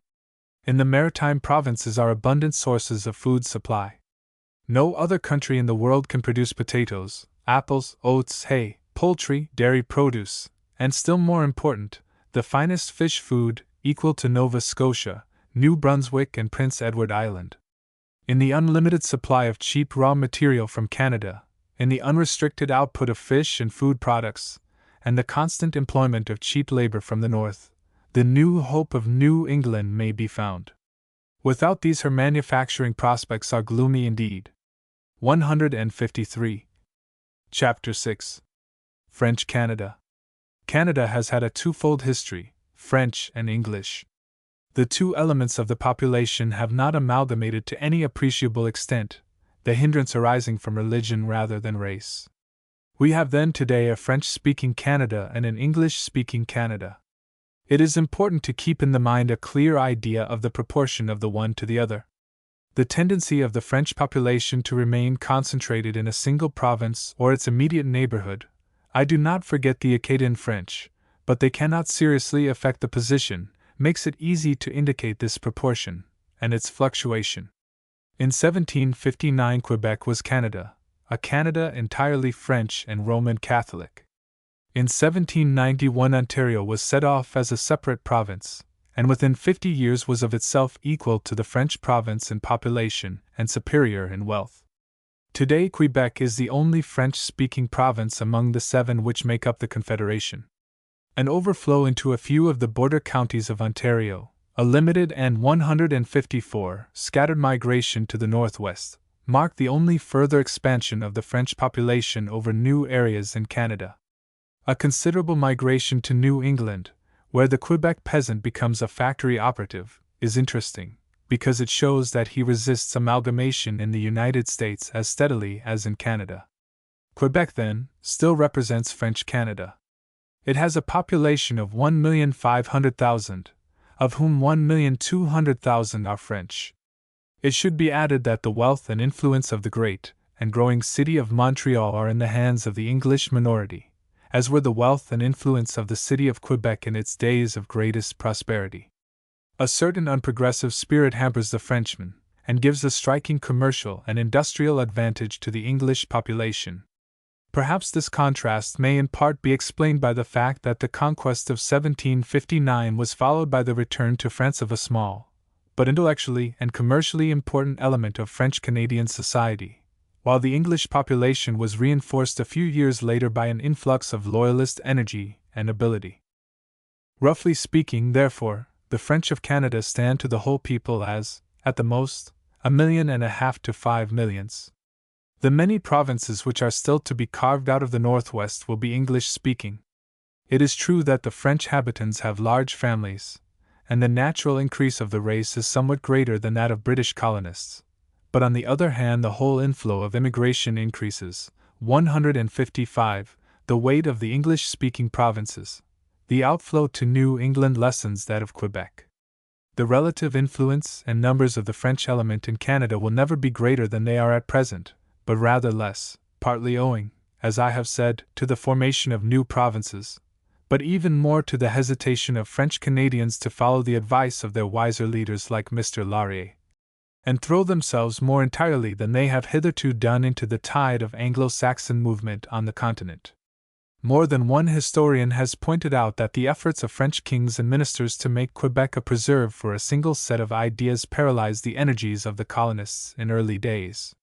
In the maritime provinces are abundant sources of food supply. No other country in the world can produce potatoes, apples, oats, hay, poultry, dairy produce, and still more important, the finest fish food, equal to Nova Scotia, New Brunswick, and Prince Edward Island. In the unlimited supply of cheap raw material from Canada, in the unrestricted output of fish and food products, and the constant employment of cheap labor from the north, the new hope of New England may be found. Without these her manufacturing prospects are gloomy indeed. 153. Chapter 6. French Canada. Canada has had a twofold history, French and English. The two elements of the population have not amalgamated to any appreciable extent, the hindrance arising from religion rather than race. We have then today a French-speaking Canada and an English-speaking Canada. It is important to keep in the mind a clear idea of the proportion of the one to the other. The tendency of the French population to remain concentrated in a single province or its immediate neighborhood. I do not forget the Acadian French, but they cannot seriously affect the position, makes it easy to indicate this proportion, and its fluctuation. In 1759 Quebec was Canada, a Canada entirely French and Roman Catholic. In 1791 Ontario was set off as a separate province, and within 50 years was of itself equal to the French province in population and superior in wealth. Today Quebec is the only French-speaking province among the 7 which make up the Confederation. An overflow into a few of the border counties of Ontario, a limited and 154 scattered migration to the northwest, marked the only further expansion of the French population over new areas in Canada. A considerable migration to New England, where the Quebec peasant becomes a factory operative, is interesting, because it shows that he resists amalgamation in the United States as steadily as in Canada. Quebec, then, still represents French Canada. It has a population of 1,500,000, of whom 1,200,000 are French. It should be added that the wealth and influence of the great and growing city of Montreal are in the hands of the English minority, as were the wealth and influence of the city of Quebec in its days of greatest prosperity. A certain unprogressive spirit hampers the Frenchman, and gives a striking commercial and industrial advantage to the English population. Perhaps this contrast may in part be explained by the fact that the conquest of 1759 was followed by the return to France of a small, but intellectually and commercially important element of French-Canadian society, while the English population was reinforced a few years later by an influx of loyalist energy and ability. Roughly speaking, therefore, the French of Canada stand to the whole people as, at the most, 1.5 million to 5 millions. The many provinces which are still to be carved out of the Northwest will be English-speaking. It is true that the French habitants have large families, and the natural increase of the race is somewhat greater than that of British colonists. But on the other hand the whole inflow of immigration increases, 155, the weight of the English-speaking provinces. The outflow to New England lessens that of Quebec. The relative influence and numbers of the French element in Canada will never be greater than they are at present, but rather less, partly owing, as I have said, to the formation of new provinces, but even more to the hesitation of French Canadians to follow the advice of their wiser leaders like Mr. Laurier, and throw themselves more entirely than they have hitherto done into the tide of Anglo-Saxon movement on the continent. More than one historian has pointed out that the efforts of French kings and ministers to make Quebec a preserve for a single set of ideas paralyzed the energies of the colonists in early days.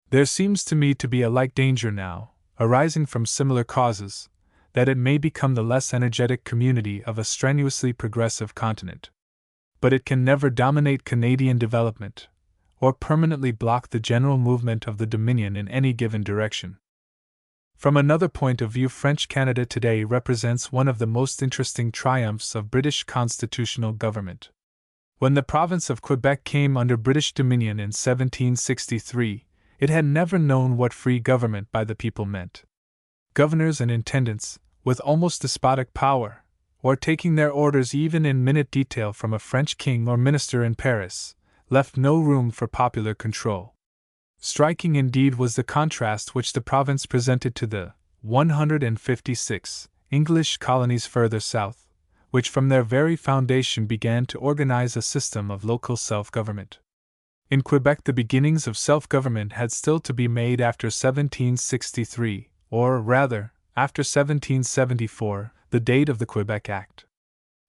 There seems to me to be a like danger now, arising from similar causes, that it may become the less energetic community of a strenuously progressive continent. But it can never dominate Canadian development, or permanently block the general movement of the Dominion in any given direction. From another point of view, French Canada today represents one of the most interesting triumphs of British constitutional government. When the province of Quebec came under British dominion in 1763, it had never known what free government by the people meant. Governors and intendants, with almost despotic power, or taking their orders even in minute detail from a French king or minister in Paris, left no room for popular control. Striking indeed was the contrast which the province presented to the 156 English colonies further south, which from their very foundation began to organize a system of local self-government. In Quebec, the beginnings of self-government had still to be made after 1763, or rather, after 1774, the date of the Quebec Act.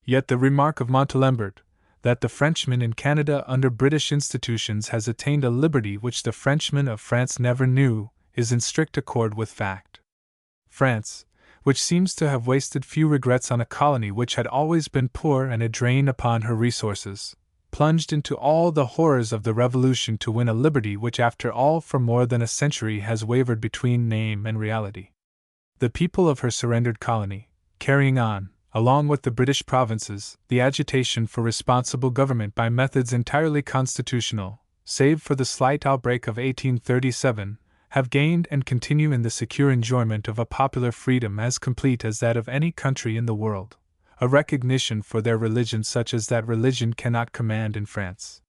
Yet the remark of Montalembert, that the Frenchman in Canada under British institutions has attained a liberty which the Frenchman of France never knew, is in strict accord with fact. France, which seems to have wasted few regrets on a colony which had always been poor and a drain upon her resources, plunged into all the horrors of the Revolution to win a liberty which after all for more than a century has wavered between name and reality. The people of her surrendered colony, carrying on, along with the British provinces, the agitation for responsible government by methods entirely constitutional, save for the slight outbreak of 1837, have gained and continue in the secure enjoyment of a popular freedom as complete as that of any country in the world, a recognition for their religion such as that religion cannot command in France.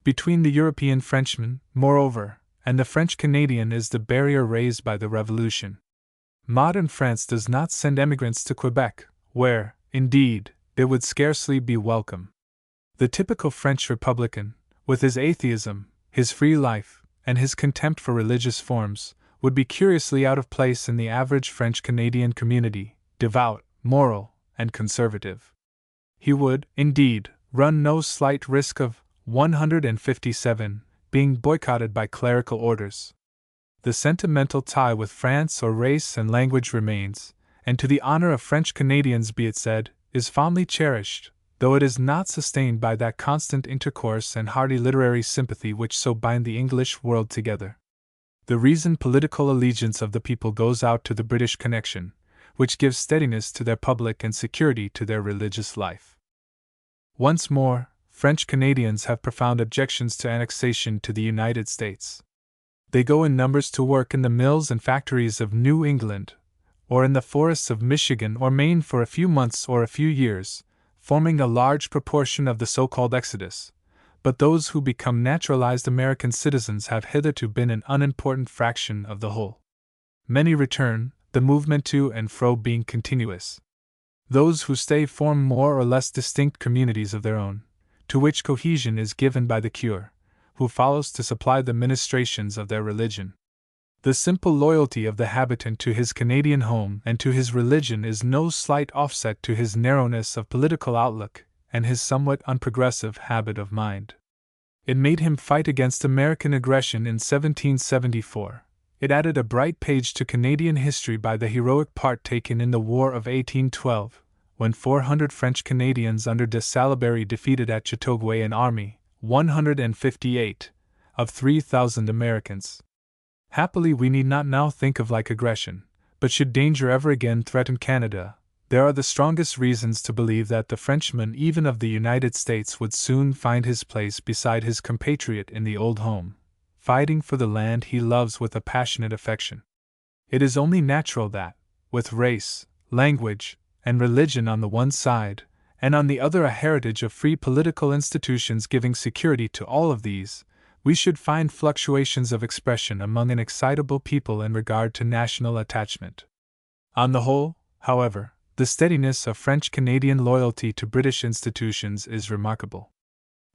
Between the European Frenchman, moreover, and the French Canadian is the barrier raised by the Revolution. Modern France does not send emigrants to Quebec, where, indeed, they would scarcely be welcome. The typical French Republican, with his atheism, his free life, and his contempt for religious forms, would be curiously out of place in the average French Canadian community, devout, moral, and conservative. He would, indeed, run no slight risk of 157 being boycotted by clerical orders. The sentimental tie with France or race and language remains, and to the honor of French Canadians be it said, is fondly cherished, though it is not sustained by that constant intercourse and hearty literary sympathy which so bind the English world together. The reasoned political allegiance of the people goes out to the British connection, which gives steadiness to their public and security to their religious life. Once more, French Canadians have profound objections to annexation to the United States. They go in numbers to work in the mills and factories of New England, or in the forests of Michigan or Maine for a few months or a few years, forming a large proportion of the so-called exodus, but those who become naturalized American citizens have hitherto been an unimportant fraction of the whole. Many return, the movement to and fro being continuous. Those who stay form more or less distinct communities of their own, to which cohesion is given by the cure, who follows to supply the ministrations of their religion. The simple loyalty of the habitant to his Canadian home and to his religion is no slight offset to his narrowness of political outlook and his somewhat unprogressive habit of mind. It made him fight against American aggression in 1774. It added a bright page to Canadian history by the heroic part taken in the War of 1812, when 400 French Canadians under de Salaberry defeated at Chateauguay an army, 158, of 3,000 Americans. Happily, we need not now think of like aggression, but should danger ever again threaten Canada, there are the strongest reasons to believe that the Frenchman even of the United States would soon find his place beside his compatriot in the old home, fighting for the land he loves with a passionate affection. It is only natural that, with race, language, and religion on the one side, and on the other a heritage of free political institutions giving security to all of these, we should find fluctuations of expression among an excitable people in regard to national attachment. On the whole, however, the steadiness of French-Canadian loyalty to British institutions is remarkable.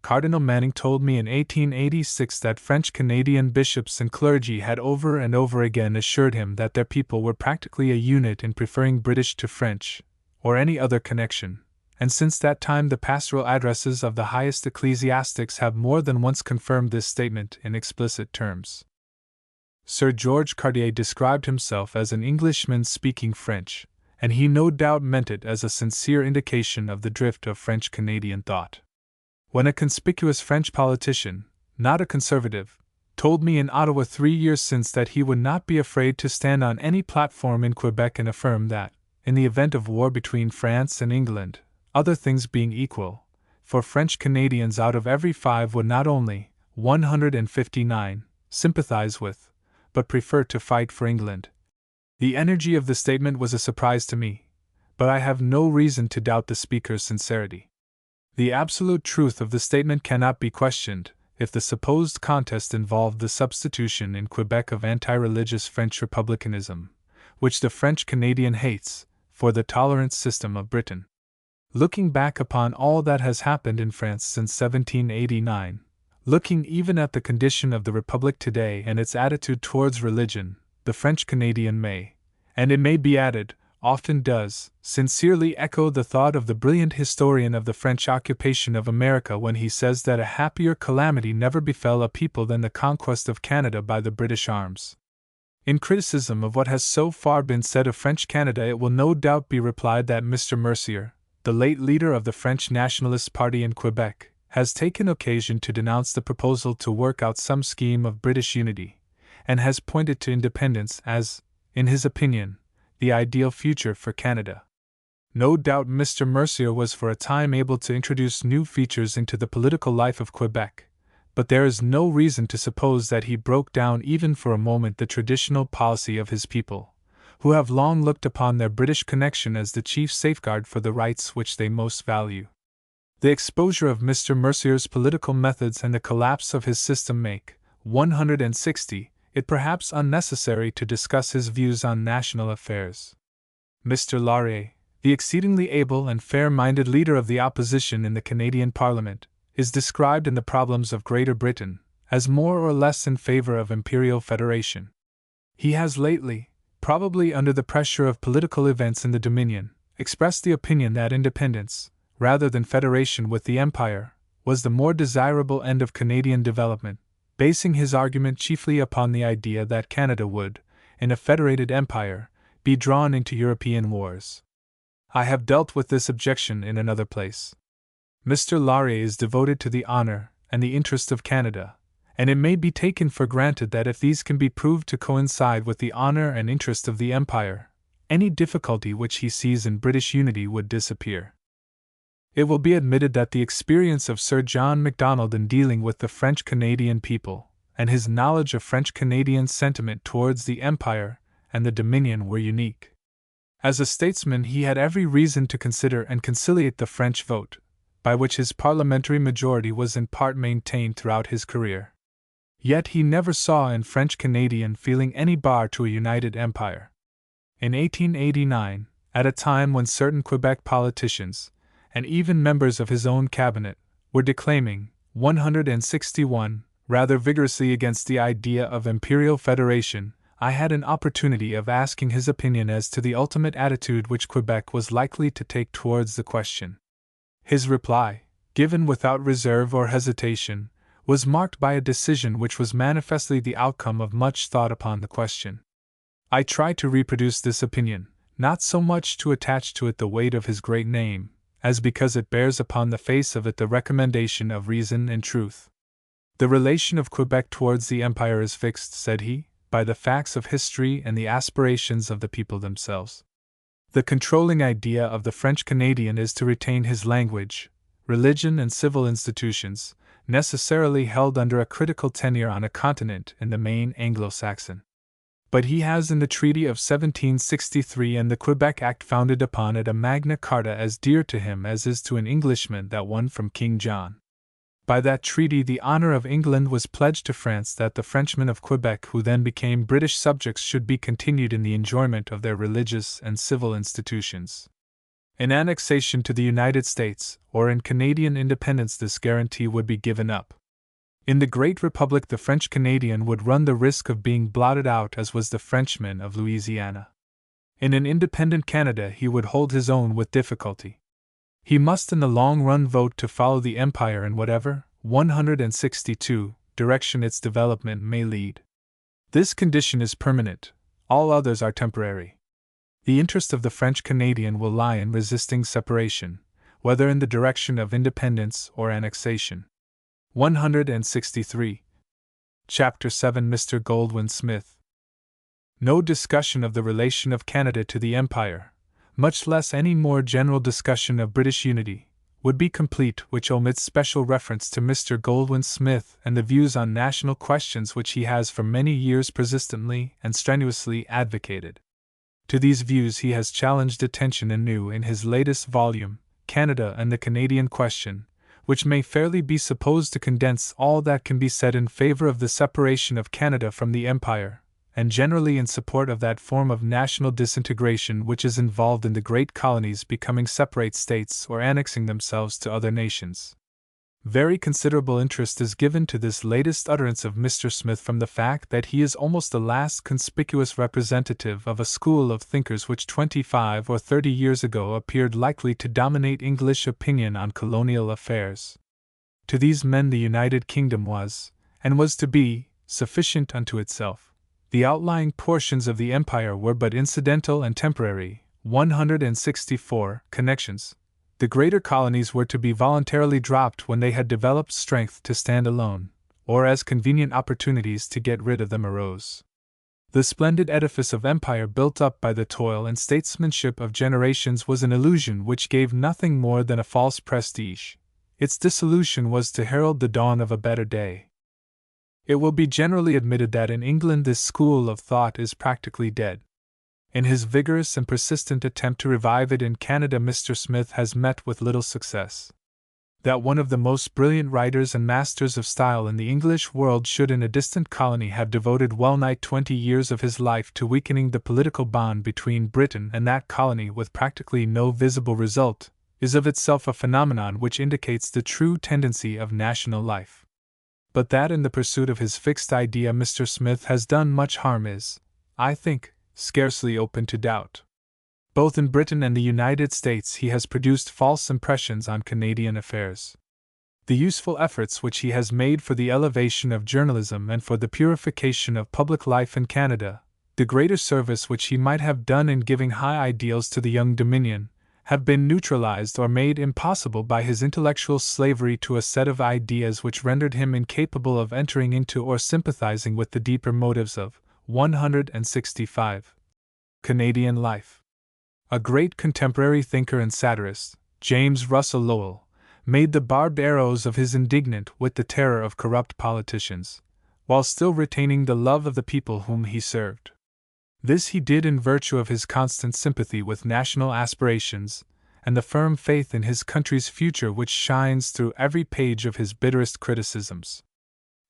Cardinal Manning told me in 1886 that French-Canadian bishops and clergy had over and over again assured him that their people were practically a unit in preferring British to French, or any other connection, and since that time the pastoral addresses of the highest ecclesiastics have more than once confirmed this statement in explicit terms. Sir George Cartier described himself as an Englishman speaking French, and he no doubt meant it as a sincere indication of the drift of French-Canadian thought. When a conspicuous French politician, not a conservative, told me in Ottawa 3 years since that he would not be afraid to stand on any platform in Quebec and affirm that, in the event of war between France and England, other things being equal, for French Canadians out of every 5 would not only, 159, sympathize with, but prefer to fight for England. The energy of the statement was a surprise to me, but I have no reason to doubt the speaker's sincerity. The absolute truth of the statement cannot be questioned, if the supposed contest involved the substitution in Quebec of anti-religious French republicanism, which the French Canadian hates, for the tolerant system of Britain. Looking back upon all that has happened in France since 1789, looking even at the condition of the Republic today and its attitude towards religion, the French Canadian may, and it may be added, often does, sincerely echo the thought of the brilliant historian of the French occupation of America when he says that a happier calamity never befell a people than the conquest of Canada by the British arms. In criticism of what has so far been said of French Canada, it will no doubt be replied that Mr. Mercier, the late leader of the French Nationalist Party in Quebec, has taken occasion to denounce the proposal to work out some scheme of British unity, and has pointed to independence as, in his opinion, the ideal future for Canada. No doubt Mr. Mercier was for a time able to introduce new features into the political life of Quebec, but there is no reason to suppose that he broke down even for a moment the traditional policy of his people, who have long looked upon their British connection as the chief safeguard for the rights which they most value. The exposure of Mr. Mercier's political methods and the collapse of his system make, 160, it perhaps unnecessary to discuss his views on national affairs. Mr. Laurier, the exceedingly able and fair-minded leader of the opposition in the Canadian Parliament, is described in the Problems of Greater Britain as more or less in favor of Imperial Federation. He has lately, probably under the pressure of political events in the Dominion, expressed the opinion that independence, rather than federation with the Empire, was the more desirable end of Canadian development, basing his argument chiefly upon the idea that Canada would, in a federated empire, be drawn into European wars. I have dealt with this objection in another place. Mr. Laurier is devoted to the honor and the interest of Canada, and it may be taken for granted that if these can be proved to coincide with the honor and interest of the Empire, any difficulty which he sees in British unity would disappear. It will be admitted that the experience of Sir John Macdonald in dealing with the French-Canadian people, and his knowledge of French-Canadian sentiment towards the Empire and the Dominion were unique. As a statesman he had every reason to consider and conciliate the French vote, by which his parliamentary majority was in part maintained throughout his career. Yet he never saw in French-Canadian feeling any bar to a united empire. In 1889, at a time when certain Quebec politicians, and even members of his own cabinet, were declaiming, 161, rather vigorously against the idea of Imperial Federation, I had an opportunity of asking his opinion as to the ultimate attitude which Quebec was likely to take towards the question. His reply, given without reserve or hesitation, was marked by a decision which was manifestly the outcome of much thought upon the question. I try to reproduce this opinion, not so much to attach to it the weight of his great name, as because it bears upon the face of it the recommendation of reason and truth. The relation of Quebec towards the Empire is fixed, said he, by the facts of history and the aspirations of the people themselves. The controlling idea of the French Canadian is to retain his language, religion, and civil institutions, necessarily held under a critical tenure on a continent in the main Anglo-Saxon. But he has in the Treaty of 1763 and the Quebec Act founded upon it a Magna Carta as dear to him as is to an Englishman that one from King John. By that treaty the honor of England was pledged to France that the Frenchmen of Quebec who then became British subjects should be continued in the enjoyment of their religious and civil institutions. In annexation to the United States, or in Canadian independence, this guarantee would be given up. In the Great Republic the French Canadian would run the risk of being blotted out as was the Frenchman of Louisiana. In an independent Canada he would hold his own with difficulty. He must in the long run vote to follow the Empire in whatever, 162, direction its development may lead. This condition is permanent, all others are temporary. The interest of the French Canadian will lie in resisting separation, whether in the direction of independence or annexation. 163. Chapter 7 Mr. Goldwin Smith. No discussion of the relation of Canada to the Empire, much less any more general discussion of British unity, would be complete which omits special reference to Mr. Goldwin Smith and the views on national questions which he has for many years persistently and strenuously advocated. To these views he has challenged attention anew in his latest volume, Canada and the Canadian Question, which may fairly be supposed to condense all that can be said in favor of the separation of Canada from the Empire, and generally in support of that form of national disintegration which is involved in the great colonies becoming separate states or annexing themselves to other nations. Very considerable interest is given to this latest utterance of Mr. Smith from the fact that he is almost the last conspicuous representative of a school of thinkers which 25 or 30 years ago appeared likely to dominate English opinion on colonial affairs. To these men the United Kingdom was, and was to be, sufficient unto itself. The outlying portions of the empire were but incidental and temporary, 164 connections. The greater colonies were to be voluntarily dropped when they had developed strength to stand alone, or as convenient opportunities to get rid of them arose. The splendid edifice of empire built up by the toil and statesmanship of generations was an illusion which gave nothing more than a false prestige. Its dissolution was to herald the dawn of a better day. It will be generally admitted that in England this school of thought is practically dead. In his vigorous and persistent attempt to revive it in Canada, Mr. Smith has met with little success. That one of the most brilliant writers and masters of style in the English world should in a distant colony have devoted well-nigh 20 years of his life to weakening the political bond between Britain and that colony with practically no visible result, is of itself a phenomenon which indicates the true tendency of national life. But that in the pursuit of his fixed idea Mr. Smith has done much harm is, I think, scarcely open to doubt. Both in Britain and the United States he has produced false impressions on Canadian affairs. The useful efforts which he has made for the elevation of journalism and for the purification of public life in Canada, the greater service which he might have done in giving high ideals to the young Dominion, have been neutralized or made impossible by his intellectual slavery to a set of ideas which rendered him incapable of entering into or sympathizing with the deeper motives of 165. Canadian life. A great contemporary thinker and satirist, James Russell Lowell, made the barbed arrows of his indignant wit the terror of corrupt politicians, while still retaining the love of the people whom he served. This he did in virtue of his constant sympathy with national aspirations, and the firm faith in his country's future which shines through every page of his bitterest criticisms.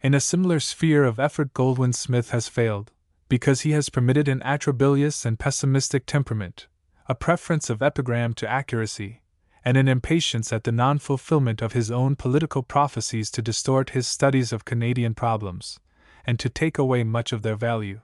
In a similar sphere of effort Goldwin Smith has failed, because he has permitted an atrabilious and pessimistic temperament, a preference of epigram to accuracy, and an impatience at the non-fulfillment of his own political prophecies to distort his studies of Canadian problems, and to take away much of their value.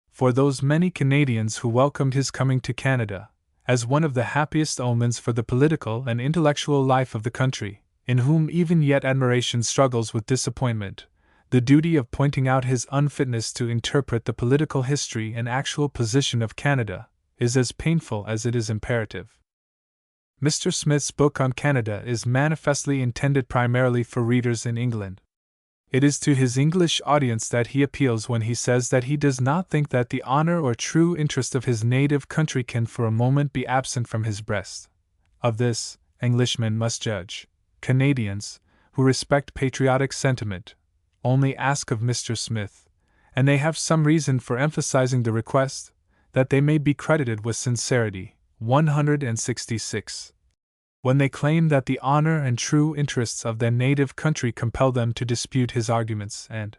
For those many Canadians who welcomed his coming to Canada, as one of the happiest omens for the political and intellectual life of the country, in whom even yet admiration struggles with disappointment, the duty of pointing out his unfitness to interpret the political history and actual position of Canada is as painful as it is imperative. Mr. Smith's book on Canada is manifestly intended primarily for readers in England. It is to his English audience that he appeals when he says that he does not think that the honor or true interest of his native country can for a moment be absent from his breast. Of this, Englishmen must judge. Canadians, who respect patriotic sentiment, only ask of Mr. Smith, and they have some reason for emphasizing the request, that they may be credited with sincerity. 166. When they claim that the honor and true interests of their native country compel them to dispute his arguments and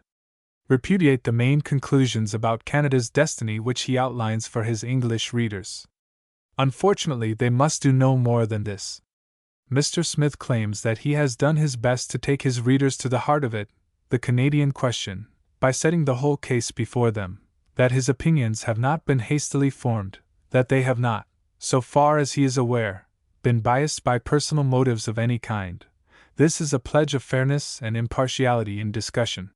repudiate the main conclusions about Canada's destiny which he outlines for his English readers. Unfortunately, they must do no more than this. Mr. Smith claims that he has done his best to take his readers to the heart of it, the Canadian question, by setting the whole case before them, that his opinions have not been hastily formed, that they have not, so far as he is aware, been biased by personal motives of any kind. This is a pledge of fairness and impartiality in discussion.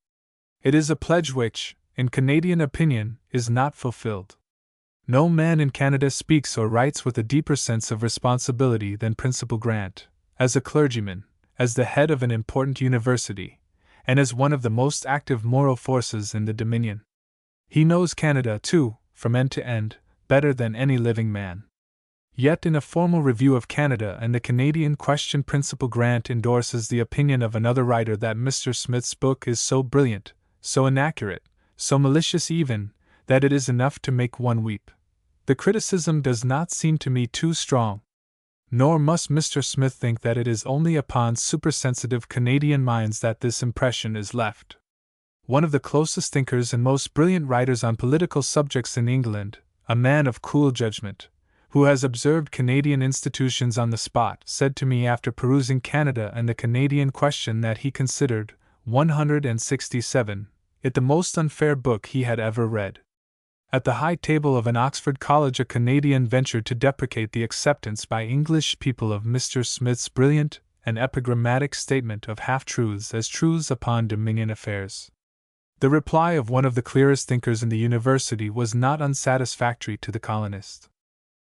It is a pledge which, in Canadian opinion, is not fulfilled. No man in Canada speaks or writes with a deeper sense of responsibility than Principal Grant, as a clergyman, as the head of an important university, and as one of the most active moral forces in the Dominion. He knows Canada, too, from end to end, better than any living man. Yet in a formal review of Canada and the Canadian question, Principal Grant endorses the opinion of another writer that Mr. Smith's book is so brilliant, so inaccurate, so malicious even, that it is enough to make one weep. The criticism does not seem to me too strong. Nor must Mr. Smith think that it is only upon supersensitive Canadian minds that this impression is left. One of the closest thinkers and most brilliant writers on political subjects in England, a man of cool judgment, who has observed Canadian institutions on the spot, said to me after perusing Canada and the Canadian question that he considered 167 it the most unfair book he had ever read. At the high table of an Oxford college, a Canadian ventured to deprecate the acceptance by English people of Mr. Smith's brilliant and epigrammatic statement of half-truths as truths upon Dominion affairs. The reply of one of the clearest thinkers in the university was not unsatisfactory to the colonist.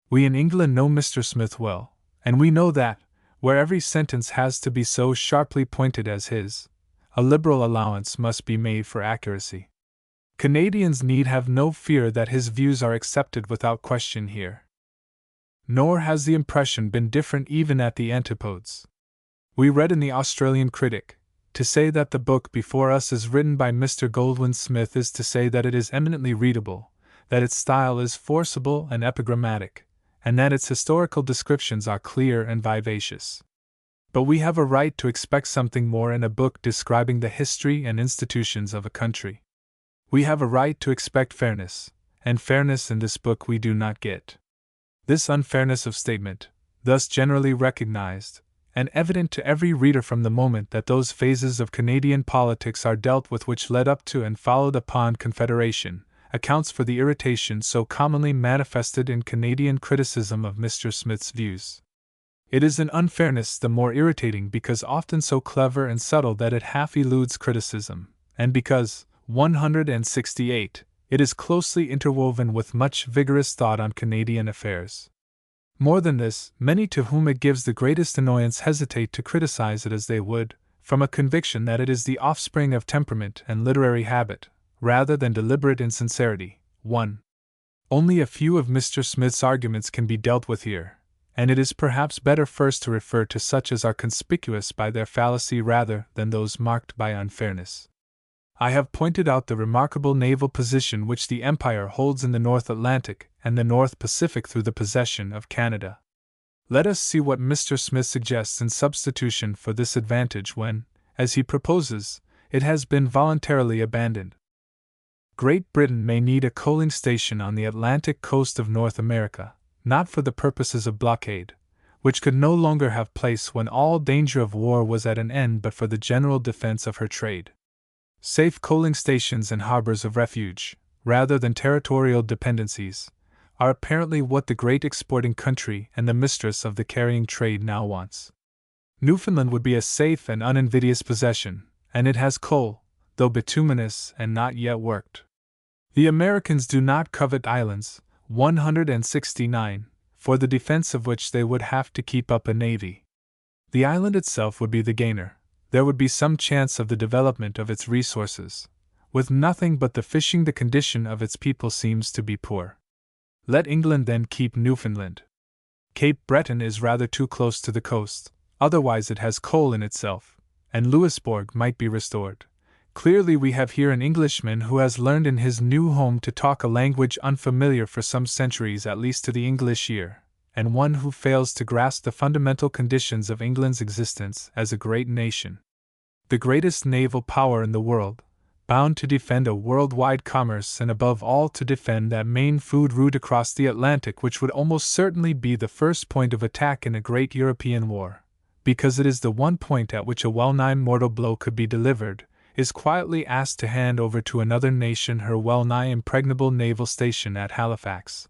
We in England know Mr. Smith well, and we know that, where every sentence has to be so sharply pointed as his, a liberal allowance must be made for accuracy. Canadians need have no fear that his views are accepted without question here. Nor has the impression been different even at the antipodes. We read in the Australian Critic, to say that the book before us is written by Mr. Goldwin Smith is to say that it is eminently readable, that its style is forcible and epigrammatic, and that its historical descriptions are clear and vivacious. But we have a right to expect something more in a book describing the history and institutions of a country. We have a right to expect fairness, and fairness in this book we do not get. This unfairness of statement, thus generally recognized, and evident to every reader from the moment that those phases of Canadian politics are dealt with which led up to and followed upon Confederation, accounts for the irritation so commonly manifested in Canadian criticism of Mr. Smith's views. It is an unfairness the more irritating because often so clever and subtle that it half eludes criticism, and because, 168, it is closely interwoven with much vigorous thought on Canadian affairs. More than this, many to whom it gives the greatest annoyance hesitate to criticize it as they would, from a conviction that it is the offspring of temperament and literary habit, rather than deliberate insincerity. 1. Only a few of Mr. Smith's arguments can be dealt with here, and it is perhaps better first to refer to such as are conspicuous by their fallacy rather than those marked by unfairness. I have pointed out the remarkable naval position which the Empire holds in the North Atlantic and the North Pacific through the possession of Canada. Let us see what Mr. Smith suggests in substitution for this advantage when, as he proposes, it has been voluntarily abandoned. Great Britain may need a coaling station on the Atlantic coast of North America, not for the purposes of blockade, which could no longer have place when all danger of war was at an end, but for the general defense of her trade. Safe coaling stations and harbors of refuge, rather than territorial dependencies, are apparently what the great exporting country and the mistress of the carrying trade now wants. Newfoundland would be a safe and uninvidious possession, and it has coal, though bituminous and not yet worked. The Americans do not covet islands, 169, for the defense of which they would have to keep up a navy. The island itself would be the gainer. There would be some chance of the development of its resources. With nothing but the fishing, the condition of its people seems to be poor. Let England then keep Newfoundland. Cape Breton is rather too close to the coast, otherwise it has coal in itself, and Louisbourg might be restored. Clearly we have here an Englishman who has learned in his new home to talk a language unfamiliar for some centuries at least to the English ear, and one who fails to grasp the fundamental conditions of England's existence as a great nation. The greatest naval power in the world, bound to defend a worldwide commerce and above all to defend that main food route across the Atlantic which would almost certainly be the first point of attack in a great European war, because it is the one point at which a well-nigh mortal blow could be delivered, is quietly asked to hand over to another nation her well-nigh impregnable naval station at Halifax,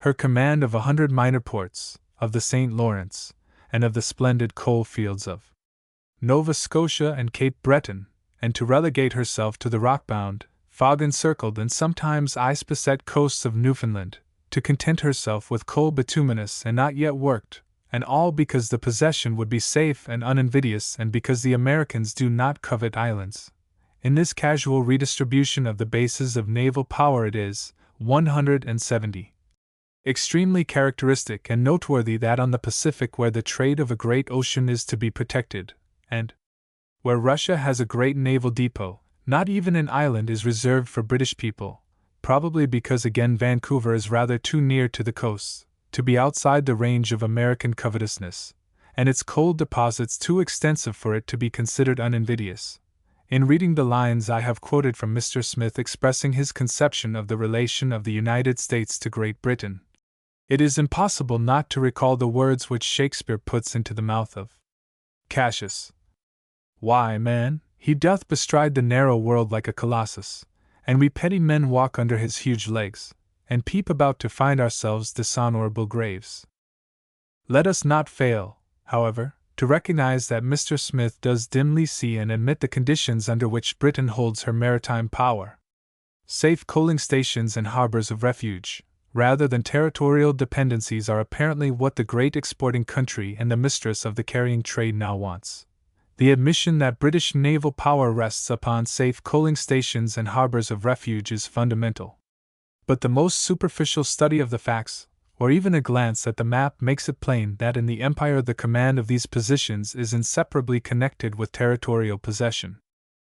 her command of 100 minor ports, of the St. Lawrence, and of the splendid coal fields of Nova Scotia and Cape Breton, and to relegate herself to the rock-bound, fog-encircled and sometimes ice-beset coasts of Newfoundland, to content herself with coal bituminous and not yet worked, and all because the possession would be safe and uninvidious and because the Americans do not covet islands. In this casual redistribution of the bases of naval power it is, 170. Extremely characteristic and noteworthy that on the Pacific where the trade of a great ocean is to be protected, and where Russia has a great naval depot, not even an island is reserved for British people, probably because again Vancouver is rather too near to the coasts, to be outside the range of American covetousness, and its coal deposits too extensive for it to be considered uninvidious. In reading the lines I have quoted from Mr. Smith expressing his conception of the relation of the United States to Great Britain, it is impossible not to recall the words which Shakespeare puts into the mouth of Cassius. Why, man, he doth bestride the narrow world like a colossus, and we petty men walk under his huge legs, and peep about to find ourselves dishonorable graves. Let us not fail, however, to recognize that Mr. Smith does dimly see and admit the conditions under which Britain holds her maritime power. Safe coaling stations and harbors of refuge, rather than territorial dependencies, are apparently what the great exporting country and the mistress of the carrying trade now wants. The admission that British naval power rests upon safe coaling stations and harbors of refuge is fundamental. But the most superficial study of the facts, or even a glance at the map, makes it plain that in the Empire the command of these positions is inseparably connected with territorial possession.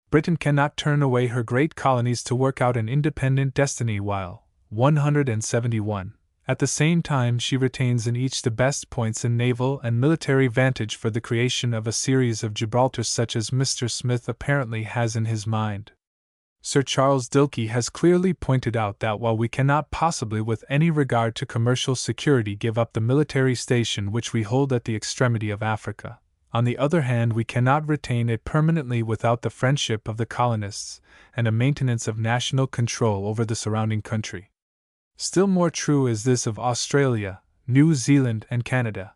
Britain cannot turn away her great colonies to work out an independent destiny while, 171, at the same time she retains in each the best points in naval and military vantage for the creation of a series of Gibraltars such as Mr. Smith apparently has in his mind. Sir Charles Dilke has clearly pointed out that while we cannot possibly with any regard to commercial security give up the military station which we hold at the extremity of Africa, on the other hand we cannot retain it permanently without the friendship of the colonists and a maintenance of national control over the surrounding country. Still more true is this of Australia, New Zealand, and Canada.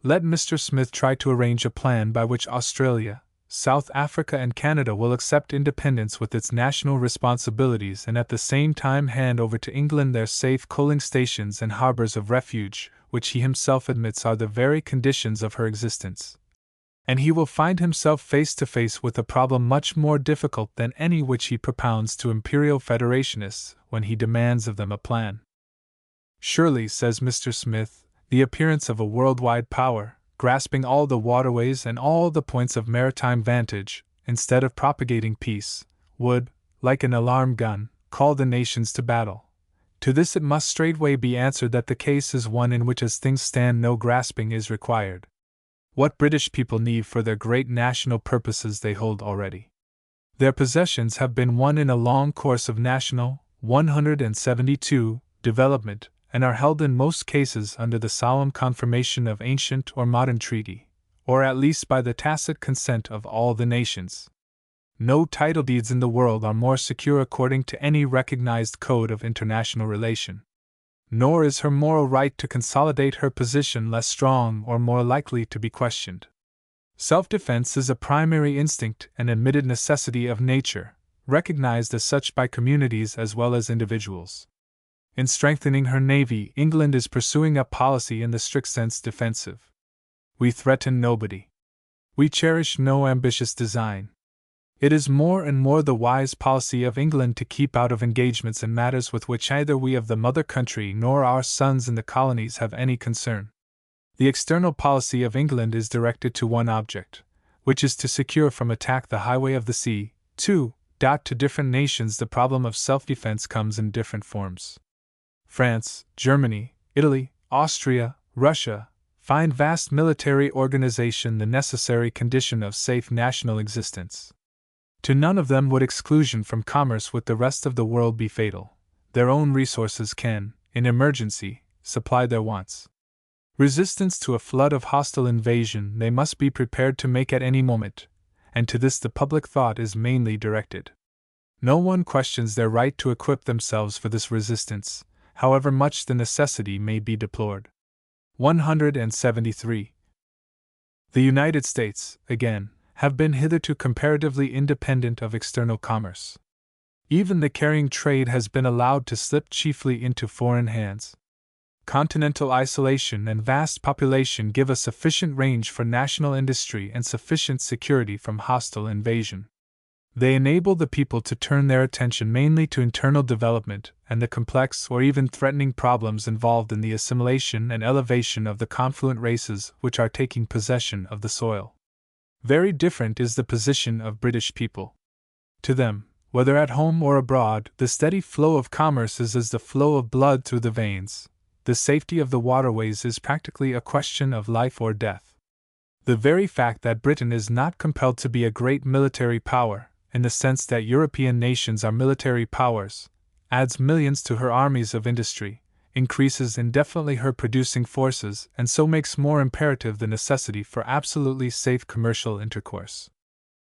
Let Mr. Smith try to arrange a plan by which Australia, South Africa, and Canada will accept independence with its national responsibilities and at the same time hand over to England their safe coaling stations and harbors of refuge, which he himself admits are the very conditions of her existence. And he will find himself face to face with a problem much more difficult than any which he propounds to Imperial Federationists when he demands of them a plan. Surely, says Mr. Smith, the appearance of a worldwide power, grasping all the waterways and all the points of maritime vantage, instead of propagating peace, would, like an alarm gun, call the nations to battle. To this it must straightway be answered that the case is one in which as things stand no grasping is required. What British people need for their great national purposes they hold already. Their possessions have been won in a long course of national, 172, development, and are held in most cases under the solemn confirmation of ancient or modern treaty, or at least by the tacit consent of all the nations. No title deeds in the world are more secure according to any recognized code of international relation. Nor is her moral right to consolidate her position less strong or more likely to be questioned. Self-defense is a primary instinct and admitted necessity of nature, recognized as such by communities as well as individuals. In strengthening her navy, England is pursuing a policy in the strict sense defensive. We threaten nobody. We cherish no ambitious design. It is more and more the wise policy of England to keep out of engagements in matters with which either we of the mother country nor our sons in the colonies have any concern. The external policy of England is directed to one object, which is to secure from attack the highway of the sea. 2. To different nations the problem of self-defense comes in different forms. France, Germany, Italy, Austria, Russia, find vast military organization the necessary condition of safe national existence. To none of them would exclusion from commerce with the rest of the world be fatal. Their own resources can, in emergency, supply their wants. Resistance to a flood of hostile invasion they must be prepared to make at any moment, and to this the public thought is mainly directed. No one questions their right to equip themselves for this resistance, however much the necessity may be deplored. 173. The United States, again, have been hitherto comparatively independent of external commerce. Even the carrying trade has been allowed to slip chiefly into foreign hands. Continental isolation and vast population give a sufficient range for national industry and sufficient security from hostile invasion. They enable the people to turn their attention mainly to internal development and the complex or even threatening problems involved in the assimilation and elevation of the confluent races which are taking possession of the soil. Very different is the position of British people. To them, whether at home or abroad, the steady flow of commerce is as the flow of blood through the veins. The safety of the waterways is practically a question of life or death. The very fact that Britain is not compelled to be a great military power, in the sense that European nations are military powers, adds millions to her armies of industry, increases indefinitely her producing forces, and so makes more imperative the necessity for absolutely safe commercial intercourse.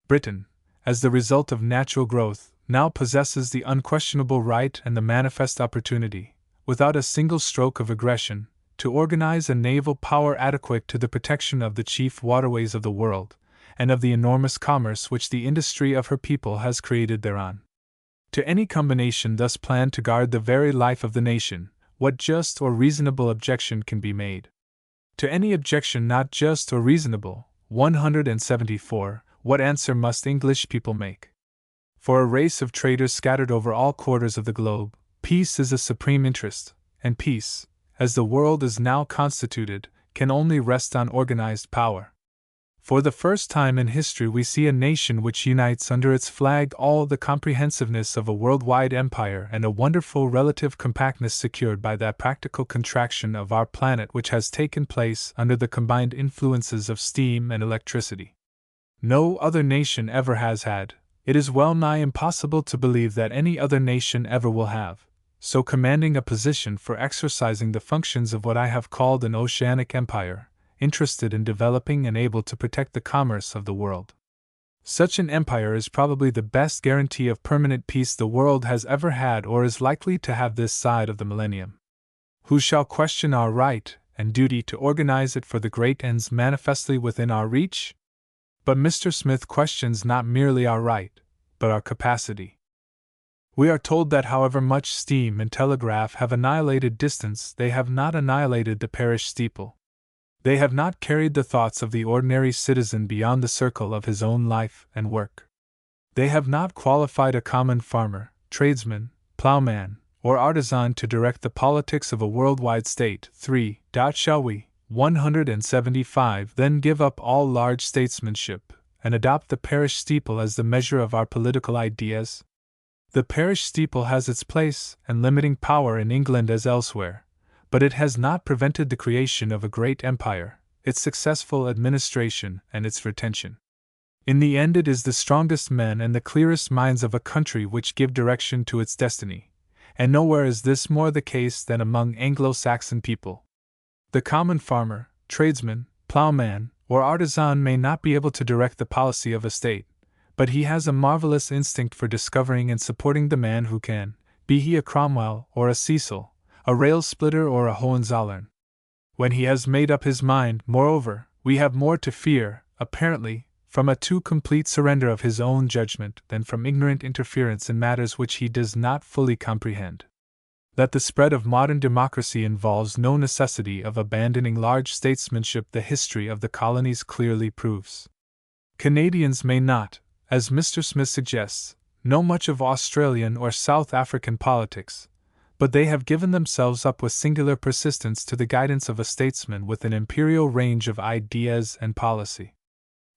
Britain, as the result of natural growth, now possesses the unquestionable right and the manifest opportunity, without a single stroke of aggression, to organize a naval power adequate to the protection of the chief waterways of the world, and of the enormous commerce which the industry of her people has created thereon. To any combination thus planned to guard the very life of the nation, what just or reasonable objection can be made? To any objection not just or reasonable, 174, what answer must English people make? For a race of traders scattered over all quarters of the globe, peace is a supreme interest, and peace, as the world is now constituted, can only rest on organized power. For the first time in history we see a nation which unites under its flag all the comprehensiveness of a worldwide empire and a wonderful relative compactness secured by that practical contraction of our planet which has taken place under the combined influences of steam and electricity. No other nation ever has had, it is well nigh impossible to believe that any other nation ever will have, so commanding a position for exercising the functions of what I have called an oceanic empire, interested in developing and able to protect the commerce of the world. Such an empire is probably the best guarantee of permanent peace the world has ever had or is likely to have this side of the millennium. Who shall question our right and duty to organize it for the great ends manifestly within our reach? But Mr. Smith questions not merely our right, but our capacity. We are told that however much steam and telegraph have annihilated distance, they have not annihilated the parish steeple. They have not carried the thoughts of the ordinary citizen beyond the circle of his own life and work. They have not qualified a common farmer, tradesman, plowman, or artisan to direct the politics of a worldwide state. 3. Shall we, 175, then give up all large statesmanship, and adopt the parish steeple as the measure of our political ideas? The parish steeple has its place and limiting power in England as elsewhere, but it has not prevented the creation of a great empire, its successful administration, and its retention. In the end, it is the strongest men and the clearest minds of a country which give direction to its destiny, and nowhere is this more the case than among Anglo-Saxon people. The common farmer, tradesman, plowman, or artisan may not be able to direct the policy of a state, but he has a marvelous instinct for discovering and supporting the man who can, be he a Cromwell or a Cecil, a rail-splitter or a Hohenzollern. When he has made up his mind, moreover, we have more to fear, apparently, from a too complete surrender of his own judgment than from ignorant interference in matters which he does not fully comprehend. That the spread of modern democracy involves no necessity of abandoning large statesmanship the history of the colonies clearly proves. Canadians may not, as Mr. Smith suggests, know much of Australian or South African politics, but they have given themselves up with singular persistence to the guidance of a statesman with an imperial range of ideas and policy.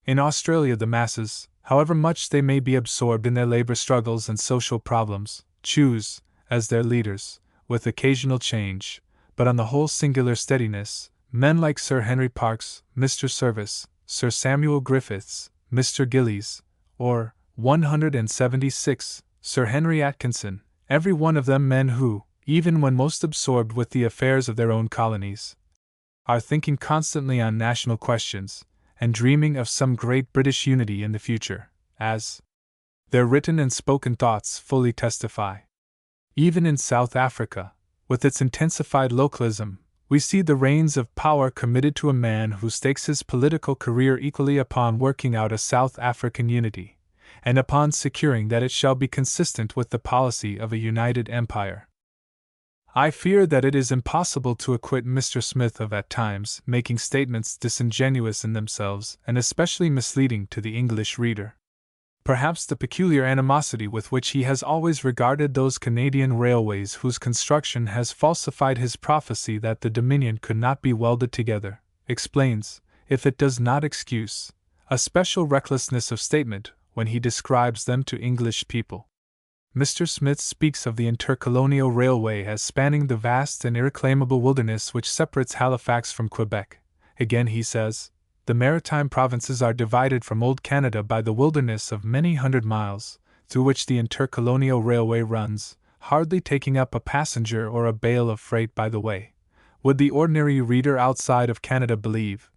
In Australia the masses, however much they may be absorbed in their labor struggles and social problems, choose, as their leaders, with occasional change, but on the whole singular steadiness, men like Sir Henry Parkes, Mr. Service, Sir Samuel Griffiths, Mr. Gillies, or, 176, Sir Henry Atkinson, every one of them men who, even when most absorbed with the affairs of their own colonies, are thinking constantly on national questions, and dreaming of some great British unity in the future, as their written and spoken thoughts fully testify. Even in South Africa, with its intensified localism, we see the reins of power committed to a man who stakes his political career equally upon working out a South African unity, and upon securing that it shall be consistent with the policy of a united empire. I fear that it is impossible to acquit Mr. Smith of at times making statements disingenuous in themselves and especially misleading to the English reader. Perhaps the peculiar animosity with which he has always regarded those Canadian railways whose construction has falsified his prophecy that the Dominion could not be welded together, explains, if it does not excuse, a special recklessness of statement when he describes them to English people. Mr. Smith speaks of the Intercolonial Railway as spanning the vast and irreclaimable wilderness which separates Halifax from Quebec. Again he says, the maritime provinces are divided from Old Canada by the wilderness of many hundred miles, through which the Intercolonial Railway runs, hardly taking up a passenger or a bale of freight by the way. Would the ordinary reader outside of Canada believe,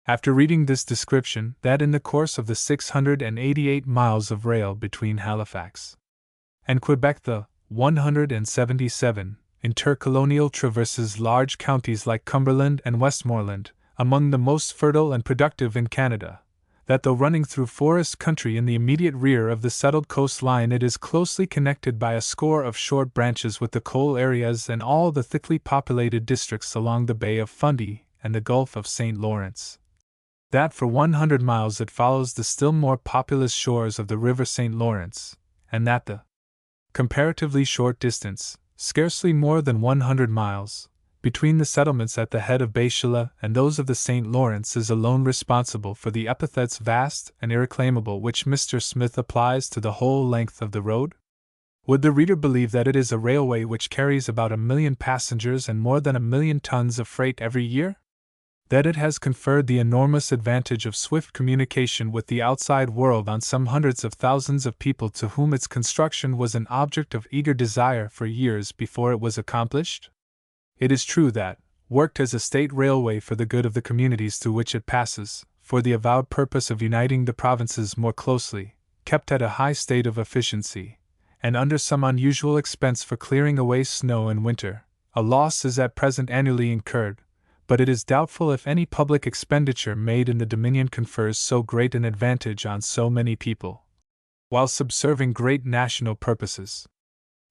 after reading this description, that in the course of the 688 miles of rail between Halifax and Quebec the 177 Intercolonial traverses large counties like Cumberland and Westmoreland, among the most fertile and productive in Canada, that though running through forest country in the immediate rear of the settled coastline it is closely connected by a score of short branches with the coal areas and all the thickly populated districts along the Bay of Fundy and the Gulf of St. Lawrence, that for 100 miles it follows the still more populous shores of the river St. Lawrence, and that the comparatively short distance, scarcely more than 100 miles, between the settlements at the head of Bayshila and those of the St. Lawrence is alone responsible for the epithets vast and irreclaimable which Mr. Smith applies to the whole length of the road? Would the reader believe that it is a railway which carries about 1,000,000 passengers and more than 1,000,000 tons of freight every year? That it has conferred the enormous advantage of swift communication with the outside world on some hundreds of thousands of people to whom its construction was an object of eager desire for years before it was accomplished? It is true that, worked as a state railway for the good of the communities through which it passes, for the avowed purpose of uniting the provinces more closely, kept at a high state of efficiency, and under some unusual expense for clearing away snow in winter, a loss is at present annually incurred, but it is doubtful if any public expenditure made in the Dominion confers so great an advantage on so many people, while subserving great national purposes.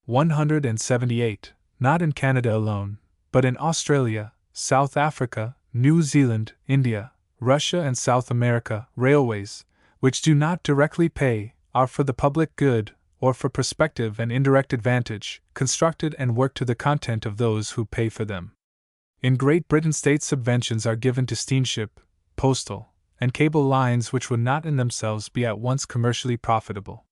178. Not in Canada alone, but in Australia, South Africa, New Zealand, India, Russia, and South America, railways, which do not directly pay, are for the public good, or for prospective and indirect advantage, constructed and worked to the content of those who pay for them. In Great Britain, state subventions are given to steamship, postal, and cable lines which would not in themselves be at once commercially profitable.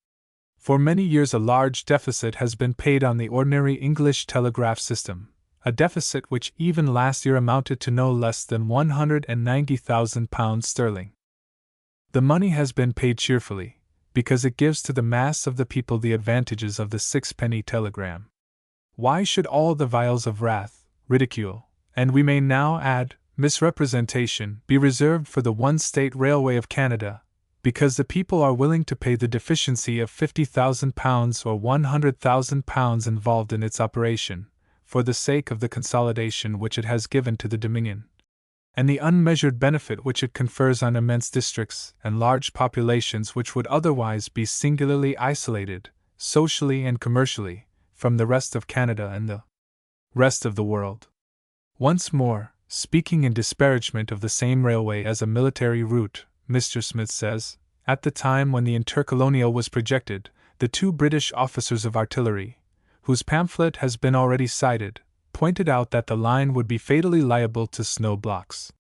For many years a large deficit has been paid on the ordinary English telegraph system, a deficit which even last year amounted to no less than £190,000. The money has been paid cheerfully, because it gives to the mass of the people the advantages of the sixpenny telegram. Why should all the vials of wrath, ridicule, and we may now add, misrepresentation, be reserved for the one state railway of Canada, because the people are willing to pay the deficiency of £50,000 or £100,000 involved in its operation, for the sake of the consolidation which it has given to the Dominion, and the unmeasured benefit which it confers on immense districts and large populations which would otherwise be singularly isolated, socially and commercially, from the rest of Canada and the rest of the world. Once more, speaking in disparagement of the same railway as a military route, Mr. Smith says, at the time when the Intercolonial was projected, the two British officers of artillery, whose pamphlet has been already cited, pointed out that the line would be fatally liable to snow blocks.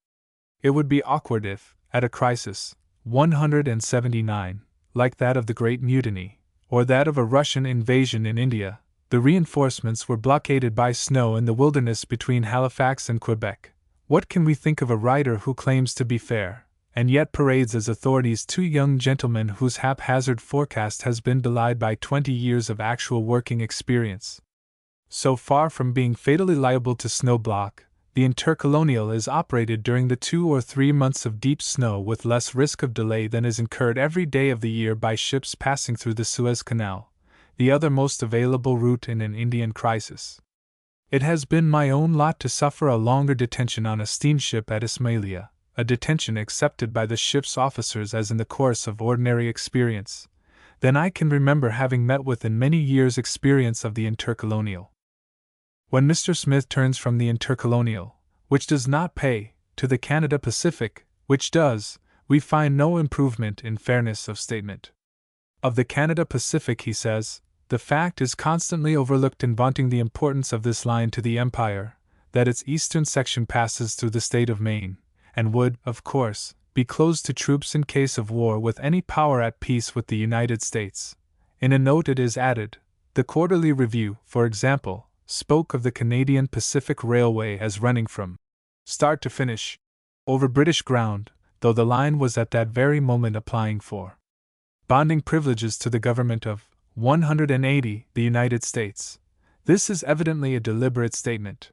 It would be awkward if, at a crisis, 179, like that of the Great Mutiny, or that of a Russian invasion in India, the reinforcements were blockaded by snow in the wilderness between Halifax and Quebec. What can we think of a writer who claims to be fair, and yet parades as authorities two young gentlemen whose haphazard forecast has been belied by 20 years of actual working experience? So far from being fatally liable to snow block, the Intercolonial is operated during the 2 or 3 months of deep snow with less risk of delay than is incurred every day of the year by ships passing through the Suez Canal, the other most available route in an Indian crisis. It has been my own lot to suffer a longer detention on a steamship at Ismailia, a detention accepted by the ship's officers as in the course of ordinary experience, than I can remember having met with in many years' experience of the intercolonial. When Mr. Smith turns from the intercolonial, which does not pay, to the Canada Pacific, which does, we find no improvement in fairness of statement. Of the Canada Pacific, he says, the fact is constantly overlooked in vaunting the importance of this line to the Empire, that its eastern section passes through the state of Maine, and would, of course, be closed to troops in case of war with any power at peace with the United States. In a note it is added, the Quarterly Review, for example, spoke of the Canadian Pacific Railway as running from start to finish over British ground, though the line was at that very moment applying for bonding privileges to the government of 180, the United States. This is evidently a deliberate statement.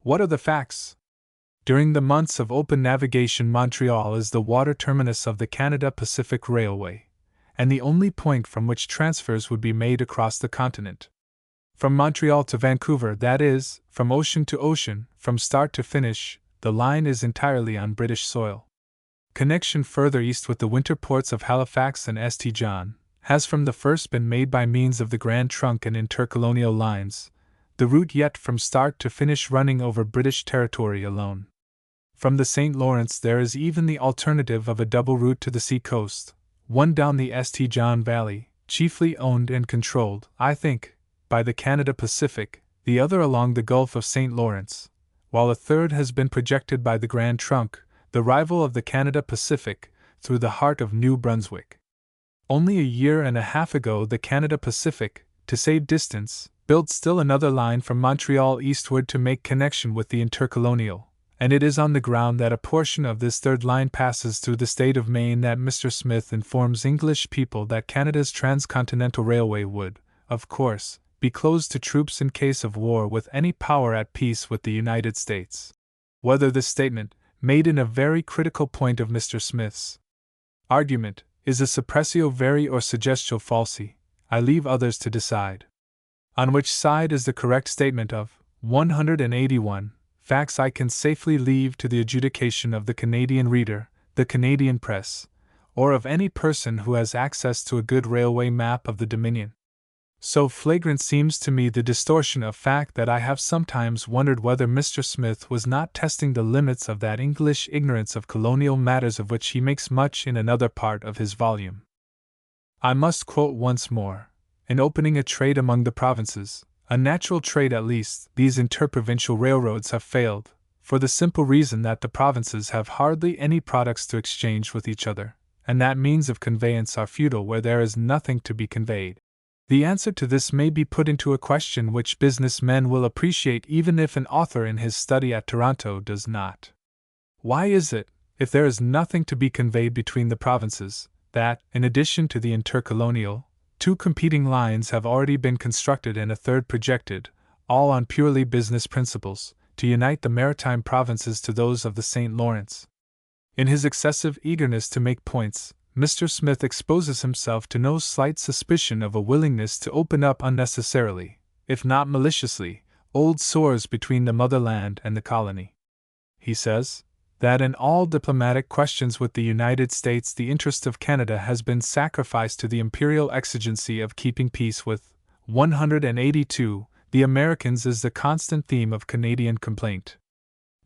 What are the facts? During the months of open navigation, Montreal is the water terminus of the Canada Pacific Railway, and the only point from which transfers would be made across the continent. From Montreal to Vancouver, that is, from ocean to ocean, from start to finish, the line is entirely on British soil. Connection further east with the winter ports of Halifax and St. John has from the first been made by means of the Grand Trunk and intercolonial lines, the route yet from start to finish running over British territory alone. From the St. Lawrence there is even the alternative of a double route to the sea coast, one down the St. John Valley, chiefly owned and controlled, I think, by the Canada Pacific, the other along the Gulf of St. Lawrence, while a third has been projected by the Grand Trunk, the rival of the Canada Pacific, through the heart of New Brunswick. Only a year and a half ago the Canada Pacific, to save distance, built still another line from Montreal eastward to make connection with the intercolonial, and it is on the ground that a portion of this third line passes through the state of Maine that Mr. Smith informs English people that Canada's transcontinental railway would, of course, be closed to troops in case of war with any power at peace with the United States. Whether this statement, made in a very critical point of Mr. Smith's argument, is a suppressio veri or suggestio falsi, I leave others to decide. On which side is the correct statement of 181 facts I can safely leave to the adjudication of the Canadian reader, the Canadian press, or of any person who has access to a good railway map of the Dominion. So flagrant seems to me the distortion of fact that I have sometimes wondered whether Mr. Smith was not testing the limits of that English ignorance of colonial matters of which he makes much in another part of his volume. I must quote once more, in opening a trade among the provinces, a natural trade at least, these interprovincial railroads have failed, for the simple reason that the provinces have hardly any products to exchange with each other, and that means of conveyance are futile where there is nothing to be conveyed. The answer to this may be put into a question which business men will appreciate even if an author in his study at Toronto does not. Why is it, if there is nothing to be conveyed between the provinces, that, in addition to the intercolonial, two competing lines have already been constructed and a third projected, all on purely business principles, to unite the maritime provinces to those of the St. Lawrence? In his excessive eagerness to make points, Mr. Smith exposes himself to no slight suspicion of a willingness to open up unnecessarily, if not maliciously, old sores between the motherland and the colony. He says that in all diplomatic questions with the United States the interest of Canada has been sacrificed to the imperial exigency of keeping peace with 182 the Americans is the constant theme of Canadian complaint.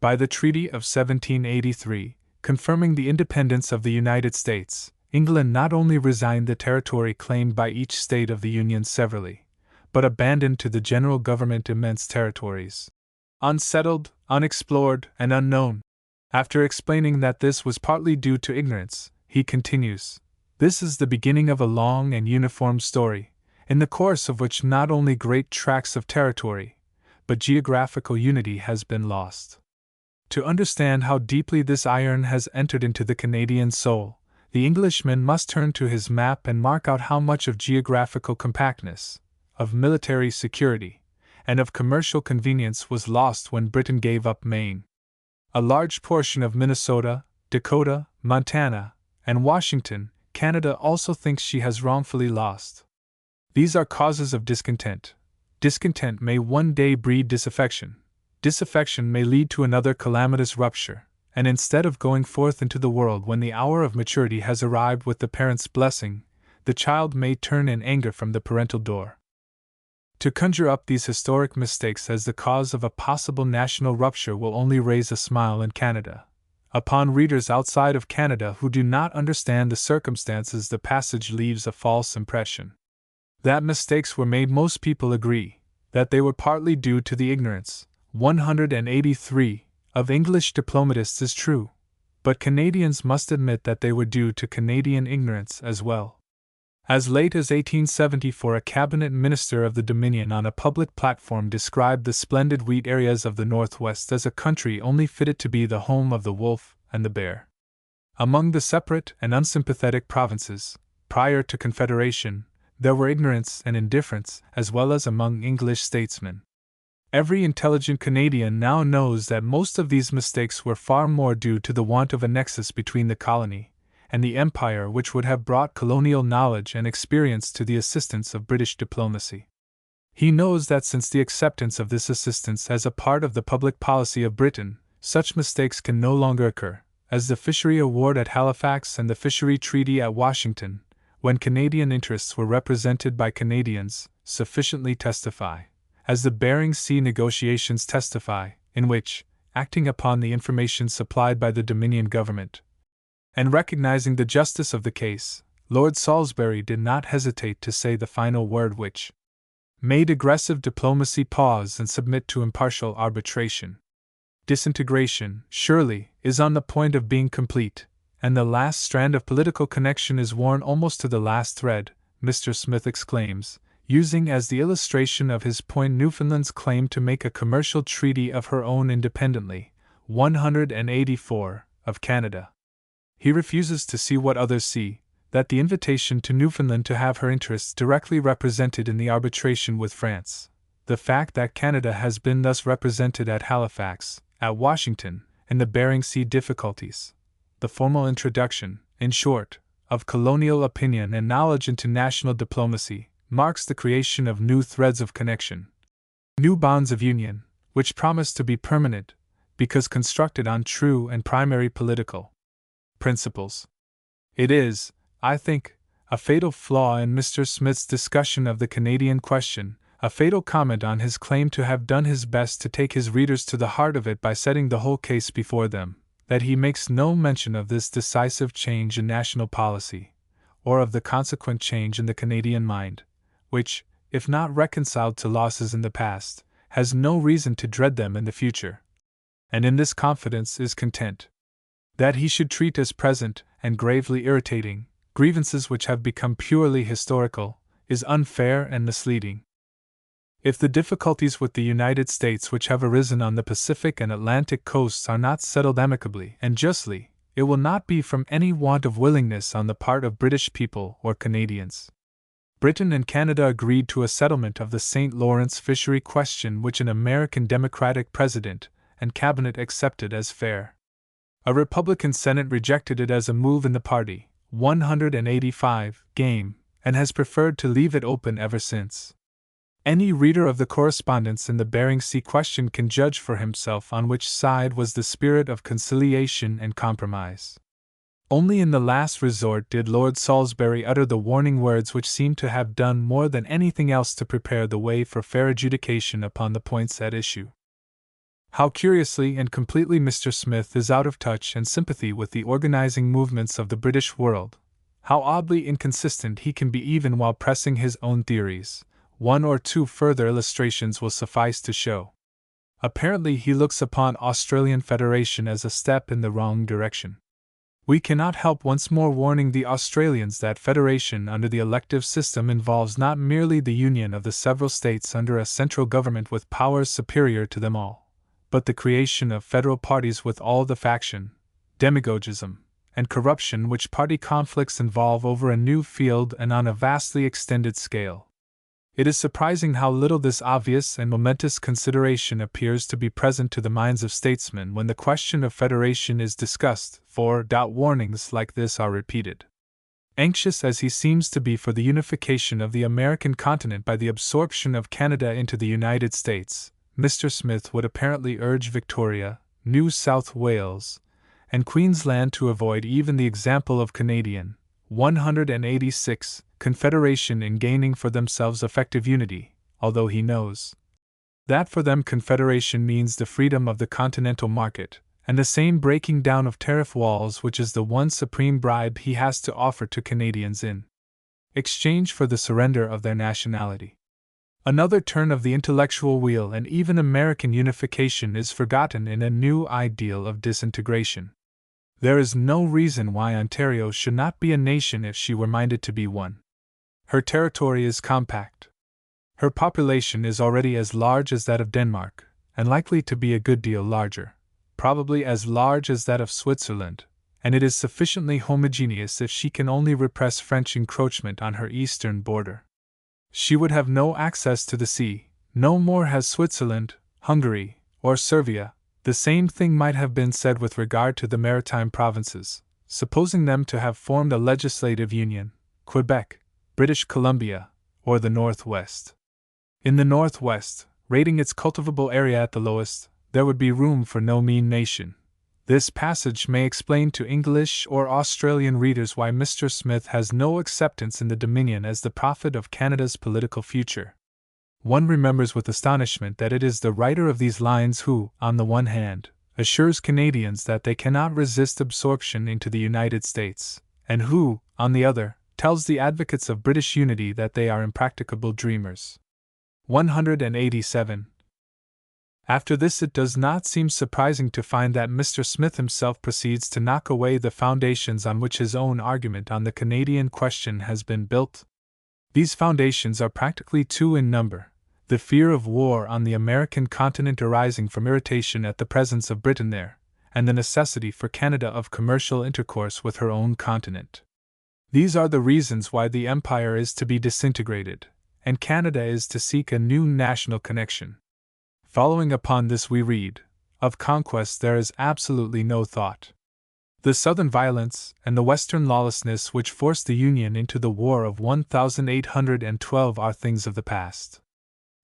By the Treaty of 1783, confirming the independence of the United States, England not only resigned the territory claimed by each state of the Union severally, but abandoned to the general government immense territories, unsettled, unexplored, and unknown. After explaining that this was partly due to ignorance, he continues, "This is the beginning of a long and uniform story, in the course of which not only great tracts of territory, but geographical unity has been lost." To understand how deeply this iron has entered into the Canadian soul, the Englishman must turn to his map and mark out how much of geographical compactness, of military security, and of commercial convenience was lost when Britain gave up Maine. A large portion of Minnesota, Dakota, Montana, and Washington, Canada also thinks she has wrongfully lost. These are causes of discontent. Discontent may one day breed disaffection. Disaffection may lead to another calamitous rupture, and instead of going forth into the world when the hour of maturity has arrived with the parent's blessing, the child may turn in anger from the parental door. To conjure up these historic mistakes as the cause of a possible national rupture will only raise a smile in Canada. Upon readers outside of Canada who do not understand the circumstances, the passage leaves a false impression. That mistakes were made, most people agree, that they were partly due to the ignorance, 183, of English diplomatists is true, but Canadians must admit that they were due to Canadian ignorance as well. As late as 1874, a cabinet minister of the Dominion on a public platform described the splendid wheat areas of the Northwest as a country only fitted to be the home of the wolf and the bear. Among the separate and unsympathetic provinces, prior to Confederation, there were ignorance and indifference, as well as among English statesmen. Every intelligent Canadian now knows that most of these mistakes were far more due to the want of a nexus between the colony and the Empire, which would have brought colonial knowledge and experience to the assistance of British diplomacy. He knows that since the acceptance of this assistance as a part of the public policy of Britain, such mistakes can no longer occur, as the Fishery Award at Halifax and the Fishery Treaty at Washington, when Canadian interests were represented by Canadians, sufficiently testify, as the Bering Sea negotiations testify, in which, acting upon the information supplied by the Dominion government, and recognizing the justice of the case, Lord Salisbury did not hesitate to say the final word which made aggressive diplomacy pause and submit to impartial arbitration. Disintegration, surely, is on the point of being complete, and the last strand of political connection is worn almost to the last thread, Mr. Smith exclaims, using as the illustration of his point Newfoundland's claim to make a commercial treaty of her own independently, 184, of Canada. He refuses to see what others see, that the invitation to Newfoundland to have her interests directly represented in the arbitration with France, the fact that Canada has been thus represented at Halifax, at Washington, in the Bering Sea difficulties, the formal introduction, in short, of colonial opinion and knowledge into national diplomacy, marks the creation of new threads of connection, new bonds of union, which promise to be permanent, because constructed on true and primary political principles. It is, I think, a fatal flaw in Mr. Smith's discussion of the Canadian question, a fatal comment on his claim to have done his best to take his readers to the heart of it by setting the whole case before them, that he makes no mention of this decisive change in national policy, or of the consequent change in the Canadian mind, which, if not reconciled to losses in the past, has no reason to dread them in the future, and in this confidence is content. That he should treat as present, and gravely irritating, grievances which have become purely historical, is unfair and misleading. If the difficulties with the United States which have arisen on the Pacific and Atlantic coasts are not settled amicably and justly, it will not be from any want of willingness on the part of British people or Canadians. Britain and Canada agreed to a settlement of the St. Lawrence fishery question which an American Democratic President and Cabinet accepted as fair. A Republican Senate rejected it as a move in the party, 185, game, and has preferred to leave it open ever since. Any reader of the correspondence in the Bering Sea question can judge for himself on which side was the spirit of conciliation and compromise. Only in the last resort did Lord Salisbury utter the warning words which seem to have done more than anything else to prepare the way for fair adjudication upon the points at issue. How curiously and completely Mr. Smith is out of touch and sympathy with the organizing movements of the British world, how oddly inconsistent he can be even while pressing his own theories, one or two further illustrations will suffice to show. Apparently he looks upon Australian Federation as a step in the wrong direction. We cannot help once more warning the Australians that federation under the elective system involves not merely the union of the several states under a central government with powers superior to them all, but the creation of federal parties with all the faction, demagogism, and corruption which party conflicts involve over a new field and on a vastly extended scale. It is surprising how little this obvious and momentous consideration appears to be present to the minds of statesmen when the question of federation is discussed, for warnings like this are repeated. Anxious as he seems to be for the unification of the American continent by the absorption of Canada into the United States, Mr. Smith would apparently urge Victoria, New South Wales, and Queensland to avoid even the example of Canadian, 186, confederation in gaining for themselves effective unity, although he knows that for them confederation means the freedom of the continental market, and the same breaking down of tariff walls which is the one supreme bribe he has to offer to Canadians in exchange for the surrender of their nationality. Another turn of the intellectual wheel and even American unification is forgotten in a new ideal of disintegration. There is no reason why Ontario should not be a nation if she were minded to be one. Her territory is compact. Her population is already as large as that of Denmark, and likely to be a good deal larger, probably as large as that of Switzerland, and it is sufficiently homogeneous if she can only repress French encroachment on her eastern border. She would have no access to the sea, no more has Switzerland, Hungary, or Servia. The same thing might have been said with regard to the maritime provinces, supposing them to have formed a legislative union, Quebec, British Columbia, or the Northwest. In the Northwest, rating its cultivable area at the lowest, there would be room for no mean nation. This passage may explain to English or Australian readers why Mr. Smith has no acceptance in the Dominion as the prophet of Canada's political future. One remembers with astonishment that it is the writer of these lines who, on the one hand, assures Canadians that they cannot resist absorption into the United States, and who, on the other, tells the advocates of British unity that they are impracticable dreamers. 187. After this, it does not seem surprising to find that Mr. Smith himself proceeds to knock away the foundations on which his own argument on the Canadian question has been built. These foundations are practically two in number: the fear of war on the American continent arising from irritation at the presence of Britain there, and the necessity for Canada of commercial intercourse with her own continent. These are the reasons why the Empire is to be disintegrated, and Canada is to seek a new national connection. Following upon this we read, of conquest there is absolutely no thought. The southern violence and the western lawlessness which forced the Union into the War of 1812 are things of the past.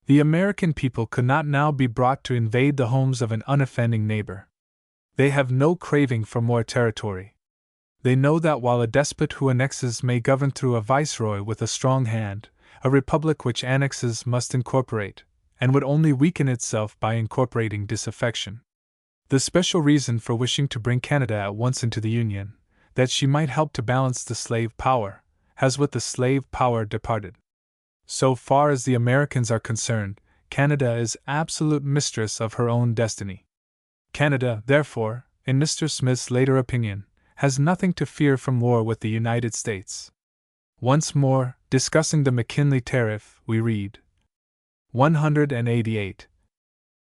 The American people could not now be brought to invade the homes of an unoffending neighbor. They have no craving for more territory. They know that while a despot who annexes may govern through a viceroy with a strong hand, a republic which annexes must incorporate, and would only weaken itself by incorporating disaffection. The special reason for wishing to bring Canada at once into the Union, that she might help to balance the slave power, has with the slave power departed. So far as the Americans are concerned, Canada is absolute mistress of her own destiny. Canada, therefore, in Mr. Smith's later opinion, has nothing to fear from war with the United States. Once more, discussing the McKinley tariff, we read, 188.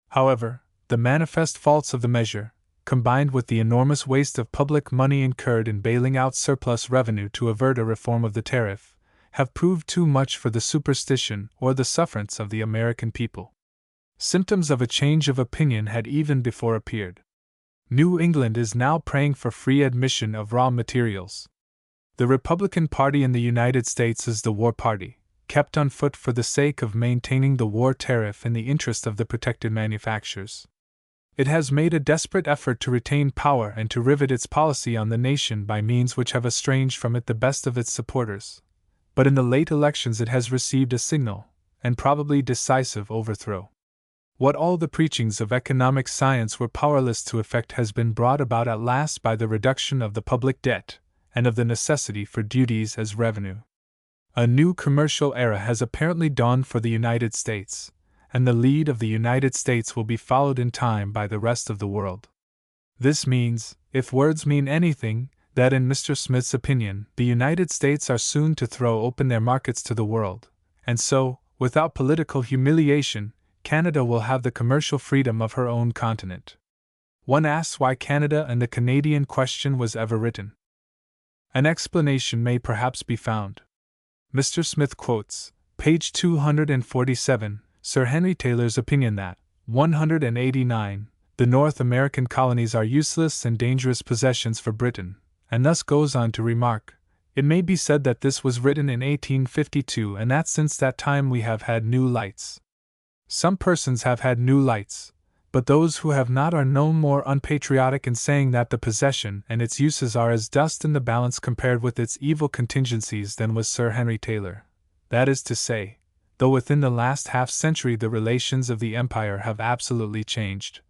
However, the manifest faults of the measure, combined with the enormous waste of public money incurred in bailing out surplus revenue to avert a reform of the tariff, have proved too much for the superstition or the sufferance of the American people. Symptoms of a change of opinion had even before appeared. New England is now praying for free admission of raw materials. The Republican Party in the United States is the war party, kept on foot for the sake of maintaining the war tariff in the interest of the protected manufacturers. It has made a desperate effort to retain power and to rivet its policy on the nation by means which have estranged from it the best of its supporters. But in the late elections it has received a signal, and probably decisive, overthrow. What all the preachings of economic science were powerless to effect has been brought about at last by the reduction of the public debt, and of the necessity for duties as revenue. A new commercial era has apparently dawned for the United States, and the lead of the United States will be followed in time by the rest of the world. This means, if words mean anything, that in Mr. Smith's opinion, the United States are soon to throw open their markets to the world, and so, without political humiliation, Canada will have the commercial freedom of her own continent. One asks why Canada and the Canadian question was ever written. An explanation may perhaps be found. Mr. Smith quotes, page 247, Sir Henry Taylor's opinion that, 189, the North American colonies are useless and dangerous possessions for Britain, and thus goes on to remark, it may be said that this was written in 1852 and that since that time we have had new lights. Some persons have had new lights, but those who have not are no more unpatriotic in saying that the possession and its uses are as dust in the balance compared with its evil contingencies than was Sir Henry Taylor. That is to say, though within the last half-century the relations of the empire have absolutely changed,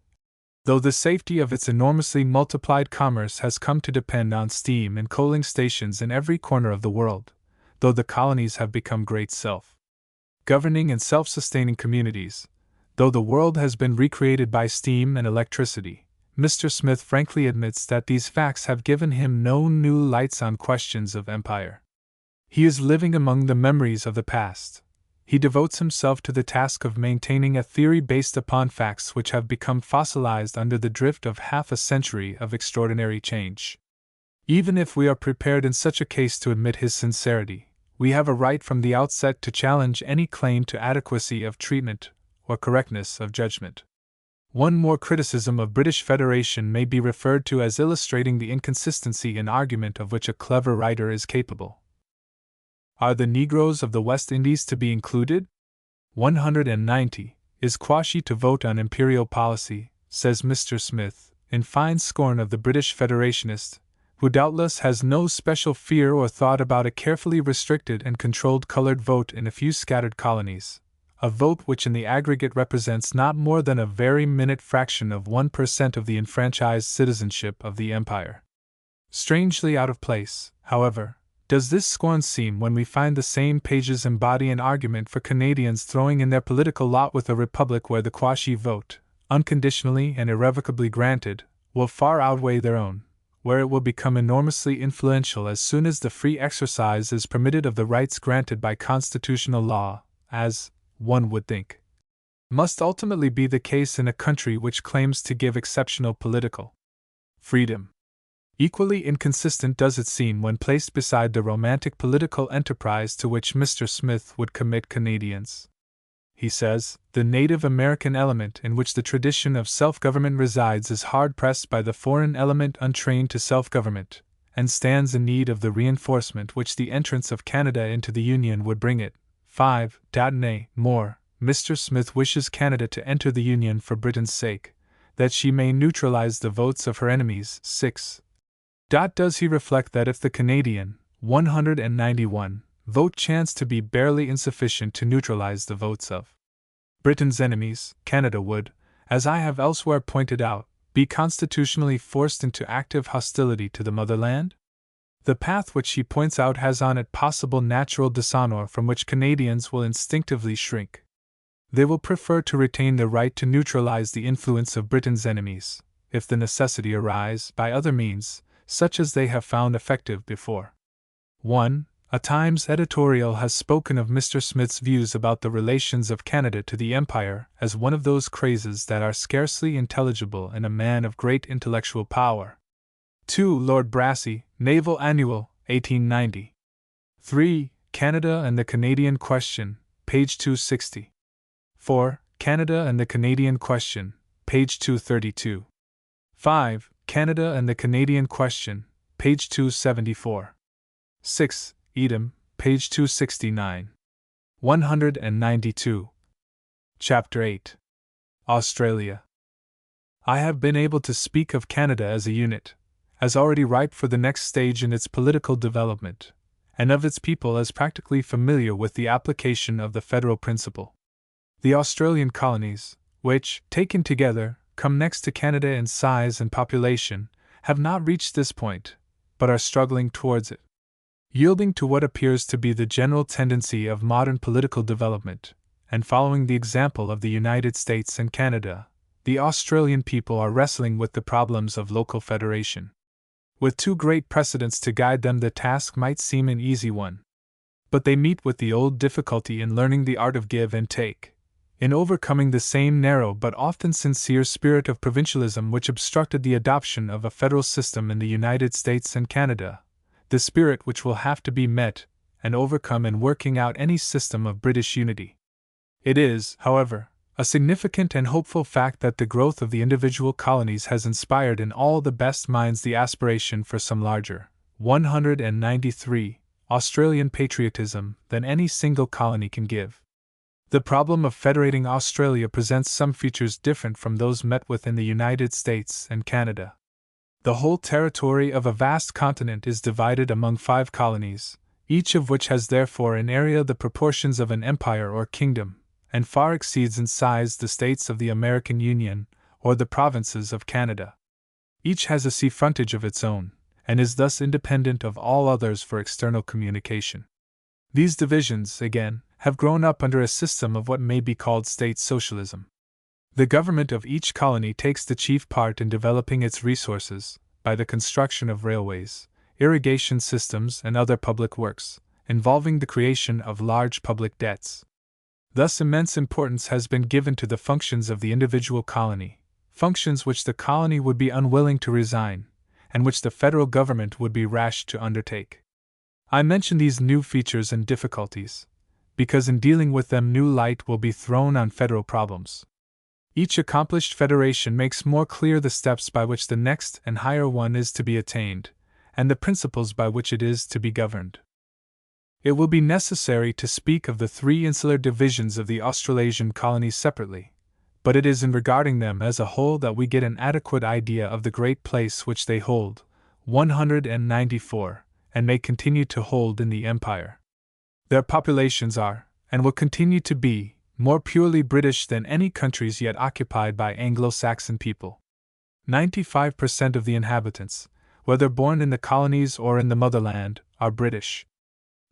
though the safety of its enormously multiplied commerce has come to depend on steam and coaling stations in every corner of the world, though the colonies have become great self-governing and self-sustaining communities, though the world has been recreated by steam and electricity, Mr. Smith frankly admits that these facts have given him no new lights on questions of empire. He is living among the memories of the past. He devotes himself to the task of maintaining a theory based upon facts which have become fossilized under the drift of half a century of extraordinary change. Even if we are prepared in such a case to admit his sincerity, we have a right from the outset to challenge any claim to adequacy of treatment or correctness of judgment. One more criticism of British Federation may be referred to as illustrating the inconsistency in argument of which a clever writer is capable. Are the Negroes of the West Indies to be included? 190. Is Quashy to vote on imperial policy, says Mr. Smith, in fine scorn of the British Federationist, who doubtless has no special fear or thought about a carefully restricted and controlled colored vote in a few scattered colonies, a vote which in the aggregate represents not more than a very minute fraction of 1% of the enfranchised citizenship of the empire. Strangely out of place, however, does this scorn seem when we find the same pages embody an argument for Canadians throwing in their political lot with a republic where the Quashy vote, unconditionally and irrevocably granted, will far outweigh their own, where it will become enormously influential as soon as the free exercise is permitted of the rights granted by constitutional law, as, one would think, must ultimately be the case in a country which claims to give exceptional political freedom. Equally inconsistent does it seem when placed beside the romantic political enterprise to which Mr. Smith would commit Canadians. He says, the Native American element in which the tradition of self-government resides is hard-pressed by the foreign element untrained to self-government, and stands in need of the reinforcement which the entrance of Canada into the Union would bring it. 5. Nay, more, Mr. Smith wishes Canada to enter the Union for Britain's sake, that she may neutralize the votes of her enemies. 6. Does he reflect that if the Canadian 191 vote chanced to be barely insufficient to neutralize the votes of Britain's enemies, Canada would, as I have elsewhere pointed out, be constitutionally forced into active hostility to the motherland? The path which he points out has on it possible natural dishonor from which Canadians will instinctively shrink. They will prefer to retain the right to neutralize the influence of Britain's enemies, if the necessity arise, by other means, such as they have found effective before. 1. A Times editorial has spoken of Mr. Smith's views about the relations of Canada to the Empire as one of those crazes that are scarcely intelligible in a man of great intellectual power. 2. Lord Brassey, Naval Annual, 1890. 3. Canada and the Canadian Question, page 260. 4. Canada and the Canadian Question, page 232. 5. Canada and the Canadian Question, page 274. 6. Edom, page 269. 192. Chapter 8. Australia. I have been able to speak of Canada as a unit, as already ripe for the next stage in its political development, and of its people as practically familiar with the application of the federal principle. The Australian colonies, which, taken together, come next to Canada in size and population, have not reached this point, but are struggling towards it. Yielding to what appears to be the general tendency of modern political development, and following the example of the United States and Canada, the Australian people are wrestling with the problems of local federation. With two great precedents to guide them, the task might seem an easy one. But they meet with the old difficulty in learning the art of give and take, in overcoming the same narrow but often sincere spirit of provincialism which obstructed the adoption of a federal system in the United States and Canada, the spirit which will have to be met and overcome in working out any system of British unity. It is, however, a significant and hopeful fact that the growth of the individual colonies has inspired in all the best minds the aspiration for some larger, 193, Australian patriotism than any single colony can give. The problem of federating Australia presents some features different from those met with in the United States and Canada. The whole territory of a vast continent is divided among 5 colonies, each of which has therefore in area the proportions of an empire or kingdom, and far exceeds in size the states of the American Union or the provinces of Canada. Each has a sea frontage of its own, and is thus independent of all others for external communication. These divisions, again, have grown up under a system of what may be called state socialism. The government of each colony takes the chief part in developing its resources by the construction of railways, irrigation systems, and other public works, involving the creation of large public debts. Thus, immense importance has been given to the functions of the individual colony, functions which the colony would be unwilling to resign, and which the federal government would be rash to undertake. I mention these new features and difficulties, because in dealing with them new light will be thrown on federal problems. Each accomplished federation makes more clear the steps by which the next and higher one is to be attained, and the principles by which it is to be governed. It will be necessary to speak of the 3 insular divisions of the Australasian colonies separately, but it is in regarding them as a whole that we get an adequate idea of the great place which they hold, 194, and may continue to hold in the empire. Their populations are, and will continue to be, more purely British than any countries yet occupied by Anglo-Saxon people. 95% of the inhabitants, whether born in the colonies or in the motherland, are British.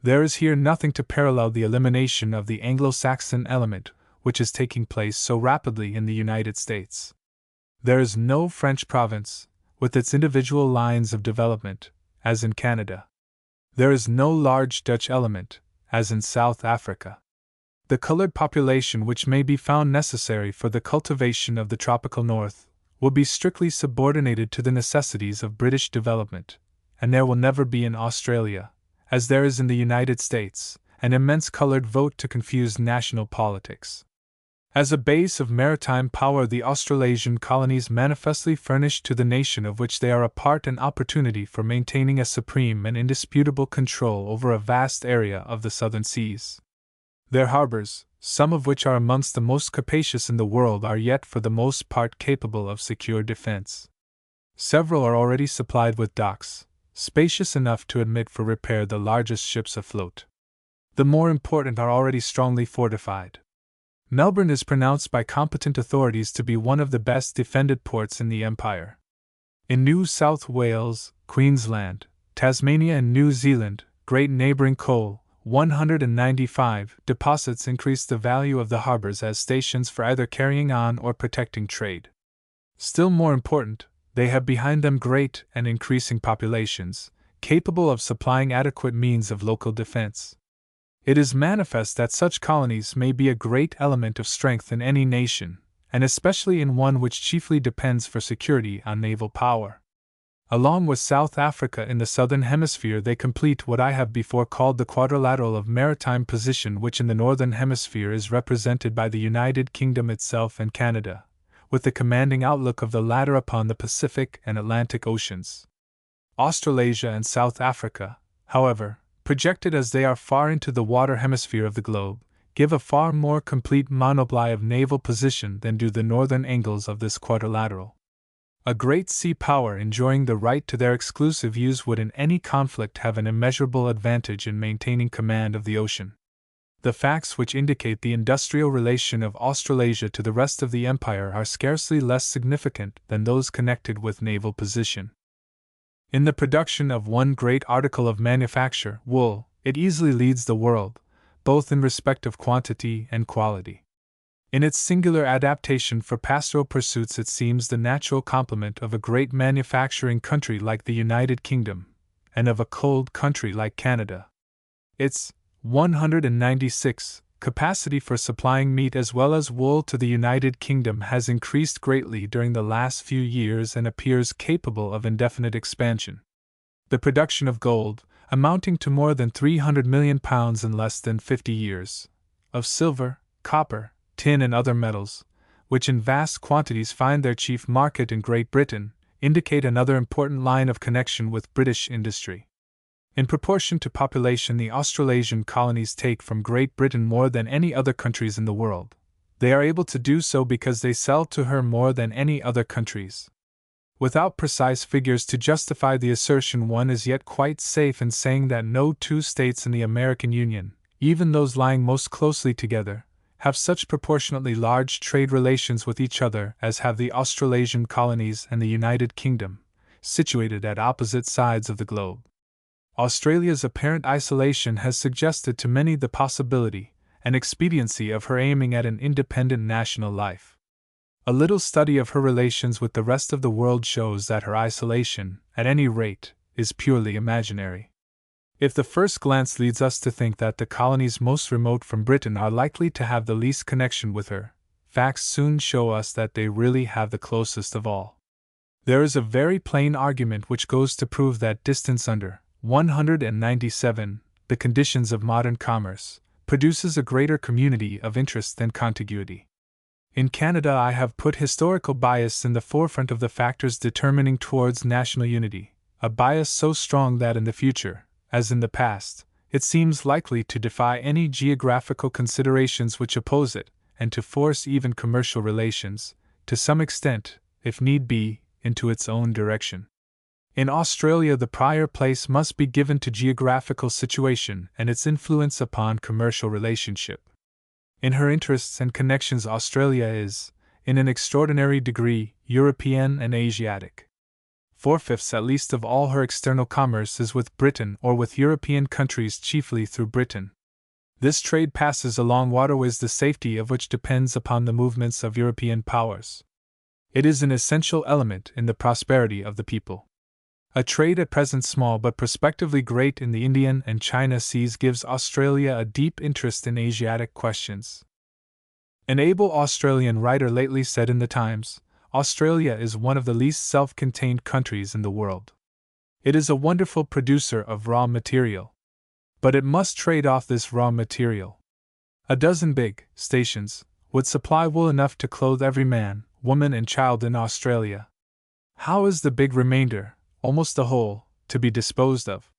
There is here nothing to parallel the elimination of the Anglo-Saxon element, which is taking place so rapidly in the United States. There is no French province, with its individual lines of development, as in Canada. There is no large Dutch element, as in South Africa. The colored population which may be found necessary for the cultivation of the tropical north will be strictly subordinated to the necessities of British development, and there will never be in Australia, as there is in the United States, an immense colored vote to confuse national politics. As a base of maritime power, the Australasian colonies manifestly furnish to the nation of which they are a part an opportunity for maintaining a supreme and indisputable control over a vast area of the southern seas. Their harbors, some of which are amongst the most capacious in the world, are yet for the most part capable of secure defense. Several are already supplied with docks, spacious enough to admit for repair the largest ships afloat. The more important are already strongly fortified. Melbourne is pronounced by competent authorities to be one of the best defended ports in the empire. In New South Wales, Queensland, Tasmania, and New Zealand, great neighbouring coal, 195 deposits increase the value of the harbours as stations for either carrying on or protecting trade. Still more important, they have behind them great and increasing populations, capable of supplying adequate means of local defense. It is manifest that such colonies may be a great element of strength in any nation, and especially in one which chiefly depends for security on naval power. Along with South Africa in the southern hemisphere, they complete what I have before called the quadrilateral of maritime position, which in the northern hemisphere is represented by the United Kingdom itself and Canada, with the commanding outlook of the latter upon the Pacific and Atlantic Oceans. Australasia and South Africa, however, projected as they are far into the water hemisphere of the globe, give a far more complete monoply of naval position than do the northern angles of this quadrilateral. A great sea power enjoying the right to their exclusive use would in any conflict have an immeasurable advantage in maintaining command of the ocean. The facts which indicate the industrial relation of Australasia to the rest of the empire are scarcely less significant than those connected with naval position. In the production of one great article of manufacture, wool, it easily leads the world, both in respect of quantity and quality. In its singular adaptation for pastoral pursuits, it seems the natural complement of a great manufacturing country like the United Kingdom, and of a cold country like Canada. Its 196 capacity for supplying meat as well as wool to the United Kingdom has increased greatly during the last few years and appears capable of indefinite expansion. The production of gold, amounting to more than £300 million in less than 50 years, of silver, copper, tin, and other metals, which in vast quantities find their chief market in Great Britain, indicate another important line of connection with British industry. In proportion to population, the Australasian colonies take from Great Britain more than any other countries in the world. They are able to do so because they sell to her more than any other countries. Without precise figures to justify the assertion, one is yet quite safe in saying that no two states in the American Union, even those lying most closely together, have such proportionately large trade relations with each other as have the Australasian colonies and the United Kingdom, situated at opposite sides of the globe. Australia's apparent isolation has suggested to many the possibility and expediency of her aiming at an independent national life. A little study of her relations with the rest of the world shows that her isolation, at any rate, is purely imaginary. If the first glance leads us to think that the colonies most remote from Britain are likely to have the least connection with her, facts soon show us that they really have the closest of all. There is a very plain argument which goes to prove that distance under 197, the conditions of modern commerce, produces a greater community of interest than contiguity. In Canada, I have put historical bias in the forefront of the factors determining towards national unity, a bias so strong that in the future, as in the past, it seems likely to defy any geographical considerations which oppose it, and to force even commercial relations, to some extent, if need be, into its own direction. In Australia, the prior place must be given to geographical situation and its influence upon commercial relationship. In her interests and connections, Australia is, in an extraordinary degree, European and Asiatic. 4/5 at least of all her external commerce is with Britain or with European countries, chiefly through Britain. This trade passes along waterways the safety of which depends upon the movements of European powers. It is an essential element in the prosperity of the people. A trade at present small but prospectively great in the Indian and China seas gives Australia a deep interest in Asiatic questions. An able Australian writer lately said in the Times, "Australia is one of the least self-contained countries in the world. It is a wonderful producer of raw material. But it must trade off this raw material. A dozen big stations would supply wool enough to clothe every man, woman and child in Australia. How is the big remainder, almost the whole, to be disposed of?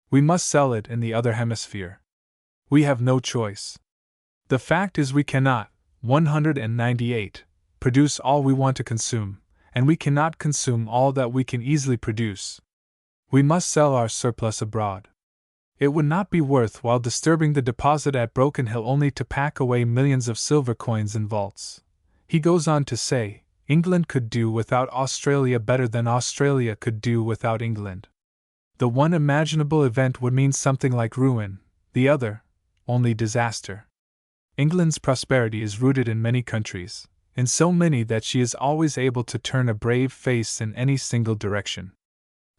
We must sell it in the other hemisphere. We have no choice. The fact is we cannot, 198, produce all we want to consume, and we cannot consume all that we can easily produce. We must sell our surplus abroad. It would not be worth while disturbing the deposit at Broken Hill only to pack away millions of silver coins in vaults." He goes on to say, "England could do without Australia better than Australia could do without England. The one imaginable event would mean something like ruin, the other, only disaster. England's prosperity is rooted in many countries, in so many that she is always able to turn a brave face in any single direction.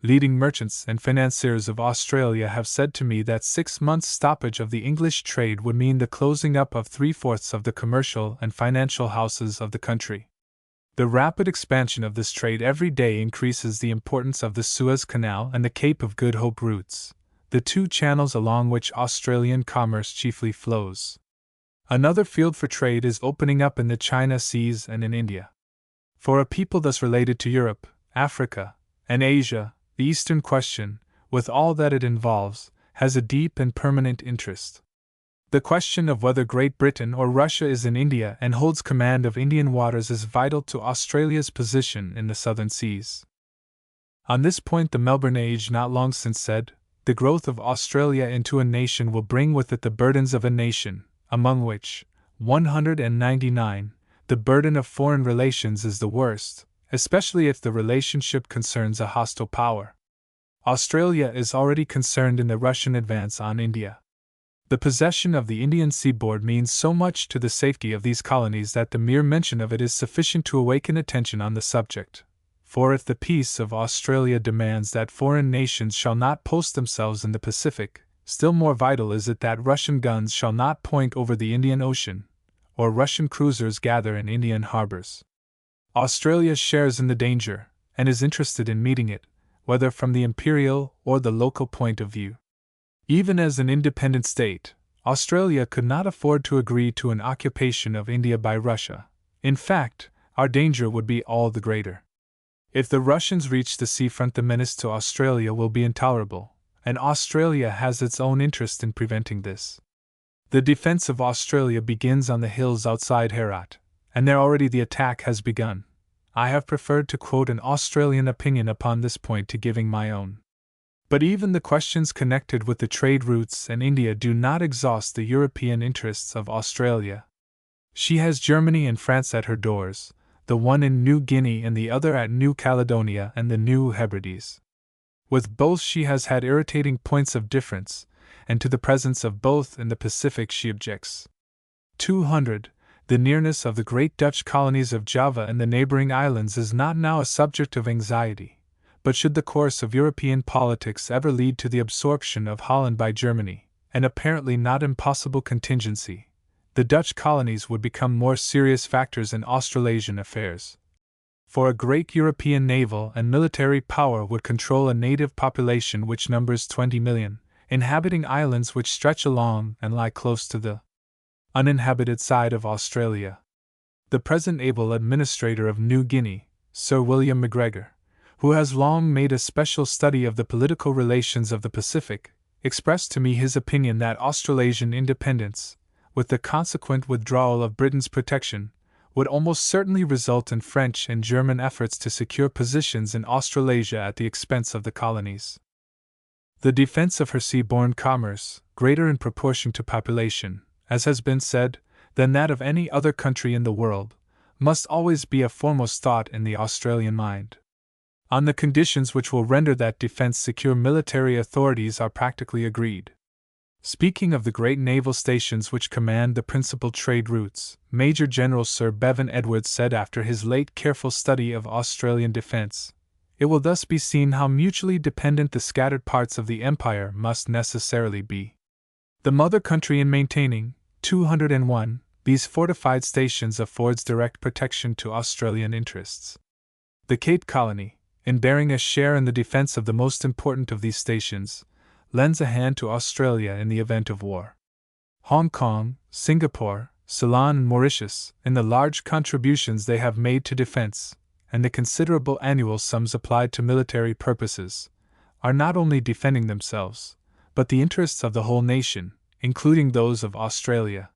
Leading merchants and financiers of Australia have said to me that 6 months' stoppage of the English trade would mean the closing up of 3/4 of the commercial and financial houses of the country. The rapid expansion of this trade every day increases the importance of the Suez Canal and the Cape of Good Hope routes, the two channels along which Australian commerce chiefly flows. Another field for trade is opening up in the China Seas and in India. For a people thus related to Europe, Africa, and Asia, the Eastern question, with all that it involves, has a deep and permanent interest. The question of whether Great Britain or Russia is in India and holds command of Indian waters is vital to Australia's position in the southern seas. On this point the Melbourne Age not long since said, "The growth of Australia into a nation will bring with it the burdens of a nation, among which, 199, the burden of foreign relations is the worst, especially if the relationship concerns a hostile power." Australia is already concerned in the Russian advance on India. The possession of the Indian seaboard means so much to the safety of these colonies that the mere mention of it is sufficient to awaken attention on the subject. For if the peace of Australia demands that foreign nations shall not post themselves in the Pacific, still more vital is it that Russian guns shall not point over the Indian Ocean, or Russian cruisers gather in Indian harbors. Australia shares in the danger, and is interested in meeting it, whether from the imperial or the local point of view. Even as an independent state, Australia could not afford to agree to an occupation of India by Russia. In fact, our danger would be all the greater. If the Russians reach the seafront, the menace to Australia will be intolerable, and Australia has its own interest in preventing this. The defense of Australia begins on the hills outside Herat, and there already the attack has begun. I have preferred to quote an Australian opinion upon this point to giving my own. But even the questions connected with the trade routes and India do not exhaust the European interests of Australia. She has Germany and France at her doors, the one in New Guinea and the other at New Caledonia and the New Hebrides. With both she has had irritating points of difference, and to the presence of both in the Pacific she objects. 200. The nearness of the great Dutch colonies of Java and the neighboring islands is not now a subject of anxiety, but should the course of European politics ever lead to the absorption of Holland by Germany, an apparently not impossible contingency, the Dutch colonies would become more serious factors in Australasian affairs. For a great European naval and military power would control a native population which numbers 20 million, inhabiting islands which stretch along and lie close to the uninhabited side of Australia. The present able administrator of New Guinea, Sir William Macgregor, who has long made a special study of the political relations of the Pacific, expressed to me his opinion that Australasian independence, with the consequent withdrawal of Britain's protection, would almost certainly result in French and German efforts to secure positions in Australasia at the expense of the colonies. The defense of her sea-borne commerce, greater in proportion to population, as has been said, than that of any other country in the world, must always be a foremost thought in the Australian mind. On the conditions which will render that defense secure, military authorities are practically agreed. Speaking of the great naval stations which command the principal trade routes, Major General Sir Bevan Edwards said after his late careful study of Australian defense, "It will thus be seen how mutually dependent the scattered parts of the Empire must necessarily be. The mother country in maintaining 201 these fortified stations affords direct protection to Australian interests. The Cape Colony, in bearing a share in the defense of the most important of these stations, lends a hand to Australia in the event of war. Hong Kong, Singapore, Ceylon, and Mauritius, in the large contributions they have made to defense, and the considerable annual sums applied to military purposes, are not only defending themselves, but the interests of the whole nation, including those of Australia.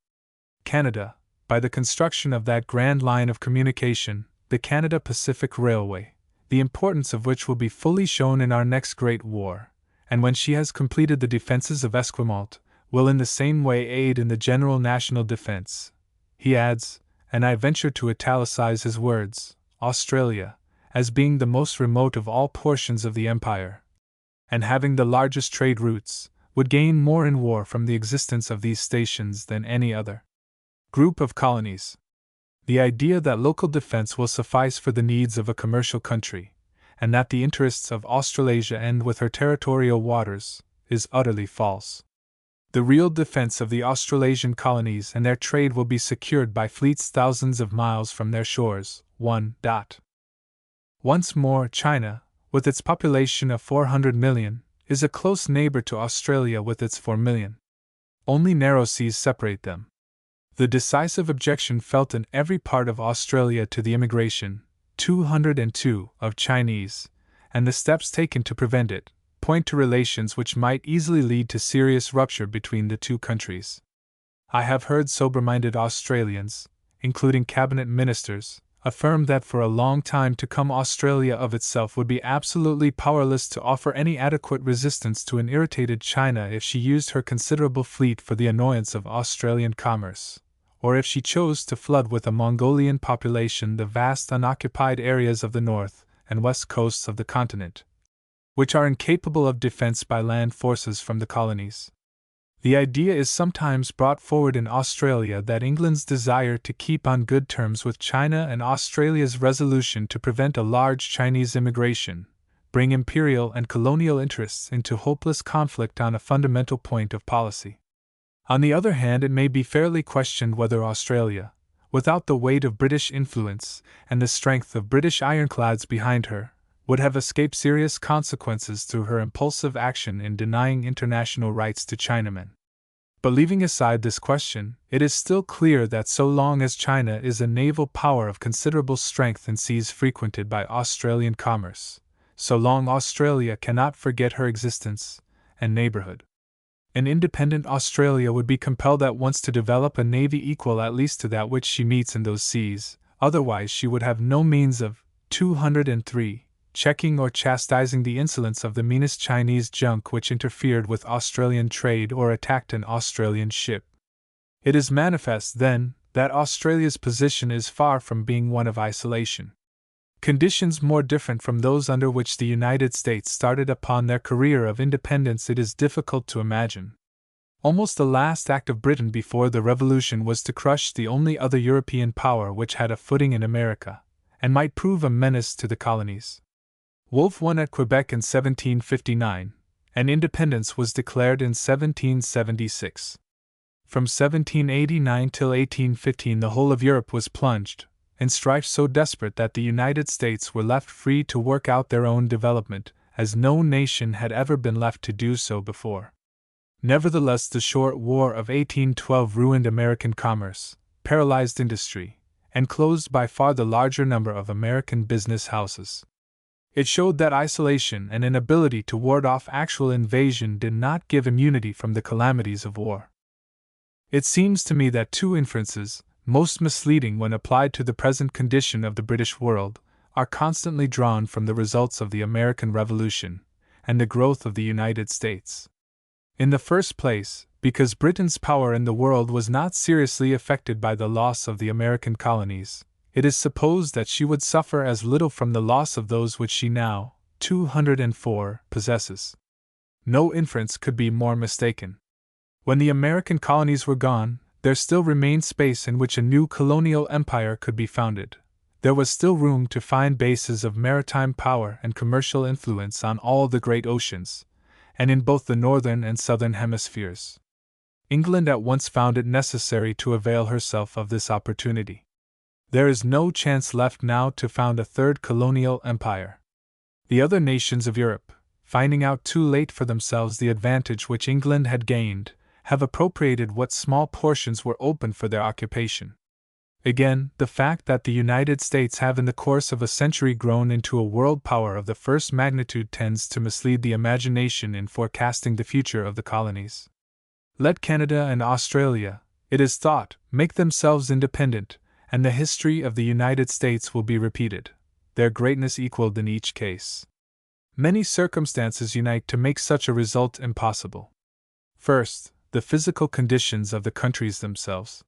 Canada, by the construction of that grand line of communication, the Canada Pacific Railway, the importance of which will be fully shown in our next great war, and when she has completed the defenses of Esquimalt, will in the same way aid in the general national defense." He adds, and I venture to italicize his words, Australia, as being the most remote of all portions of the Empire, and having the largest trade routes, would gain more in war from the existence of these stations than any other group of colonies. The idea that local defense will suffice for the needs of a commercial country, and that the interests of Australasia end with her territorial waters, is utterly false. The real defense of the Australasian colonies and their trade will be secured by fleets thousands of miles from their shores. 1. Once more, China, with its population of 400 million, is a close neighbor to Australia with its 4 million. Only narrow seas separate them. The decisive objection felt in every part of Australia to the immigration, 202, of Chinese, and the steps taken to prevent it, point to relations which might easily lead to serious rupture between the two countries. I have heard sober-minded Australians, including cabinet ministers, affirm that for a long time to come Australia of itself would be absolutely powerless to offer any adequate resistance to an irritated China if she used her considerable fleet for the annoyance of Australian commerce, or if she chose to flood with a Mongolian population the vast unoccupied areas of the north and west coasts of the continent, which are incapable of defense by land forces from the colonies. The idea is sometimes brought forward in Australia that England's desire to keep on good terms with China and Australia's resolution to prevent a large Chinese immigration bring imperial and colonial interests into hopeless conflict on a fundamental point of policy. On the other hand, it may be fairly questioned whether Australia, without the weight of British influence and the strength of British ironclads behind her, would have escaped serious consequences through her impulsive action in denying international rights to Chinamen. But leaving aside this question, it is still clear that so long as China is a naval power of considerable strength in seas frequented by Australian commerce, so long Australia cannot forget her existence, and neighborhood. An independent Australia would be compelled at once to develop a navy equal at least to that which she meets in those seas, otherwise she would have no means of 203 checking or chastising the insolence of the meanest Chinese junk which interfered with Australian trade or attacked an Australian ship. It is manifest, then, that Australia's position is far from being one of isolation. Conditions more different from those under which the United States started upon their career of independence it is difficult to imagine. Almost the last act of Britain before the Revolution was to crush the only other European power which had a footing in America, and might prove a menace to the colonies. Wolfe won at Quebec in 1759, and independence was declared in 1776. From 1789 till 1815 the whole of Europe was plunged in strife so desperate that the United States were left free to work out their own development, as no nation had ever been left to do so before. Nevertheless, the short war of 1812 ruined American commerce, paralyzed industry, and closed by far the larger number of American business houses. It showed that isolation and inability to ward off actual invasion did not give immunity from the calamities of war. It seems to me that two inferences, most misleading when applied to the present condition of the British world, are constantly drawn from the results of the American Revolution and the growth of the United States. In the first place, because Britain's power in the world was not seriously affected by the loss of the American colonies, it is supposed that she would suffer as little from the loss of those which she now, 204, possesses. No inference could be more mistaken. When the American colonies were gone, there still remained space in which a new colonial empire could be founded. There was still room to find bases of maritime power and commercial influence on all the great oceans, and in both the northern and southern hemispheres. England at once found it necessary to avail herself of this opportunity. There is no chance left now to found a third colonial empire. The other nations of Europe, finding out too late for themselves the advantage which England had gained, have appropriated what small portions were open for their occupation. Again, the fact that the United States have in the course of a century grown into a world power of the first magnitude tends to mislead the imagination in forecasting the future of the colonies. Let Canada and Australia, it is thought, make themselves independent, and the history of the United States will be repeated, their greatness equaled in each case. Many circumstances unite to make such a result impossible. First, the physical conditions of the countries themselves.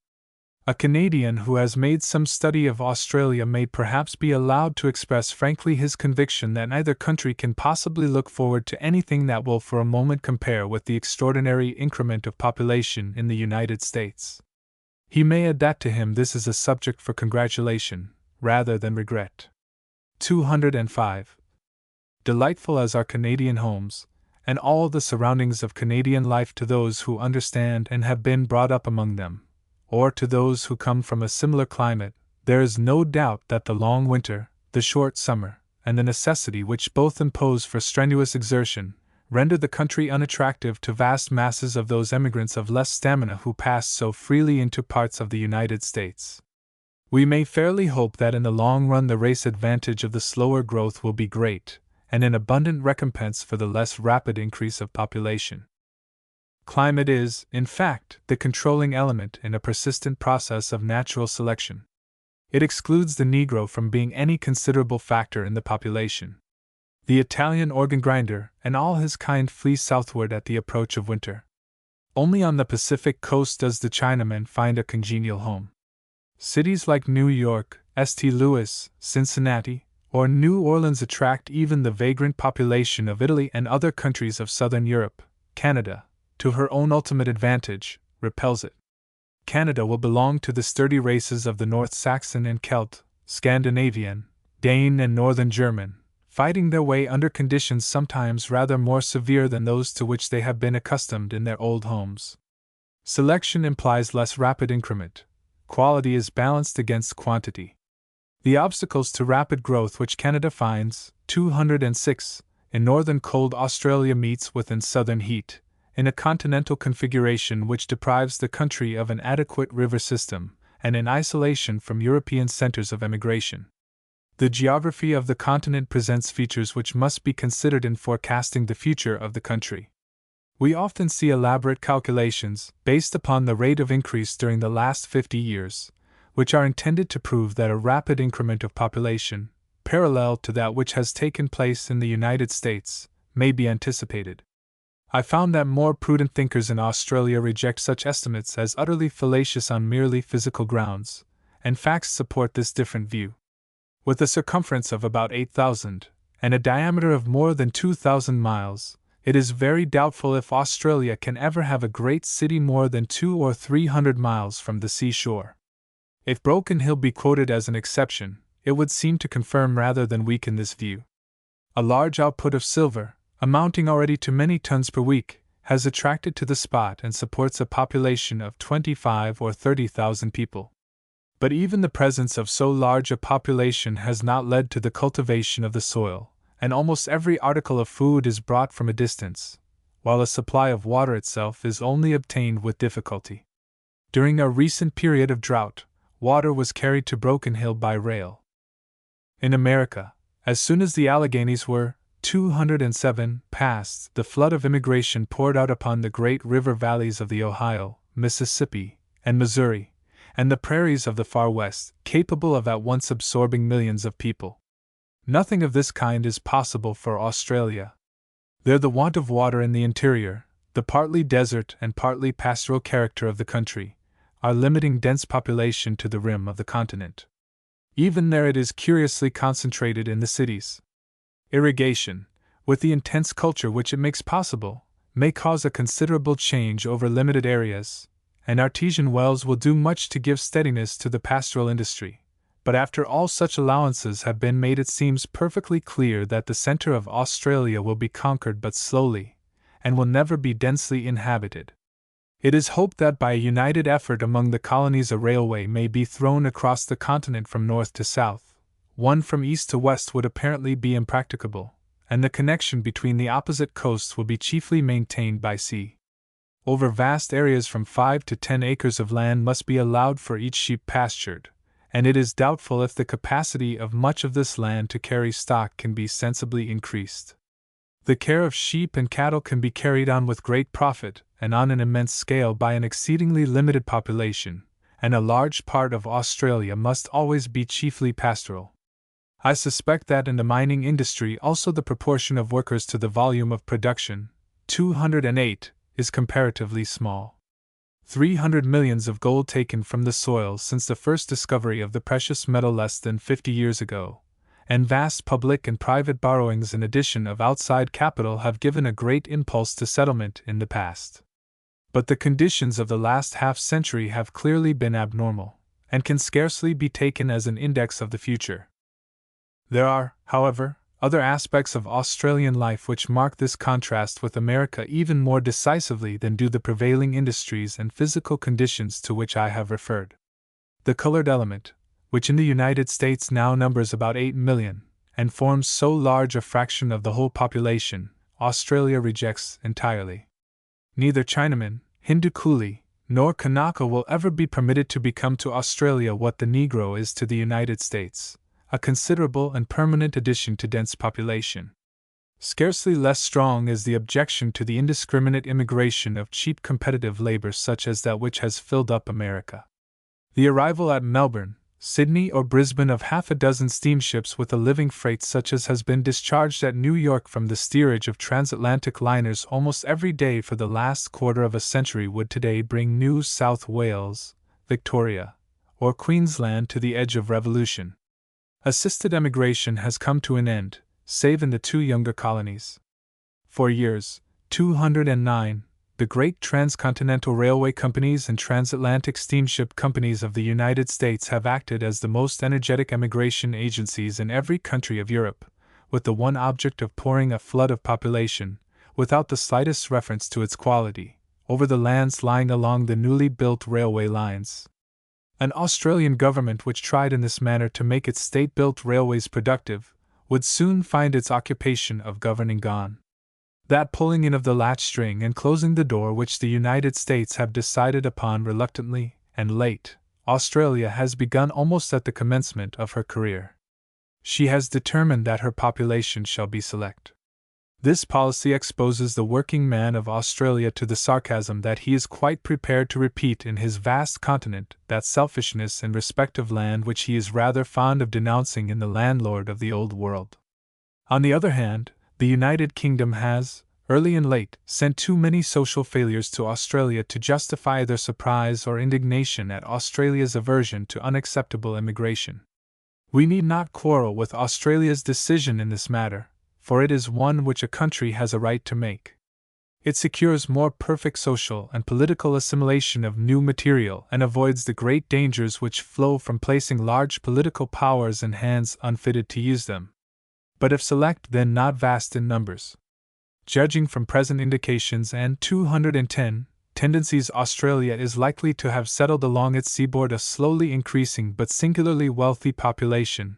A Canadian who has made some study of Australia may perhaps be allowed to express frankly his conviction that neither country can possibly look forward to anything that will for a moment compare with the extraordinary increment of population in the United States. He may add that to him this is a subject for congratulation, rather than regret. 205. Delightful as are Canadian homes, and all the surroundings of Canadian life to those who understand and have been brought up among them, or to those who come from a similar climate, there is no doubt that the long winter, the short summer, and the necessity which both impose for strenuous exertion, render the country unattractive to vast masses of those emigrants of less stamina who pass so freely into parts of the United States. We may fairly hope that in the long run the race advantage of the slower growth will be great, and an abundant recompense for the less rapid increase of population. Climate is, in fact, the controlling element in a persistent process of natural selection. It excludes the Negro from being any considerable factor in the population. The Italian organ grinder and all his kind flee southward at the approach of winter. Only on the Pacific coast does the Chinaman find a congenial home. Cities like New York, St. Louis, Cincinnati, or New Orleans attract even the vagrant population of Italy and other countries of southern Europe. Canada, to her own ultimate advantage, repels it. Canada will belong to the sturdy races of the North Saxon and Celt, Scandinavian, Dane and Northern German, fighting their way under conditions sometimes rather more severe than those to which they have been accustomed in their old homes. Selection implies less rapid increment. Quality is balanced against quantity. The obstacles to rapid growth which Canada finds, 206, in northern cold Australia meets with in southern heat, in a continental configuration which deprives the country of an adequate river system, and in isolation from European centers of emigration. The geography of the continent presents features which must be considered in forecasting the future of the country. We often see elaborate calculations, based upon the rate of increase during the last 50 years, which are intended to prove that a rapid increment of population, parallel to that which has taken place in the United States, may be anticipated. I found that more prudent thinkers in Australia reject such estimates as utterly fallacious on merely physical grounds, and facts support this different view. With a circumference of about 8,000 and a diameter of more than 2,000 miles, it is very doubtful if Australia can ever have a great city more than 200 or 300 miles from the seashore. If Broken Hill be quoted as an exception, it would seem to confirm rather than weaken this view. A large output of silver, amounting already to many tons per week, has attracted to the spot and supports a population of 25 or 30,000 people. But even the presence of so large a population has not led to the cultivation of the soil, and almost every article of food is brought from a distance, while a supply of water itself is only obtained with difficulty. During a recent period of drought, water was carried to Broken Hill by rail. In America, as soon as the Alleghanies were 207 passed, the flood of immigration poured out upon the great river valleys of the Ohio, Mississippi, and Missouri, and the prairies of the far west, capable of at once absorbing millions of people. Nothing of this kind is possible for Australia. There the want of water in the interior, the partly desert and partly pastoral character of the country, are limiting dense population to the rim of the continent. Even there it is curiously concentrated in the cities. Irrigation, with the intense culture which it makes possible, may cause a considerable change over limited areas, and artesian wells will do much to give steadiness to the pastoral industry. But after all such allowances have been made, it seems perfectly clear that the center of Australia will be conquered but slowly, and will never be densely inhabited. It is hoped that by a united effort among the colonies a railway may be thrown across the continent from north to south. One from east to west would apparently be impracticable, and the connection between the opposite coasts will be chiefly maintained by sea. Over vast areas from 5 to 10 acres of land must be allowed for each sheep pastured, and it is doubtful if the capacity of much of this land to carry stock can be sensibly increased. The care of sheep and cattle can be carried on with great profit and on an immense scale by an exceedingly limited population, and a large part of Australia must always be chiefly pastoral. I suspect that in the mining industry also the proportion of workers to the volume of production, 208, is comparatively small. 300 millions of gold taken from the soil since the first discovery of the precious metal less than 50 years ago, and vast public and private borrowings in addition of outside capital have given a great impulse to settlement in the past. But the conditions of the last half-century have clearly been abnormal, and can scarcely be taken as an index of the future. There are, however, other aspects of Australian life which mark this contrast with America even more decisively than do the prevailing industries and physical conditions to which I have referred. The colored element, which in the United States now numbers about 8 million, and forms so large a fraction of the whole population, Australia rejects entirely. Neither Chinaman, Hindu coolie, nor Kanaka will ever be permitted to become to Australia what the Negro is to the United States, a considerable and permanent addition to dense population. Scarcely less strong is the objection to the indiscriminate immigration of cheap competitive labor such as that which has filled up America. The arrival at Melbourne, Sydney, or Brisbane of half a dozen steamships with a living freight such as has been discharged at New York from the steerage of transatlantic liners almost every day for the last quarter of a century would today bring New South Wales, Victoria, or Queensland to the edge of revolution. Assisted emigration has come to an end, save in the two younger colonies. For years, 209, the great transcontinental railway companies and transatlantic steamship companies of the United States have acted as the most energetic emigration agencies in every country of Europe, with the one object of pouring a flood of population, without the slightest reference to its quality, over the lands lying along the newly built railway lines. An Australian government which tried in this manner to make its state-built railways productive would soon find its occupation of governing gone. That pulling in of the latch-string and closing the door which the United States have decided upon reluctantly and late, Australia has begun almost at the commencement of her career. She has determined that her population shall be select. This policy exposes the working man of Australia to the sarcasm that he is quite prepared to repeat in his vast continent, that selfishness in respect of land which he is rather fond of denouncing in the landlord of the Old World. On the other hand, the United Kingdom has, early and late, sent too many social failures to Australia to justify their surprise or indignation at Australia's aversion to unacceptable immigration. We need not quarrel with Australia's decision in this matter, for it is one which a country has a right to make. It secures more perfect social and political assimilation of new material and avoids the great dangers which flow from placing large political powers in hands unfitted to use them. But if select, then not vast in numbers. Judging from present indications and 210 tendencies, Australia is likely to have settled along its seaboard a slowly increasing but singularly wealthy population,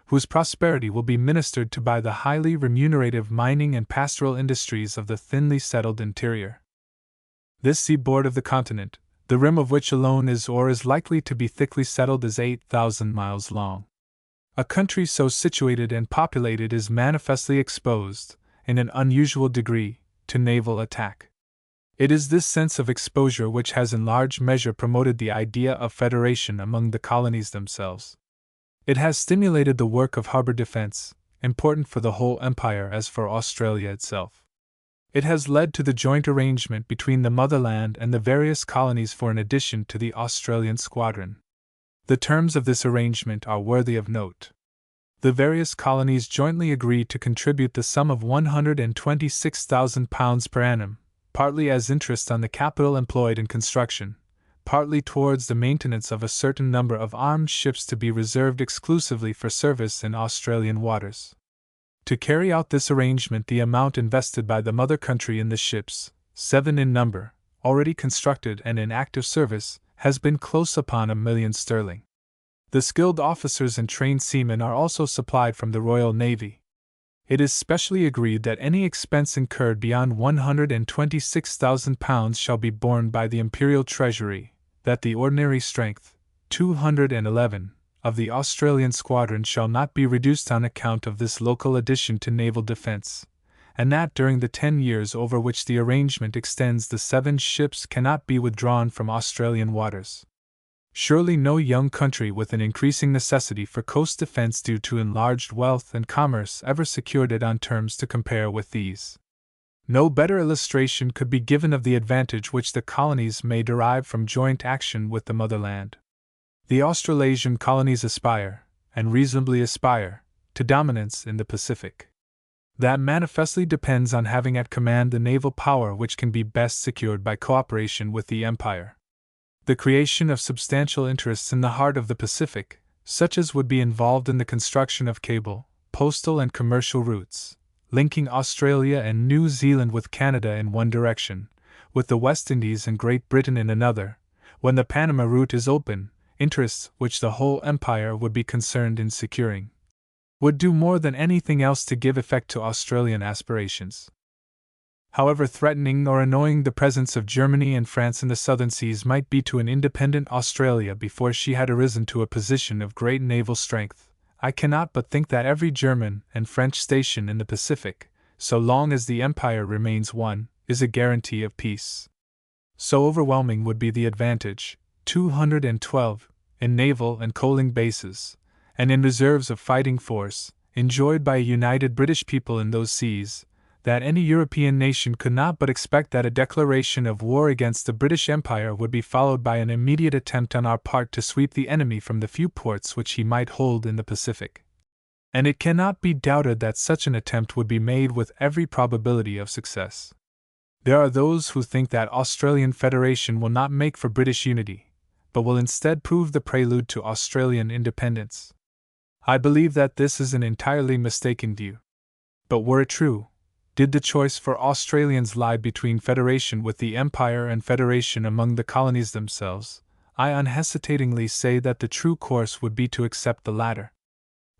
whose prosperity will be ministered to by the highly remunerative mining and pastoral industries of the thinly settled interior. This seaboard of the continent, the rim of which alone is or is likely to be thickly settled, is 8,000 miles long. A country so situated and populated is manifestly exposed, in an unusual degree, to naval attack. It is this sense of exposure which has in large measure promoted the idea of federation among the colonies themselves. It has stimulated the work of harbor defense, important for the whole empire as for Australia itself. It has led to the joint arrangement between the motherland and the various colonies for an addition to the Australian squadron. The terms of this arrangement are worthy of note. The various colonies jointly agree to contribute the sum of £126,000 per annum, partly as interest on the capital employed in construction, partly towards the maintenance of a certain number of armed ships to be reserved exclusively for service in Australian waters. To carry out this arrangement, the amount invested by the mother country in the ships, 7 in number, already constructed and in active service, has been close upon £1,000,000. The skilled officers and trained seamen are also supplied from the Royal Navy. It is specially agreed that any expense incurred beyond £126,000 shall be borne by the Imperial Treasury, that the ordinary strength, 211, of the Australian squadron shall not be reduced on account of this local addition to naval defense, and that during the 10 years over which the arrangement extends the 7 ships cannot be withdrawn from Australian waters. Surely no young country with an increasing necessity for coast defense due to enlarged wealth and commerce ever secured it on terms to compare with these. No better illustration could be given of the advantage which the colonies may derive from joint action with the motherland. The Australasian colonies aspire, and reasonably aspire, to dominance in the Pacific. That manifestly depends on having at command the naval power which can be best secured by cooperation with the Empire. The creation of substantial interests in the heart of the Pacific, such as would be involved in the construction of cable, postal and commercial routes, linking Australia and New Zealand with Canada in one direction, with the West Indies and Great Britain in another, when the Panama route is open, interests which the whole Empire would be concerned in securing, would do more than anything else to give effect to Australian aspirations. However threatening or annoying the presence of Germany and France in the southern seas might be to an independent Australia before she had arisen to a position of great naval strength, I cannot but think that every German and French station in the Pacific, so long as the Empire remains one, is a guarantee of peace. So overwhelming would be the advantage, 212, in naval and coaling bases, and in reserves of fighting force, enjoyed by a united British people in those seas, that any European nation could not but expect that a declaration of war against the British Empire would be followed by an immediate attempt on our part to sweep the enemy from the few ports which he might hold in the Pacific. And it cannot be doubted that such an attempt would be made with every probability of success. There are those who think that Australian Federation will not make for British unity, but will instead prove the prelude to Australian independence. I believe that this is an entirely mistaken view. But were it true, did the choice for Australians lie between federation with the Empire and federation among the colonies themselves, I unhesitatingly say that the true course would be to accept the latter.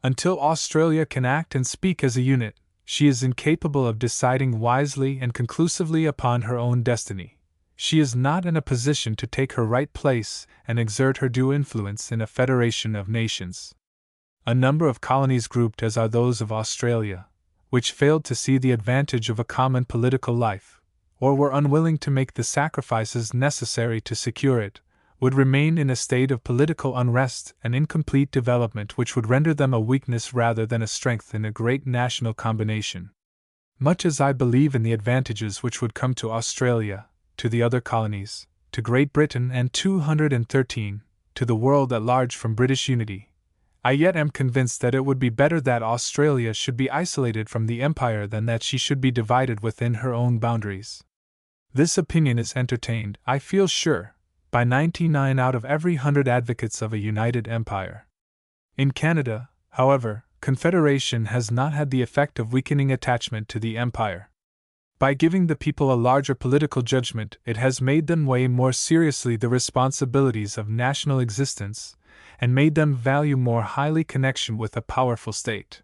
Until Australia can act and speak as a unit, she is incapable of deciding wisely and conclusively upon her own destiny. She is not in a position to take her right place and exert her due influence in a federation of nations. A number of colonies grouped as are those of Australia, which failed to see the advantage of a common political life, or were unwilling to make the sacrifices necessary to secure it, would remain in a state of political unrest and incomplete development which would render them a weakness rather than a strength in a great national combination. Much as I believe in the advantages which would come to Australia, to the other colonies, to Great Britain and 213, to the world at large from British unity, I yet am convinced that it would be better that Australia should be isolated from the Empire than that she should be divided within her own boundaries. This opinion is entertained, I feel sure, by 99 out of every 100 advocates of a united empire. In Canada, however, Confederation has not had the effect of weakening attachment to the empire. By giving the people a larger political judgment, it has made them weigh more seriously the responsibilities of national existence, and made them value more highly connection with a powerful state.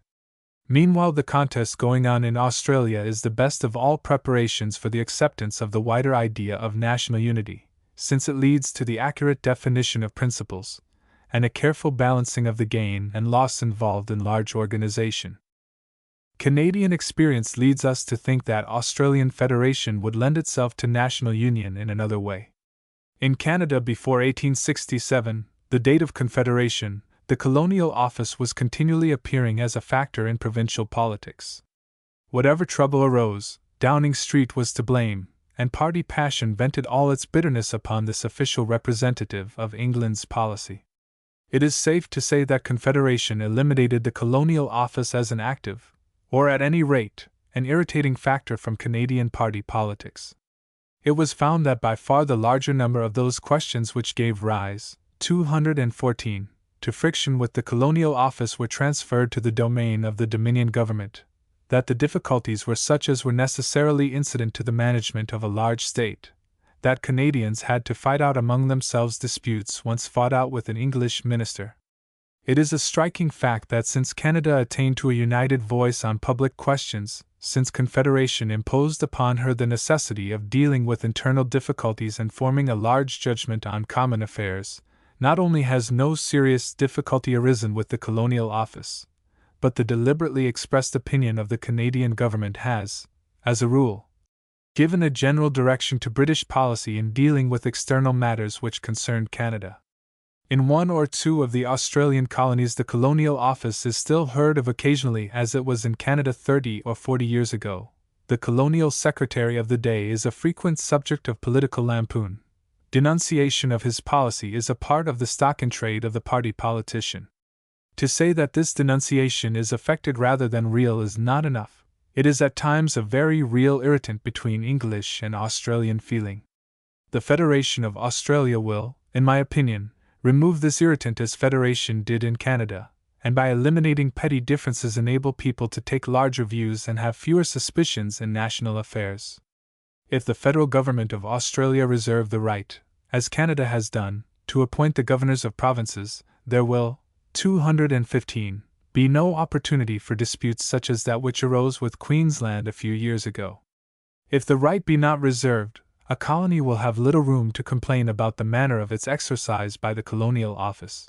Meanwhile, the contest going on in Australia is the best of all preparations for the acceptance of the wider idea of national unity, since it leads to the accurate definition of principles, and a careful balancing of the gain and loss involved in large organization. Canadian experience leads us to think that Australian Federation would lend itself to national union in another way. In Canada before 1867, the date of Confederation, the colonial office was continually appearing as a factor in provincial politics. Whatever trouble arose, Downing Street was to blame, and party passion vented all its bitterness upon this official representative of England's policy. It is safe to say that Confederation eliminated the colonial office as an active, or at any rate, an irritating factor from Canadian party politics. It was found that by far the larger number of those questions which gave rise, 214, to friction with the colonial office were transferred to the domain of the Dominion government, that the difficulties were such as were necessarily incident to the management of a large state, that Canadians had to fight out among themselves disputes once fought out with an English minister. It is a striking fact that since Canada attained to a united voice on public questions, since Confederation imposed upon her the necessity of dealing with internal difficulties and forming a large judgment on common affairs, not only has no serious difficulty arisen with the colonial office, but the deliberately expressed opinion of the Canadian government has, as a rule, given a general direction to British policy in dealing with external matters which concerned Canada. In one or two of the Australian colonies the colonial office is still heard of occasionally as it was in Canada 30 or 40 years ago. The colonial secretary of the day is a frequent subject of political lampoon. Denunciation of his policy is a part of the stock in trade of the party politician. To say that this denunciation is affected rather than real is not enough. It is at times a very real irritant between English and Australian feeling. The Federation of Australia will, in my opinion, remove this irritant as Federation did in Canada, and by eliminating petty differences enable people to take larger views and have fewer suspicions in national affairs. If the federal government of Australia reserve the right, as Canada has done, to appoint the governors of provinces, there will, 215, be no opportunity for disputes such as that which arose with Queensland a few years ago. If the right be not reserved, a colony will have little room to complain about the manner of its exercise by the colonial office.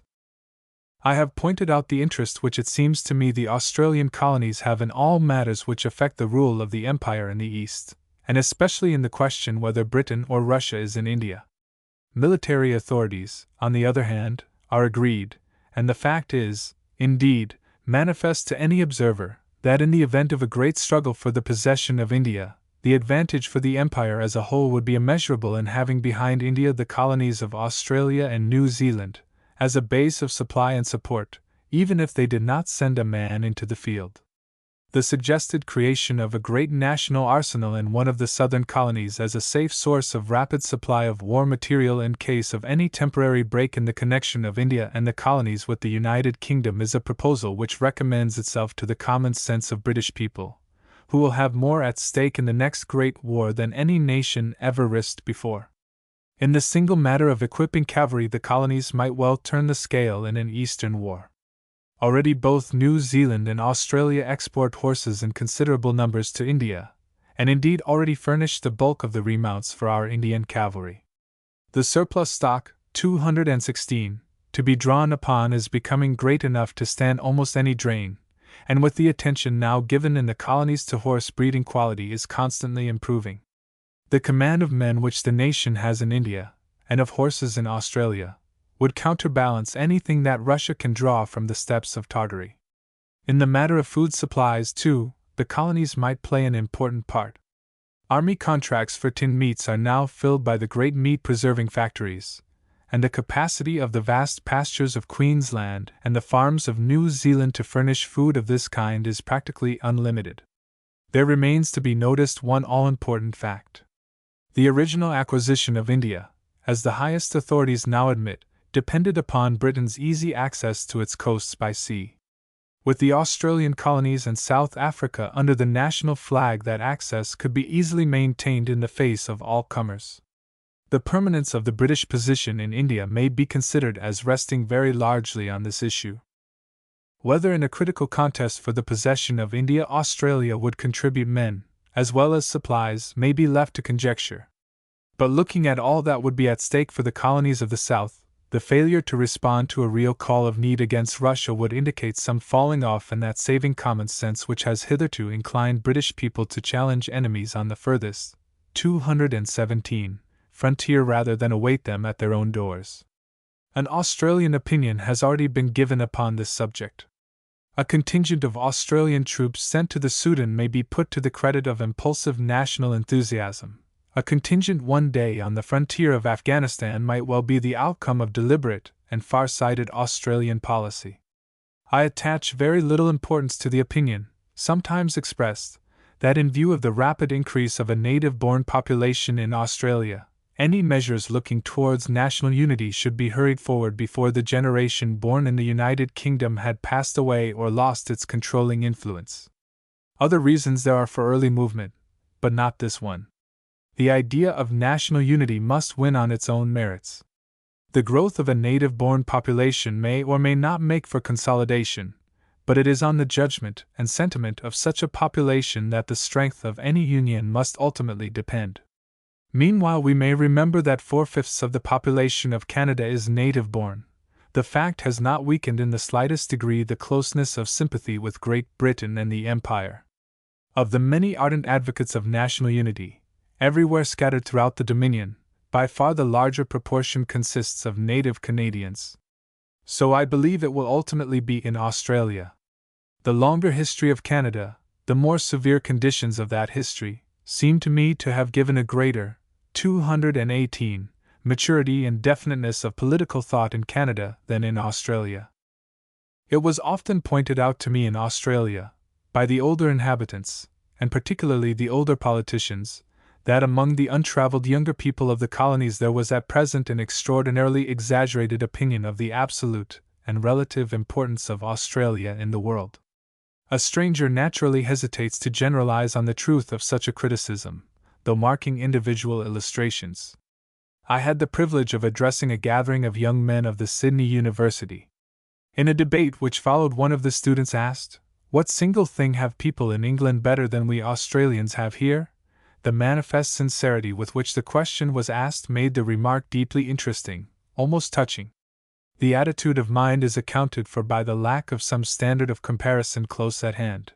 I have pointed out the interest which it seems to me the Australian colonies have in all matters which affect the rule of the empire in the East, and especially in the question whether Britain or Russia is in India. Military authorities, on the other hand, are agreed, and the fact is, indeed, manifest to any observer, that in the event of a great struggle for the possession of India, the advantage for the empire as a whole would be immeasurable in having behind India the colonies of Australia and New Zealand, as a base of supply and support, even if they did not send a man into the field. The suggested creation of a great national arsenal in one of the southern colonies as a safe source of rapid supply of war material in case of any temporary break in the connection of India and the colonies with the United Kingdom is a proposal which recommends itself to the common sense of British people, who will have more at stake in the next great war than any nation ever risked before. In the single matter of equipping cavalry, the colonies might well turn the scale in an Eastern war. Already both New Zealand and Australia export horses in considerable numbers to India, and indeed already furnish the bulk of the remounts for our Indian cavalry. The surplus stock, 216, to be drawn upon is becoming great enough to stand almost any drain, and with the attention now given in the colonies to horse breeding, quality is constantly improving. The command of men which the nation has in India, and of horses in Australia, would counterbalance anything that Russia can draw from the steppes of Tartary. In the matter of food supplies, too, the colonies might play an important part. Army contracts for tinned meats are now filled by the great meat-preserving factories, and the capacity of the vast pastures of Queensland and the farms of New Zealand to furnish food of this kind is practically unlimited. There remains to be noticed one all-important fact. The original acquisition of India, as the highest authorities now admit, depended upon Britain's easy access to its coasts by sea. With the Australian colonies and South Africa under the national flag, that access could be easily maintained in the face of all comers. The permanence of the British position in India may be considered as resting very largely on this issue. Whether in a critical contest for the possession of India Australia would contribute men, as well as supplies, may be left to conjecture. But looking at all that would be at stake for the colonies of the South, the failure to respond to a real call of need against Russia would indicate some falling off in that saving common sense which has hitherto inclined British people to challenge enemies on the furthest 217 frontier rather than await them at their own doors. An Australian opinion has already been given upon this subject. A contingent of Australian troops sent to the Sudan may be put to the credit of impulsive national enthusiasm. A contingent one day on the frontier of Afghanistan might well be the outcome of deliberate and far-sighted Australian policy. I attach very little importance to the opinion, sometimes expressed, that in view of the rapid increase of a native-born population in Australia, any measures looking towards national unity should be hurried forward before the generation born in the United Kingdom had passed away or lost its controlling influence. Other reasons there are for early movement, but not this one. The idea of national unity must win on its own merits. The growth of a native-born population may or may not make for consolidation, but it is on the judgment and sentiment of such a population that the strength of any union must ultimately depend. Meanwhile, we may remember that 4/5 of the population of Canada is native-born. The fact has not weakened in the slightest degree the closeness of sympathy with Great Britain and the Empire. Of the many ardent advocates of national unity, everywhere scattered throughout the Dominion, by far the larger proportion consists of native Canadians. So I believe it will ultimately be in Australia. The longer history of Canada, the more severe conditions of that history, seem to me to have given a greater, 218, maturity and definiteness of political thought in Canada than in Australia. It was often pointed out to me in Australia, by the older inhabitants, and particularly the older politicians, that among the untraveled younger people of the colonies there was at present an extraordinarily exaggerated opinion of the absolute and relative importance of Australia in the world. A stranger naturally hesitates to generalize on the truth of such a criticism, though marking individual illustrations. I had the privilege of addressing a gathering of young men of the Sydney University. In a debate which followed, one of the students asked, "What single thing have people in England better than we Australians have here?" The manifest sincerity with which the question was asked made the remark deeply interesting, almost touching. The attitude of mind is accounted for by the lack of some standard of comparison close at hand.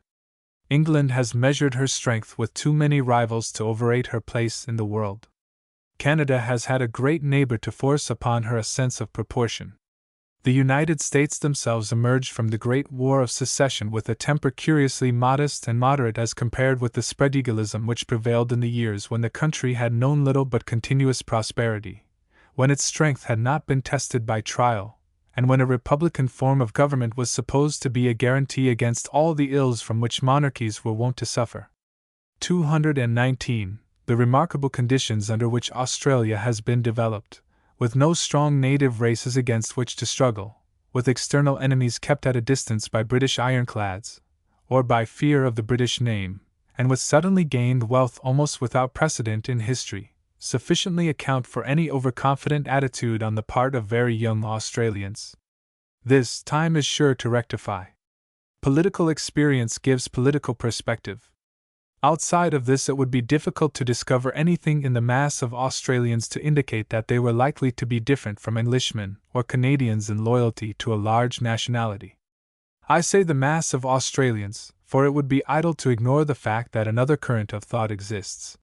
England has measured her strength with too many rivals to overrate her place in the world. Canada has had a great neighbor to force upon her a sense of proportion. The United States themselves emerged from the Great War of Secession with a temper curiously modest and moderate as compared with the spread-eagleism which prevailed in the years when the country had known little but continuous prosperity, when its strength had not been tested by trial, and when a republican form of government was supposed to be a guarantee against all the ills from which monarchies were wont to suffer. 219. The remarkable conditions under which Australia has been developed, with no strong native races against which to struggle, with external enemies kept at a distance by British ironclads, or by fear of the British name, and with suddenly gained wealth almost without precedent in history, sufficiently account for any overconfident attitude on the part of very young Australians. This time is sure to rectify. Political experience gives political perspective. Outside of this, it would be difficult to discover anything in the mass of Australians to indicate that they were likely to be different from Englishmen or Canadians in loyalty to a large nationality. I say the mass of Australians, for it would be idle to ignore the fact that another current of thought exists.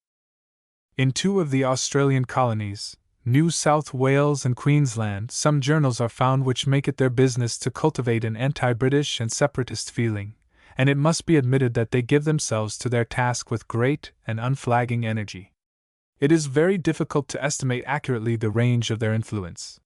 In 2 of the Australian colonies, New South Wales and Queensland, some journals are found which make it their business to cultivate an anti-British and separatist feeling, and it must be admitted that they give themselves to their task with great and unflagging energy. It is very difficult to estimate accurately the range of their influence.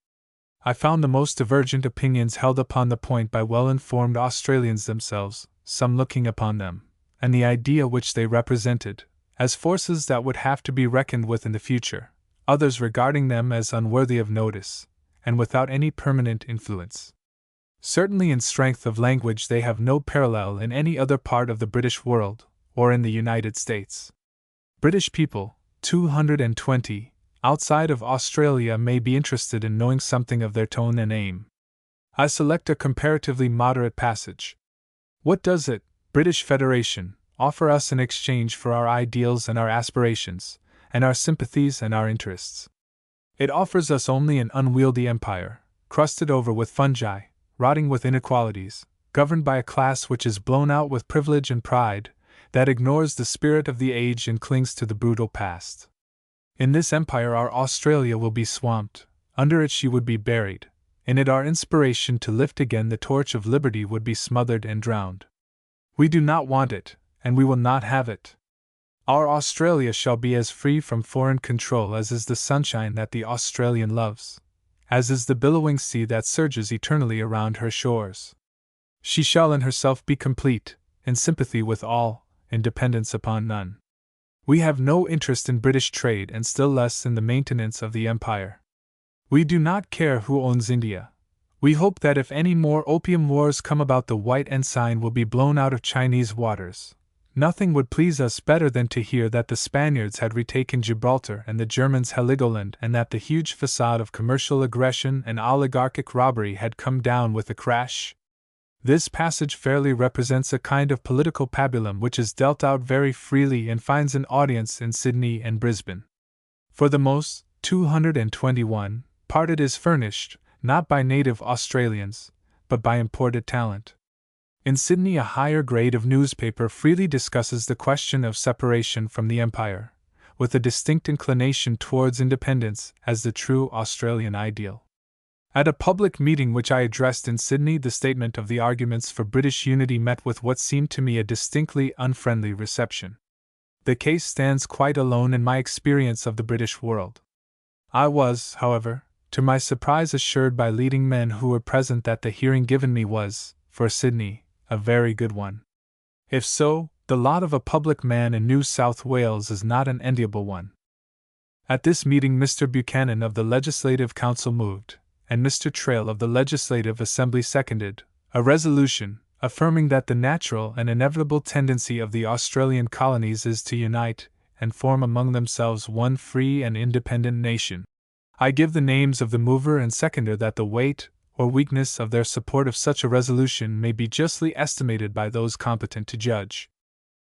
I found the most divergent opinions held upon the point by well-informed Australians themselves, some looking upon them, and the idea which they represented, as forces that would have to be reckoned with in the future, others regarding them as unworthy of notice, and without any permanent influence. Certainly in strength of language they have no parallel in any other part of the British world, or in the United States. British people, 220, outside of Australia may be interested in knowing something of their tone and aim. I select a comparatively moderate passage. What does it, British Federation, offer us in exchange for our ideals and our aspirations, and our sympathies and our interests? It offers us only an unwieldy empire, crusted over with fungi, rotting with inequalities, governed by a class which is blown out with privilege and pride, that ignores the spirit of the age and clings to the brutal past. In this empire our Australia will be swamped, under it she would be buried, in it our inspiration to lift again the torch of liberty would be smothered and drowned. We do not want it, and we will not have it. Our Australia shall be as free from foreign control as is the sunshine that the Australian loves, as is the billowing sea that surges eternally around her shores. She shall in herself be complete, in sympathy with all, in dependence upon none. We have no interest in British trade and still less in the maintenance of the empire. We do not care who owns India. We hope that if any more opium wars come about the white ensign will be blown out of Chinese waters. Nothing would please us better than to hear that the Spaniards had retaken Gibraltar and the Germans Heligoland, and that the huge facade of commercial aggression and oligarchic robbery had come down with a crash. This passage fairly represents a kind of political pabulum which is dealt out very freely and finds an audience in Sydney and Brisbane. For the most, 221, part it is furnished, not by native Australians, but by imported talent. In Sydney a higher grade of newspaper freely discusses the question of separation from the Empire, with a distinct inclination towards independence as the true Australian ideal. At a public meeting which I addressed in Sydney, the statement of the arguments for British unity met with what seemed to me a distinctly unfriendly reception. The case stands quite alone in my experience of the British world. I was, however, to my surprise assured by leading men who were present that the hearing given me was, for Sydney, a very good one. If so, the lot of a public man in New South Wales is not an enviable one. At this meeting Mr. Buchanan of the Legislative Council moved, and Mr. Trail of the Legislative Assembly seconded, a resolution, affirming that the natural and inevitable tendency of the Australian colonies is to unite and form among themselves one free and independent nation. I give the names of the mover and seconder that the weight or weakness of their support of such a resolution may be justly estimated by those competent to judge.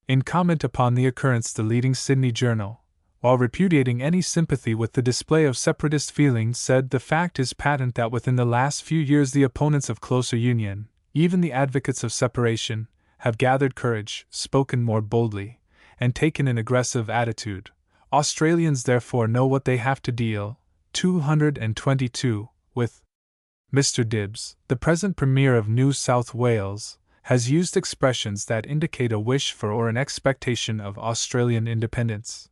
In comment upon the occurrence, the leading Sydney journal, while repudiating any sympathy with the display of separatist feeling, said the fact is patent that within the last few years the opponents of closer union, even the advocates of separation, have gathered courage, spoken more boldly, and taken an aggressive attitude. Australians therefore know what they have to deal, 222, with. Mr. Dibbs, the present Premier of New South Wales, has used expressions that indicate a wish for or an expectation of Australian independence.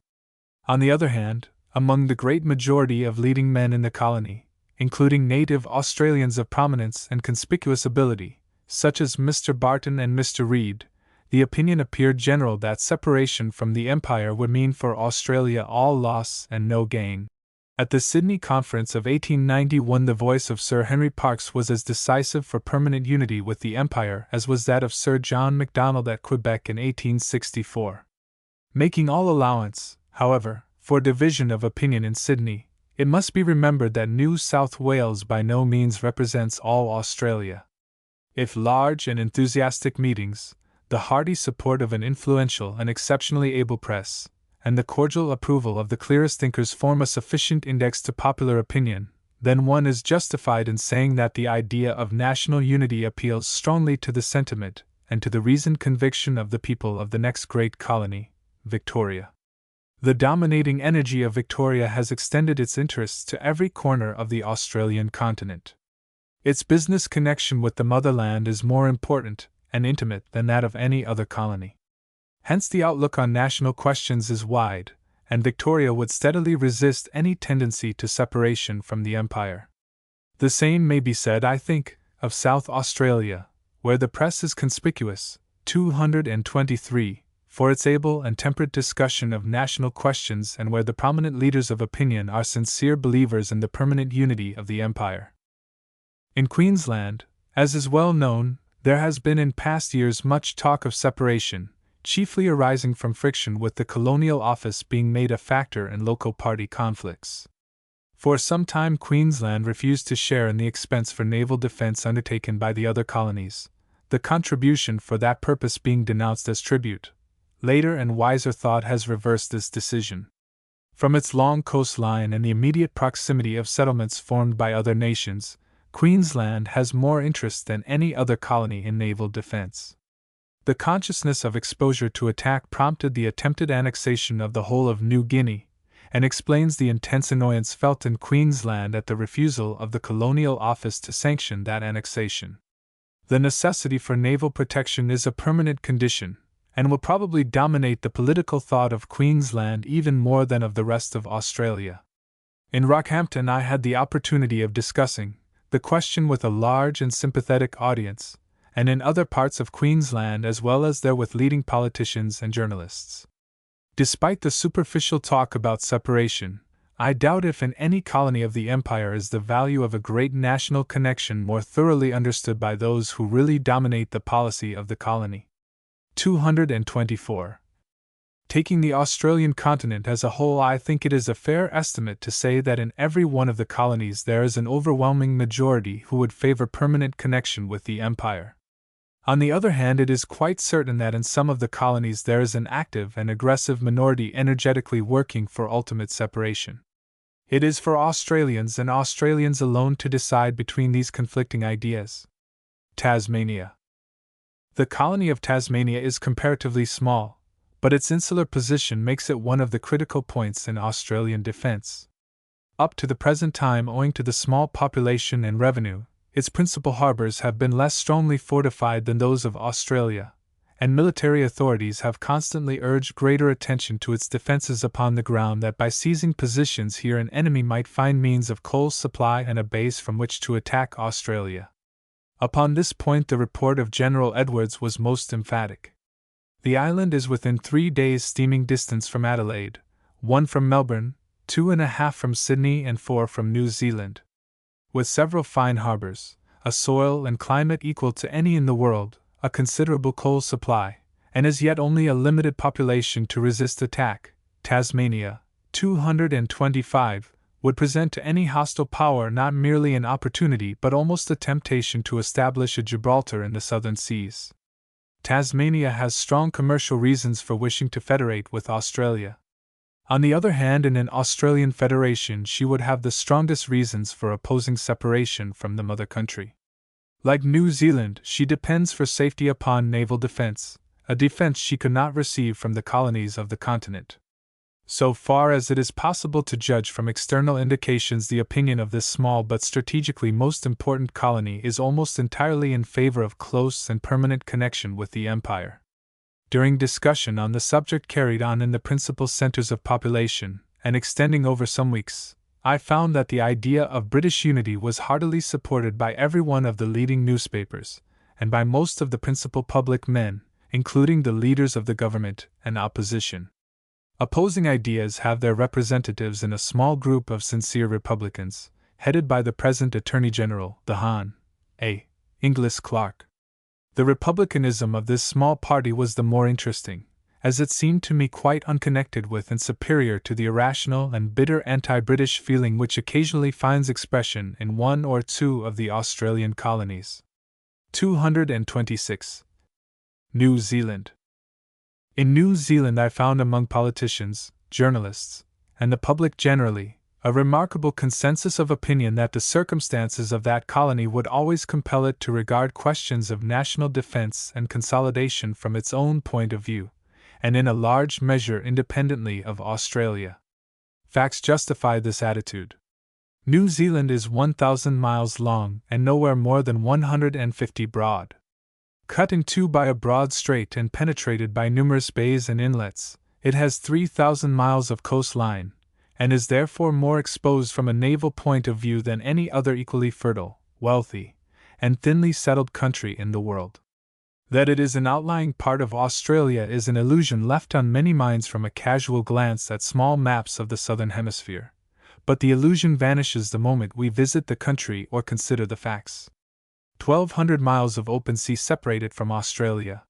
On the other hand, among the great majority of leading men in the colony, including native Australians of prominence and conspicuous ability, such as Mr. Barton and Mr. Reid, the opinion appeared general that separation from the Empire would mean for Australia all loss and no gain. At the Sydney Conference of 1891 the voice of Sir Henry Parkes was as decisive for permanent unity with the Empire as was that of Sir John Macdonald at Quebec in 1864. Making all allowance, however, for division of opinion in Sydney, it must be remembered that New South Wales by no means represents all Australia. If large and enthusiastic meetings, the hearty support of an influential and exceptionally able press, and the cordial approval of the clearest thinkers form a sufficient index to popular opinion, then one is justified in saying that the idea of national unity appeals strongly to the sentiment and to the reasoned conviction of the people of the next great colony, Victoria. The dominating energy of Victoria has extended its interests to every corner of the Australian continent. Its business connection with the motherland is more important and intimate than that of any other colony. Hence, the outlook on national questions is wide, and Victoria would steadily resist any tendency to separation from the Empire. The same may be said, I think, of South Australia, where the press is conspicuous, 223, for its able and temperate discussion of national questions, and where the prominent leaders of opinion are sincere believers in the permanent unity of the Empire. In Queensland, as is well known, there has been in past years much talk of separation, chiefly arising from friction with the Colonial Office being made a factor in local party conflicts. For some time Queensland refused to share in the expense for naval defence undertaken by the other colonies, the contribution for that purpose being denounced as tribute. Later and wiser thought has reversed this decision. From its long coastline and the immediate proximity of settlements formed by other nations, Queensland has more interest than any other colony in naval defence. The consciousness of exposure to attack prompted the attempted annexation of the whole of New Guinea, and explains the intense annoyance felt in Queensland at the refusal of the Colonial Office to sanction that annexation. The necessity for naval protection is a permanent condition, and will probably dominate the political thought of Queensland even more than of the rest of Australia. In Rockhampton I had the opportunity of discussing the question with a large and sympathetic audience, and in other parts of Queensland as well as there with leading politicians and journalists. Despite the superficial talk about separation, I doubt if in any colony of the Empire is the value of a great national connection more thoroughly understood by those who really dominate the policy of the colony. 224. Taking the Australian continent as a whole, I think it is a fair estimate to say that in every one of the colonies there is an overwhelming majority who would favour permanent connection with the Empire. On the other hand, it is quite certain that in some of the colonies there is an active and aggressive minority energetically working for ultimate separation. It is for Australians and Australians alone to decide between these conflicting ideas. Tasmania. The colony of Tasmania is comparatively small, but its insular position makes it one of the critical points in Australian defence. Up to the present time, owing to the small population and revenue, its principal harbours have been less strongly fortified than those of Australia, and military authorities have constantly urged greater attention to its defences upon the ground that by seizing positions here an enemy might find means of coal supply and a base from which to attack Australia. Upon this point the report of General Edwards was most emphatic. The island is within 3 days' steaming distance from Adelaide, 1 from Melbourne, 2.5 from Sydney and 4 from New Zealand. With several fine harbours, a soil and climate equal to any in the world, a considerable coal supply, and as yet only a limited population to resist attack, Tasmania, 225, would present to any hostile power not merely an opportunity but almost a temptation to establish a Gibraltar in the southern seas. Tasmania has strong commercial reasons for wishing to federate with Australia. On the other hand, in an Australian federation she would have the strongest reasons for opposing separation from the mother country. Like New Zealand, she depends for safety upon naval defence, a defence she could not receive from the colonies of the continent. So far as it is possible to judge from external indications, the opinion of this small but strategically most important colony is almost entirely in favour of close and permanent connection with the Empire. During discussion on the subject carried on in the principal centres of population, and extending over some weeks, I found that the idea of British unity was heartily supported by every one of the leading newspapers, and by most of the principal public men, including the leaders of the government and opposition. Opposing ideas have their representatives in a small group of sincere Republicans, headed by the present Attorney General, the Hon. A. Inglis Clark. The republicanism of this small party was the more interesting, as it seemed to me quite unconnected with and superior to the irrational and bitter anti-British feeling which occasionally finds expression in one or two of the Australian colonies. 226. New Zealand. In New Zealand I found among politicians, journalists, and the public generally, a remarkable consensus of opinion that the circumstances of that colony would always compel it to regard questions of national defense and consolidation from its own point of view, and in a large measure independently of Australia. Facts justify this attitude. New Zealand is 1,000 miles long and nowhere more than 150 broad. Cut in two by a broad strait and penetrated by numerous bays and inlets, it has 3,000 miles of coastline, and is therefore more exposed from a naval point of view than any other equally fertile, wealthy, and thinly settled country in the world. That it is an outlying part of Australia is an illusion left on many minds from a casual glance at small maps of the southern hemisphere, but the illusion vanishes the moment we visit the country or consider the facts. 1,200 miles of open sea separate it from Australia.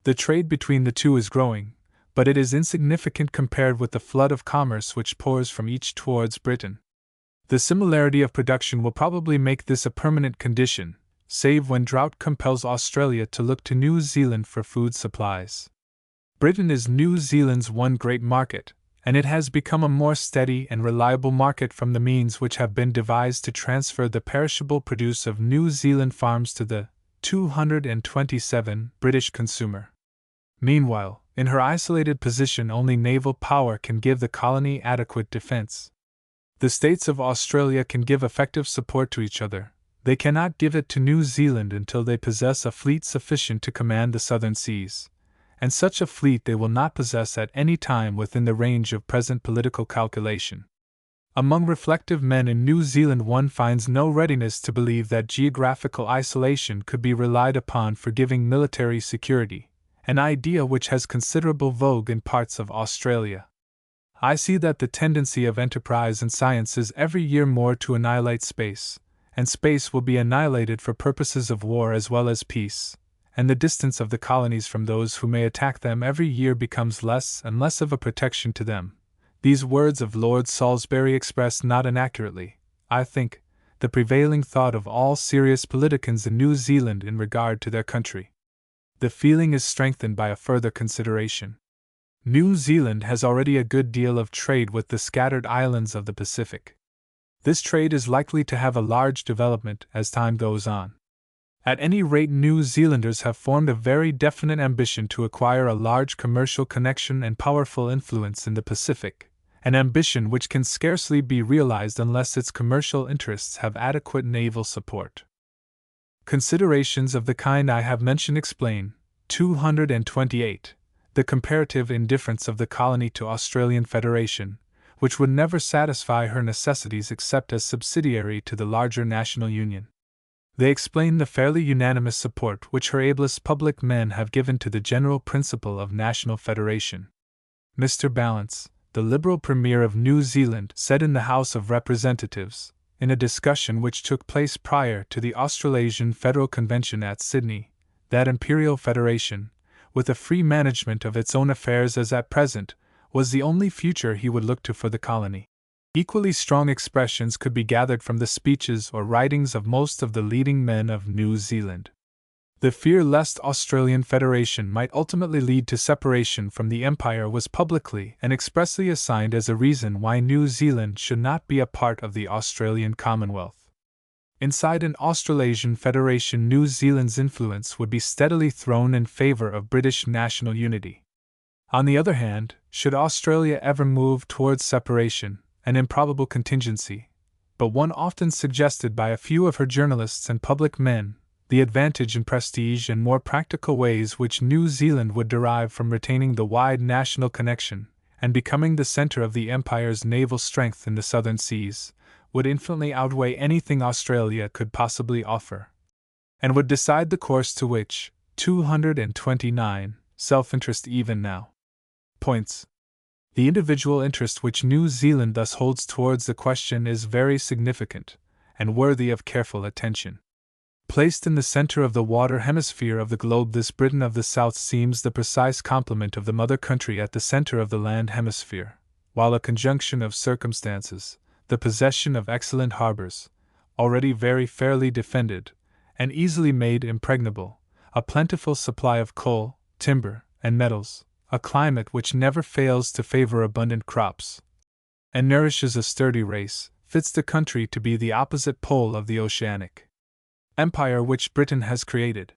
The trade between the two is growing, but it is insignificant compared with the flood of commerce which pours from each towards Britain. The similarity of production will probably make this a permanent condition, save when drought compels Australia to look to New Zealand for food supplies. Britain is New Zealand's one great market, and it has become a more steady and reliable market from the means which have been devised to transfer the perishable produce of New Zealand farms to the 227 British consumer. Meanwhile, in her isolated position, only naval power can give the colony adequate defense. The states of Australia can give effective support to each other. They cannot give it to New Zealand until they possess a fleet sufficient to command the southern seas, and such a fleet they will not possess at any time within the range of present political calculation. Among reflective men in New Zealand one finds no readiness to believe that geographical isolation could be relied upon for giving military security, an idea which has considerable vogue in parts of Australia. I see that the tendency of enterprise and science is every year more to annihilate space, and space will be annihilated for purposes of war as well as peace, and the distance of the colonies from those who may attack them every year becomes less and less of a protection to them. These words of Lord Salisbury express not inaccurately, I think, the prevailing thought of all serious politicians in New Zealand in regard to their country. The feeling is strengthened by a further consideration. New Zealand has already a good deal of trade with the scattered islands of the Pacific. This trade is likely to have a large development as time goes on. At any rate, New Zealanders have formed a very definite ambition to acquire a large commercial connection and powerful influence in the Pacific, an ambition which can scarcely be realized unless its commercial interests have adequate naval support. Considerations of the kind I have mentioned explain, 228, the comparative indifference of the colony to Australian Federation, which would never satisfy her necessities except as subsidiary to the larger national union. They explain the fairly unanimous support which her ablest public men have given to the general principle of national federation. Mr. Ballance, the Liberal Premier of New Zealand, said in the House of Representatives, in a discussion which took place prior to the Australasian Federal Convention at Sydney, that Imperial Federation, with a free management of its own affairs as at present, was the only future he would look to for the colony. Equally strong expressions could be gathered from the speeches or writings of most of the leading men of New Zealand. The fear lest Australian Federation might ultimately lead to separation from the Empire was publicly and expressly assigned as a reason why New Zealand should not be a part of the Australian Commonwealth. Inside an Australasian Federation, New Zealand's influence would be steadily thrown in favor of British national unity. On the other hand, should Australia ever move towards separation, an improbable contingency, but one often suggested by a few of her journalists and public men, the advantage in prestige and more practical ways which New Zealand would derive from retaining the wide national connection and becoming the center of the Empire's naval strength in the southern seas, would infinitely outweigh anything Australia could possibly offer, and would decide the course to which 229 self-interest even now points. The individual interest which New Zealand thus holds towards the question is very significant and worthy of careful attention. Placed in the center of the water hemisphere of the globe, this Britain of the South seems the precise complement of the mother country at the center of the land hemisphere, while a conjunction of circumstances, the possession of excellent harbors, already very fairly defended, and easily made impregnable, a plentiful supply of coal, timber, and metals, a climate which never fails to favor abundant crops, and nourishes a sturdy race, fits the country to be the opposite pole of the oceanic empire which Britain has created.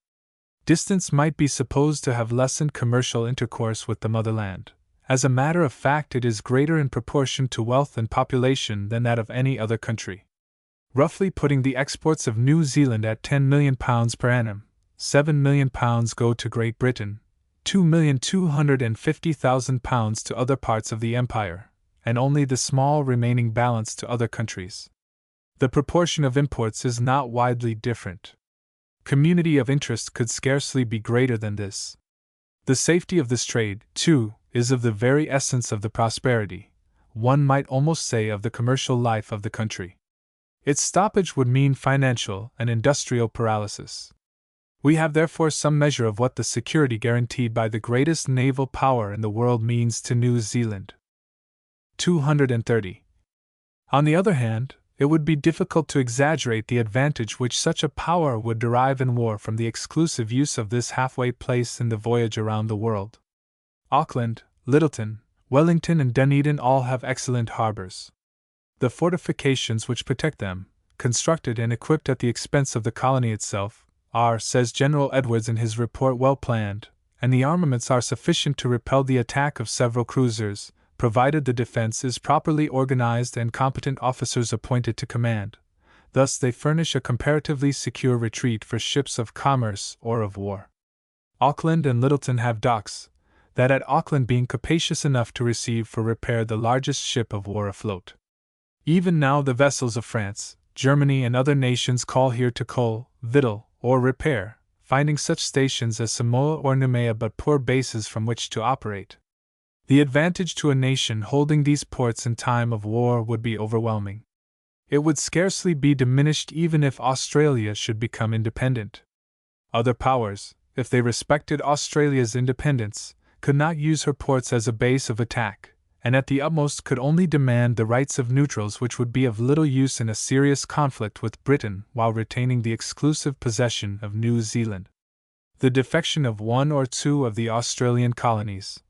Distance might be supposed to have lessened commercial intercourse with the motherland. As a matter of fact, it is greater in proportion to wealth and population than that of any other country. Roughly putting the exports of New Zealand at £10 million per annum, £7 million go to Great Britain, £2,250,000 to other parts of the empire, and only the small remaining balance to other countries. The proportion of imports is not widely different. Community of interest could scarcely be greater than this. The safety of this trade, too, is of the very essence of the prosperity, one might almost say of the commercial life of the country. Its stoppage would mean financial and industrial paralysis. We have therefore some measure of what the security guaranteed by the greatest naval power in the world means to New Zealand. 230. On the other hand, it would be difficult to exaggerate the advantage which such a power would derive in war from the exclusive use of this halfway place in the voyage around the world. Auckland, Lyttelton, Wellington, and Dunedin all have excellent harbors. The fortifications which protect them, constructed and equipped at the expense of the colony itself, are, says General Edwards in his report, well planned, and the armaments are sufficient to repel the attack of several cruisers, provided the defense is properly organized and competent officers appointed to command. Thus they furnish a comparatively secure retreat for ships of commerce or of war. Auckland and Lyttelton have docks, that at Auckland being capacious enough to receive for repair the largest ship of war afloat. Even now the vessels of France, Germany, and other nations call here to coal, victual, or repair, finding such stations as Samoa or Nemea but poor bases from which to operate. The advantage to a nation holding these ports in time of war would be overwhelming. It would scarcely be diminished even if Australia should become independent. Other powers, if they respected Australia's independence, could not use her ports as a base of attack, and at the utmost could only demand the rights of neutrals, which would be of little use in a serious conflict with Britain while retaining the exclusive possession of New Zealand. The defection of one or two of the Australian colonies,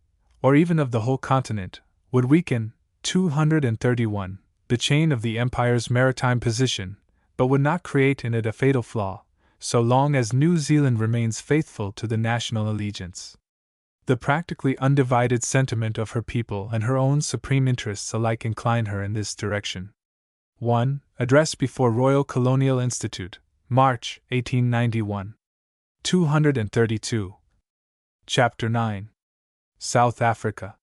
or even of the whole continent, would weaken, 231, the chain of the Empire's maritime position, but would not create in it a fatal flaw, so long as New Zealand remains faithful to the national allegiance. The practically undivided sentiment of her people and her own supreme interests alike incline her in this direction. 1. Address before Royal Colonial Institute, March, 1891. 232. Chapter 9. South Africa.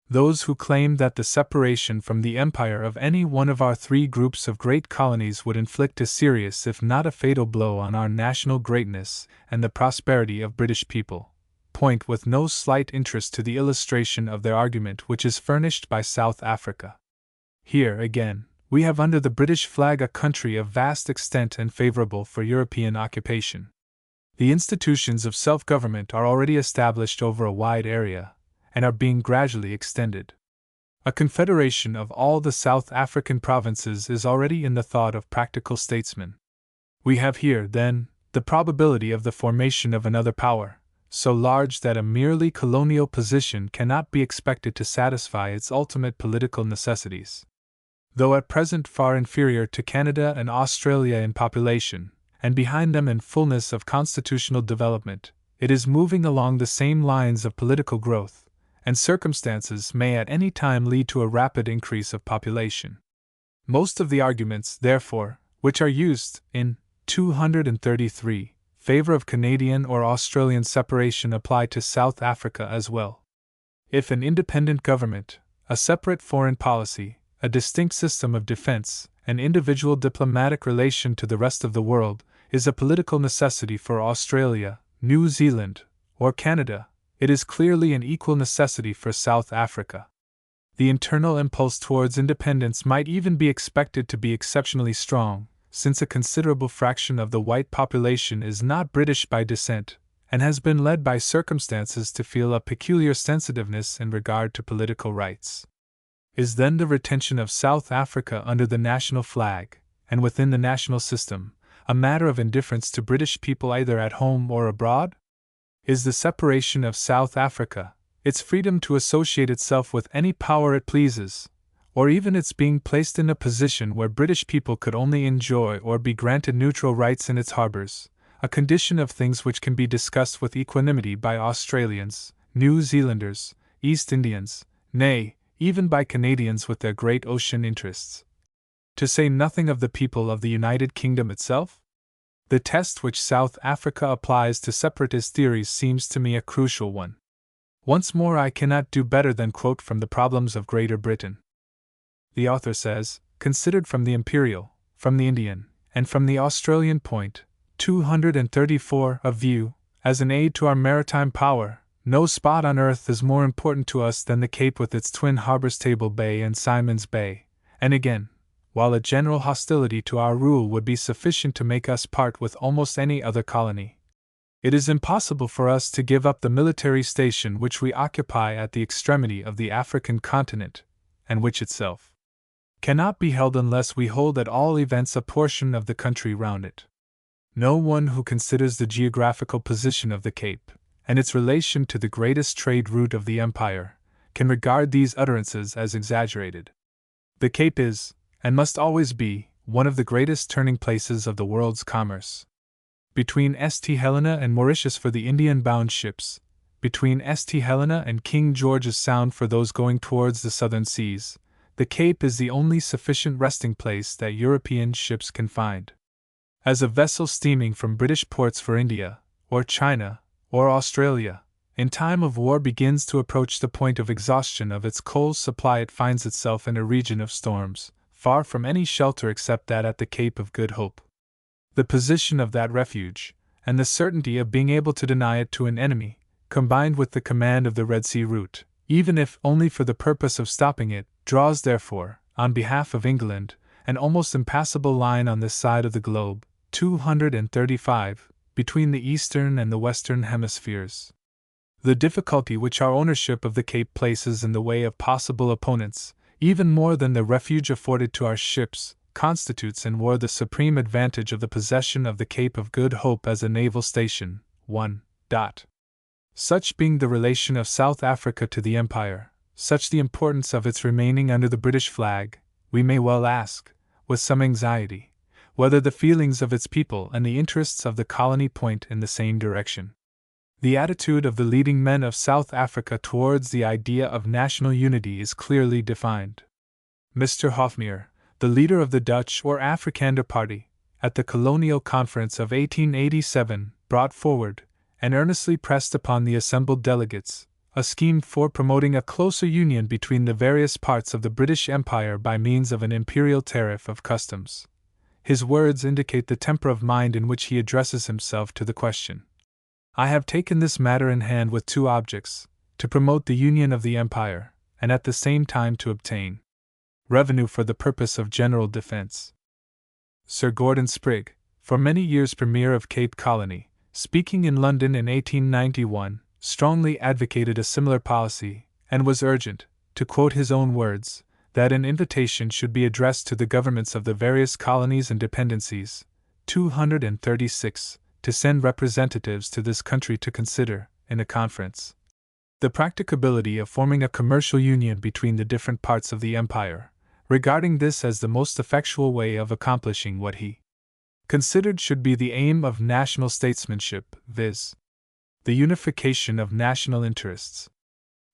Those who claim that the separation from the empire of any one of our three groups of great colonies would inflict a serious if not a fatal blow on our national greatness and the prosperity of British people, point with no slight interest to the illustration of their argument which is furnished by South Africa. Here, again, we have under the British flag a country of vast extent and favorable for European occupation. The institutions of self-government are already established over a wide area, and are being gradually extended. A confederation of all the South African provinces is already in the thought of practical statesmen. We have here, then, the probability of the formation of another power, so large that a merely colonial position cannot be expected to satisfy its ultimate political necessities. Though at present far inferior to Canada and Australia in population, and behind them in fullness of constitutional development, it is moving along the same lines of political growth, and circumstances may at any time lead to a rapid increase of population. Most of the arguments, therefore, which are used in 233 favor of Canadian or Australian separation apply to South Africa as well. If an independent government, a separate foreign policy, a distinct system of defense, an individual diplomatic relation to the rest of the world, is a political necessity for Australia, New Zealand, or Canada, it is clearly an equal necessity for South Africa. The internal impulse towards independence might even be expected to be exceptionally strong, since a considerable fraction of the white population is not British by descent, and has been led by circumstances to feel a peculiar sensitiveness in regard to political rights. Is then the retention of South Africa under the national flag, and within the national system, a matter of indifference to British people either at home or abroad? Is the separation of South Africa, its freedom to associate itself with any power it pleases, or even its being placed in a position where British people could only enjoy or be granted neutral rights in its harbors, a condition of things which can be discussed with equanimity by Australians, New Zealanders, East Indians, nay, even by Canadians with their great ocean interests. To say nothing of the people of the United Kingdom itself? The test which South Africa applies to separatist theories seems to me a crucial one. Once more, I cannot do better than quote from the Problems of Greater Britain. The author says, considered from the Imperial, from the Indian, and from the Australian point, 234 of view, as an aid to our maritime power, no spot on earth is more important to us than the Cape with its twin harbors Table Bay and Simon's Bay, and again, while a general hostility to our rule would be sufficient to make us part with almost any other colony, it is impossible for us to give up the military station which we occupy at the extremity of the African continent, and which itself cannot be held unless we hold at all events a portion of the country round it. No one who considers the geographical position of the Cape, and its relation to the greatest trade route of the empire, can regard these utterances as exaggerated. The Cape is, and must always be, one of the greatest turning places of the world's commerce. Between St. Helena and Mauritius for the Indian-bound ships, between St. Helena and King George's Sound for those going towards the southern seas, the Cape is the only sufficient resting place that European ships can find. As a vessel steaming from British ports for India, or China, or Australia, in time of war begins to approach the point of exhaustion of its coal supply, it finds itself in a region of storms, far from any shelter except that at the Cape of Good Hope. The position of that refuge, and the certainty of being able to deny it to an enemy, combined with the command of the Red Sea route, even if only for the purpose of stopping it, draws therefore, on behalf of England, an almost impassable line on this side of the globe, 235, between the eastern and the western hemispheres. The difficulty which our ownership of the Cape places in the way of possible opponents, even more than the refuge afforded to our ships, constitutes in war the supreme advantage of the possession of the Cape of Good Hope as a naval station. 1. Such being the relation of South Africa to the Empire, such the importance of its remaining under the British flag, we may well ask, with some anxiety, whether the feelings of its people and the interests of the colony point in the same direction. The attitude of the leading men of South Africa towards the idea of national unity is clearly defined. Mr. Hofmeer, the leader of the Dutch or Afrikaner party, at the Colonial Conference of 1887, brought forward, and earnestly pressed upon the assembled delegates, a scheme for promoting a closer union between the various parts of the British Empire by means of an imperial tariff of customs. His words indicate the temper of mind in which he addresses himself to the question. I have taken this matter in hand with two objects: to promote the union of the empire, and at the same time to obtain revenue for the purpose of general defense. Sir Gordon Sprigg, for many years Premier of Cape Colony, speaking in London in 1891, strongly advocated a similar policy, and was urgent, to quote his own words, that an invitation should be addressed to the governments of the various colonies and dependencies, 236, to send representatives to this country to consider, in a conference, the practicability of forming a commercial union between the different parts of the empire, regarding this as the most effectual way of accomplishing what he considered should be the aim of national statesmanship, viz., the unification of national interests.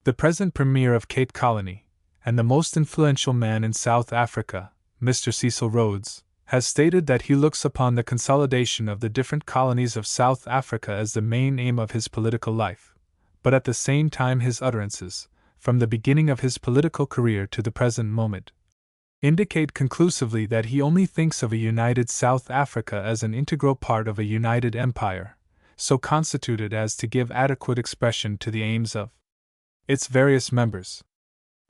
The present Premier of Cape Colony, and the most influential man in South Africa, Mr. Cecil Rhodes, has stated that he looks upon the consolidation of the different colonies of South Africa as the main aim of his political life, but at the same time his utterances, from the beginning of his political career to the present moment, indicate conclusively that he only thinks of a united South Africa as an integral part of a united empire, so constituted as to give adequate expression to the aims of its various members.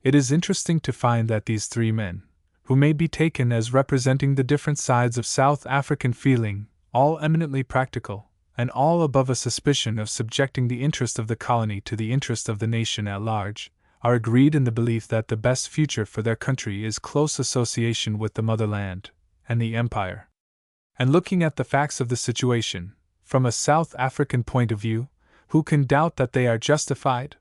It is interesting to find that these three men, who may be taken as representing the different sides of South African feeling, all eminently practical, and all above a suspicion of subjecting the interest of the colony to the interest of the nation at large, are agreed in the belief that the best future for their country is close association with the motherland and the empire. And looking at the facts of the situation, from a South African point of view, who can doubt that they are justified?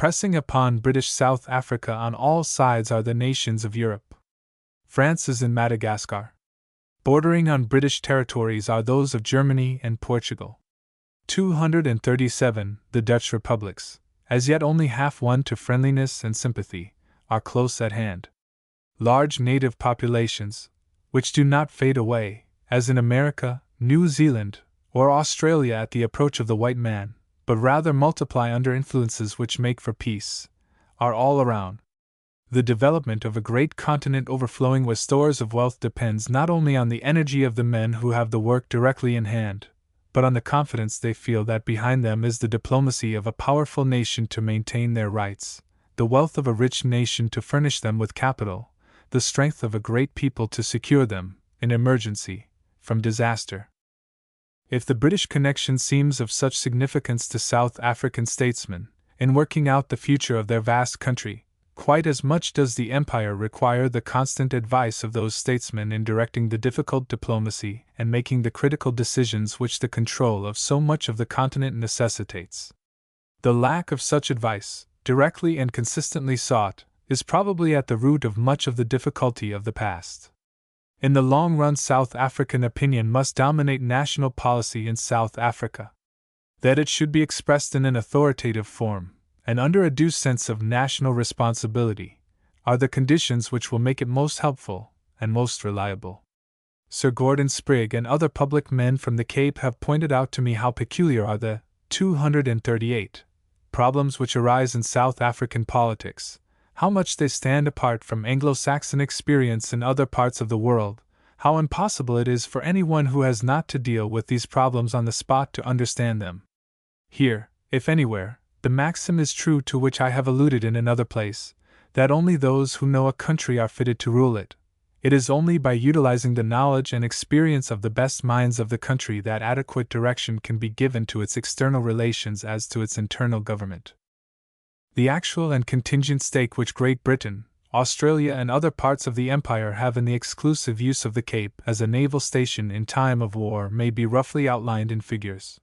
Pressing upon British South Africa on all sides are the nations of Europe. France is in Madagascar. Bordering on British territories are those of Germany and Portugal. 237, the Dutch republics, as yet only half won to friendliness and sympathy, are close at hand. Large native populations, which do not fade away, as in America, New Zealand, or Australia at the approach of the white man, but rather multiply under influences which make for peace, are all around. The development of a great continent overflowing with stores of wealth depends not only on the energy of the men who have the work directly in hand, but on the confidence they feel that behind them is the diplomacy of a powerful nation to maintain their rights, the wealth of a rich nation to furnish them with capital, the strength of a great people to secure them, in emergency, from disaster. If the British connection seems of such significance to South African statesmen, in working out the future of their vast country, quite as much does the Empire require the constant advice of those statesmen in directing the difficult diplomacy and making the critical decisions which the control of so much of the continent necessitates. The lack of such advice, directly and consistently sought, is probably at the root of much of the difficulty of the past. In the long run, South African opinion must dominate national policy in South Africa. That it should be expressed in an authoritative form, and under a due sense of national responsibility, are the conditions which will make it most helpful and most reliable. Sir Gordon Sprigg and other public men from the Cape have pointed out to me how peculiar are the 238 problems which arise in South African politics, how much they stand apart from Anglo-Saxon experience in other parts of the world, how impossible it is for anyone who has not to deal with these problems on the spot to understand them. Here, if anywhere, the maxim is true to which I have alluded in another place, that only those who know a country are fitted to rule it. It is only by utilizing the knowledge and experience of the best minds of the country that adequate direction can be given to its external relations as to its internal government. The actual and contingent stake which Great Britain, Australia, and other parts of the Empire have in the exclusive use of the Cape as a naval station in time of war may be roughly outlined in figures.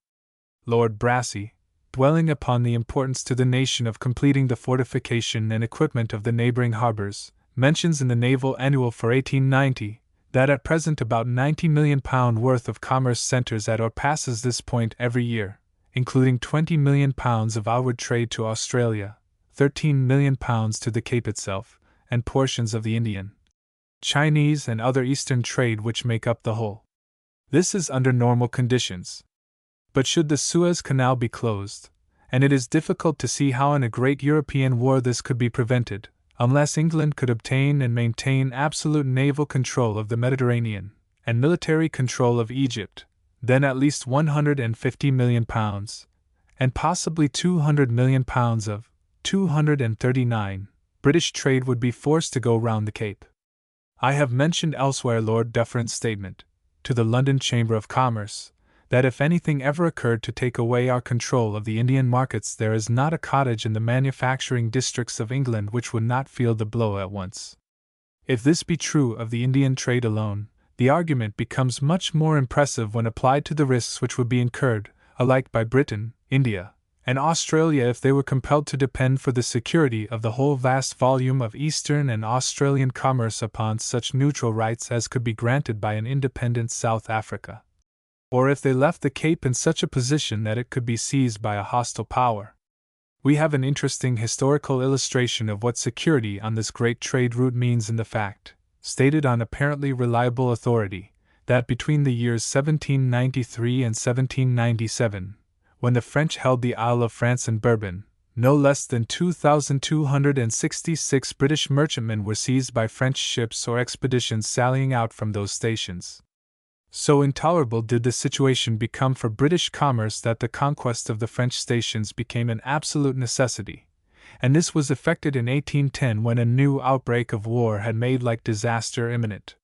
Lord Brassey, dwelling upon the importance to the nation of completing the fortification and equipment of the neighboring harbors, mentions in the Naval Annual for 1890 that at present about £90 million worth of commerce centres at or passes this point every year, including £20 million of outward trade to Australia, £13 million to the Cape itself, and portions of the Indian, Chinese, and other Eastern trade which make up the whole. This is under normal conditions. But should the Suez Canal be closed, and it is difficult to see how in a great European war this could be prevented, unless England could obtain and maintain absolute naval control of the Mediterranean, and military control of Egypt, then at least £150 million, and possibly £200 million of 239 British trade would be forced to go round the Cape. I have mentioned elsewhere Lord Dufferin's statement, to the London Chamber of Commerce, that if anything ever occurred to take away our control of the Indian markets, there is not a cottage in the manufacturing districts of England which would not feel the blow at once. If this be true of the Indian trade alone, the argument becomes much more impressive when applied to the risks which would be incurred, alike by Britain, India, and Australia if they were compelled to depend for the security of the whole vast volume of Eastern and Australian commerce upon such neutral rights as could be granted by an independent South Africa, or if they left the Cape in such a position that it could be seized by a hostile power. We have an interesting historical illustration of what security on this great trade route means in the fact, stated on apparently reliable authority, that between the years 1793 and 1797, when the French held the Isle of France and Bourbon, no less than 2,266 British merchantmen were seized by French ships or expeditions sallying out from those stations. So intolerable did the situation become for British commerce that the conquest of the French stations became an absolute necessity, and this was effected in 1810 when a new outbreak of war had made like disaster imminent.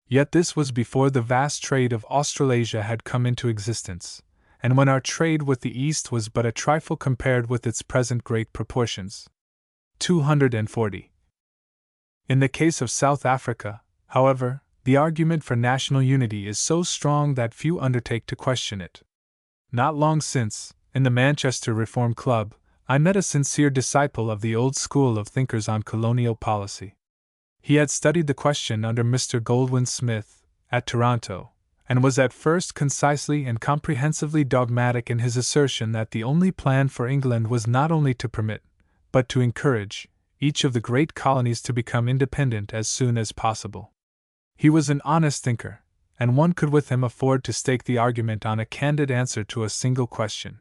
Yet this was before the vast trade of Australasia had come into existence, and when our trade with the East was but a trifle compared with its present great proportions. 240. In the case of South Africa, however, the argument for national unity is so strong that few undertake to question it. Not long since, in the Manchester Reform Club, I met a sincere disciple of the old school of thinkers on colonial policy. He had studied the question under Mr. Goldwin Smith, at Toronto, and was at first concisely and comprehensively dogmatic in his assertion that the only plan for England was not only to permit, but to encourage, each of the great colonies to become independent as soon as possible. He was an honest thinker, and one could with him afford to stake the argument on a candid answer to a single question.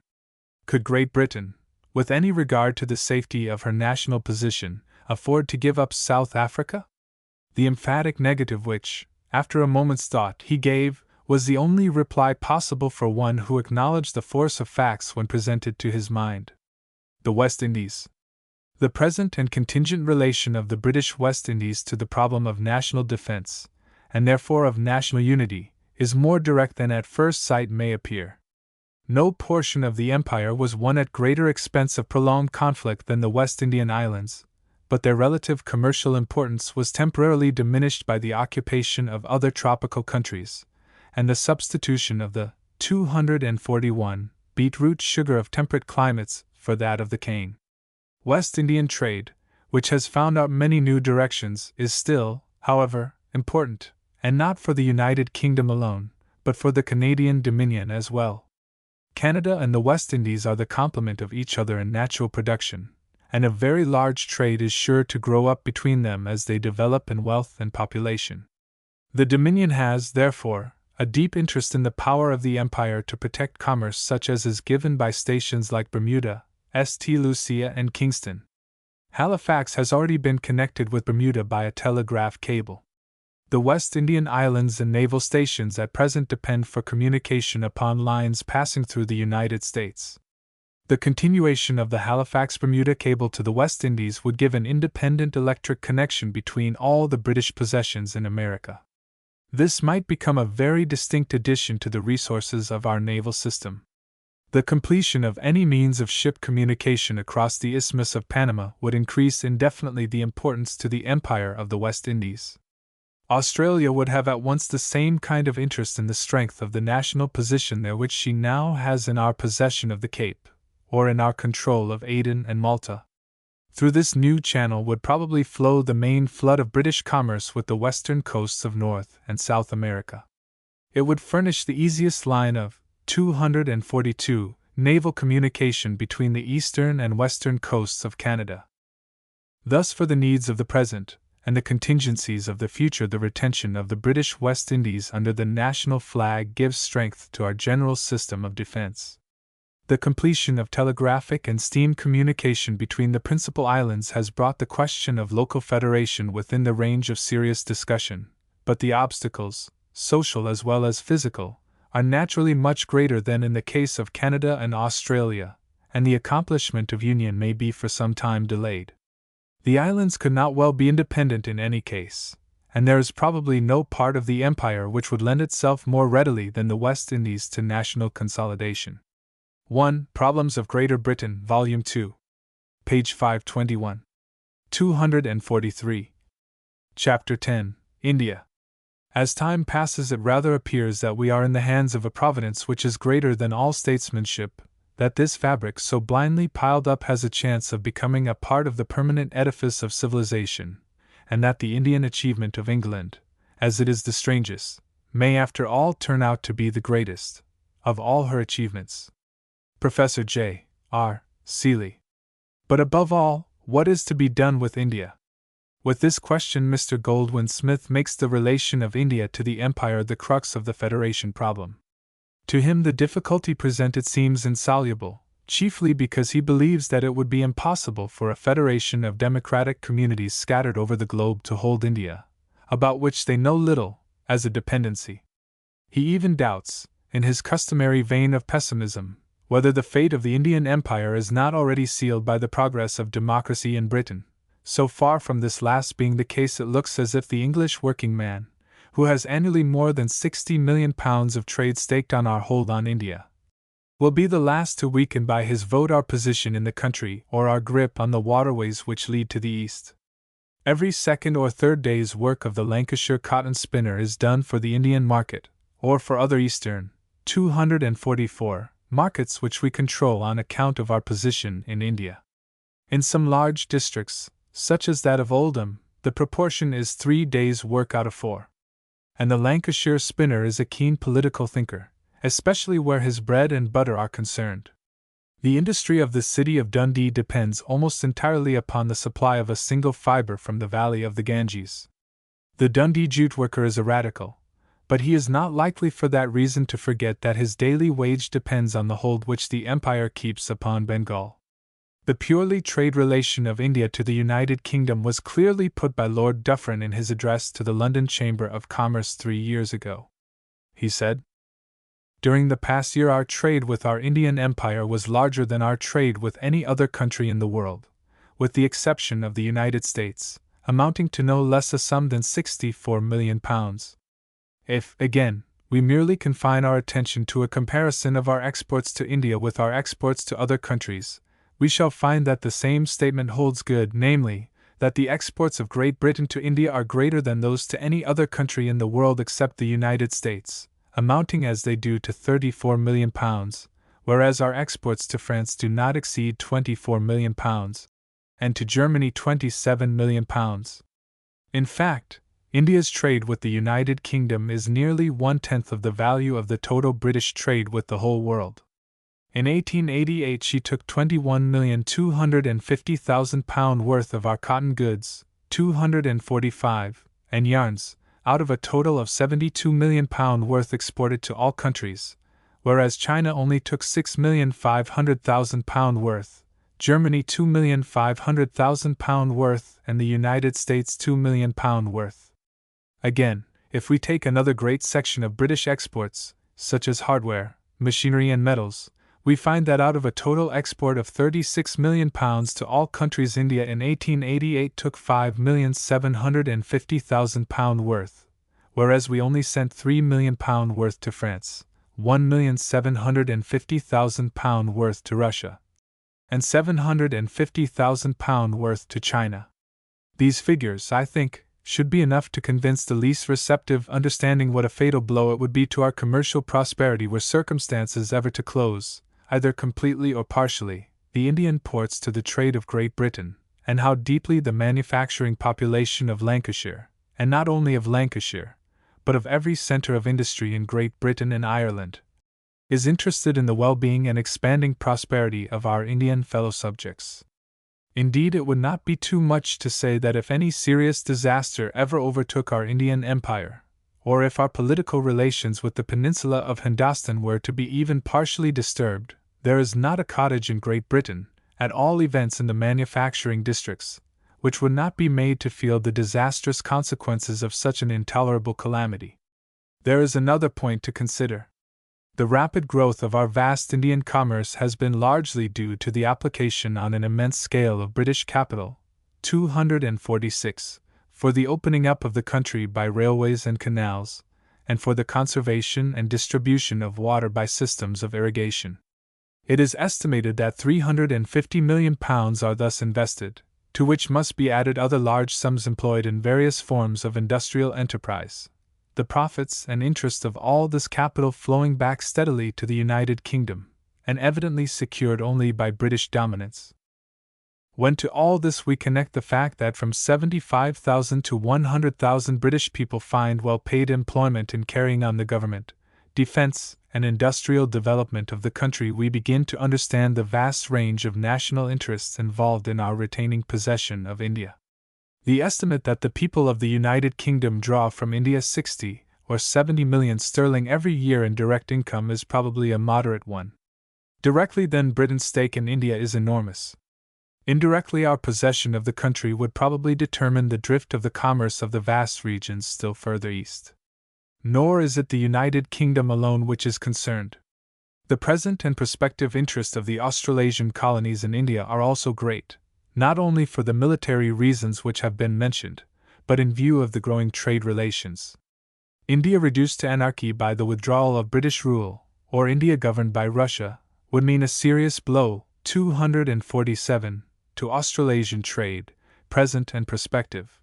Could Great Britain, with any regard to the safety of her national position, afford to give up South Africa? The emphatic negative which, after a moment's thought, he gave, was the only reply possible for one who acknowledged the force of facts when presented to his mind. The West Indies. The present and contingent relation of the British West Indies to the problem of national defense, and therefore of national unity, is more direct than at first sight may appear. No portion of the empire was won at greater expense of prolonged conflict than the West Indian Islands, but their relative commercial importance was temporarily diminished by the occupation of other tropical countries, and the substitution of the 241 beetroot sugar of temperate climates for that of the cane. West Indian trade, which has found out many new directions, is still, however, important, and not for the United Kingdom alone, but for the Canadian Dominion as well. Canada and the West Indies are the complement of each other in natural production, and a very large trade is sure to grow up between them as they develop in wealth and population. The Dominion has, therefore, a deep interest in the power of the Empire to protect commerce such as is given by stations like Bermuda, St. Lucia, and Kingston. Halifax has already been connected with Bermuda by a telegraph cable. The West Indian Islands and naval stations at present depend for communication upon lines passing through the United States. The continuation of the Halifax-Bermuda cable to the West Indies would give an independent electric connection between all the British possessions in America. This might become a very distinct addition to the resources of our naval system. The completion of any means of ship communication across the Isthmus of Panama would increase indefinitely the importance to the Empire of the West Indies. Australia would have at once the same kind of interest in the strength of the national position there which she now has in our possession of the Cape, or in our control of Aden and Malta. Through this new channel would probably flow the main flood of British commerce with the western coasts of North and South America. It would furnish the easiest line of 242 naval communication between the eastern and western coasts of Canada. Thus, for the needs of the present, and the contingencies of the future, the retention of the British West Indies under the national flag gives strength to our general system of defense. The completion of telegraphic and steam communication between the principal islands has brought the question of local federation within the range of serious discussion, but the obstacles, social as well as physical, are naturally much greater than in the case of Canada and Australia, and the accomplishment of union may be for some time delayed. The islands could not well be independent in any case, and there is probably no part of the empire which would lend itself more readily than the West Indies to national consolidation. 1. Problems of Greater Britain, Volume 2. Page 521. 243. Chapter 10. India. As time passes, it rather appears that we are in the hands of a providence which is greater than all statesmanship, that this fabric so blindly piled up has a chance of becoming a part of the permanent edifice of civilization, and that the Indian achievement of England, as it is the strangest, may after all turn out to be the greatest of all her achievements. Professor J. R. Seeley. But above all, what is to be done with India? With this question, Mr. Goldwin Smith makes the relation of India to the Empire the crux of the Federation problem. To him, the difficulty presented seems insoluble, chiefly because he believes that it would be impossible for a federation of democratic communities scattered over the globe to hold India, about which they know little, as a dependency. He even doubts, in his customary vein of pessimism, whether the fate of the Indian Empire is not already sealed by the progress of democracy in Britain. So far from this last being the case, it looks as if the English working man, who has annually more than £60 million of trade staked on our hold on India, will be the last to weaken by his vote our position in the country or our grip on the waterways which lead to the east. Every second or third day's work of the Lancashire cotton spinner is done for the Indian market, or for other eastern, 244, markets which we control on account of our position in India. In some large districts, such as that of Oldham, the proportion is 3 days' work out of 4. And the Lancashire spinner is a keen political thinker, especially where his bread and butter are concerned. The industry of the city of Dundee depends almost entirely upon the supply of a single fibre from the valley of the Ganges. The Dundee jute worker is a radical, but he is not likely for that reason to forget that his daily wage depends on the hold which the Empire keeps upon Bengal. The purely trade relation of India to the United Kingdom was clearly put by Lord Dufferin in his address to the London Chamber of Commerce 3 years ago. He said, "During the past year our trade with our Indian Empire was larger than our trade with any other country in the world, with the exception of the United States, amounting to no less a sum than £64 million. If, again, we merely confine our attention to a comparison of our exports to India with our exports to other countries, we shall find that the same statement holds good, namely, that the exports of Great Britain to India are greater than those to any other country in the world except the United States, amounting as they do to £34 million, whereas our exports to France do not exceed £24 million, and to Germany £27 million. In fact, India's trade with the United Kingdom is nearly 1/10 of the value of the total British trade with the whole world. In 1888 she took £21,250,000 worth of our cotton goods, 245, and yarns, out of a total of £72 million worth exported to all countries, whereas China only took £6,500,000 worth, Germany £2,500,000 worth, and the United States £2 million worth. Again, if we take another great section of British exports, such as hardware, machinery and metals, we find that out of a total export of £36 million to all countries, India in 1888 took £5,750,000 worth, whereas we only sent £3 million worth to France, £1,750,000 worth to Russia, and £750,000 worth to China. These figures, I think, should be enough to convince the least receptive understanding what a fatal blow it would be to our commercial prosperity were circumstances ever to close, either completely or partially, the Indian ports to the trade of Great Britain, and how deeply the manufacturing population of Lancashire, and not only of Lancashire, but of every centre of industry in Great Britain and Ireland, is interested in the well-being and expanding prosperity of our Indian fellow subjects. Indeed, it would not be too much to say that if any serious disaster ever overtook our Indian Empire, or if our political relations with the peninsula of Hindostan were to be even partially disturbed, there is not a cottage in Great Britain, at all events in the manufacturing districts, which would not be made to feel the disastrous consequences of such an intolerable calamity. There is another point to consider. The rapid growth of our vast Indian commerce has been largely due to the application on an immense scale of British capital, 246, for the opening up of the country by railways and canals, and for the conservation and distribution of water by systems of irrigation. It is estimated that £350 million are thus invested, to which must be added other large sums employed in various forms of industrial enterprise, the profits and interest of all this capital flowing back steadily to the United Kingdom, and evidently secured only by British dominance. When to all this we connect the fact that from 75,000 to 100,000 British people find well-paid employment in carrying on the government, defense, and industrial development of the country, we begin to understand the vast range of national interests involved in our retaining possession of India. The estimate that the people of the United Kingdom draw from India 60 or 70 million sterling every year in direct income is probably a moderate one. Directly then, Britain's stake in India is enormous. Indirectly, our possession of the country would probably determine the drift of the commerce of the vast regions still further east. Nor is it the United Kingdom alone which is concerned. The present and prospective interest of the Australasian colonies in India are also great, not only for the military reasons which have been mentioned, but in view of the growing trade relations. India reduced to anarchy by the withdrawal of British rule, or India governed by Russia, would mean a serious blow, 247, to Australasian trade, present and prospective.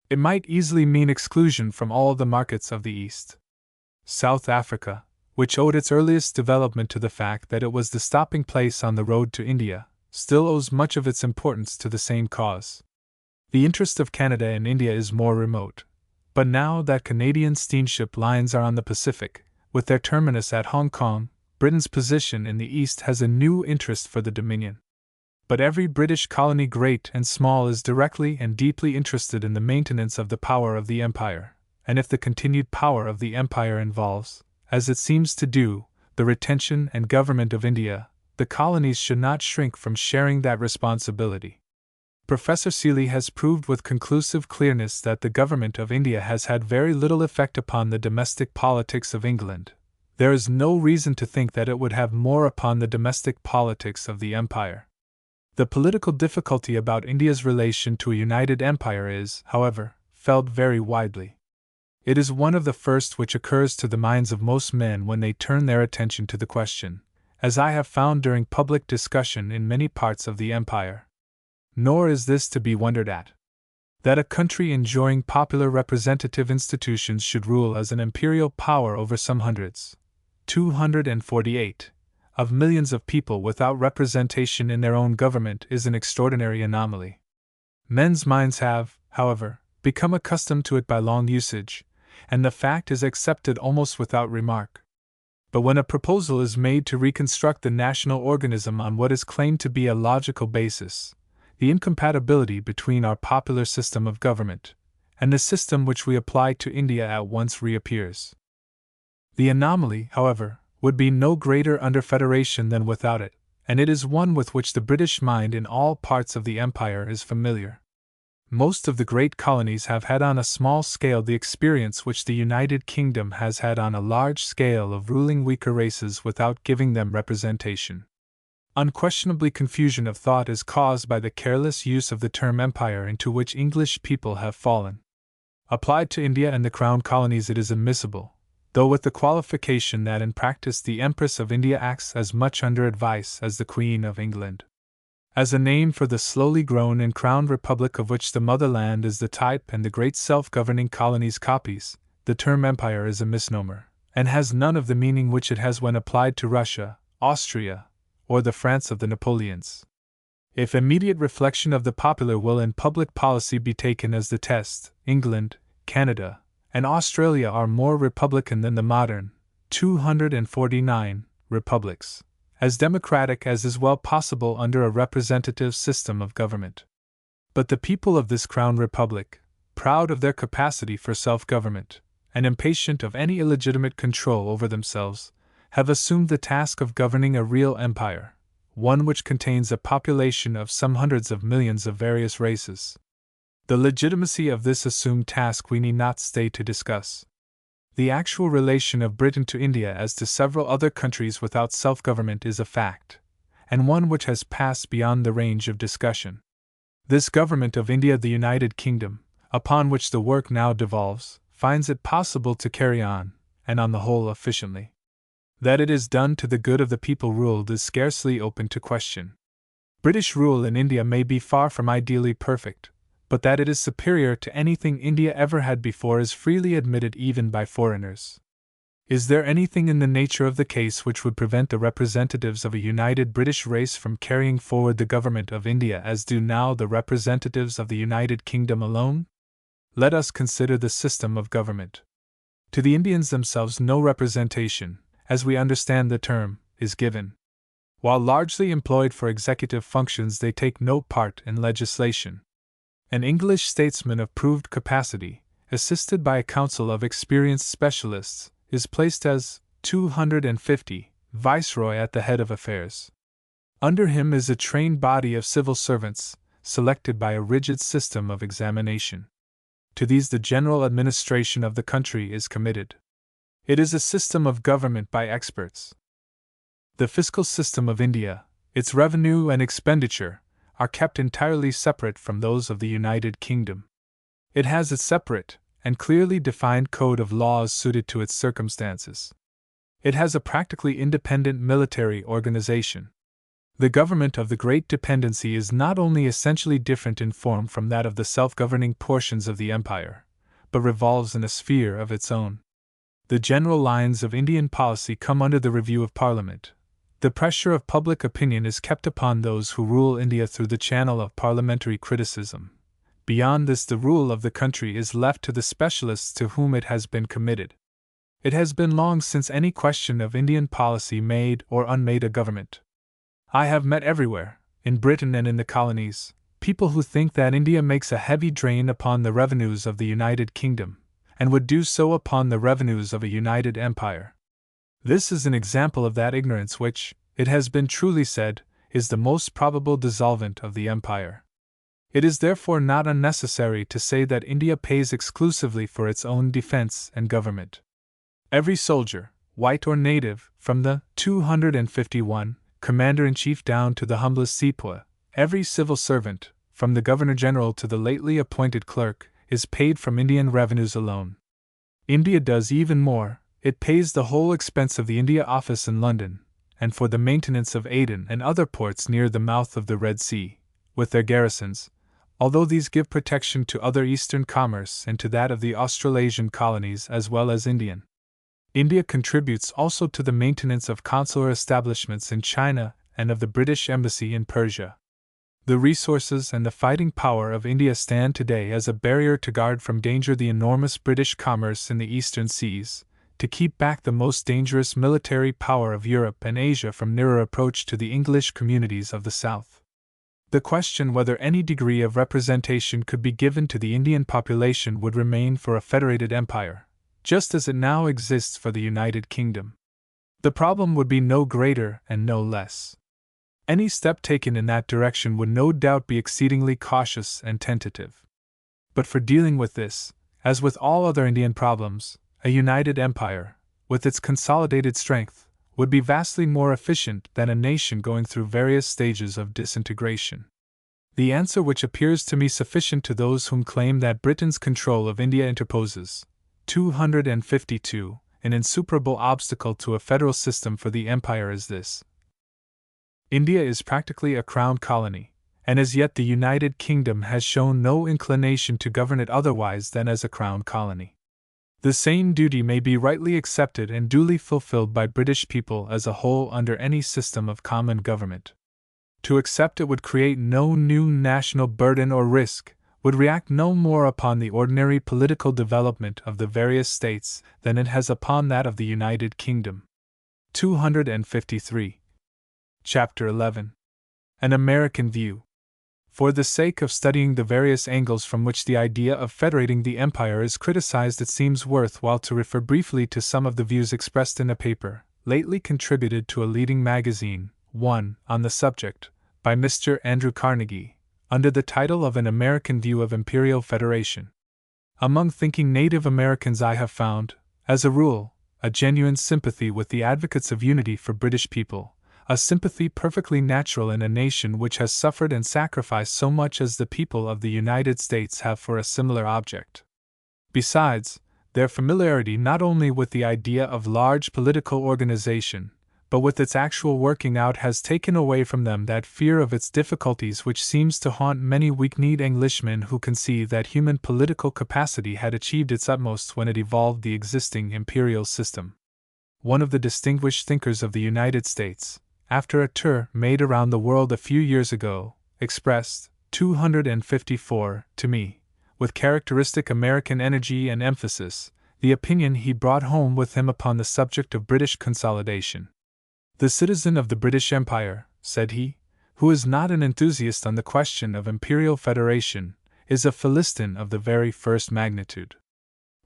It might easily mean exclusion from all the markets of the East. South Africa, which owed its earliest development to the fact that it was the stopping place on the road to India, still owes much of its importance to the same cause. The interest of Canada in India is more remote, but now that Canadian steamship lines are on the Pacific, with their terminus at Hong Kong, Britain's position in the East has a new interest for the Dominion. But every British colony, great and small, is directly and deeply interested in the maintenance of the power of the Empire, and if the continued power of the Empire involves, as it seems to do, the retention and government of India, the colonies should not shrink from sharing that responsibility. Professor Seeley has proved with conclusive clearness that the government of India has had very little effect upon the domestic politics of England. There is no reason to think that it would have more upon the domestic politics of the Empire. The political difficulty about India's relation to a united empire is, however, felt very widely. It is one of the first which occurs to the minds of most men when they turn their attention to the question, as I have found during public discussion in many parts of the empire. Nor is this to be wondered at. That a country enjoying popular representative institutions should rule as an imperial power over some hundreds, 248, of millions of people without representation in their own government is an extraordinary anomaly. Men's minds have, however, become accustomed to it by long usage, and the fact is accepted almost without remark. But when a proposal is made to reconstruct the national organism on what is claimed to be a logical basis, the incompatibility between our popular system of government and the system which we apply to India at once reappears. The anomaly, however, would be no greater under federation than without it, and it is one with which the British mind in all parts of the empire is familiar. Most of the great colonies have had on a small scale the experience which the United Kingdom has had on a large scale of ruling weaker races without giving them representation. Unquestionably, confusion of thought is caused by the careless use of the term empire into which English people have fallen. Applied to India and the Crown colonies it is admissible, though with the qualification that in practice the Empress of India acts as much under advice as the Queen of England. As a name for the slowly grown and crowned republic of which the motherland is the type and the great self-governing colonies copies, the term empire is a misnomer, and has none of the meaning which it has when applied to Russia, Austria, or the France of the Napoleons. If immediate reflection of the popular will and public policy be taken as the test, England, Canada, and Australia are more republican than the modern 249 republics, as democratic as is well possible under a representative system of government. But the people of this Crown Republic, proud of their capacity for self-government, and impatient of any illegitimate control over themselves, have assumed the task of governing a real empire, one which contains a population of some hundreds of millions of various races. The legitimacy of this assumed task we need not stay to discuss. The actual relation of Britain to India as to several other countries without self-government is a fact, and one which has passed beyond the range of discussion. This government of India, the United Kingdom, upon which the work now devolves, finds it possible to carry on, and on the whole efficiently. That it is done to the good of the people ruled is scarcely open to question. British rule in India may be far from ideally perfect, but that it is superior to anything India ever had before is freely admitted even by foreigners. Is there anything in the nature of the case which would prevent the representatives of a united British race from carrying forward the government of India as do now the representatives of the United Kingdom alone? Let us consider the system of government. To the Indians themselves no representation, as we understand the term, is given. While largely employed for executive functions, they take no part in legislation. An English statesman of proved capacity, assisted by a council of experienced specialists, is placed as 250 viceroy at the head of affairs. Under him is a trained body of civil servants, selected by a rigid system of examination. To these the general administration of the country is committed. It is a system of government by experts. The fiscal system of India, its revenue and expenditure, are kept entirely separate from those of the United Kingdom. It has its separate and clearly defined code of laws suited to its circumstances. It has a practically independent military organization. The government of the Great Dependency is not only essentially different in form from that of the self-governing portions of the empire, but revolves in a sphere of its own. The general lines of Indian policy come under the review of Parliament. The pressure of public opinion is kept upon those who rule India through the channel of parliamentary criticism. Beyond this, the rule of the country is left to the specialists to whom it has been committed. It has been long since any question of Indian policy made or unmade a government. I have met everywhere, in Britain and in the colonies, people who think that India makes a heavy drain upon the revenues of the United Kingdom, and would do so upon the revenues of a united empire. This is an example of that ignorance which, it has been truly said, is the most probable dissolvent of the empire. It is therefore not unnecessary to say that India pays exclusively for its own defense and government. Every soldier, white or native, from the 251 commander-in-chief down to the humblest sepoy, every civil servant, from the governor-general to the lately appointed clerk, is paid from Indian revenues alone. India does even more, it pays the whole expense of the India Office in London, and for the maintenance of Aden and other ports near the mouth of the Red Sea, with their garrisons, although these give protection to other Eastern commerce and to that of the Australasian colonies as well as Indian. India contributes also to the maintenance of consular establishments in China and of the British Embassy in Persia. The resources and the fighting power of India stand today as a barrier to guard from danger the enormous British commerce in the eastern seas, to keep back the most dangerous military power of Europe and Asia from nearer approach to the English communities of the south. The question whether any degree of representation could be given to the Indian population would remain for a federated empire, just as it now exists for the United Kingdom. The problem would be no greater and no less. Any step taken in that direction would no doubt be exceedingly cautious and tentative. But for dealing with this, as with all other Indian problems, a united empire, with its consolidated strength, would be vastly more efficient than a nation going through various stages of disintegration. The answer which appears to me sufficient to those whom claim that Britain's control of India interposes, 252, an insuperable obstacle to a federal system for the empire is this. India is practically a crown colony, and as yet the United Kingdom has shown no inclination to govern it otherwise than as a crown colony. The same duty may be rightly accepted and duly fulfilled by British people as a whole under any system of common government. To accept it would create no new national burden or risk, would react no more upon the ordinary political development of the various states than it has upon that of the United Kingdom. 253. Chapter 11. An American View. For the sake of studying the various angles from which the idea of federating the empire is criticized, it seems worthwhile to refer briefly to some of the views expressed in a paper, lately contributed to a leading magazine, one, on the subject, by Mr. Andrew Carnegie, under the title of An American View of Imperial Federation. Among thinking Native Americans I have found, as a rule, a genuine sympathy with the advocates of unity for British people, a sympathy perfectly natural in a nation which has suffered and sacrificed so much as the people of the United States have for a similar object. Besides, their familiarity not only with the idea of large political organization, but with its actual working out has taken away from them that fear of its difficulties which seems to haunt many weak-kneed Englishmen who conceive that human political capacity had achieved its utmost when it evolved the existing imperial system. One of the distinguished thinkers of the United States, after a tour made around the world a few years ago, expressed, 254, to me, with characteristic American energy and emphasis, the opinion he brought home with him upon the subject of British consolidation. The citizen of the British Empire, said he, who is not an enthusiast on the question of imperial federation, is a Philistine of the very first magnitude.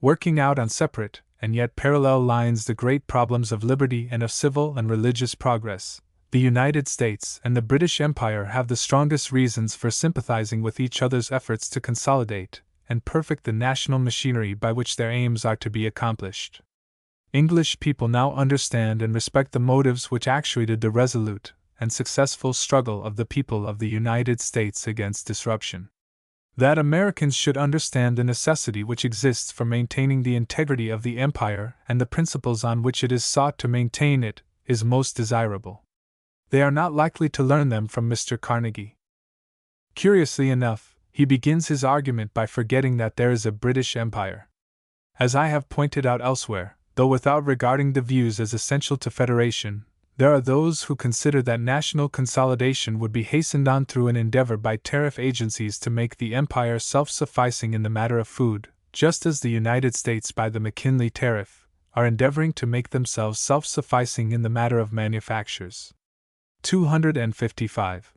Working out on separate, and yet parallel lines the great problems of liberty and of civil and religious progress, the United States and the British Empire have the strongest reasons for sympathizing with each other's efforts to consolidate and perfect the national machinery by which their aims are to be accomplished. English people now understand and respect the motives which actuated the resolute and successful struggle of the people of the United States against disruption. That Americans should understand the necessity which exists for maintaining the integrity of the empire and the principles on which it is sought to maintain it is most desirable. They are not likely to learn them from Mr. Carnegie. Curiously enough, he begins his argument by forgetting that there is a British Empire. As I have pointed out elsewhere, Though without regarding the views as essential to federation, there are those who consider that national consolidation would be hastened on through an endeavor by tariff agencies to make the empire self-sufficing in the matter of food, just as the United States by the McKinley Tariff are endeavoring to make themselves self-sufficing in the matter of manufactures. 255.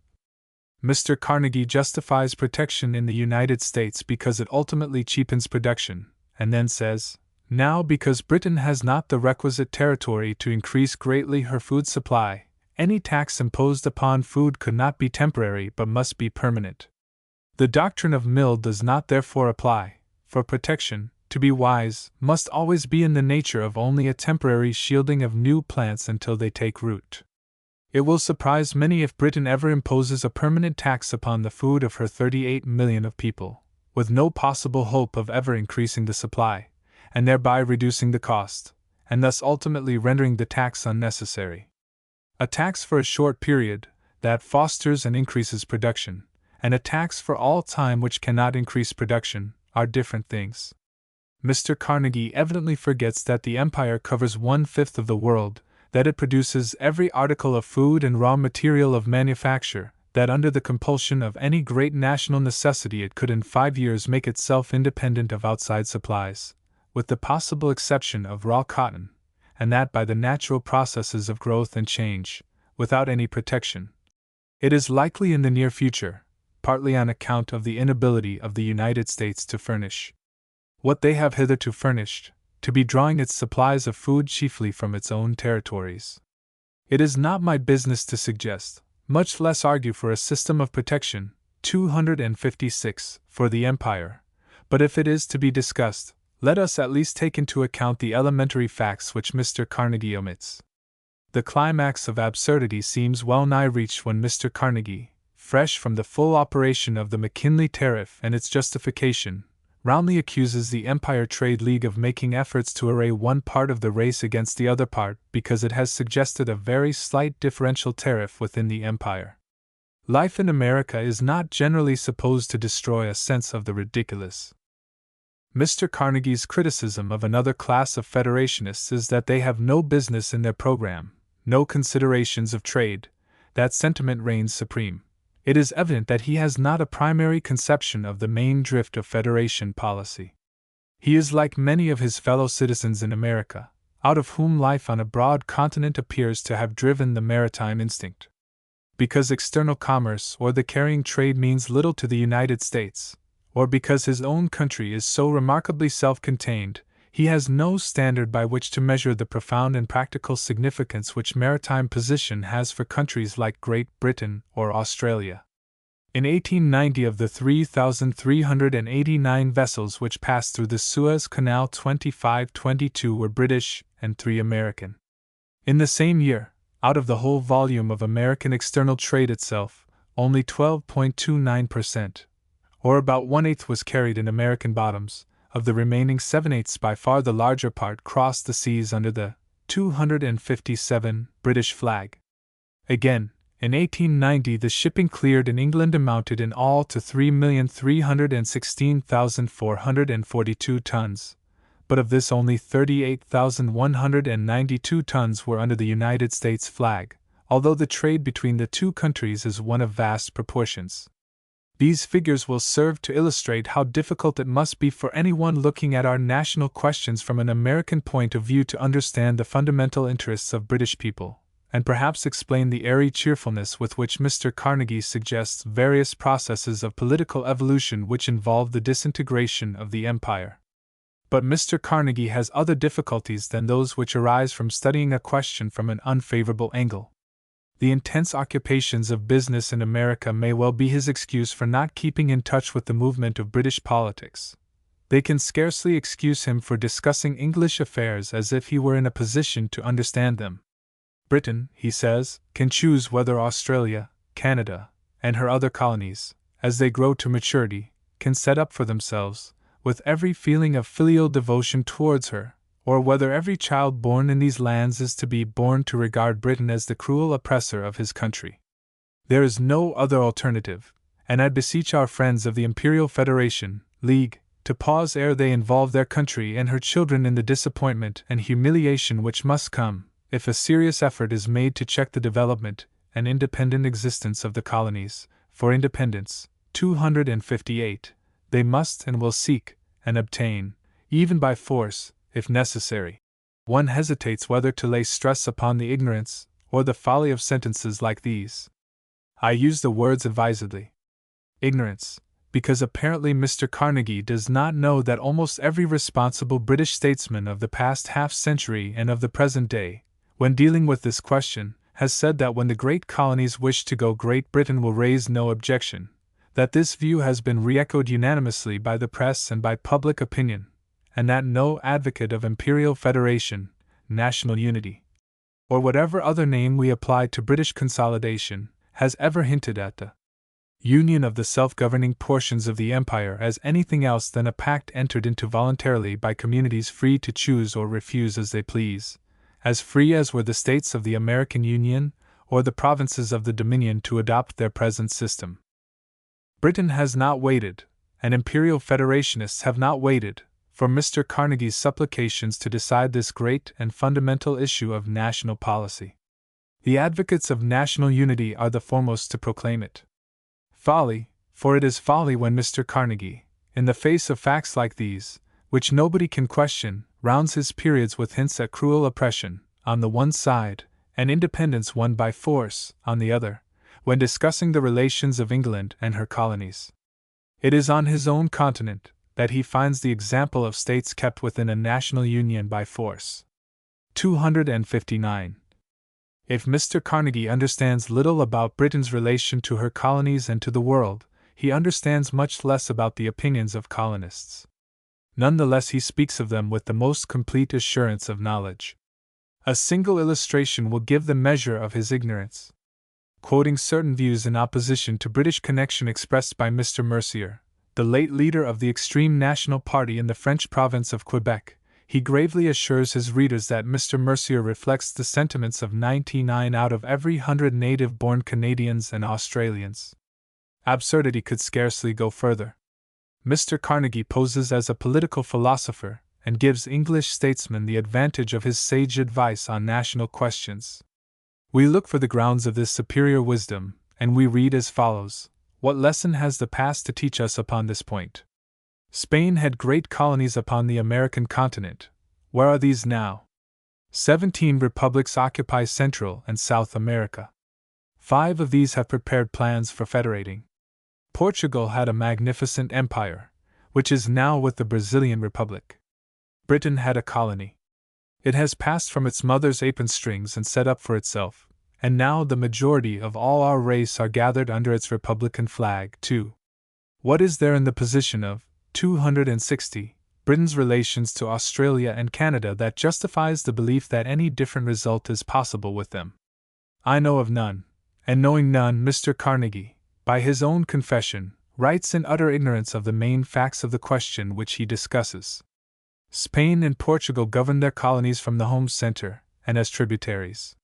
Mr. Carnegie justifies protection in the United States because it ultimately cheapens production, and then says, now because Britain has not the requisite territory to increase greatly her food supply, any tax imposed upon food could not be temporary but must be permanent. The doctrine of Mill does not therefore apply, for protection, to be wise, must always be in the nature of only a temporary shielding of new plants until they take root. It will surprise many if Britain ever imposes a permanent tax upon the food of her 38 million of people, with no possible hope of ever increasing the supply, and thereby reducing the cost, and thus ultimately rendering the tax unnecessary. A tax for a short period, that fosters and increases production, and a tax for all time which cannot increase production, are different things. Mr. Carnegie evidently forgets that the empire covers 1/5 of the world, that it produces every article of food and raw material of manufacture, that under the compulsion of any great national necessity it could in 5 years make itself independent of outside supplies, with the possible exception of raw cotton, and that by the natural processes of growth and change, without any protection. It is likely in the near future, partly on account of the inability of the United States to furnish what they have hitherto furnished, to be drawing its supplies of food chiefly from its own territories. It is not my business to suggest, much less argue for a system of protection, 256, for the empire, but if it is to be discussed, let us at least take into account the elementary facts which Mr. Carnegie omits. The climax of absurdity seems well nigh reached when Mr. Carnegie, fresh from the full operation of the McKinley Tariff and its justification, roundly accuses the Empire Trade League of making efforts to array one part of the race against the other part because it has suggested a very slight differential tariff within the empire. Life in America is not generally supposed to destroy a sense of the ridiculous. Mr. Carnegie's criticism of another class of federationists is that they have no business in their program, no considerations of trade. That sentiment reigns supreme. It is evident that he has not a primary conception of the main drift of federation policy. He is like many of his fellow citizens in America, out of whom life on a broad continent appears to have driven the maritime instinct. Because external commerce or the carrying trade means little to the United States, or because his own country is so remarkably self-contained, he has no standard by which to measure the profound and practical significance which maritime position has for countries like Great Britain or Australia. In 1890, of the 3,389 vessels which passed through the Suez Canal, 22 were British and 3 American. In the same year, out of the whole volume of American external trade itself, only 12.29%, or about 1/8 was carried in American bottoms. Of the remaining 7/8, by far the larger part crossed the seas under the 257 British flag. Again, in 1890 the shipping cleared in England amounted in all to 3,316,442 tons, but of this only 38,192 tons were under the United States flag, although the trade between the two countries is one of vast proportions. These figures will serve to illustrate how difficult it must be for anyone looking at our national questions from an American point of view to understand the fundamental interests of British people, and perhaps explain the airy cheerfulness with which Mr. Carnegie suggests various processes of political evolution which involve the disintegration of the empire. But Mr. Carnegie has other difficulties than those which arise from studying a question from an unfavorable angle. The intense occupations of business in America may well be his excuse for not keeping in touch with the movement of British politics. They can scarcely excuse him for discussing English affairs as if he were in a position to understand them. Britain, he says, can choose whether Australia, Canada, and her other colonies, as they grow to maturity, can set up for themselves, with every feeling of filial devotion towards her, or whether every child born in these lands is to be born to regard Britain as the cruel oppressor of his country. There is no other alternative, and I beseech our friends of the Imperial Federation, League, to pause ere they involve their country and her children in the disappointment and humiliation which must come, if a serious effort is made to check the development and independent existence of the colonies. For independence, 258, they must and will seek and obtain, even by force, if necessary. One hesitates whether to lay stress upon the ignorance or the folly of sentences like these. I use the words advisedly. Ignorance, because apparently Mr. Carnegie does not know that almost every responsible British statesman of the past half-century and of the present day, when dealing with this question, has said that when the great colonies wish to go, Great Britain will raise no objection, that this view has been re-echoed unanimously by the press and by public opinion, and that no advocate of Imperial Federation, national unity, or whatever other name we apply to British consolidation, has ever hinted at the union of the self-governing portions of the empire as anything else than a pact entered into voluntarily by communities free to choose or refuse as they please, as free as were the states of the American Union or the provinces of the Dominion to adopt their present system. Britain has not waited, and Imperial Federationists have not waited, for Mr. Carnegie's supplications to decide this great and fundamental issue of national policy. The advocates of national unity are the foremost to proclaim it. Folly, for it is folly when Mr. Carnegie, in the face of facts like these, which nobody can question, rounds his periods with hints at cruel oppression, on the one side, and independence won by force, on the other, when discussing the relations of England and her colonies. It is on his own continent that he finds the example of states kept within a national union by force. 259. If Mr. Carnegie understands little about Britain's relation to her colonies and to the world, he understands much less about the opinions of colonists. Nonetheless, he speaks of them with the most complete assurance of knowledge. A single illustration will give the measure of his ignorance. Quoting certain views in opposition to British connection expressed by Mr. Mercier, the late leader of the extreme national party in the French province of Quebec, he gravely assures his readers that Mr. Mercier reflects the sentiments of 99 out of every 100 native-born Canadians and Australians. Absurdity could scarcely go further. Mr. Carnegie poses as a political philosopher and gives English statesmen the advantage of his sage advice on national questions. We look for the grounds of this superior wisdom, and we read as follows: What lesson has the past to teach us upon this point? Spain had great colonies upon the American continent. Where are these now? 17 republics occupy Central and South America. 5 of these have prepared plans for federating. Portugal had a magnificent empire, which is now with the Brazilian Republic. Britain had a colony. It has passed from its mother's apron strings and set up for itself, and now the majority of all our race are gathered under its republican flag, too. What is there in the position of 260, Britain's relations to Australia and Canada that justifies the belief that any different result is possible with them? I know of none, and knowing none, Mr. Carnegie, by his own confession, writes in utter ignorance of the main facts of the question which he discusses. Spain and Portugal govern their colonies from the home center, and as tributaries.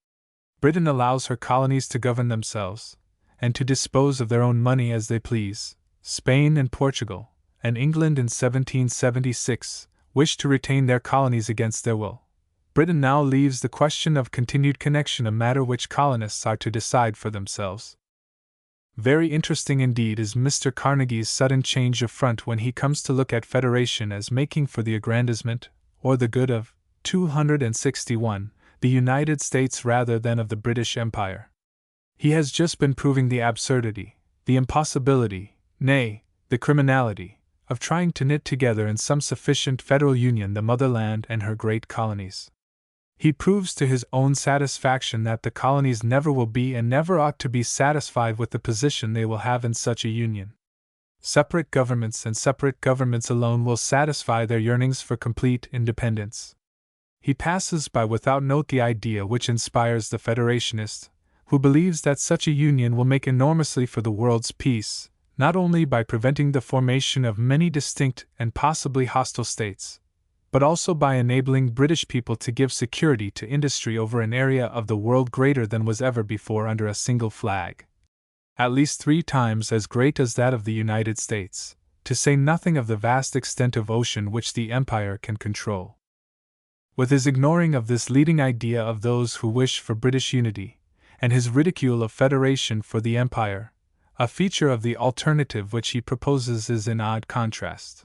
Britain allows her colonies to govern themselves, and to dispose of their own money as they please. Spain and Portugal, and England in 1776, wished to retain their colonies against their will. Britain now leaves the question of continued connection a matter which colonists are to decide for themselves. Very interesting indeed is Mr. Carnegie's sudden change of front when he comes to look at federation as making for the aggrandizement, or the good of, 261, the United States rather than of the British Empire. He has just been proving the absurdity, the impossibility, nay, the criminality, of trying to knit together in some sufficient federal union the motherland and her great colonies. He proves to his own satisfaction that the colonies never will be and never ought to be satisfied with the position they will have in such a union. Separate governments and separate governments alone will satisfy their yearnings for complete independence. He passes by without note the idea which inspires the Federationist, who believes that such a union will make enormously for the world's peace, not only by preventing the formation of many distinct and possibly hostile states, but also by enabling British people to give security to industry over an area of the world greater than was ever before under a single flag. At least 3 times as great as that of the United States. to say nothing of the vast extent of ocean which the Empire can control. With his ignoring of this leading idea of those who wish for British unity, and his ridicule of federation for the Empire, a feature of the alternative which he proposes is in odd contrast.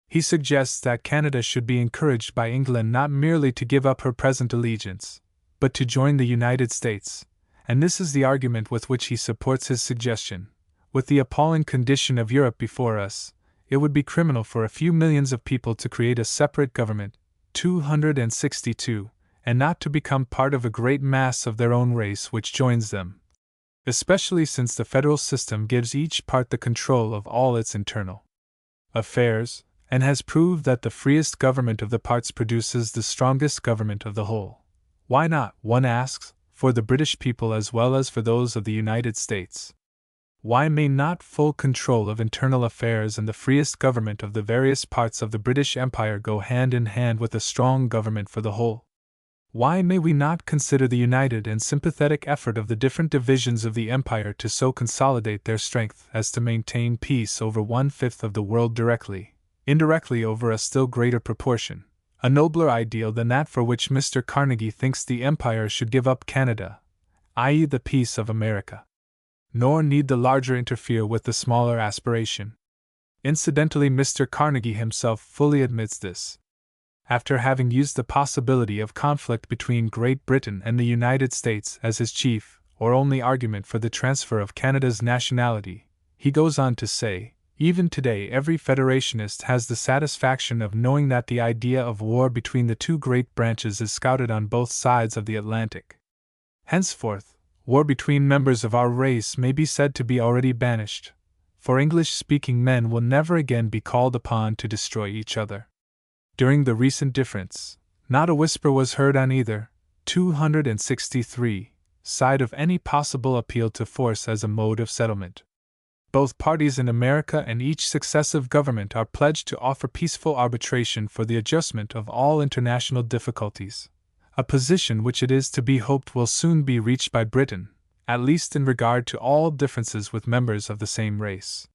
He suggests that Canada should be encouraged by England not merely to give up her present allegiance, but to join the United States, and this is the argument with which he supports his suggestion. With the appalling condition of Europe before us, it would be criminal for a few millions of people to create a separate government, 262, and not to become part of a great mass of their own race which joins them, especially since the federal system gives each part the control of all its internal affairs, and has proved that the freest government of the parts produces the strongest government of the whole. Why not, one asks, for the British people as well as for those of the United States? Why may not full control of internal affairs and the freest government of the various parts of the British Empire go hand in hand with a strong government for the whole? Why may we not consider the united and sympathetic effort of the different divisions of the Empire to so consolidate their strength as to maintain peace over 1/5 of the world directly, indirectly over a still greater proportion, a nobler ideal than that for which Mr. Carnegie thinks the Empire should give up Canada, i.e., the peace of America? Nor need the larger interfere with the smaller aspiration. Incidentally, Mr. Carnegie himself fully admits this. After having used the possibility of conflict between Great Britain and the United States as his chief, or only argument for the transfer of Canada's nationality, he goes on to say, even today every federationist has the satisfaction of knowing that the idea of war between the two great branches is scouted on both sides of the Atlantic. Henceforth, war between members of our race may be said to be already banished, for English-speaking men will never again be called upon to destroy each other. During the recent difference, not a whisper was heard on either 263 side of any possible appeal to force as a mode of settlement. Both parties in America and each successive government are pledged to offer peaceful arbitration for the adjustment of all international difficulties, a position which it is to be hoped will soon be reached by Britain, at least in regard to all differences with members of the same race.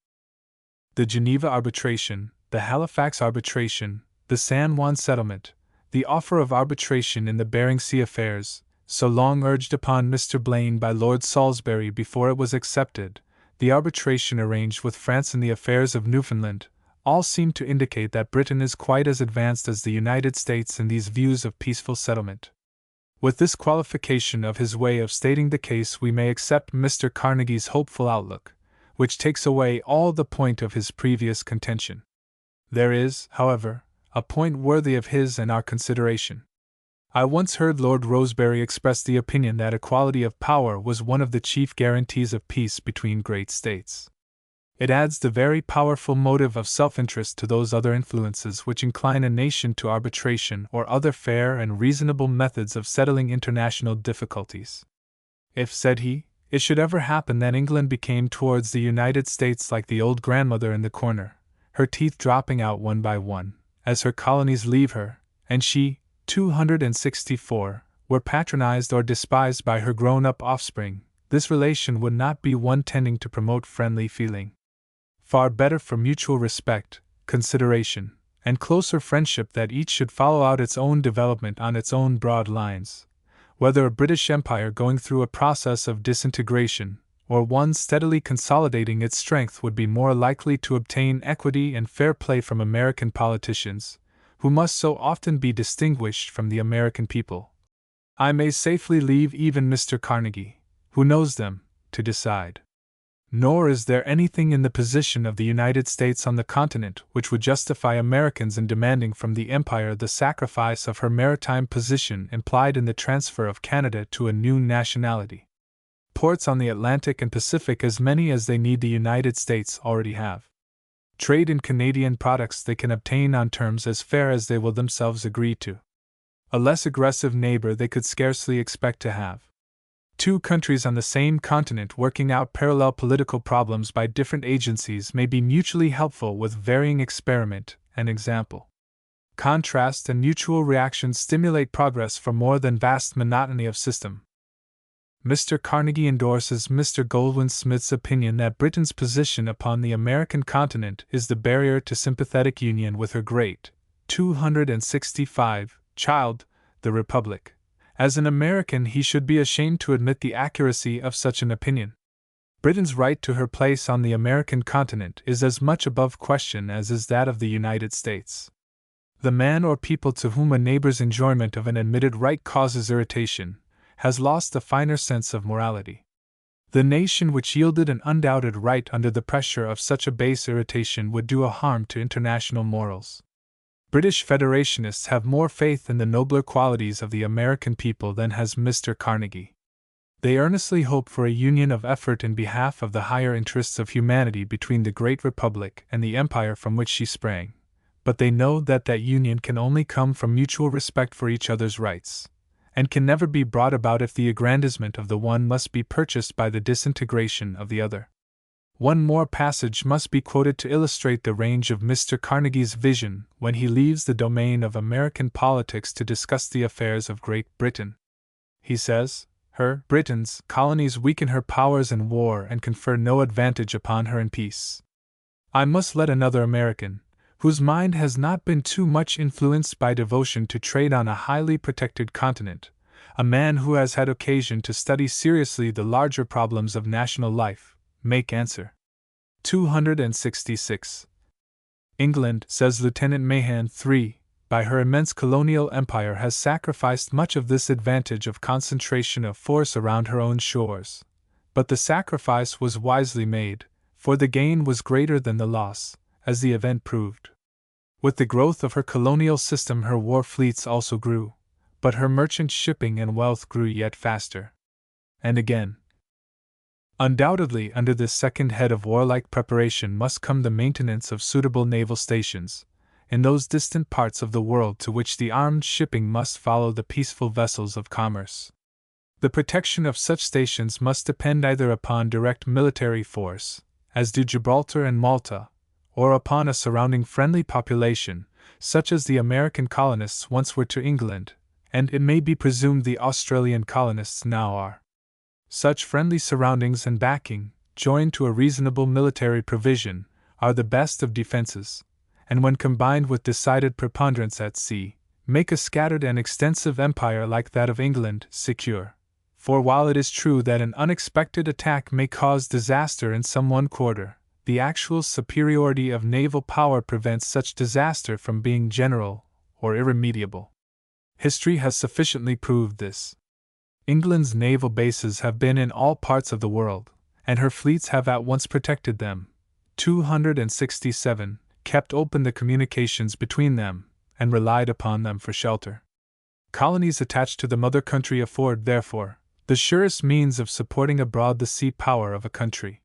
The Geneva arbitration, the Halifax arbitration, the San Juan settlement, the offer of arbitration in the Bering Sea affairs, so long urged upon Mr. Blaine by Lord Salisbury before it was accepted, the arbitration arranged with France in the affairs of Newfoundland, all seem to indicate that Britain is quite as advanced as the United States in these views of peaceful settlement. With this qualification of his way of stating the case, we may accept Mr. Carnegie's hopeful outlook, which takes away all the point of his previous contention. There is, however, a point worthy of his and our consideration. I once heard Lord Rosebery express the opinion that equality of power was one of the chief guarantees of peace between great states. It adds the very powerful motive of self-interest to those other influences which incline a nation to arbitration or other fair and reasonable methods of settling international difficulties. If, said he, it should ever happen that England became towards the United States like the old grandmother in the corner, her teeth dropping out one by one, as her colonies leave her, and she, 264, were patronized or despised by her grown-up offspring, this relation would not be one tending to promote friendly feeling. Far better for mutual respect, consideration, and closer friendship that each should follow out its own development on its own broad lines, whether a British Empire going through a process of disintegration, or one steadily consolidating its strength would be more likely to obtain equity and fair play from American politicians, who must so often be distinguished from the American people. I may safely leave even Mr. Carnegie, who knows them, to decide. Nor is there anything in the position of the United States on the continent which would justify Americans in demanding from the Empire the sacrifice of her maritime position implied in the transfer of Canada to a new nationality. Ports on the Atlantic and Pacific as many as they need the United States already have. Trade in Canadian products they can obtain on terms as fair as they will themselves agree to. A less aggressive neighbor they could scarcely expect to have. Two countries on the same continent working out parallel political problems by different agencies may be mutually helpful with varying experiment and example. Contrast and mutual reaction stimulate progress for more than vast monotony of system. Mr. Carnegie endorses Mr. Goldwin Smith's opinion that Britain's position upon the American continent is the barrier to sympathetic union with her great, 265, child, the Republic. As an American, he should be ashamed to admit the accuracy of such an opinion. Britain's right to her place on the American continent is as much above question as is that of the United States. The man or people to whom a neighbor's enjoyment of an admitted right causes irritation has lost the finer sense of morality. The nation which yielded an undoubted right under the pressure of such a base irritation would do a harm to international morals. British Federationists have more faith in the nobler qualities of the American people than has Mr. Carnegie. They earnestly hope for a union of effort in behalf of the higher interests of humanity between the great Republic and the empire from which she sprang, but they know that that union can only come from mutual respect for each other's rights, and can never be brought about if the aggrandizement of the one must be purchased by the disintegration of the other. One more passage must be quoted to illustrate the range of Mr. Carnegie's vision when he leaves the domain of American politics to discuss the affairs of Great Britain. He says, "Her, Britain's, colonies weaken her powers in war and confer no advantage upon her in peace. I must let another American, whose mind has not been too much influenced by devotion to trade on a highly protected continent, a man who has had occasion to study seriously the larger problems of national life, make answer." 266. England, says Lieutenant Mahan, by her immense colonial empire has sacrificed much of this advantage of concentration of force around her own shores. But the sacrifice was wisely made, for the gain was greater than the loss, as the event proved. With the growth of her colonial system her war fleets also grew, but her merchant shipping and wealth grew yet faster. And again, undoubtedly under this second head of warlike preparation must come the maintenance of suitable naval stations, in those distant parts of the world to which the armed shipping must follow the peaceful vessels of commerce. The protection of such stations must depend either upon direct military force, as do Gibraltar and Malta, or upon a surrounding friendly population, such as the American colonists once were to England, and it may be presumed the Australian colonists now are. Such friendly surroundings and backing, joined to a reasonable military provision, are the best of defenses, and when combined with decided preponderance at sea, make a scattered and extensive empire like that of England secure. For while it is true that an unexpected attack may cause disaster in some one quarter, the actual superiority of naval power prevents such disaster from being general or irremediable. History has sufficiently proved this. England's naval bases have been in all parts of the world, and her fleets have at once protected them. 267. Kept open the communications between them, and relied upon them for shelter. Colonies attached to the mother country afford, therefore, the surest means of supporting abroad the sea power of a country.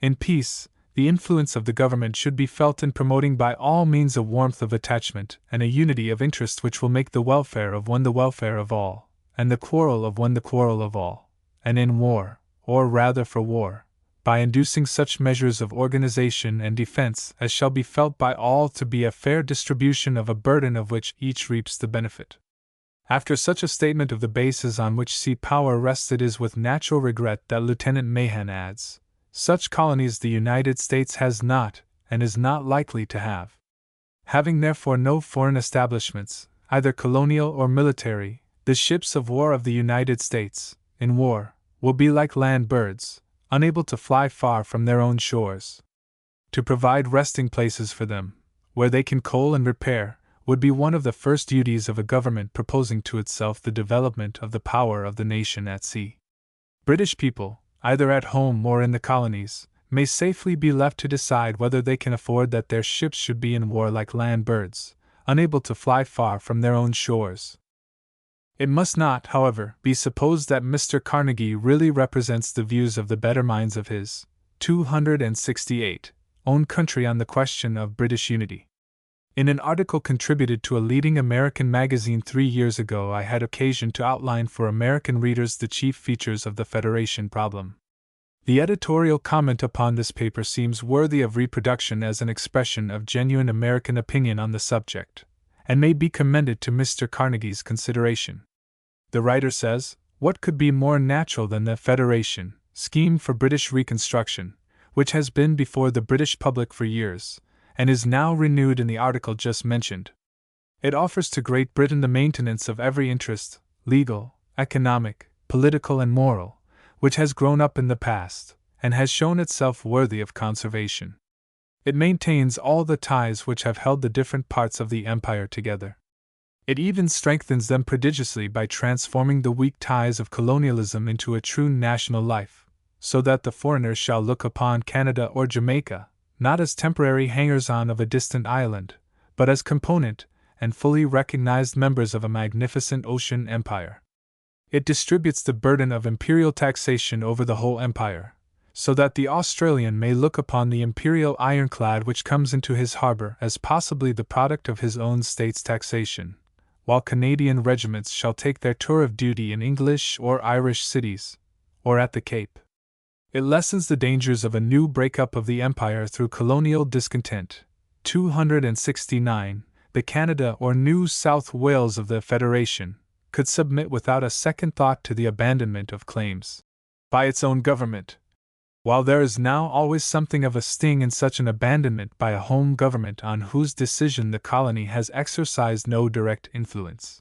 In peace, the influence of the government should be felt in promoting by all means a warmth of attachment and a unity of interest which will make the welfare of one the welfare of all, and the quarrel of one the quarrel of all, and in war, or rather for war, by inducing such measures of organization and defense as shall be felt by all to be a fair distribution of a burden of which each reaps the benefit. After such a statement of the bases on which sea power rests, it is with natural regret that Lieutenant Mahan adds, "Such colonies the United States has not, and is not likely to have." Having therefore no foreign establishments, either colonial or military, the ships of war of the United States, in war, will be like land birds, unable to fly far from their own shores. To provide resting places for them, where they can coal and repair, would be one of the first duties of a government proposing to itself the development of the power of the nation at sea. British people, either at home or in the colonies, may safely be left to decide whether they can afford that their ships should be in war like land birds, unable to fly far from their own shores. It must not, however, be supposed that Mr. Carnegie really represents the views of the better minds of his 268 own country on the question of British unity. In an article contributed to a leading American magazine 3 years ago, I had occasion to outline for American readers the chief features of the Federation problem. The editorial comment upon this paper seems worthy of reproduction as an expression of genuine American opinion on the subject, and may be commended to Mr. Carnegie's consideration. The writer says, What could be more natural than the Federation scheme for British reconstruction, which has been before the British public for years, and is now renewed in the article just mentioned? It offers to Great Britain the maintenance of every interest, legal, economic, political, and moral, which has grown up in the past, and has shown itself worthy of conservation. It maintains all the ties which have held the different parts of the empire together. It even strengthens them prodigiously by transforming the weak ties of colonialism into a true national life, so that the foreigner shall look upon Canada or Jamaica, not as temporary hangers-on of a distant island, but as component and fully recognized members of a magnificent ocean empire. It distributes the burden of imperial taxation over the whole empire, so that the Australian may look upon the imperial ironclad which comes into his harbor as possibly the product of his own state's taxation, while Canadian regiments shall take their tour of duty in English or Irish cities, or at the Cape. It lessens the dangers of a new break-up of the empire through colonial discontent. 269. The Canada or New South Wales of the Federation could submit without a second thought to the abandonment of claims by its own government. While there is now always something of a sting in such an abandonment by a home government on whose decision the colony has exercised no direct influence,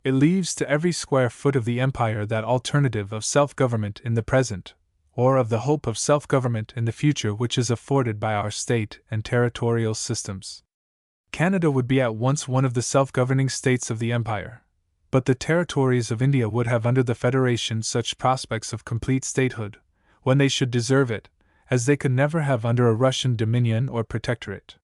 it leaves to every square foot of the empire that alternative of self-government in the present, or of the hope of self-government in the future which is afforded by our state and territorial systems. Canada would be at once one of the self-governing states of the empire, but the territories of India would have under the Federation such prospects of complete statehood, when they should deserve it, as they could never have under a Russian dominion or protectorate.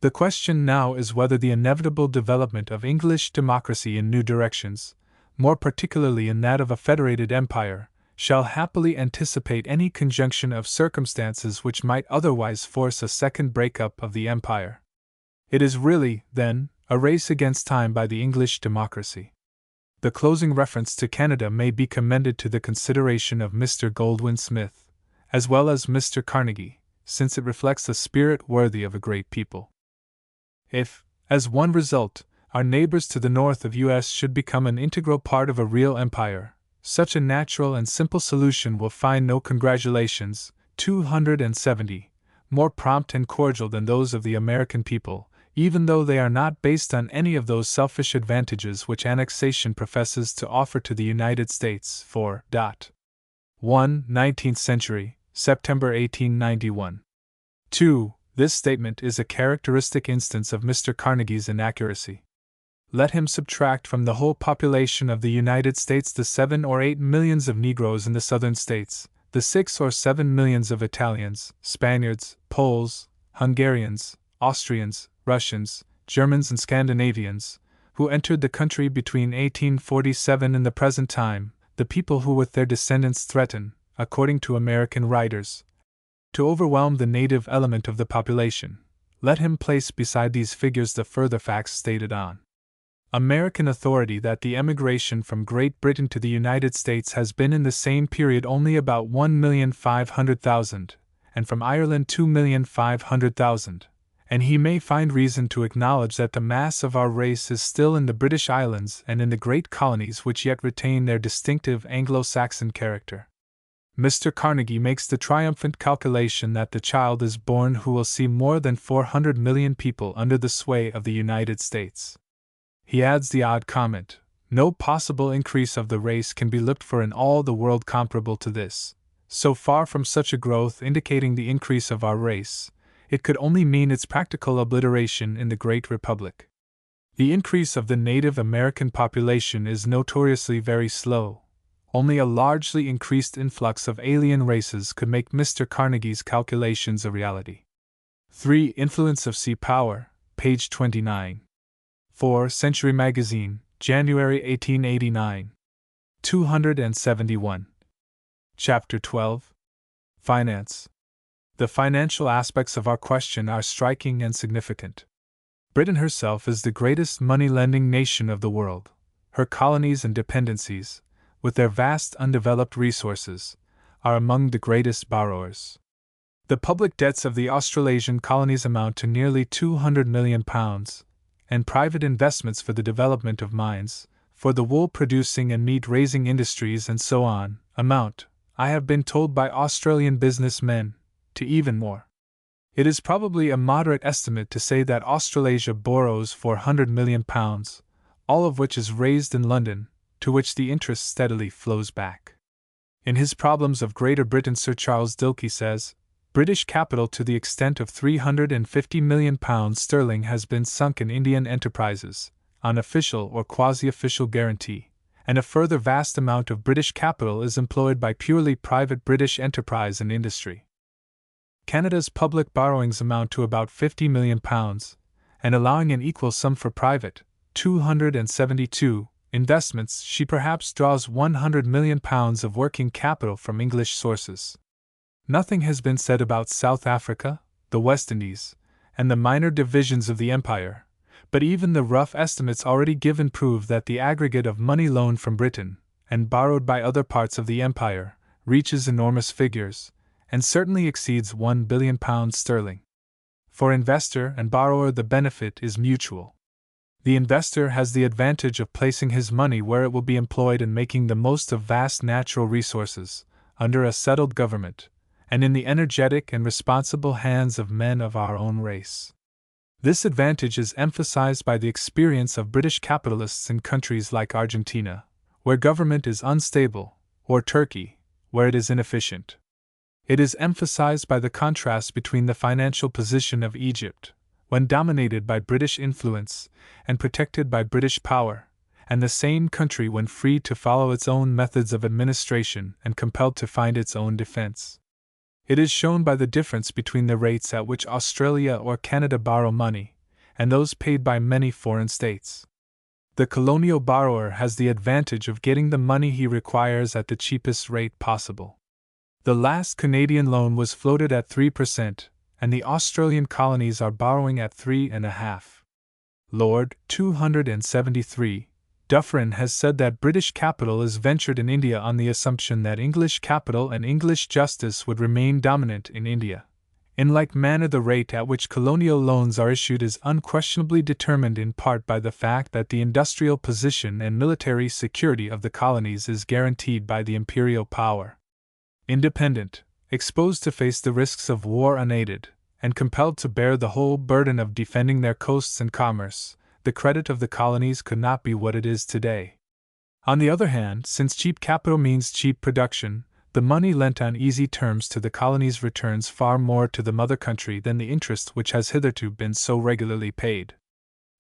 The question now is whether the inevitable development of English democracy in new directions, more particularly in that of a federated empire, shall happily anticipate any conjunction of circumstances which might otherwise force a second break-up of the empire. It is really, then, a race against time by the English democracy. The closing reference to Canada may be commended to the consideration of Mr. Goldwin Smith, as well as Mr. Carnegie, since it reflects a spirit worthy of a great people. If, as one result, our neighbors to the north of US should become an integral part of a real empire, such a natural and simple solution will find no congratulations, 270, more prompt and cordial than those of the American people, even though they are not based on any of those selfish advantages which annexation professes to offer to the United States. 1. 19th century, September 1891. 2. This statement is a characteristic instance of Mr. Carnegie's inaccuracy. Let him subtract from the whole population of the United States the 7 or 8 millions of Negroes in the southern states, the 6 or 7 millions of Italians, Spaniards, Poles, Hungarians, Austrians, Russians, Germans, and Scandinavians, who entered the country between 1847 and the present time, the people who with their descendants threaten, according to American writers, to overwhelm the native element of the population. Let him place beside these figures the further facts stated on American authority that the emigration from Great Britain to the United States has been in the same period only about 1,500,000, and from Ireland 2,500,000. And he may find reason to acknowledge that the mass of our race is still in the British Islands and in the great colonies which yet retain their distinctive Anglo-Saxon character. Mr. Carnegie makes the triumphant calculation that the child is born who will see more than 400 million people under the sway of the United States. He adds the odd comment, no possible increase of the race can be looked for in all the world comparable to this. So far from such a growth indicating the increase of our race, it could only mean its practical obliteration in the Great Republic. The increase of the native American population is notoriously very slow. Only a largely increased influx of alien races could make Mr. Carnegie's calculations a reality. 3. Influence of Sea Power, page 29. 4. Century Magazine, January 1889. 271. Chapter 12. Finance. The financial aspects of our question are striking and significant. Britain herself is the greatest money-lending nation of the world. Her colonies and dependencies, with their vast undeveloped resources, are among the greatest borrowers. The public debts of the Australasian colonies amount to nearly £200 million, and private investments for the development of mines, for the wool-producing and meat-raising industries and so on, amount, I have been told by Australian businessmen, to even more. It is probably a moderate estimate to say that Australasia borrows £400 million, all of which is raised in London, to which the interest steadily flows back. In his Problems of Greater Britain, Sir Charles Dilke says, British capital to the extent of £350 million has been sunk in Indian enterprises, on official or quasi-official guarantee, and a further vast amount of British capital is employed by purely private British enterprise and industry. Canada's public borrowings amount to about £50 million, and allowing an equal sum for private, 272, investments, she perhaps draws £100 million of working capital from English sources. Nothing has been said about South Africa, the West Indies, and the minor divisions of the empire, but even the rough estimates already given prove that the aggregate of money loaned from Britain, and borrowed by other parts of the empire, reaches enormous figures, and certainly exceeds £1 billion. For investor and borrower the benefit is mutual. The investor has the advantage of placing his money where it will be employed in making the most of vast natural resources, under a settled government, and in the energetic and responsible hands of men of our own race. This advantage is emphasized by the experience of British capitalists in countries like Argentina, where government is unstable, or Turkey, where it is inefficient. It is emphasized by the contrast between the financial position of Egypt, when dominated by British influence and protected by British power, and the same country when free to follow its own methods of administration and compelled to find its own defense. It is shown by the difference between the rates at which Australia or Canada borrow money, and those paid by many foreign states. The colonial borrower has the advantage of getting the money he requires at the cheapest rate possible. The last Canadian loan was floated at 3%, and the Australian colonies are borrowing at 3.5%. Lord 273, Dufferin has said that British capital is ventured in India on the assumption that English capital and English justice would remain dominant in India. In like manner, the rate at which colonial loans are issued is unquestionably determined in part by the fact that the industrial position and military security of the colonies is guaranteed by the imperial power. Independent, exposed to face the risks of war unaided, and compelled to bear the whole burden of defending their coasts and commerce, the credit of the colonies could not be what it is today. On the other hand, since cheap capital means cheap production, the money lent on easy terms to the colonies returns far more to the mother country than the interest which has hitherto been so regularly paid.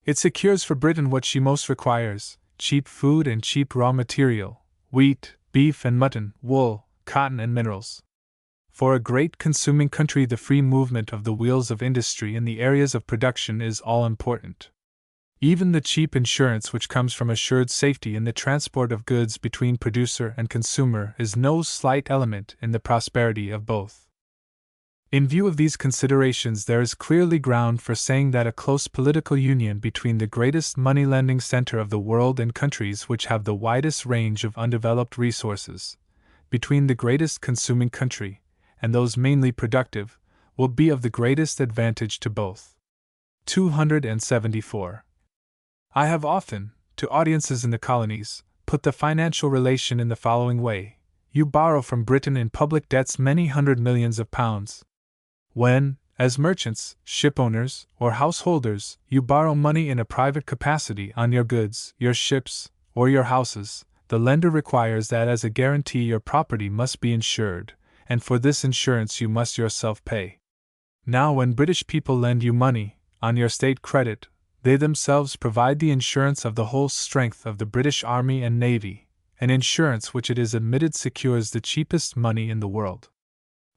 It secures for Britain what she most requires: cheap food and cheap raw material, wheat, beef and mutton, wool, cotton and minerals. For a great consuming country, the free movement of the wheels of industry in the areas of production is all important. Even the cheap insurance which comes from assured safety in the transport of goods between producer and consumer is no slight element in the prosperity of both. In view of these considerations, there is clearly ground for saying that a close political union between the greatest money-lending center of the world and countries which have the widest range of undeveloped resources, between the greatest consuming country and those mainly productive, will be of the greatest advantage to both. 274. I have often, to audiences in the colonies, put the financial relation in the following way: you borrow from Britain in public debts many hundred millions of pounds. When, as merchants, shipowners, or householders, you borrow money in a private capacity on your goods, your ships, or your houses, the lender requires that as a guarantee your property must be insured, and for this insurance you must yourself pay. Now, when British people lend you money, on your state credit, they themselves provide the insurance of the whole strength of the British Army and Navy, an insurance which it is admitted secures the cheapest money in the world.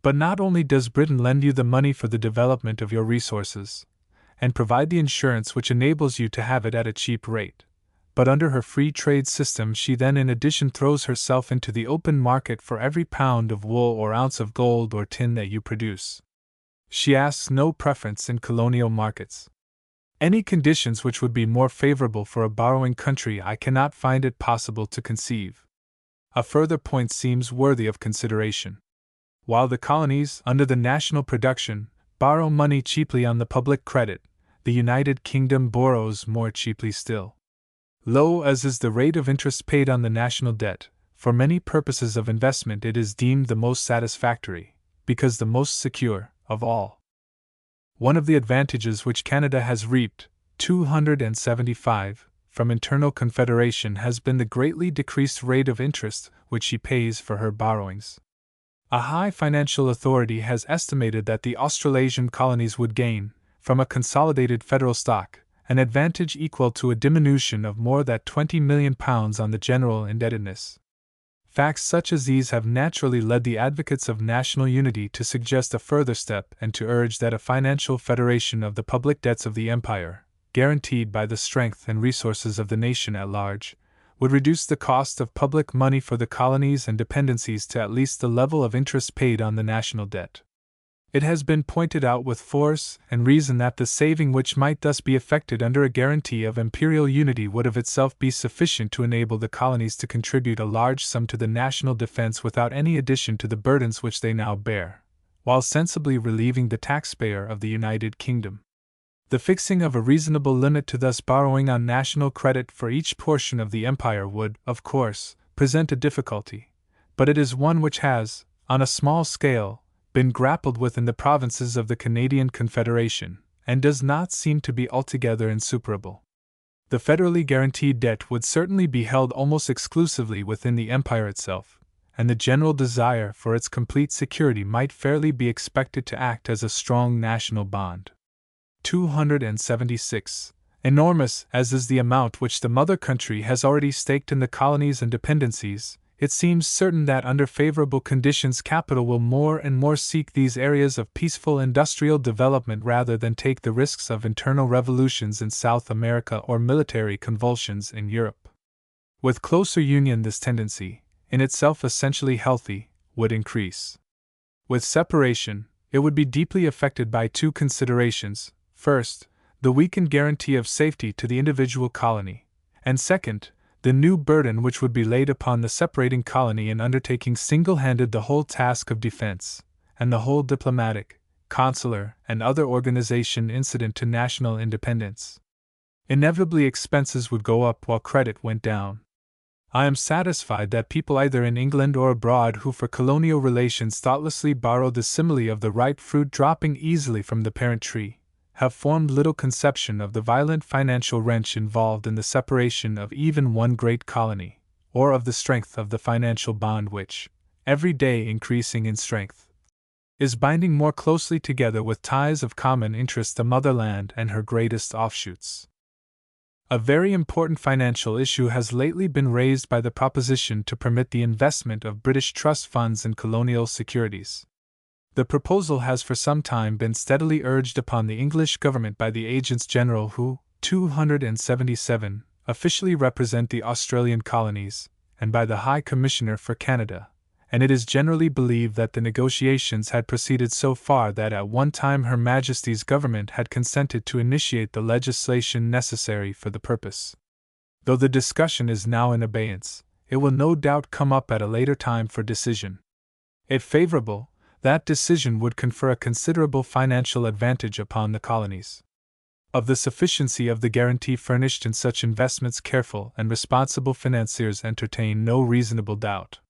But not only does Britain lend you the money for the development of your resources, and provide the insurance which enables you to have it at a cheap rate, but under her free trade system she then in addition throws herself into the open market for every pound of wool or ounce of gold or tin that you produce. She asks no preference in colonial markets. Any conditions which would be more favorable for a borrowing country I cannot find it possible to conceive. A further point seems worthy of consideration. While the colonies, under the national production, borrow money cheaply on the public credit, the United Kingdom borrows more cheaply still. Low as is the rate of interest paid on the national debt, for many purposes of investment it is deemed the most satisfactory, because the most secure, of all. One of the advantages which Canada has reaped, 275, from internal confederation has been the greatly decreased rate of interest which she pays for her borrowings. A high financial authority has estimated that the Australasian colonies would gain, from a consolidated federal stock, an advantage equal to a diminution of more than £20 million on the general indebtedness. Facts such as these have naturally led the advocates of national unity to suggest a further step and to urge that a financial federation of the public debts of the Empire, guaranteed by the strength and resources of the nation at large, would reduce the cost of public money for the colonies and dependencies to at least the level of interest paid on the national debt. It has been pointed out with force and reason that the saving which might thus be effected under a guarantee of imperial unity would of itself be sufficient to enable the colonies to contribute a large sum to the national defense without any addition to the burdens which they now bear, while sensibly relieving the taxpayer of the United Kingdom. The fixing of a reasonable limit to thus borrowing on national credit for each portion of the empire would, of course, present a difficulty, but it is one which has, on a small scale, been grappled with in the provinces of the Canadian Confederation, and does not seem to be altogether insuperable. The federally guaranteed debt would certainly be held almost exclusively within the empire itself, and the general desire for its complete security might fairly be expected to act as a strong national bond. 276. Enormous as is the amount which the mother country has already staked in the colonies and dependencies, it seems certain that under favorable conditions capital will more and more seek these areas of peaceful industrial development rather than take the risks of internal revolutions in South America or military convulsions in Europe. With closer union this tendency, in itself essentially healthy, would increase. With separation, it would be deeply affected by two considerations: first, the weakened guarantee of safety to the individual colony, and second, the new burden which would be laid upon the separating colony in undertaking single-handed the whole task of defense, and the whole diplomatic, consular, and other organization incident to national independence. Inevitably expenses would go up while credit went down. I am satisfied that people either in England or abroad who for colonial relations thoughtlessly borrowed the simile of the ripe fruit dropping easily from the parent tree, have formed little conception of the violent financial wrench involved in the separation of even one great colony, or of the strength of the financial bond which, every day increasing in strength, is binding more closely together with ties of common interest the motherland and her greatest offshoots. A very important financial issue has lately been raised by the proposition to permit the investment of British trust funds in colonial securities. The proposal has for some time been steadily urged upon the English government by the agents general who, 277, officially represent the Australian colonies, and by the High Commissioner for Canada, and it is generally believed that the negotiations had proceeded so far that at one time Her Majesty's government had consented to initiate the legislation necessary for the purpose. Though the discussion is now in abeyance, it will no doubt come up at a later time for decision. If favorable, that decision would confer a considerable financial advantage upon the colonies. Of the sufficiency of the guarantee furnished in such investments careful and responsible financiers entertain no reasonable doubt.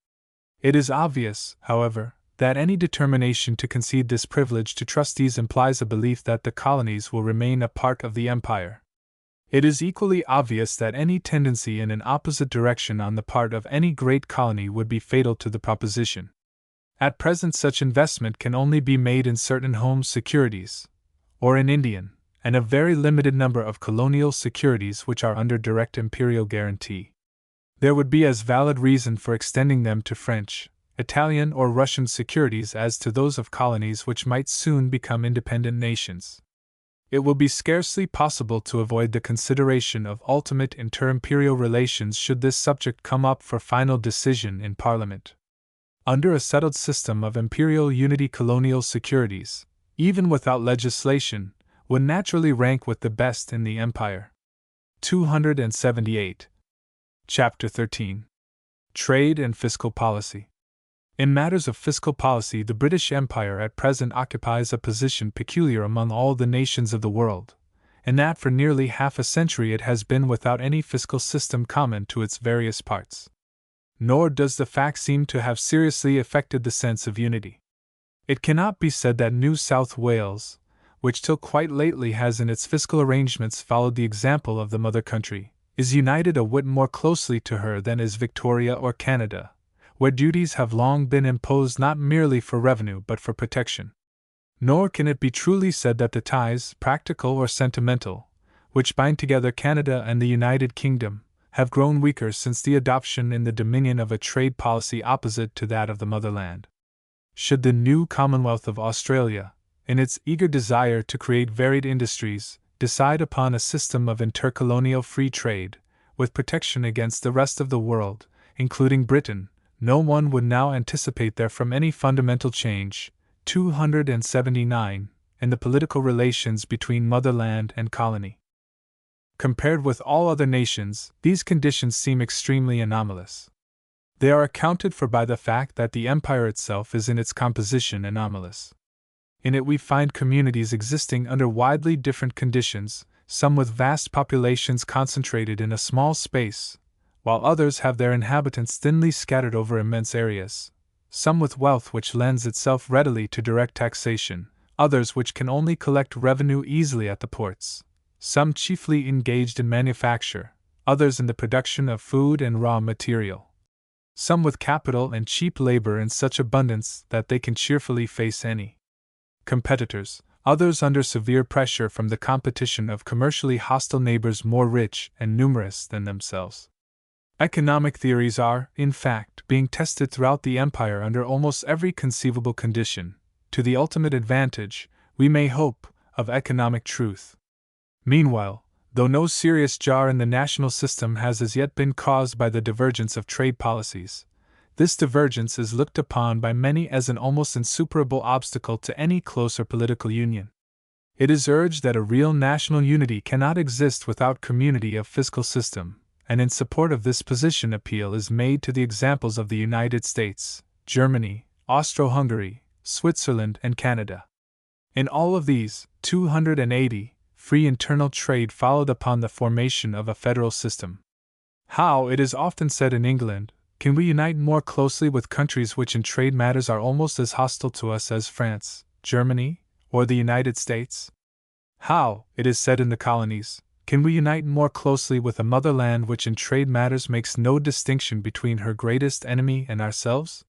It is obvious, however, that any determination to concede this privilege to trustees implies a belief that the colonies will remain a part of the empire. It is equally obvious that any tendency in an opposite direction on the part of any great colony would be fatal to the proposition. At present such investment can only be made in certain home securities, or in Indian, and a very limited number of colonial securities which are under direct imperial guarantee. There would be as valid reason for extending them to French, Italian, or Russian securities as to those of colonies which might soon become independent nations. It will be scarcely possible to avoid the consideration of ultimate inter-imperial relations should this subject come up for final decision in Parliament. Under a settled system of imperial unity, colonial securities, even without legislation, would naturally rank with the best in the empire. 278. Chapter 13. Trade and Fiscal Policy. In matters of fiscal policy, the British Empire at present occupies a position peculiar among all the nations of the world, and that for nearly half a century it has been without any fiscal system common to its various parts. Nor does the fact seem to have seriously affected the sense of unity. It cannot be said that New South Wales, which till quite lately has in its fiscal arrangements followed the example of the mother country, is united a whit more closely to her than is Victoria or Canada, where duties have long been imposed not merely for revenue but for protection. Nor can it be truly said that the ties, practical or sentimental, which bind together Canada and the United Kingdom, have grown weaker since the adoption in the Dominion of a trade policy opposite to that of the motherland. Should the new Commonwealth of Australia, in its eager desire to create varied industries, decide upon a system of intercolonial free trade, with protection against the rest of the world, including Britain, no one would now anticipate therefrom any fundamental change, 279, in the political relations between motherland and colony. Compared with all other nations, these conditions seem extremely anomalous. They are accounted for by the fact that the empire itself is in its composition anomalous. In it we find communities existing under widely different conditions, some with vast populations concentrated in a small space, while others have their inhabitants thinly scattered over immense areas, some with wealth which lends itself readily to direct taxation, others which can only collect revenue easily at the ports, some chiefly engaged in manufacture, others in the production of food and raw material, some with capital and cheap labor in such abundance that they can cheerfully face any competitors, others under severe pressure from the competition of commercially hostile neighbors more rich and numerous than themselves. Economic theories are, in fact, being tested throughout the empire under almost every conceivable condition, to the ultimate advantage, we may hope, of economic truth. Meanwhile, though no serious jar in the national system has as yet been caused by the divergence of trade policies, this divergence is looked upon by many as an almost insuperable obstacle to any closer political union. It is urged that a real national unity cannot exist without community of fiscal system, and in support of this position appeal is made to the examples of the United States, Germany, Austro-Hungary, Switzerland, and Canada. In all of these, 280, free internal trade followed upon the formation of a federal system. How, it is often said in England, can we unite more closely with countries which in trade matters are almost as hostile to us as France, Germany, or the United States? How, it is said in the colonies, can we unite more closely with a motherland which in trade matters makes no distinction between her greatest enemy and ourselves?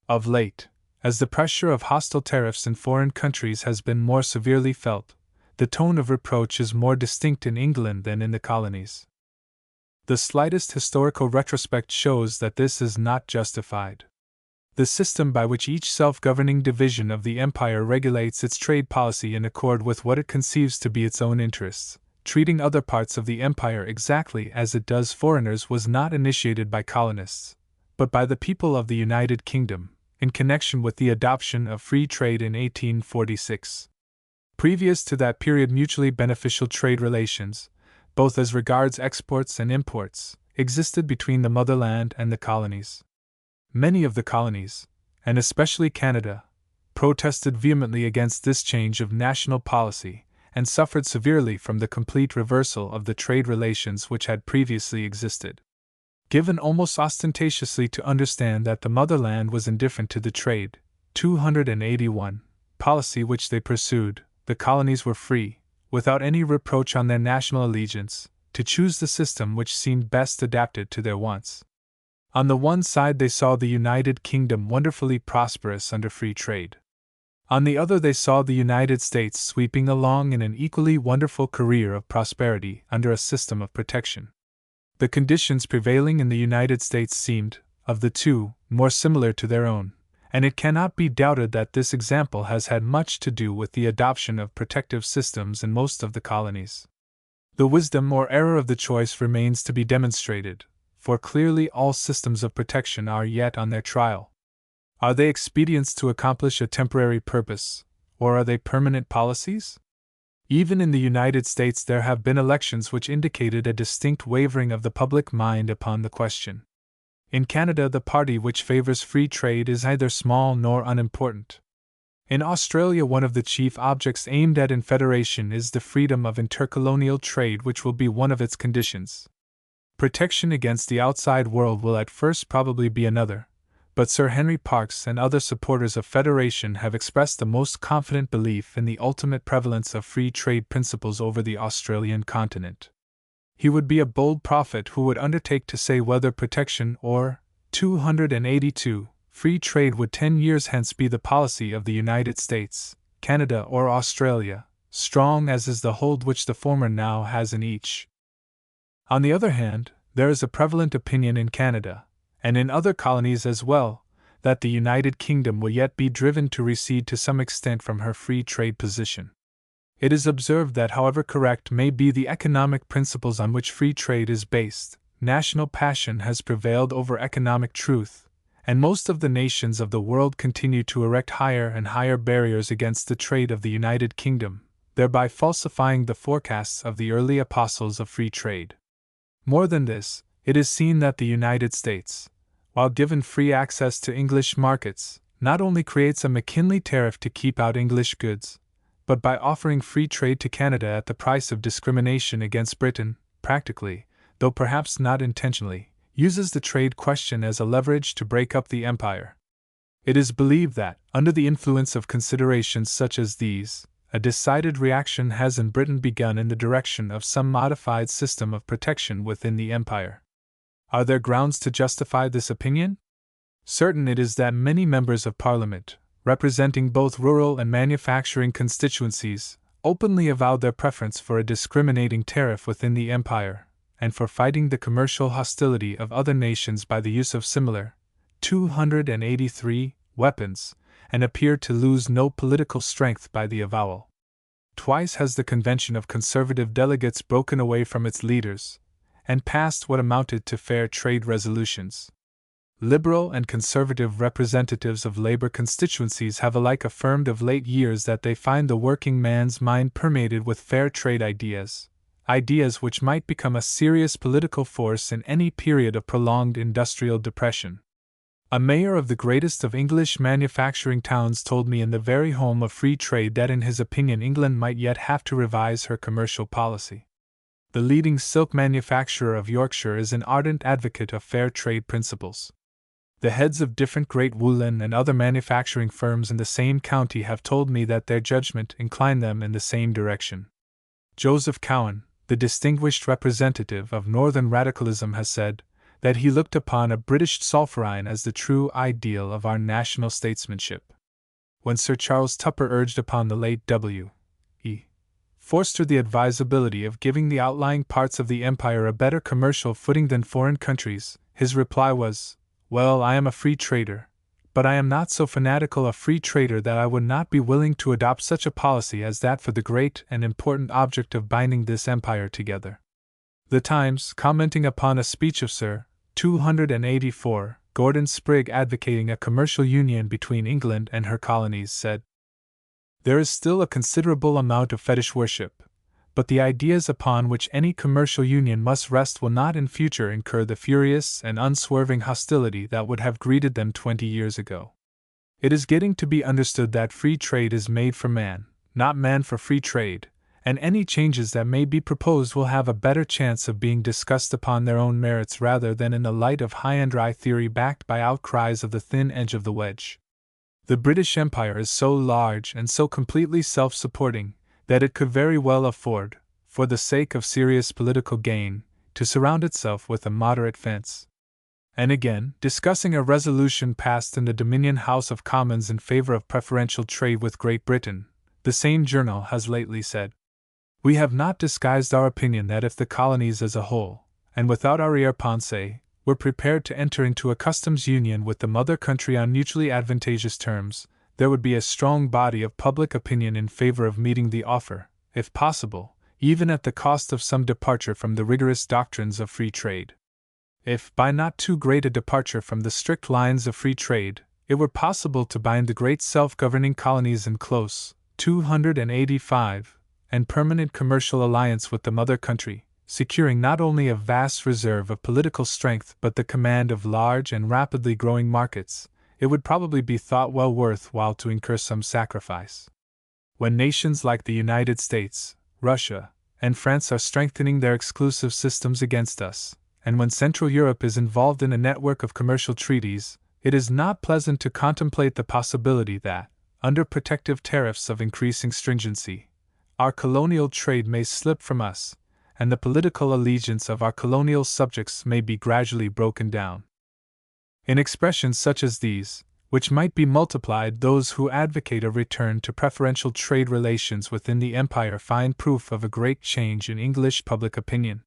Of late, as the pressure of hostile tariffs in foreign countries has been more severely felt, the tone of reproach is more distinct in England than in the colonies. The slightest historical retrospect shows that this is not justified. The system by which each self-governing division of the empire regulates its trade policy in accord with what it conceives to be its own interests, treating other parts of the empire exactly as it does foreigners, was not initiated by colonists, but by the people of the United Kingdom, in connection with the adoption of free trade in 1846. Previous to that period, mutually beneficial trade relations, both as regards exports and imports, existed between the motherland and the colonies. Many of the colonies, and especially Canada, protested vehemently against this change of national policy, and suffered severely from the complete reversal of the trade relations which had previously existed. Given almost ostentatiously to understand that the motherland was indifferent to the trade, 281, policy which they pursued, the colonies were free, without any reproach on their national allegiance, to choose the system which seemed best adapted to their wants. On the one side they saw the United Kingdom wonderfully prosperous under free trade. On the other they saw the United States sweeping along in an equally wonderful career of prosperity under a system of protection. The conditions prevailing in the United States seemed, of the two, more similar to their own, and it cannot be doubted that this example has had much to do with the adoption of protective systems in most of the colonies. The wisdom or error of the choice remains to be demonstrated, for clearly all systems of protection are yet on their trial. Are they expedients to accomplish a temporary purpose, or are they permanent policies? Even in the United States there have been elections which indicated a distinct wavering of the public mind upon the question. In Canada the party which favors free trade is neither small nor unimportant. In Australia, one of the chief objects aimed at in federation is the freedom of intercolonial trade, which will be one of its conditions. Protection against the outside world will at first probably be another, but Sir Henry Parkes and other supporters of federation have expressed the most confident belief in the ultimate prevalence of free trade principles over the Australian continent. He would be a bold prophet who would undertake to say whether protection or 282 free trade would 10 years hence be the policy of the United States, Canada, or Australia, strong as is the hold which the former now has in each. On the other hand, there is a prevalent opinion in Canada, and in other colonies as well, that the United Kingdom will yet be driven to recede to some extent from her free trade position. It is observed that however correct may be the economic principles on which free trade is based, national passion has prevailed over economic truth, and most of the nations of the world continue to erect higher and higher barriers against the trade of the United Kingdom, thereby falsifying the forecasts of the early apostles of free trade. More than this, it is seen that the United States, while given free access to English markets, not only creates a McKinley tariff to keep out English goods, but by offering free trade to Canada at the price of discrimination against Britain, practically, though perhaps not intentionally, uses the trade question as a leverage to break up the empire. It is believed that, under the influence of considerations such as these, a decided reaction has in Britain begun in the direction of some modified system of protection within the empire. Are there grounds to justify this opinion? Certain it is that many members of Parliament, representing both rural and manufacturing constituencies, openly avowed their preference for a discriminating tariff within the empire, and for fighting the commercial hostility of other nations by the use of similar 283 weapons, and appeared to lose no political strength by the avowal. Twice has the convention of conservative delegates broken away from its leaders, and passed what amounted to fair trade resolutions. Liberal and conservative representatives of labor constituencies have alike affirmed of late years that they find the working man's mind permeated with fair trade ideas which might become a serious political force in any period of prolonged industrial depression. A mayor of the greatest of English manufacturing towns told me in the very home of free trade that in his opinion England might yet have to revise her commercial policy. The leading silk manufacturer of Yorkshire is an ardent advocate of fair trade principles. The heads of different great woolen and other manufacturing firms in the same county have told me that their judgment inclined them in the same direction. Joseph Cowan, the distinguished representative of Northern radicalism, has said that he looked upon a British Zollverein as the true ideal of our national statesmanship. When Sir Charles Tupper urged upon the late W.E. Forster the advisability of giving the outlying parts of the empire a better commercial footing than foreign countries, his reply was, "Well, I am a free trader, but I am not so fanatical a free trader that I would not be willing to adopt such a policy as that for the great and important object of binding this empire together." The Times, commenting upon a speech of Sir 284 Gordon Sprigg advocating a commercial union between England and her colonies, said, "There is still a considerable amount of fetish worship, but the ideas upon which any commercial union must rest will not in future incur the furious and unswerving hostility that would have greeted them 20 years ago. It is getting to be understood that free trade is made for man, not man for free trade, and any changes that may be proposed will have a better chance of being discussed upon their own merits rather than in the light of high and dry theory backed by outcries of the thin edge of the wedge. The British Empire is so large and so completely self-supporting that it could very well afford, for the sake of serious political gain, to surround itself with a moderate fence." And again, discussing a resolution passed in the Dominion House of Commons in favor of preferential trade with Great Britain, the same journal has lately said, "We have not disguised our opinion that if the colonies as a whole, and without arrière-pensée, were prepared to enter into a customs union with the mother country on mutually advantageous terms, there would be a strong body of public opinion in favor of meeting the offer, if possible, even at the cost of some departure from the rigorous doctrines of free trade. If, by not too great a departure from the strict lines of free trade, it were possible to bind the great self-governing colonies in close 285 and permanent commercial alliance with the mother country, securing not only a vast reserve of political strength but the command of large and rapidly growing markets, it would probably be thought well worthwhile to incur some sacrifice. When nations like the United States, Russia, and France are strengthening their exclusive systems against us, and when Central Europe is involved in a network of commercial treaties, it is not pleasant to contemplate the possibility that, under protective tariffs of increasing stringency, our colonial trade may slip from us, and the political allegiance of our colonial subjects may be gradually broken down. In expressions such as these, which might be multiplied, those who advocate a return to preferential trade relations within the empire find proof of a great change in English public opinion.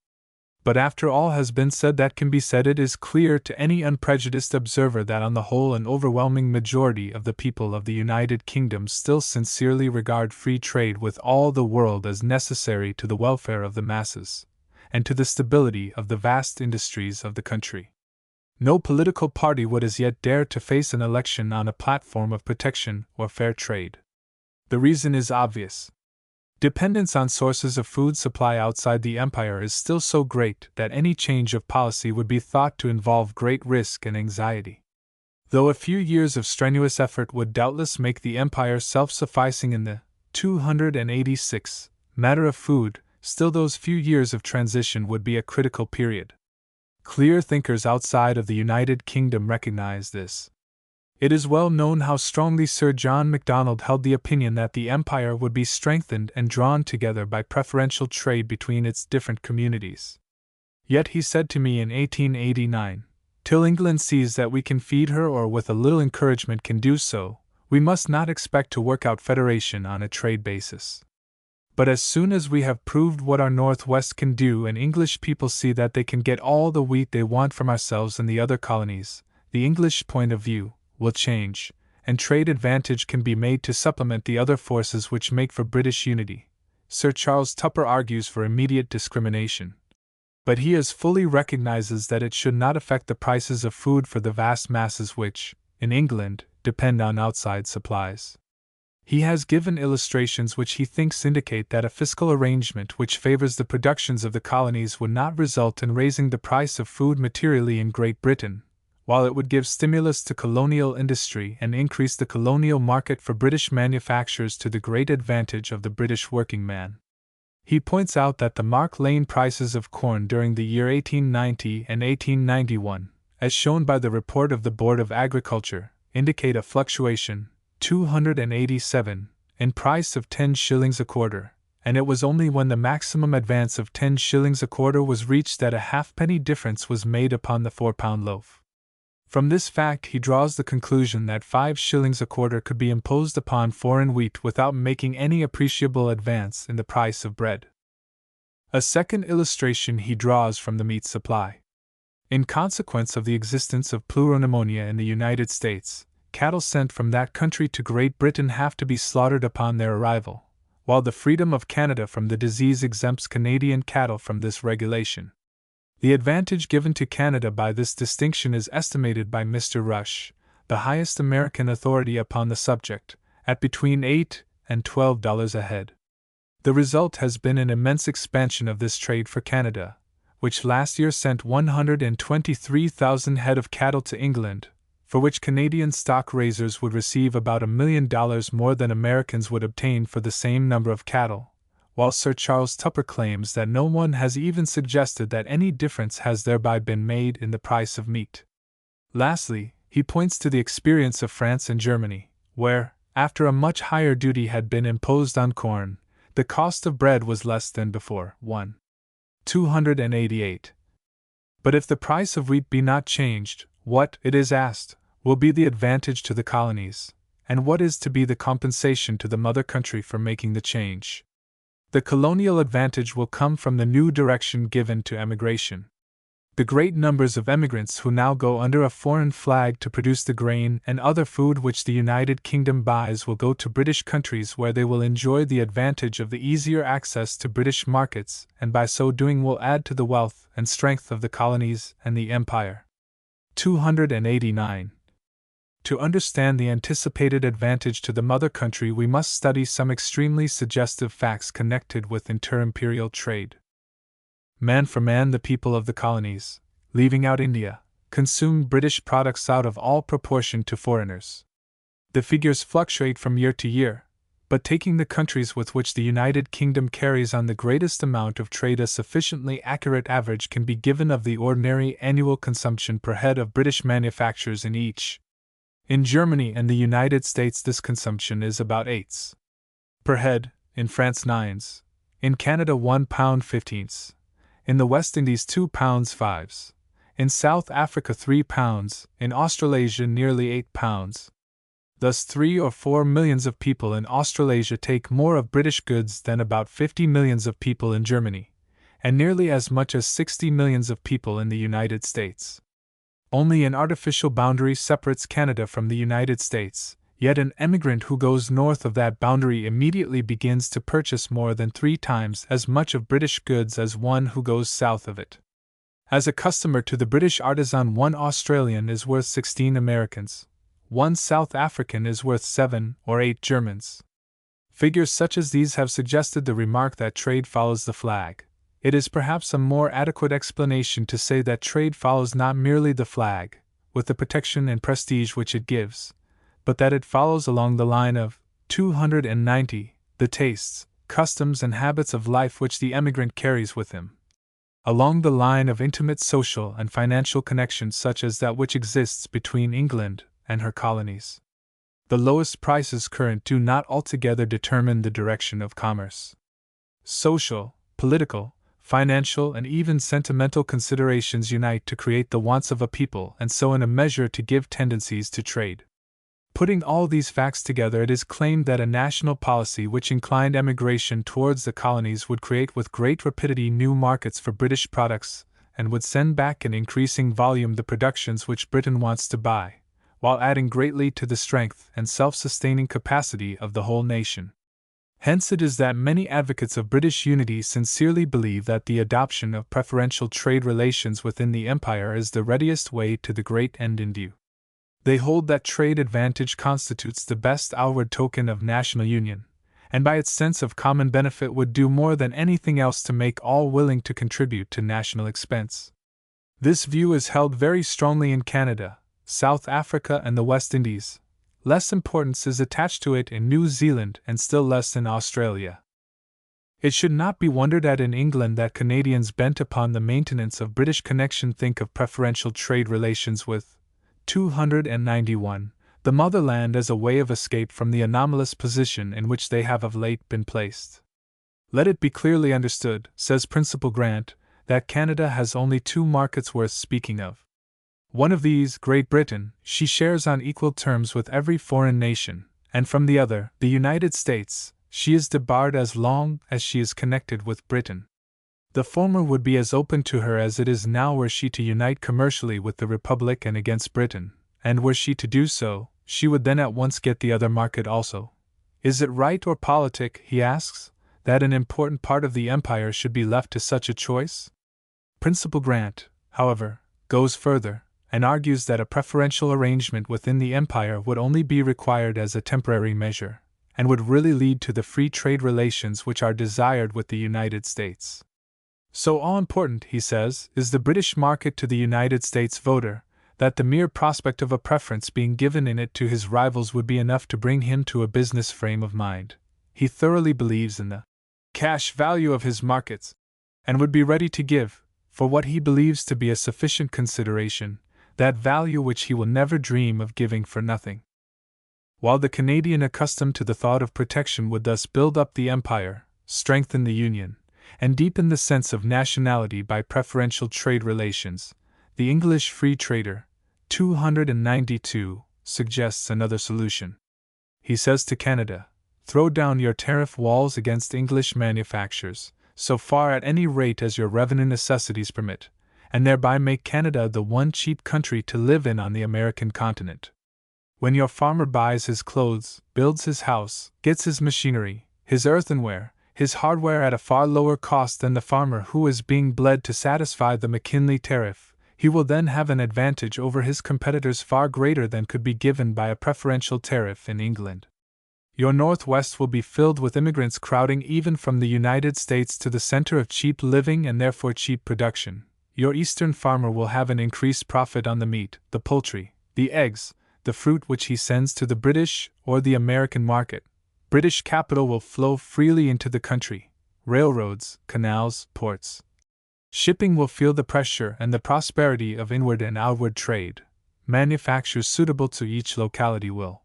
But after all has been said that can be said, it is clear to any unprejudiced observer that on the whole an overwhelming majority of the people of the United Kingdom still sincerely regard free trade with all the world as necessary to the welfare of the masses, and to the stability of the vast industries of the country. No political party would as yet dare to face an election on a platform of protection or fair trade. The reason is obvious. Dependence on sources of food supply outside the empire is still so great that any change of policy would be thought to involve great risk and anxiety. Though a few years of strenuous effort would doubtless make the empire self-sufficing in the 286 matter of food, still those few years of transition would be a critical period. Clear thinkers outside of the United Kingdom recognize this. It is well known how strongly Sir John Macdonald held the opinion that the empire would be strengthened and drawn together by preferential trade between its different communities. Yet he said to me in 1889, "Till England sees that we can feed her, or with a little encouragement can do so, we must not expect to work out federation on a trade basis. But as soon as we have proved what our Northwest can do and English people see that they can get all the wheat they want from ourselves and the other colonies, the English point of view will change, and trade advantage can be made to supplement the other forces which make for British unity." Sir Charles Tupper argues for immediate discrimination. But he as fully recognizes that it should not affect the prices of food for the vast masses which, in England, depend on outside supplies. He has given illustrations which he thinks indicate that a fiscal arrangement which favors the productions of the colonies would not result in raising the price of food materially in Great Britain, while it would give stimulus to colonial industry and increase the colonial market for British manufactures to the great advantage of the British working man. He points out that the Mark Lane prices of corn during the year 1890 and 1891, as shown by the report of the Board of Agriculture, indicate a fluctuation, 287, in price of 10 shillings a quarter, and it was only when the maximum advance of 10 shillings a quarter was reached that a halfpenny difference was made upon the 4-pound loaf. From this fact he draws the conclusion that 5 shillings a quarter could be imposed upon foreign wheat without making any appreciable advance in the price of bread. A second illustration he draws from the meat supply. In consequence of the existence of pleuropneumonia in the United States, cattle sent from that country to Great Britain have to be slaughtered upon their arrival, while the freedom of Canada from the disease exempts Canadian cattle from this regulation. The advantage given to Canada by this distinction is estimated by Mr. Rush, the highest American authority upon the subject, at between $8 and $12 a head. The result has been an immense expansion of this trade for Canada, which last year sent 123,000 head of cattle to England, for which Canadian stock raisers would receive about $1 million more than Americans would obtain for the same number of cattle, while Sir Charles Tupper claims that no one has even suggested that any difference has thereby been made in the price of meat. Lastly, he points to the experience of France and Germany, where, after a much higher duty had been imposed on corn, the cost of bread was less than before, 288. But if the price of wheat be not changed, what, it is asked, will be the advantage to the colonies, and what is to be the compensation to the mother country for making the change? The colonial advantage will come from the new direction given to emigration. The great numbers of emigrants who now go under a foreign flag to produce the grain and other food which the United Kingdom buys will go to British countries where they will enjoy the advantage of the easier access to British markets, and by so doing will add to the wealth and strength of the colonies and the empire. 289. To understand the anticipated advantage to the mother country, we must study some extremely suggestive facts connected with inter-imperial trade. Man for man, the people of the colonies, leaving out India, consume British products out of all proportion to foreigners. The figures fluctuate from year to year, but taking the countries with which the United Kingdom carries on the greatest amount of trade, a sufficiently accurate average can be given of the ordinary annual consumption per head of British manufactures in each. In Germany and the United States this consumption is about 8s per head, in France 9s, in Canada 1 pound 15s, in the West Indies 2 pounds 5s, in South Africa 3 pounds, in Australasia nearly 8 pounds. Thus 3 or 4 millions of people in Australasia take more of British goods than about 50 millions of people in Germany, and nearly as much as 60 millions of people in the United States. Only an artificial boundary separates Canada from the United States, yet an emigrant who goes north of that boundary immediately begins to purchase more than 3 times as much of British goods as one who goes south of it. As a customer to the British artisan, 1 Australian is worth 16 Americans. 1 South African is worth 7 or 8 Germans. Figures such as these have suggested the remark that trade follows the flag. It is perhaps a more adequate explanation to say that trade follows not merely the flag, with the protection and prestige which it gives, but that it follows along the line of 290, the tastes, customs, and habits of life which the emigrant carries with him. Along the line of intimate social and financial connections such as that which exists between England and her colonies. The lowest prices current do not altogether determine the direction of commerce. Social, political, financial, and even sentimental considerations unite to create the wants of a people and so in a measure to give tendencies to trade. Putting all these facts together, it is claimed that a national policy which inclined emigration towards the colonies would create with great rapidity new markets for British products and would send back in increasing volume the productions which Britain wants to buy, while adding greatly to the strength and self-sustaining capacity of the whole nation. Hence it is that many advocates of British unity sincerely believe that the adoption of preferential trade relations within the Empire is the readiest way to the great end in view. They hold that trade advantage constitutes the best outward token of national union, and by its sense of common benefit would do more than anything else to make all willing to contribute to national expense. This view is held very strongly in Canada, South Africa, and the West Indies. Less importance is attached to it in New Zealand and still less in Australia. It should not be wondered at in England that Canadians bent upon the maintenance of British connection think of preferential trade relations with 291, the motherland, as a way of escape from the anomalous position in which they have of late been placed. Let it be clearly understood, says Principal Grant, that Canada has only 2 markets worth speaking of. One of these, Great Britain, she shares on equal terms with every foreign nation, and from the other, the United States, she is debarred as long as she is connected with Britain. The former would be as open to her as it is now were she to unite commercially with the Republic and against Britain, and were she to do so, she would then at once get the other market also. Is it right or politic, he asks, that an important part of the Empire should be left to such a choice? Principal Grant, however, goes further, and argues that a preferential arrangement within the Empire would only be required as a temporary measure, and would really lead to the free trade relations which are desired with the United States. So all-important, he says, is the British market to the United States voter, that the mere prospect of a preference being given in it to his rivals would be enough to bring him to a business frame of mind. He thoroughly believes in the cash value of his markets, and would be ready to give, for what he believes to be a sufficient consideration, that value which he will never dream of giving for nothing. While the Canadian accustomed to the thought of protection would thus build up the Empire, strengthen the Union, and deepen the sense of nationality by preferential trade relations, the English Free Trader, 292, suggests another solution. He says to Canada, "Throw down your tariff walls against English manufactures, so far at any rate as your revenue necessities permit, and thereby make Canada the one cheap country to live in on the American continent. When your farmer buys his clothes, builds his house, gets his machinery, his earthenware, his hardware at a far lower cost than the farmer who is being bled to satisfy the McKinley tariff, he will then have an advantage over his competitors far greater than could be given by a preferential tariff in England. Your Northwest will be filled with immigrants crowding even from the United States to the center of cheap living and therefore cheap production. your Eastern farmer will have an increased profit on the meat, the poultry, the eggs, the fruit which he sends to the British or the American market. British capital will flow freely into the country. Railroads, canals, ports. Shipping will feel the pressure and the prosperity of inward and outward trade. Manufactures suitable to each locality will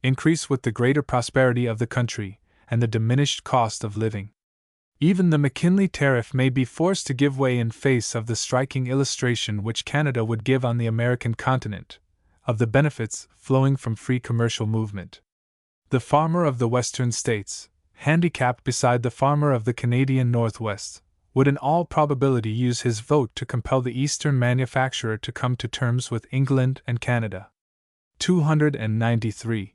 increase with the greater prosperity of the country and the diminished cost of living. Even the McKinley tariff may be forced to give way in face of the striking illustration which Canada would give on the American continent, of the benefits flowing from free commercial movement. The farmer of the Western States, handicapped beside the farmer of the Canadian Northwest, would in all probability use his vote to compel the Eastern manufacturer to come to terms with England and Canada. 293.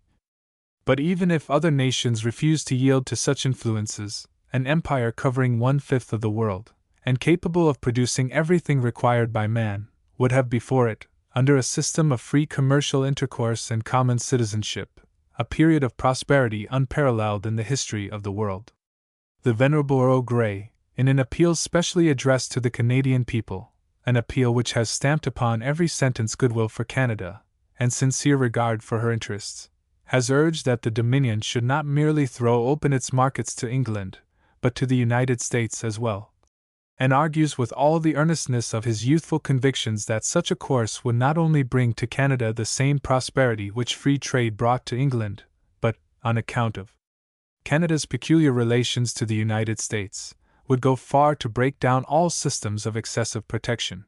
But even if other nations refuse to yield to such influences, an empire covering 1/5 of the world, and capable of producing everything required by man, would have before it, under a system of free commercial intercourse and common citizenship, a period of prosperity unparalleled in the history of the world. The Venerable Earl Grey, in an appeal specially addressed to the Canadian people, an appeal which has stamped upon every sentence goodwill for Canada, and sincere regard for her interests, has urged that the Dominion should not merely throw open its markets to England, but to the United States as well, and argues with all the earnestness of his youthful convictions that such a course would not only bring to Canada the same prosperity which free trade brought to England, but, on account of Canada's peculiar relations to the United States, would go far to break down all systems of excessive protection.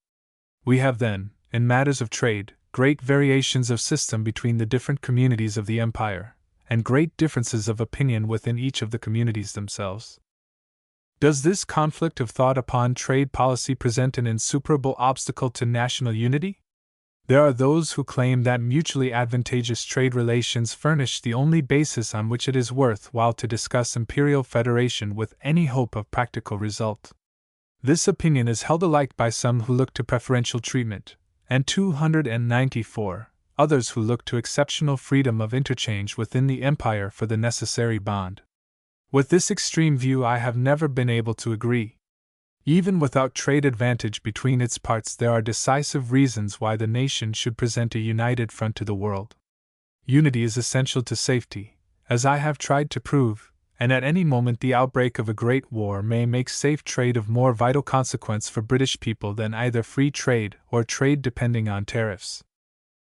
We have then, in matters of trade, great variations of system between the different communities of the empire, and great differences of opinion within each of the communities themselves. Does this conflict of thought upon trade policy present an insuperable obstacle to national unity? There are those who claim that mutually advantageous trade relations furnish the only basis on which it is worth while to discuss imperial federation with any hope of practical result. This opinion is held alike by some who look to preferential treatment, and 294, others who look to exceptional freedom of interchange within the empire for the necessary bond. With this extreme view I have never been able to agree. Even without trade advantage between its parts, there are decisive reasons why the nation should present a united front to the world. Unity is essential to safety, as I have tried to prove, and at any moment the outbreak of a great war may make safe trade of more vital consequence for British people than either free trade or trade depending on tariffs.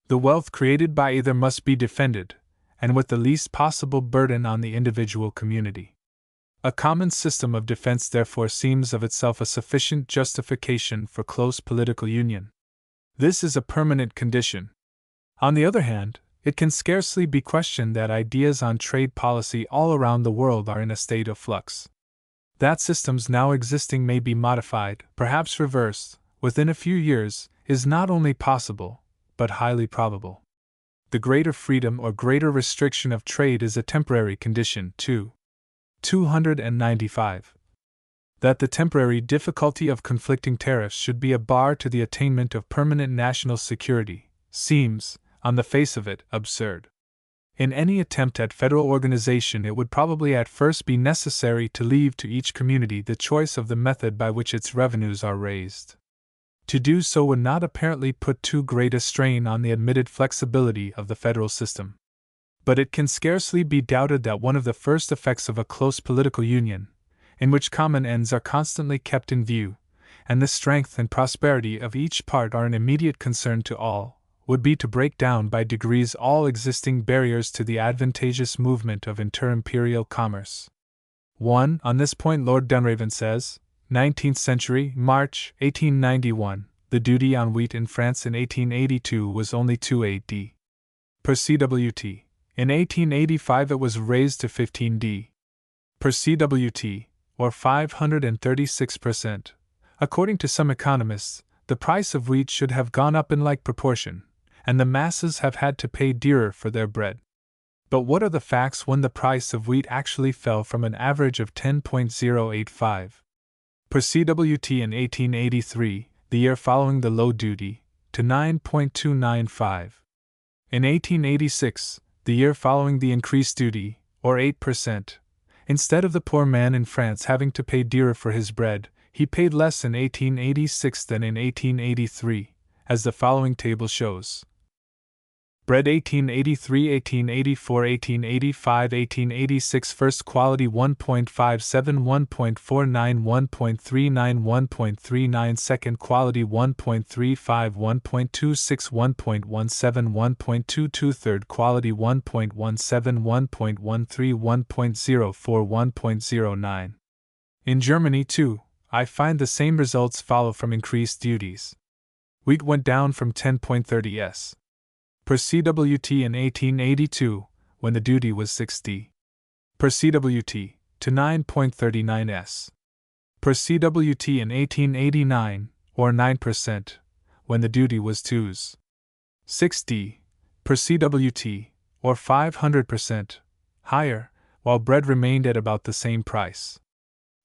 The wealth created by either must be defended, and with the least possible burden on the individual community. A common system of defense therefore seems of itself a sufficient justification for close political union. This is a permanent condition. On the other hand, it can scarcely be questioned that ideas on trade policy all around the world are in a state of flux. That systems now existing may be modified, perhaps reversed, within a few years, is not only possible, but highly probable. The greater freedom or greater restriction of trade is a temporary condition, too. 295. That the temporary difficulty of conflicting tariffs should be a bar to the attainment of permanent national security seems, on the face of it, absurd. In any attempt at federal organization, it would probably at first be necessary to leave to each community the choice of the method by which its revenues are raised. To do so would not apparently put too great a strain on the admitted flexibility of the federal system. But it can scarcely be doubted that one of the first effects of a close political union, in which common ends are constantly kept in view, and the strength and prosperity of each part are an immediate concern to all, would be to break down by degrees all existing barriers to the advantageous movement of inter-imperial commerce. 1. On this point Lord Dunraven says, 19th century, March, 1891, the duty on wheat in France in 1882 was only 2 AD per CWT. In 1885 it was raised to 15d per CWT, or 536%. According to some economists, the price of wheat should have gone up in like proportion, and the masses have had to pay dearer for their bread. But what are the facts when the price of wheat actually fell from an average of 10.085 per CWT in 1883, the year following the low duty, to 9.295 in 1886, the year following the increased duty, or 8%. Instead of the poor man in France having to pay dearer for his bread, He paid less in 1886 than in 1883, as the following table shows. Bread 1883, 1884, 1885, 1886 first quality 1.57, 1.49, 1.39, 1.39 second quality 1.35, 1.26, 1.17, 1.22 third quality 1.17, 1.13, 1.04, 1.09. In Germany, too, I find the same results follow from increased duties. Wheat went down from 10.30 s. per CWT in 1882, when the duty was 60 per CWT, to 9.39 s. per CWT in 1889, or 9%, when the duty was 2s. per CWT, or 500%, higher, while bread remained at about the same price.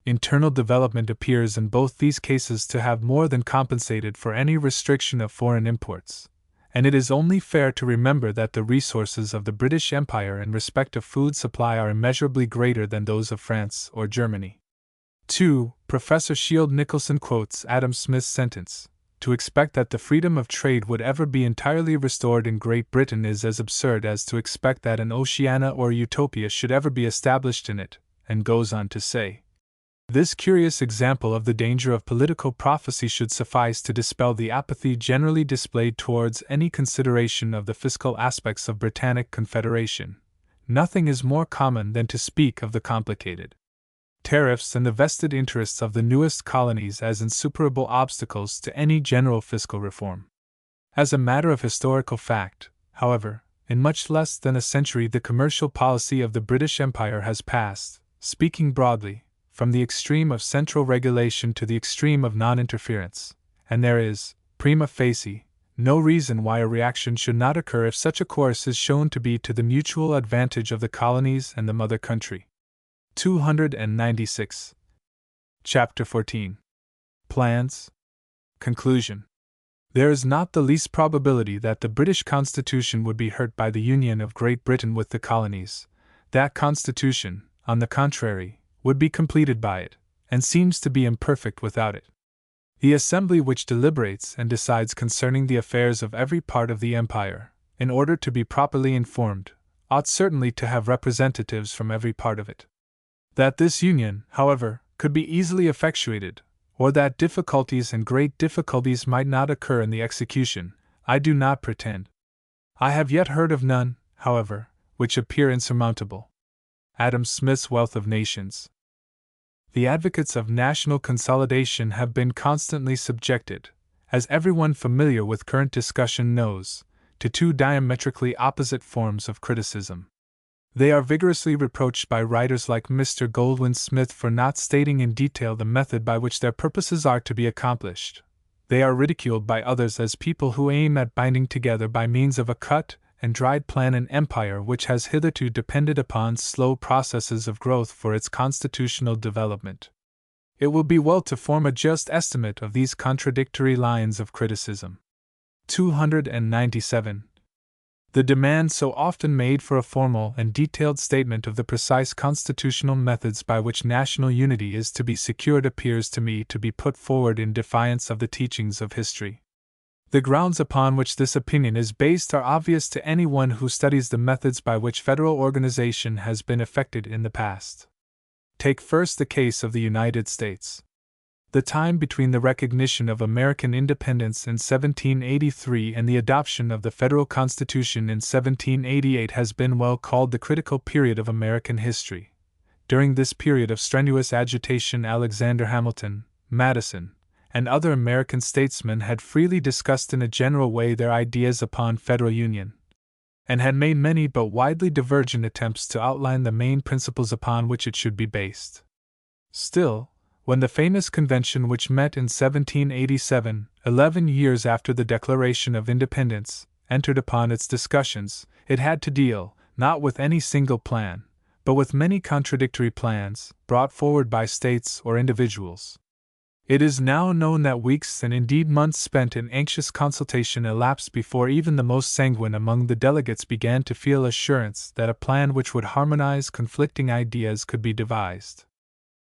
Internal development appears in both these cases to have more than compensated for any restriction of foreign imports, and it is only fair to remember that the resources of the British Empire in respect of food supply are immeasurably greater than those of France or Germany. 2. Professor Shield Nicholson quotes Adam Smith's sentence: "To expect that the freedom of trade would ever be entirely restored in Great Britain is as absurd as to expect that an Oceania or Utopia should ever be established in it," and goes on to say, "This curious example of the danger of political prophecy should suffice to dispel the apathy generally displayed towards any consideration of the fiscal aspects of Britannic Confederation. Nothing is more common than to speak of the complicated tariffs and the vested interests of the newest colonies as insuperable obstacles to any general fiscal reform. As a matter of historical fact, however, in much less than a century the commercial policy of the British Empire has passed, speaking broadly, from the extreme of central regulation to the extreme of non-interference, and there is, prima facie, no reason why a reaction should not occur if such a course is shown to be to the mutual advantage of the colonies and the mother country." 296. Chapter 14. Plans. Conclusion. There is not the least probability that the British Constitution would be hurt by the union of Great Britain with the colonies. That Constitution, on the contrary, would be completed by it, and seems to be imperfect without it. The Assembly which deliberates and decides concerning the affairs of every part of the Empire, in order to be properly informed, ought certainly to have representatives from every part of it. That this union, however, could be easily effectuated, or that difficulties and great difficulties might not occur in the execution, I do not pretend. I have yet heard of none, however, which appear insurmountable. Adam Smith's Wealth of Nations. The advocates of national consolidation have been constantly subjected, as everyone familiar with current discussion knows, to two diametrically opposite forms of criticism. They are vigorously reproached by writers like Mr. Goldwin Smith for not stating in detail the method by which their purposes are to be accomplished. They are ridiculed by others as people who aim at binding together by means of a cut and dried plan an empire which has hitherto depended upon slow processes of growth for its constitutional development. It will be well to form a just estimate of these contradictory lines of criticism. 297. The demand so often made for a formal and detailed statement of the precise constitutional methods by which national unity is to be secured appears to me to be put forward in defiance of the teachings of history. The grounds upon which this opinion is based are obvious to anyone who studies the methods by which federal organization has been effected in the past. Take first the case of the United States. The time between the recognition of American independence in 1783 and the adoption of the Federal Constitution in 1788 has been well called the critical period of American history. During this period of strenuous agitation, Alexander Hamilton, Madison, and other American statesmen had freely discussed in a general way their ideas upon federal union, and had made many but widely divergent attempts to outline the main principles upon which it should be based. Still, when the famous convention which met in 1787, 11 years after the Declaration of Independence, entered upon its discussions, it had to deal, not with any single plan, but with many contradictory plans, brought forward by states or individuals. It is now known that weeks and indeed months spent in anxious consultation elapsed before even the most sanguine among the delegates began to feel assurance that a plan which would harmonize conflicting ideas could be devised.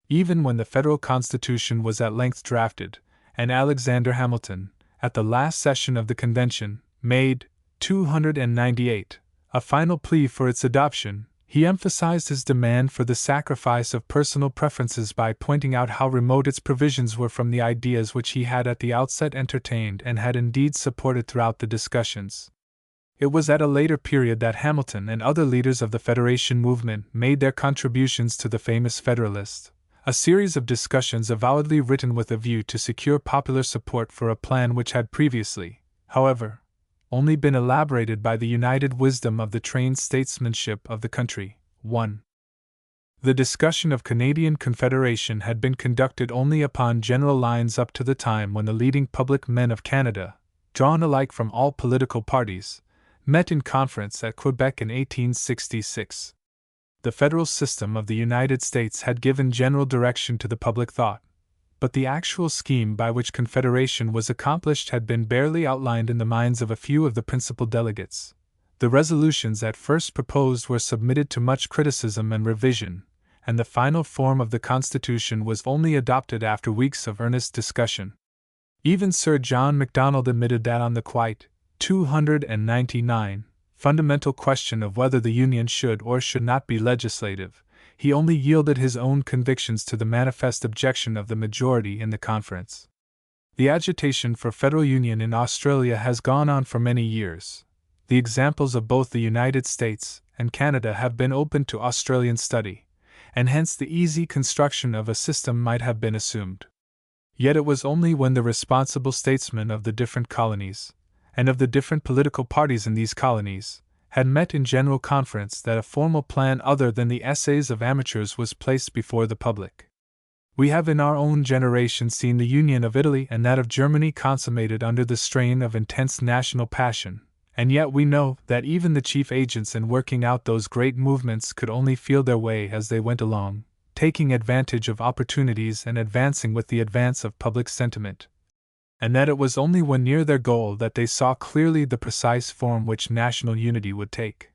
Even when the federal constitution was at length drafted, and Alexander Hamilton, at the last session of the convention, made 298 a final plea for its adoption, he emphasized his demand for the sacrifice of personal preferences by pointing out how remote its provisions were from the ideas which he had at the outset entertained and had indeed supported throughout the discussions. It was at a later period that Hamilton and other leaders of the Federation movement made their contributions to the famous Federalist, a series of discussions avowedly written with a view to secure popular support for a plan which had previously, however, only been elaborated by the united wisdom of the trained statesmanship of the country. 1. The discussion of Canadian Confederation had been conducted only upon general lines up to the time when the leading public men of Canada, drawn alike from all political parties, met in conference at Quebec in 1866. The federal system of the United States had given general direction to the public thought, but the actual scheme by which Confederation was accomplished had been barely outlined in the minds of a few of the principal delegates. The resolutions at first proposed were submitted to much criticism and revision, and the final form of the Constitution was only adopted after weeks of earnest discussion. Even Sir John Macdonald admitted that on the quite 299 fundamental question of whether the Union should or should not be legislative, he only yielded his own convictions to the manifest objection of the majority in the conference. The agitation for federal union in Australia has gone on for many years. The examples of both the United States and Canada have been open to Australian study, and hence the easy construction of a system might have been assumed. Yet it was only when the responsible statesmen of the different colonies, and of the different political parties in these colonies, had met in general conference that a formal plan other than the essays of amateurs was placed before the public. We have in our own generation seen the union of Italy and that of Germany consummated under the strain of intense national passion, and yet we know that even the chief agents in working out those great movements could only feel their way as they went along, taking advantage of opportunities and advancing with the advance of public sentiment, and that it was only when near their goal that they saw clearly the precise form which national unity would take.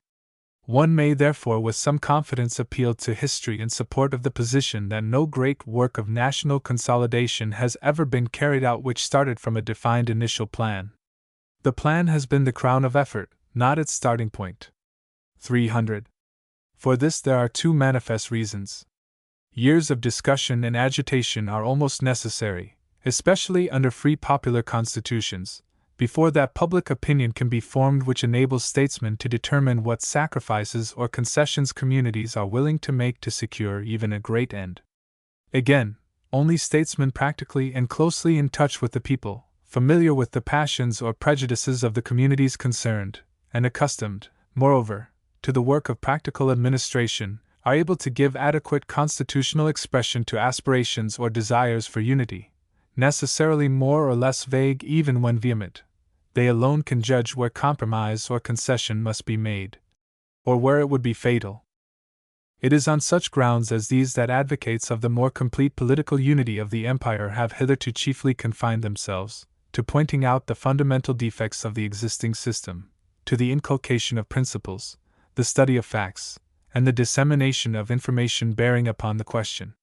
One may therefore with some confidence appeal to history in support of the position that no great work of national consolidation has ever been carried out which started from a defined initial plan. The plan has been the crown of effort, not its starting point. 300. For this there are two manifest reasons. Years of discussion and agitation are almost necessary, especially under free popular constitutions, before that public opinion can be formed which enables statesmen to determine what sacrifices or concessions communities are willing to make to secure even a great end. Again, only statesmen practically and closely in touch with the people, familiar with the passions or prejudices of the communities concerned, and accustomed, moreover, to the work of practical administration, are able to give adequate constitutional expression to aspirations or desires for unity, necessarily more or less vague even when vehement. They alone can judge where compromise or concession must be made, or where it would be fatal. It is on such grounds as these that advocates of the more complete political unity of the empire have hitherto chiefly confined themselves to pointing out the fundamental defects of the existing system, to the inculcation of principles, the study of facts, and the dissemination of information bearing upon the question.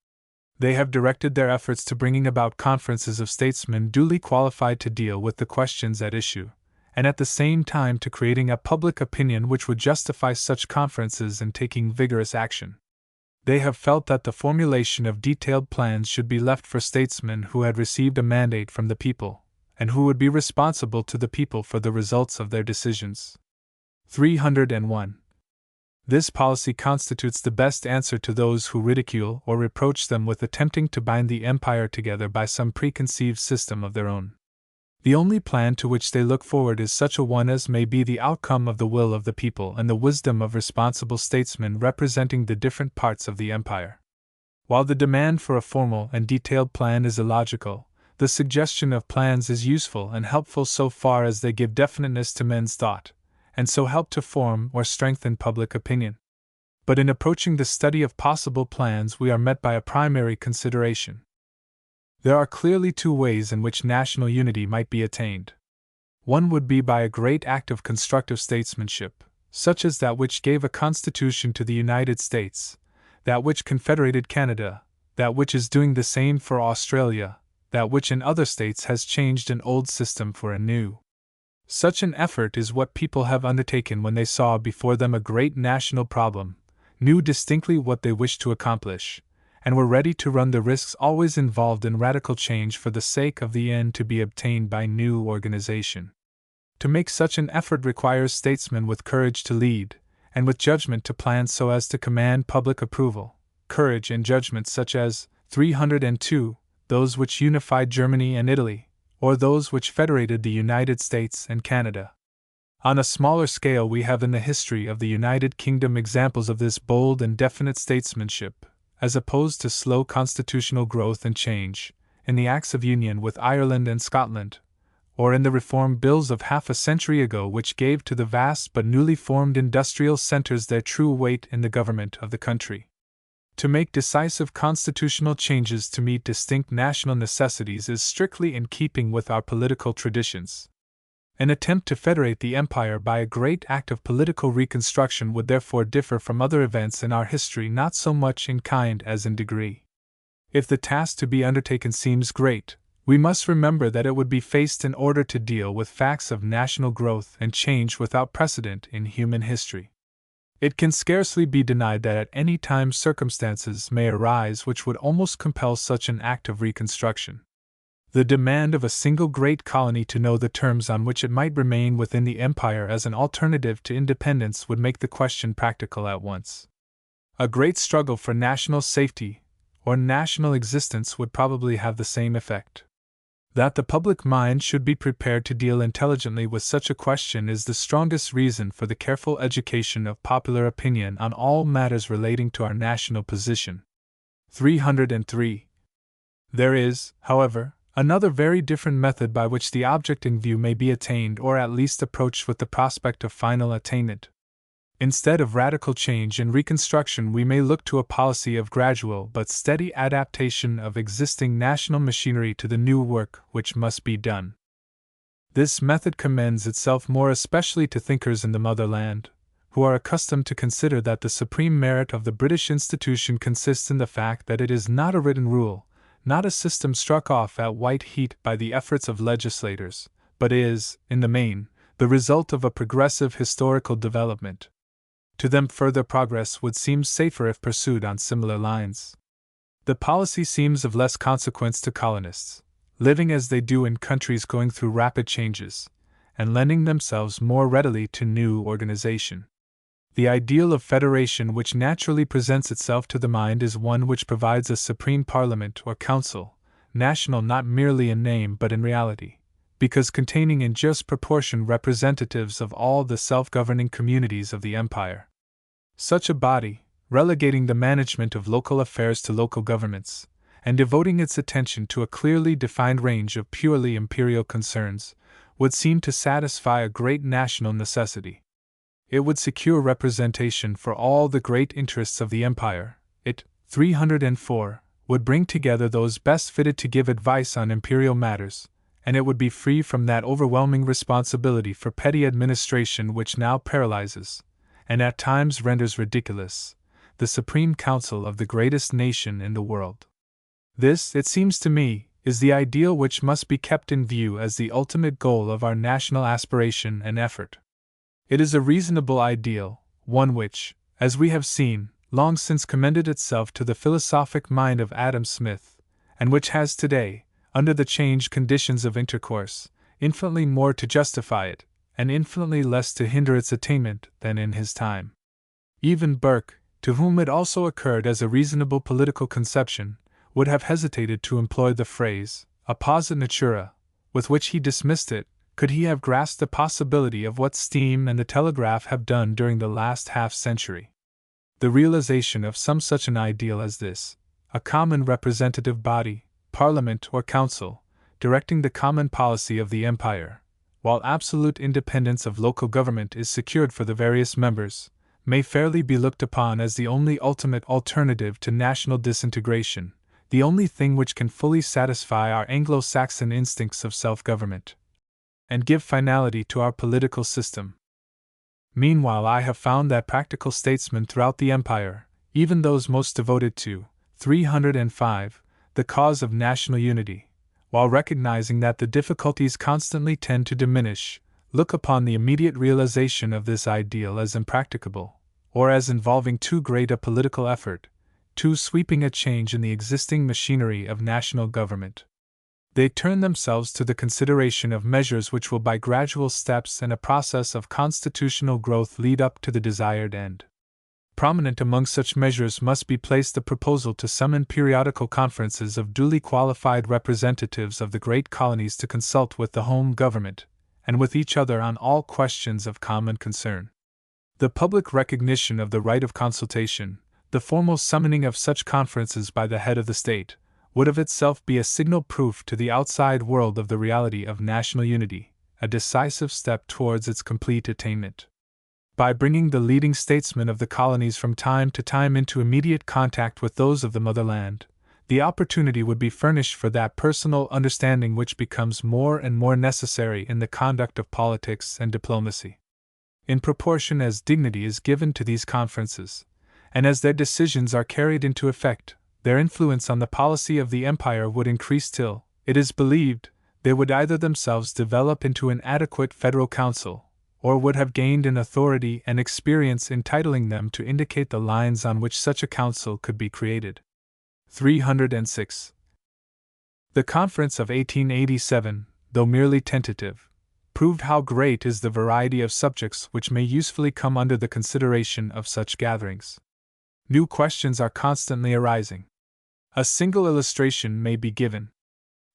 They have directed their efforts to bringing about conferences of statesmen duly qualified to deal with the questions at issue, and at the same time to creating a public opinion which would justify such conferences and taking vigorous action. They have felt that the formulation of detailed plans should be left for statesmen who had received a mandate from the people, and who would be responsible to the people for the results of their decisions. 301. This policy constitutes the best answer to those who ridicule or reproach them with attempting to bind the empire together by some preconceived system of their own. The only plan to which they look forward is such a one as may be the outcome of the will of the people and the wisdom of responsible statesmen representing the different parts of the empire. While the demand for a formal and detailed plan is illogical, the suggestion of plans is useful and helpful so far as they give definiteness to men's thought, and so help to form or strengthen public opinion. But in approaching the study of possible plans we are met by a primary consideration. There are clearly two ways in which national unity might be attained. One would be by a great act of constructive statesmanship, such as that which gave a constitution to the United States, that which confederated Canada, that which is doing the same for Australia, that which in other states has changed an old system for a new. Such an effort is what people have undertaken when they saw before them a great national problem, knew distinctly what they wished to accomplish, and were ready to run the risks always involved in radical change for the sake of the end to be obtained by new organization. To make such an effort requires statesmen with courage to lead, and with judgment to plan so as to command public approval, courage and judgment such as 302, those which unified Germany and Italy, or those which federated the United States and Canada. On a smaller scale, we have in the history of the United Kingdom examples of this bold and definite statesmanship, as opposed to slow constitutional growth and change, in the Acts of Union with Ireland and Scotland, or in the reform bills of half a century ago which gave to the vast but newly formed industrial centers their true weight in the government of the country. To make decisive constitutional changes to meet distinct national necessities is strictly in keeping with our political traditions. An attempt to federate the empire by a great act of political reconstruction would therefore differ from other events in our history not so much in kind as in degree. If the task to be undertaken seems great, we must remember that it would be faced in order to deal with facts of national growth and change without precedent in human history. It can scarcely be denied that at any time circumstances may arise which would almost compel such an act of reconstruction. The demand of a single great colony to know the terms on which it might remain within the empire as an alternative to independence would make the question practical at once. A great struggle for national safety, or national existence, would probably have the same effect. That the public mind should be prepared to deal intelligently with such a question is the strongest reason for the careful education of popular opinion on all matters relating to our national position. 303. There is, however, another very different method by which the object in view may be attained or at least approached with the prospect of final attainment. Instead of radical change and reconstruction, we may look to a policy of gradual but steady adaptation of existing national machinery to the new work which must be done. This method commends itself more especially to thinkers in the motherland, who are accustomed to consider that the supreme merit of the British institution consists in the fact that it is not a written rule, not a system struck off at white heat by the efforts of legislators, but is, in the main, the result of a progressive historical development. To them further progress would seem safer if pursued on similar lines. The policy seems of less consequence to colonists, living as they do in countries going through rapid changes, and lending themselves more readily to new organization. The ideal of federation which naturally presents itself to the mind is one which provides a supreme parliament or council, national not merely in name but in reality, because containing in just proportion representatives of all the self-governing communities of the empire. Such a body, relegating the management of local affairs to local governments, and devoting its attention to a clearly defined range of purely imperial concerns, would seem to satisfy a great national necessity. It would secure representation for all the great interests of the empire. It, 304, would bring together those best fitted to give advice on imperial matters, and it would be free from that overwhelming responsibility for petty administration which now paralyzes, and at times renders ridiculous, the Supreme Council of the greatest nation in the world. This, it seems to me, is the ideal which must be kept in view as the ultimate goal of our national aspiration and effort. It is a reasonable ideal, one which, as we have seen, long since commended itself to the philosophic mind of Adam Smith, and which has today, under the changed conditions of intercourse, infinitely more to justify it, and infinitely less to hinder its attainment than in his time. Even Burke, to whom it also occurred as a reasonable political conception, would have hesitated to employ the phrase, apposita natura, with which he dismissed it, could he have grasped the possibility of what steam and the telegraph have done during the last half-century. The realization of some such an ideal as this, a common representative body, parliament or council, directing the common policy of the empire, while absolute independence of local government is secured for the various members, may fairly be looked upon as the only ultimate alternative to national disintegration, the only thing which can fully satisfy our Anglo-Saxon instincts of self-government, and give finality to our political system. Meanwhile, I have found that practical statesmen throughout the empire, even those most devoted to 305. The cause of national unity, while recognizing that the difficulties constantly tend to diminish, look upon the immediate realization of this ideal as impracticable, or as involving too great a political effort, too sweeping a change in the existing machinery of national government. They turn themselves to the consideration of measures which will by gradual steps and a process of constitutional growth lead up to the desired end. Prominent among such measures must be placed the proposal to summon periodical conferences of duly qualified representatives of the great colonies to consult with the home government, and with each other on all questions of common concern. The public recognition of the right of consultation, the formal summoning of such conferences by the head of the state, would of itself be a signal proof to the outside world of the reality of national unity, a decisive step towards its complete attainment. By bringing the leading statesmen of the colonies from time to time into immediate contact with those of the motherland, the opportunity would be furnished for that personal understanding which becomes more and more necessary in the conduct of politics and diplomacy. In proportion as dignity is given to these conferences, and as their decisions are carried into effect, their influence on the policy of the empire would increase till, it is believed, they would either themselves develop into an adequate federal council, or would have gained in authority and experience entitling them to indicate the lines on which such a council could be created. 306. The Conference of 1887, though merely tentative, proved how great is the variety of subjects which may usefully come under the consideration of such gatherings. New questions are constantly arising. A single illustration may be given.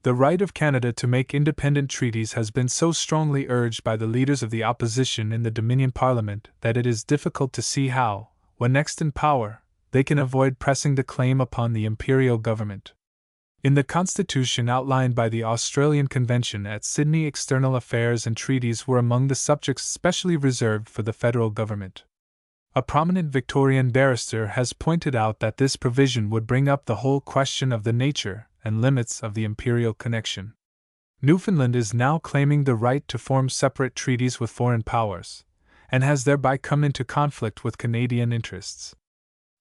The right of Canada to make independent treaties has been so strongly urged by the leaders of the opposition in the Dominion Parliament that it is difficult to see how, when next in power, they can avoid pressing the claim upon the Imperial government. In the Constitution outlined by the Australian Convention at Sydney, external affairs and treaties were among the subjects specially reserved for the federal government. A prominent Victorian barrister has pointed out that this provision would bring up the whole question of the nature and limits of the imperial connection. Newfoundland is now claiming the right to form separate treaties with foreign powers, and has thereby come into conflict with Canadian interests.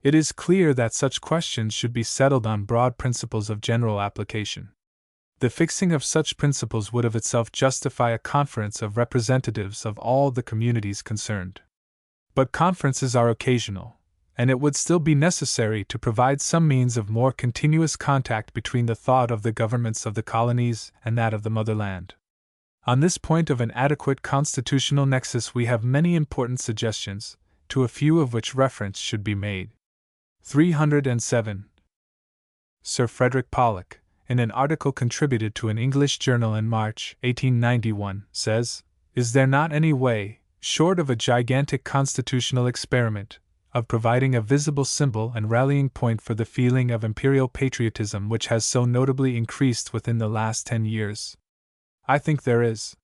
It is clear that such questions should be settled on broad principles of general application. The fixing of such principles would of itself justify a conference of representatives of all the communities concerned. But conferences are occasional, and it would still be necessary to provide some means of more continuous contact between the thought of the governments of the colonies and that of the motherland. On this point of an adequate constitutional nexus we have many important suggestions, to a few of which reference should be made. 307. Sir Frederick Pollock, in an article contributed to an English journal in March 1891, says, "Is there not any way, short of a gigantic constitutional experiment, of providing a visible symbol and rallying point for the feeling of imperial patriotism which has so notably increased within the last 10 years? I think there is.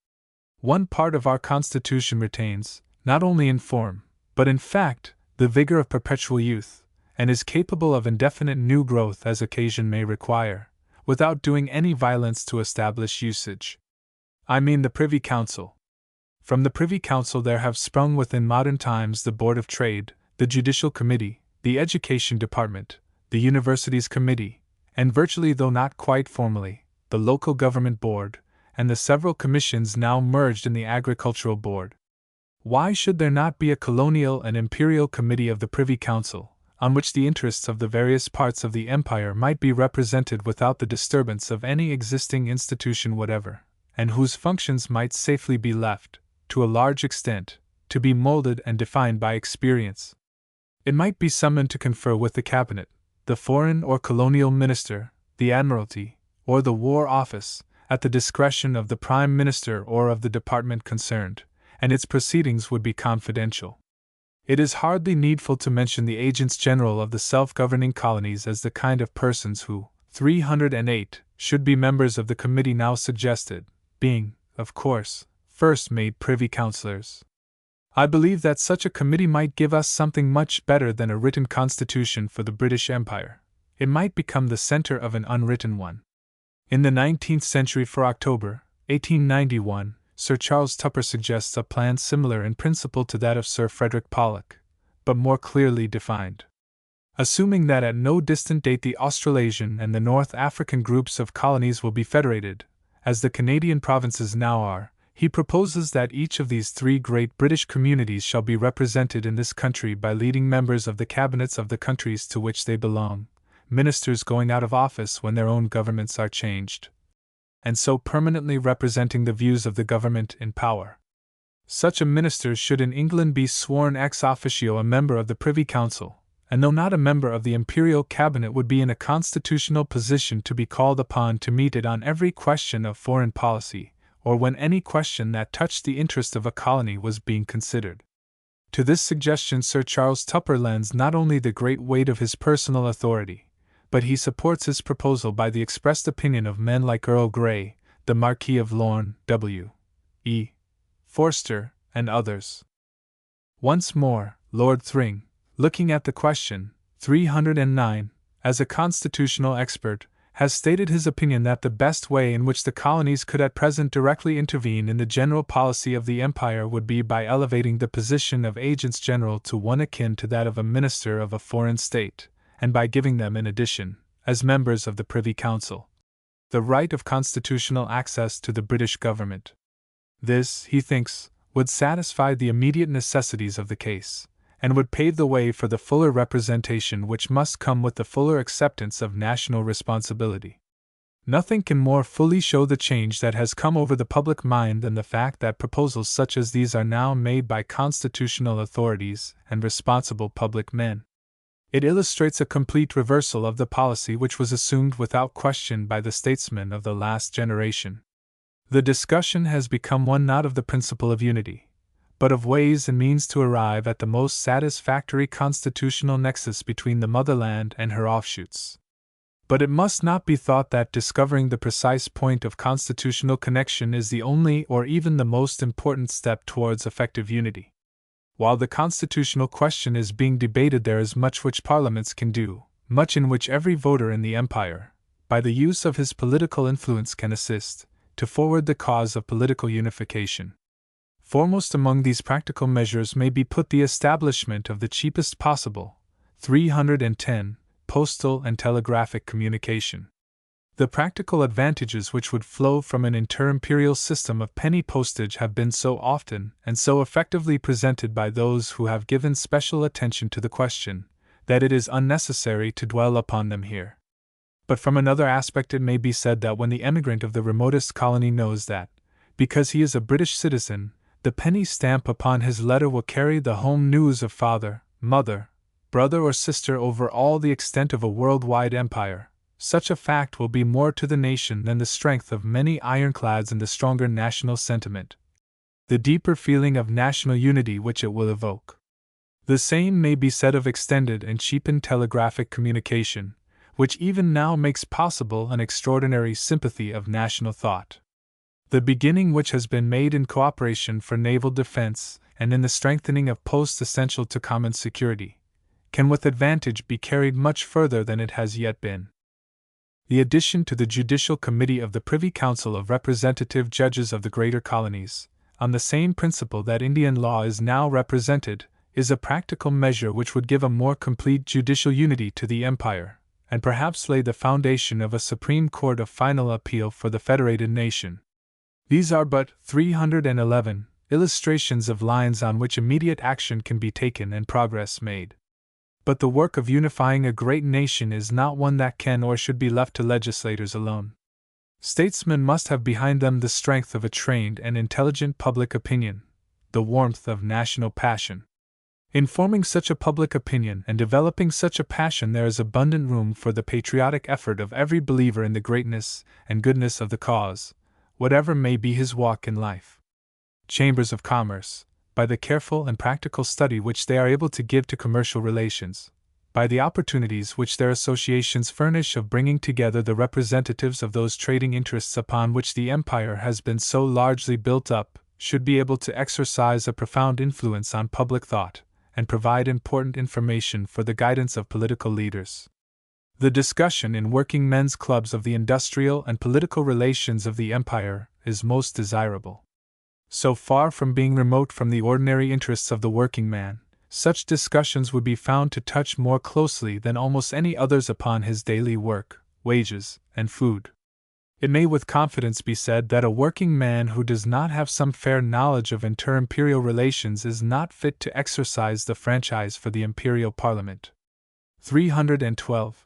One part of our Constitution retains, not only in form, but in fact, the vigor of perpetual youth, and is capable of indefinite new growth as occasion may require, without doing any violence to established usage. I mean the Privy Council. From the Privy Council there have sprung within modern times the Board of Trade, the Judicial Committee, the Education Department, the Universities Committee, and virtually though not quite formally, the Local Government Board, and the several commissions now merged in the Agricultural Board. Why should there not be a Colonial and Imperial Committee of the Privy Council, on which the interests of the various parts of the Empire might be represented without the disturbance of any existing institution whatever, and whose functions might safely be left, to a large extent, to be molded and defined by experience? It might be summoned to confer with the Cabinet, the Foreign or Colonial Minister, the Admiralty, or the War Office, at the discretion of the Prime Minister or of the department concerned, and its proceedings would be confidential. It is hardly needful to mention the Agents General of the self-governing colonies as the kind of persons who, 308, should be members of the committee now suggested, being, of course, first made Privy Councillors. I believe that such a committee might give us something much better than a written constitution for the British Empire. It might become the center of an unwritten one. In the 19th century, for October, 1891, Sir Charles Tupper suggests a plan similar in principle to that of Sir Frederick Pollock, but more clearly defined. Assuming that at no distant date the Australasian and the North African groups of colonies will be federated, as the Canadian provinces now are, he proposes that each of these three great British communities shall be represented in this country by leading members of the cabinets of the countries to which they belong, ministers going out of office when their own governments are changed, and so permanently representing the views of the government in power. Such a minister should in England be sworn ex officio a member of the Privy Council, and though not a member of the Imperial Cabinet would be in a constitutional position to be called upon to meet it on every question of foreign policy, or when any question that touched the interest of a colony was being considered. To this suggestion Sir Charles Tupper lends not only the great weight of his personal authority, but he supports his proposal by the expressed opinion of men like Earl Grey, the Marquis of Lorne, W. E. Forster, and others. Once more, Lord Thring, looking at the question, 309, as a constitutional expert, has stated his opinion that the best way in which the colonies could at present directly intervene in the general policy of the Empire would be by elevating the position of agents general to one akin to that of a minister of a foreign state, and by giving them in addition, as members of the Privy Council, the right of constitutional access to the British government. This, he thinks, would satisfy the immediate necessities of the case, and would pave the way for the fuller representation which must come with the fuller acceptance of national responsibility. Nothing can more fully show the change that has come over the public mind than the fact that proposals such as these are now made by constitutional authorities and responsible public men. It illustrates a complete reversal of the policy which was assumed without question by the statesmen of the last generation. The discussion has become one not of the principle of unity, but of ways and means to arrive at the most satisfactory constitutional nexus between the motherland and her offshoots. But it must not be thought that discovering the precise point of constitutional connection is the only or even the most important step towards effective unity. While the constitutional question is being debated, there is much which parliaments can do, much in which every voter in the Empire, by the use of his political influence, can assist, to forward the cause of political unification. Foremost among these practical measures may be put the establishment of the cheapest possible, 310, postal and telegraphic communication. The practical advantages which would flow from an inter-imperial system of penny postage have been so often and so effectively presented by those who have given special attention to the question, that it is unnecessary to dwell upon them here. But from another aspect it may be said that when the emigrant of the remotest colony knows that, because he is a British citizen, the penny stamp upon his letter will carry the home news of father, mother, brother or sister over all the extent of a worldwide empire, such a fact will be more to the nation than the strength of many ironclads and the stronger national sentiment, the deeper feeling of national unity which it will evoke. The same may be said of extended and cheapened telegraphic communication, which even now makes possible an extraordinary sympathy of national thought. The beginning which has been made in cooperation for naval defense and in the strengthening of posts essential to common security, can with advantage be carried much further than it has yet been. The addition to the Judicial Committee of the Privy Council of representative judges of the greater colonies, on the same principle that Indian law is now represented, is a practical measure which would give a more complete judicial unity to the Empire, and perhaps lay the foundation of a Supreme Court of final appeal for the federated nation. These are but 311 illustrations of lines on which immediate action can be taken and progress made. But the work of unifying a great nation is not one that can or should be left to legislators alone. Statesmen must have behind them the strength of a trained and intelligent public opinion, the warmth of national passion. In forming such a public opinion and developing such a passion, there is abundant room for the patriotic effort of every believer in the greatness and goodness of the cause, whatever may be his walk in life. Chambers of Commerce, by the careful and practical study which they are able to give to commercial relations, by the opportunities which their associations furnish of bringing together the representatives of those trading interests upon which the Empire has been so largely built up, should be able to exercise a profound influence on public thought, and provide important information for the guidance of political leaders. The discussion in working men's clubs of the industrial and political relations of the Empire is most desirable. So far from being remote from the ordinary interests of the working man, such discussions would be found to touch more closely than almost any others upon his daily work, wages, and food. It may with confidence be said that a working man who does not have some fair knowledge of inter-imperial relations is not fit to exercise the franchise for the Imperial Parliament. 312.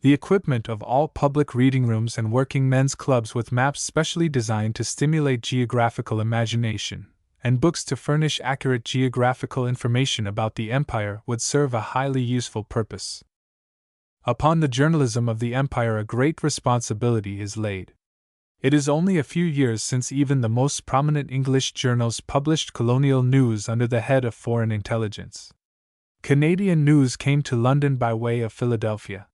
The equipment of all public reading rooms and working men's clubs with maps specially designed to stimulate geographical imagination, and books to furnish accurate geographical information about the Empire would serve a highly useful purpose. Upon the journalism of the Empire a great responsibility is laid. It is only a few years since even the most prominent English journals published colonial news under the head of foreign intelligence. Canadian news came to London by way of Philadelphia.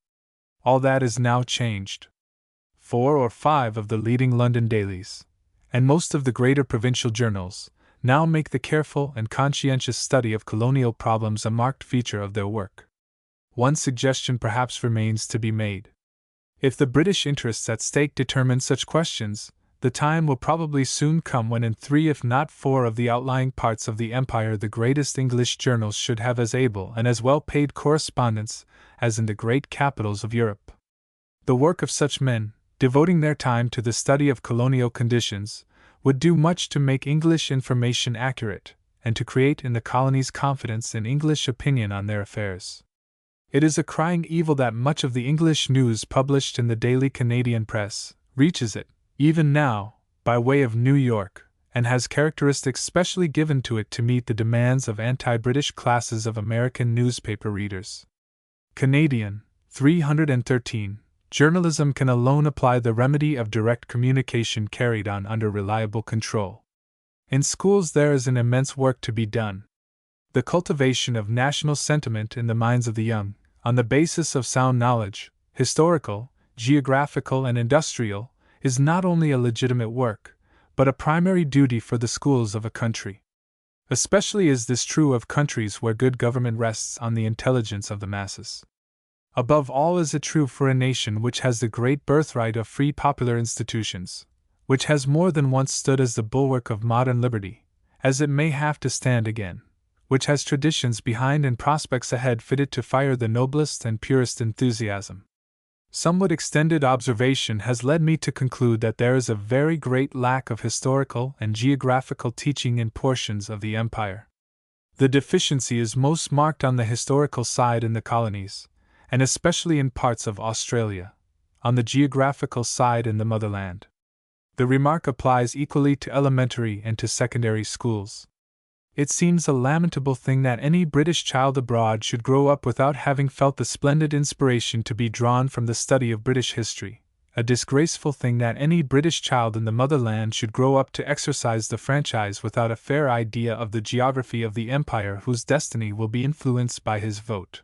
All that is now changed. 4 or 5 of the leading London dailies, and most of the greater provincial journals, now make the careful and conscientious study of colonial problems a marked feature of their work. One suggestion perhaps remains to be made. If the British interests at stake determine such questions, the time will probably soon come when in 3 if not 4 of the outlying parts of the Empire the greatest English journals should have as able and as well paid correspondents as in the great capitals of Europe. The work of such men, devoting their time to the study of colonial conditions, would do much to make English information accurate, and to create in the colonies confidence in English opinion on their affairs. It is a crying evil that much of the English news published in the daily Canadian press reaches it, even now, by way of New York, and has characteristics specially given to it to meet the demands of anti-British classes of American newspaper readers. Canadian, 313. Journalism can alone apply the remedy of direct communication carried on under reliable control. In schools there is an immense work to be done. The cultivation of national sentiment in the minds of the young, on the basis of sound knowledge, historical, geographical, and industrial, is not only a legitimate work, but a primary duty for the schools of a country. Especially is this true of countries where good government rests on the intelligence of the masses. Above all is it true for a nation which has the great birthright of free popular institutions, which has more than once stood as the bulwark of modern liberty, as it may have to stand again, which has traditions behind and prospects ahead fitted to fire the noblest and purest enthusiasm. Somewhat extended observation has led me to conclude that there is a very great lack of historical and geographical teaching in portions of the Empire. The deficiency is most marked on the historical side in the colonies, and especially in parts of Australia, on the geographical side in the motherland. The remark applies equally to elementary and to secondary schools. It seems a lamentable thing that any British child abroad should grow up without having felt the splendid inspiration to be drawn from the study of British history, a disgraceful thing that any British child in the motherland should grow up to exercise the franchise without a fair idea of the geography of the empire whose destiny will be influenced by his vote.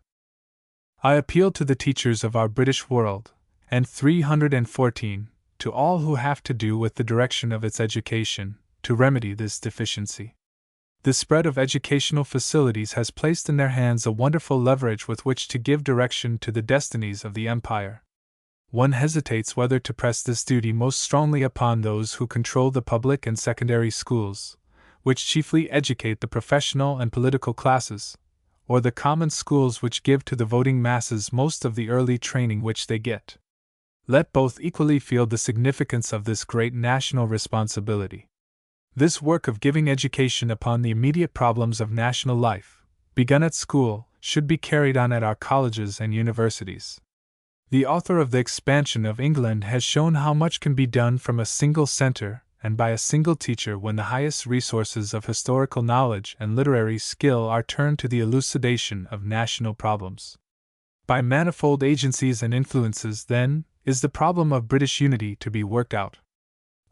I appeal to the teachers of our British world, and 314, to all who have to do with the direction of its education, to remedy this deficiency. The spread of educational facilities has placed in their hands a wonderful leverage with which to give direction to the destinies of the empire. One hesitates whether to press this duty most strongly upon those who control the public and secondary schools, which chiefly educate the professional and political classes, or the common schools which give to the voting masses most of the early training which they get. Let both equally feel the significance of this great national responsibility. This work of giving education upon the immediate problems of national life, begun at school, should be carried on at our colleges and universities. The author of The Expansion of England has shown how much can be done from a single center and by a single teacher when the highest resources of historical knowledge and literary skill are turned to the elucidation of national problems. By manifold agencies and influences, then, is the problem of British unity to be worked out.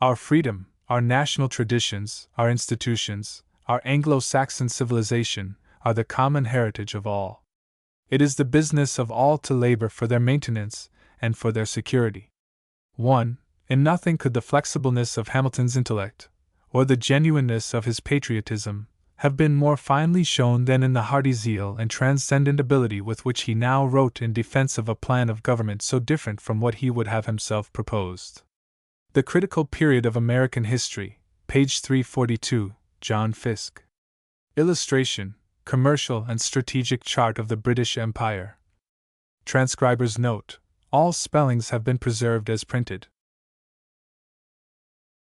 Our freedom, our national traditions, our institutions, our Anglo-Saxon civilization, are the common heritage of all. It is the business of all to labor for their maintenance and for their security. 1. In nothing could the flexibleness of Hamilton's intellect, or the genuineness of his patriotism, have been more finely shown than in the hearty zeal and transcendent ability with which he now wrote in defense of a plan of government so different from what he would have himself proposed. The Critical Period of American History, page 342, John Fiske. Illustration: Commercial and Strategic Chart of the British Empire. Transcriber's note: all spellings have been preserved as printed.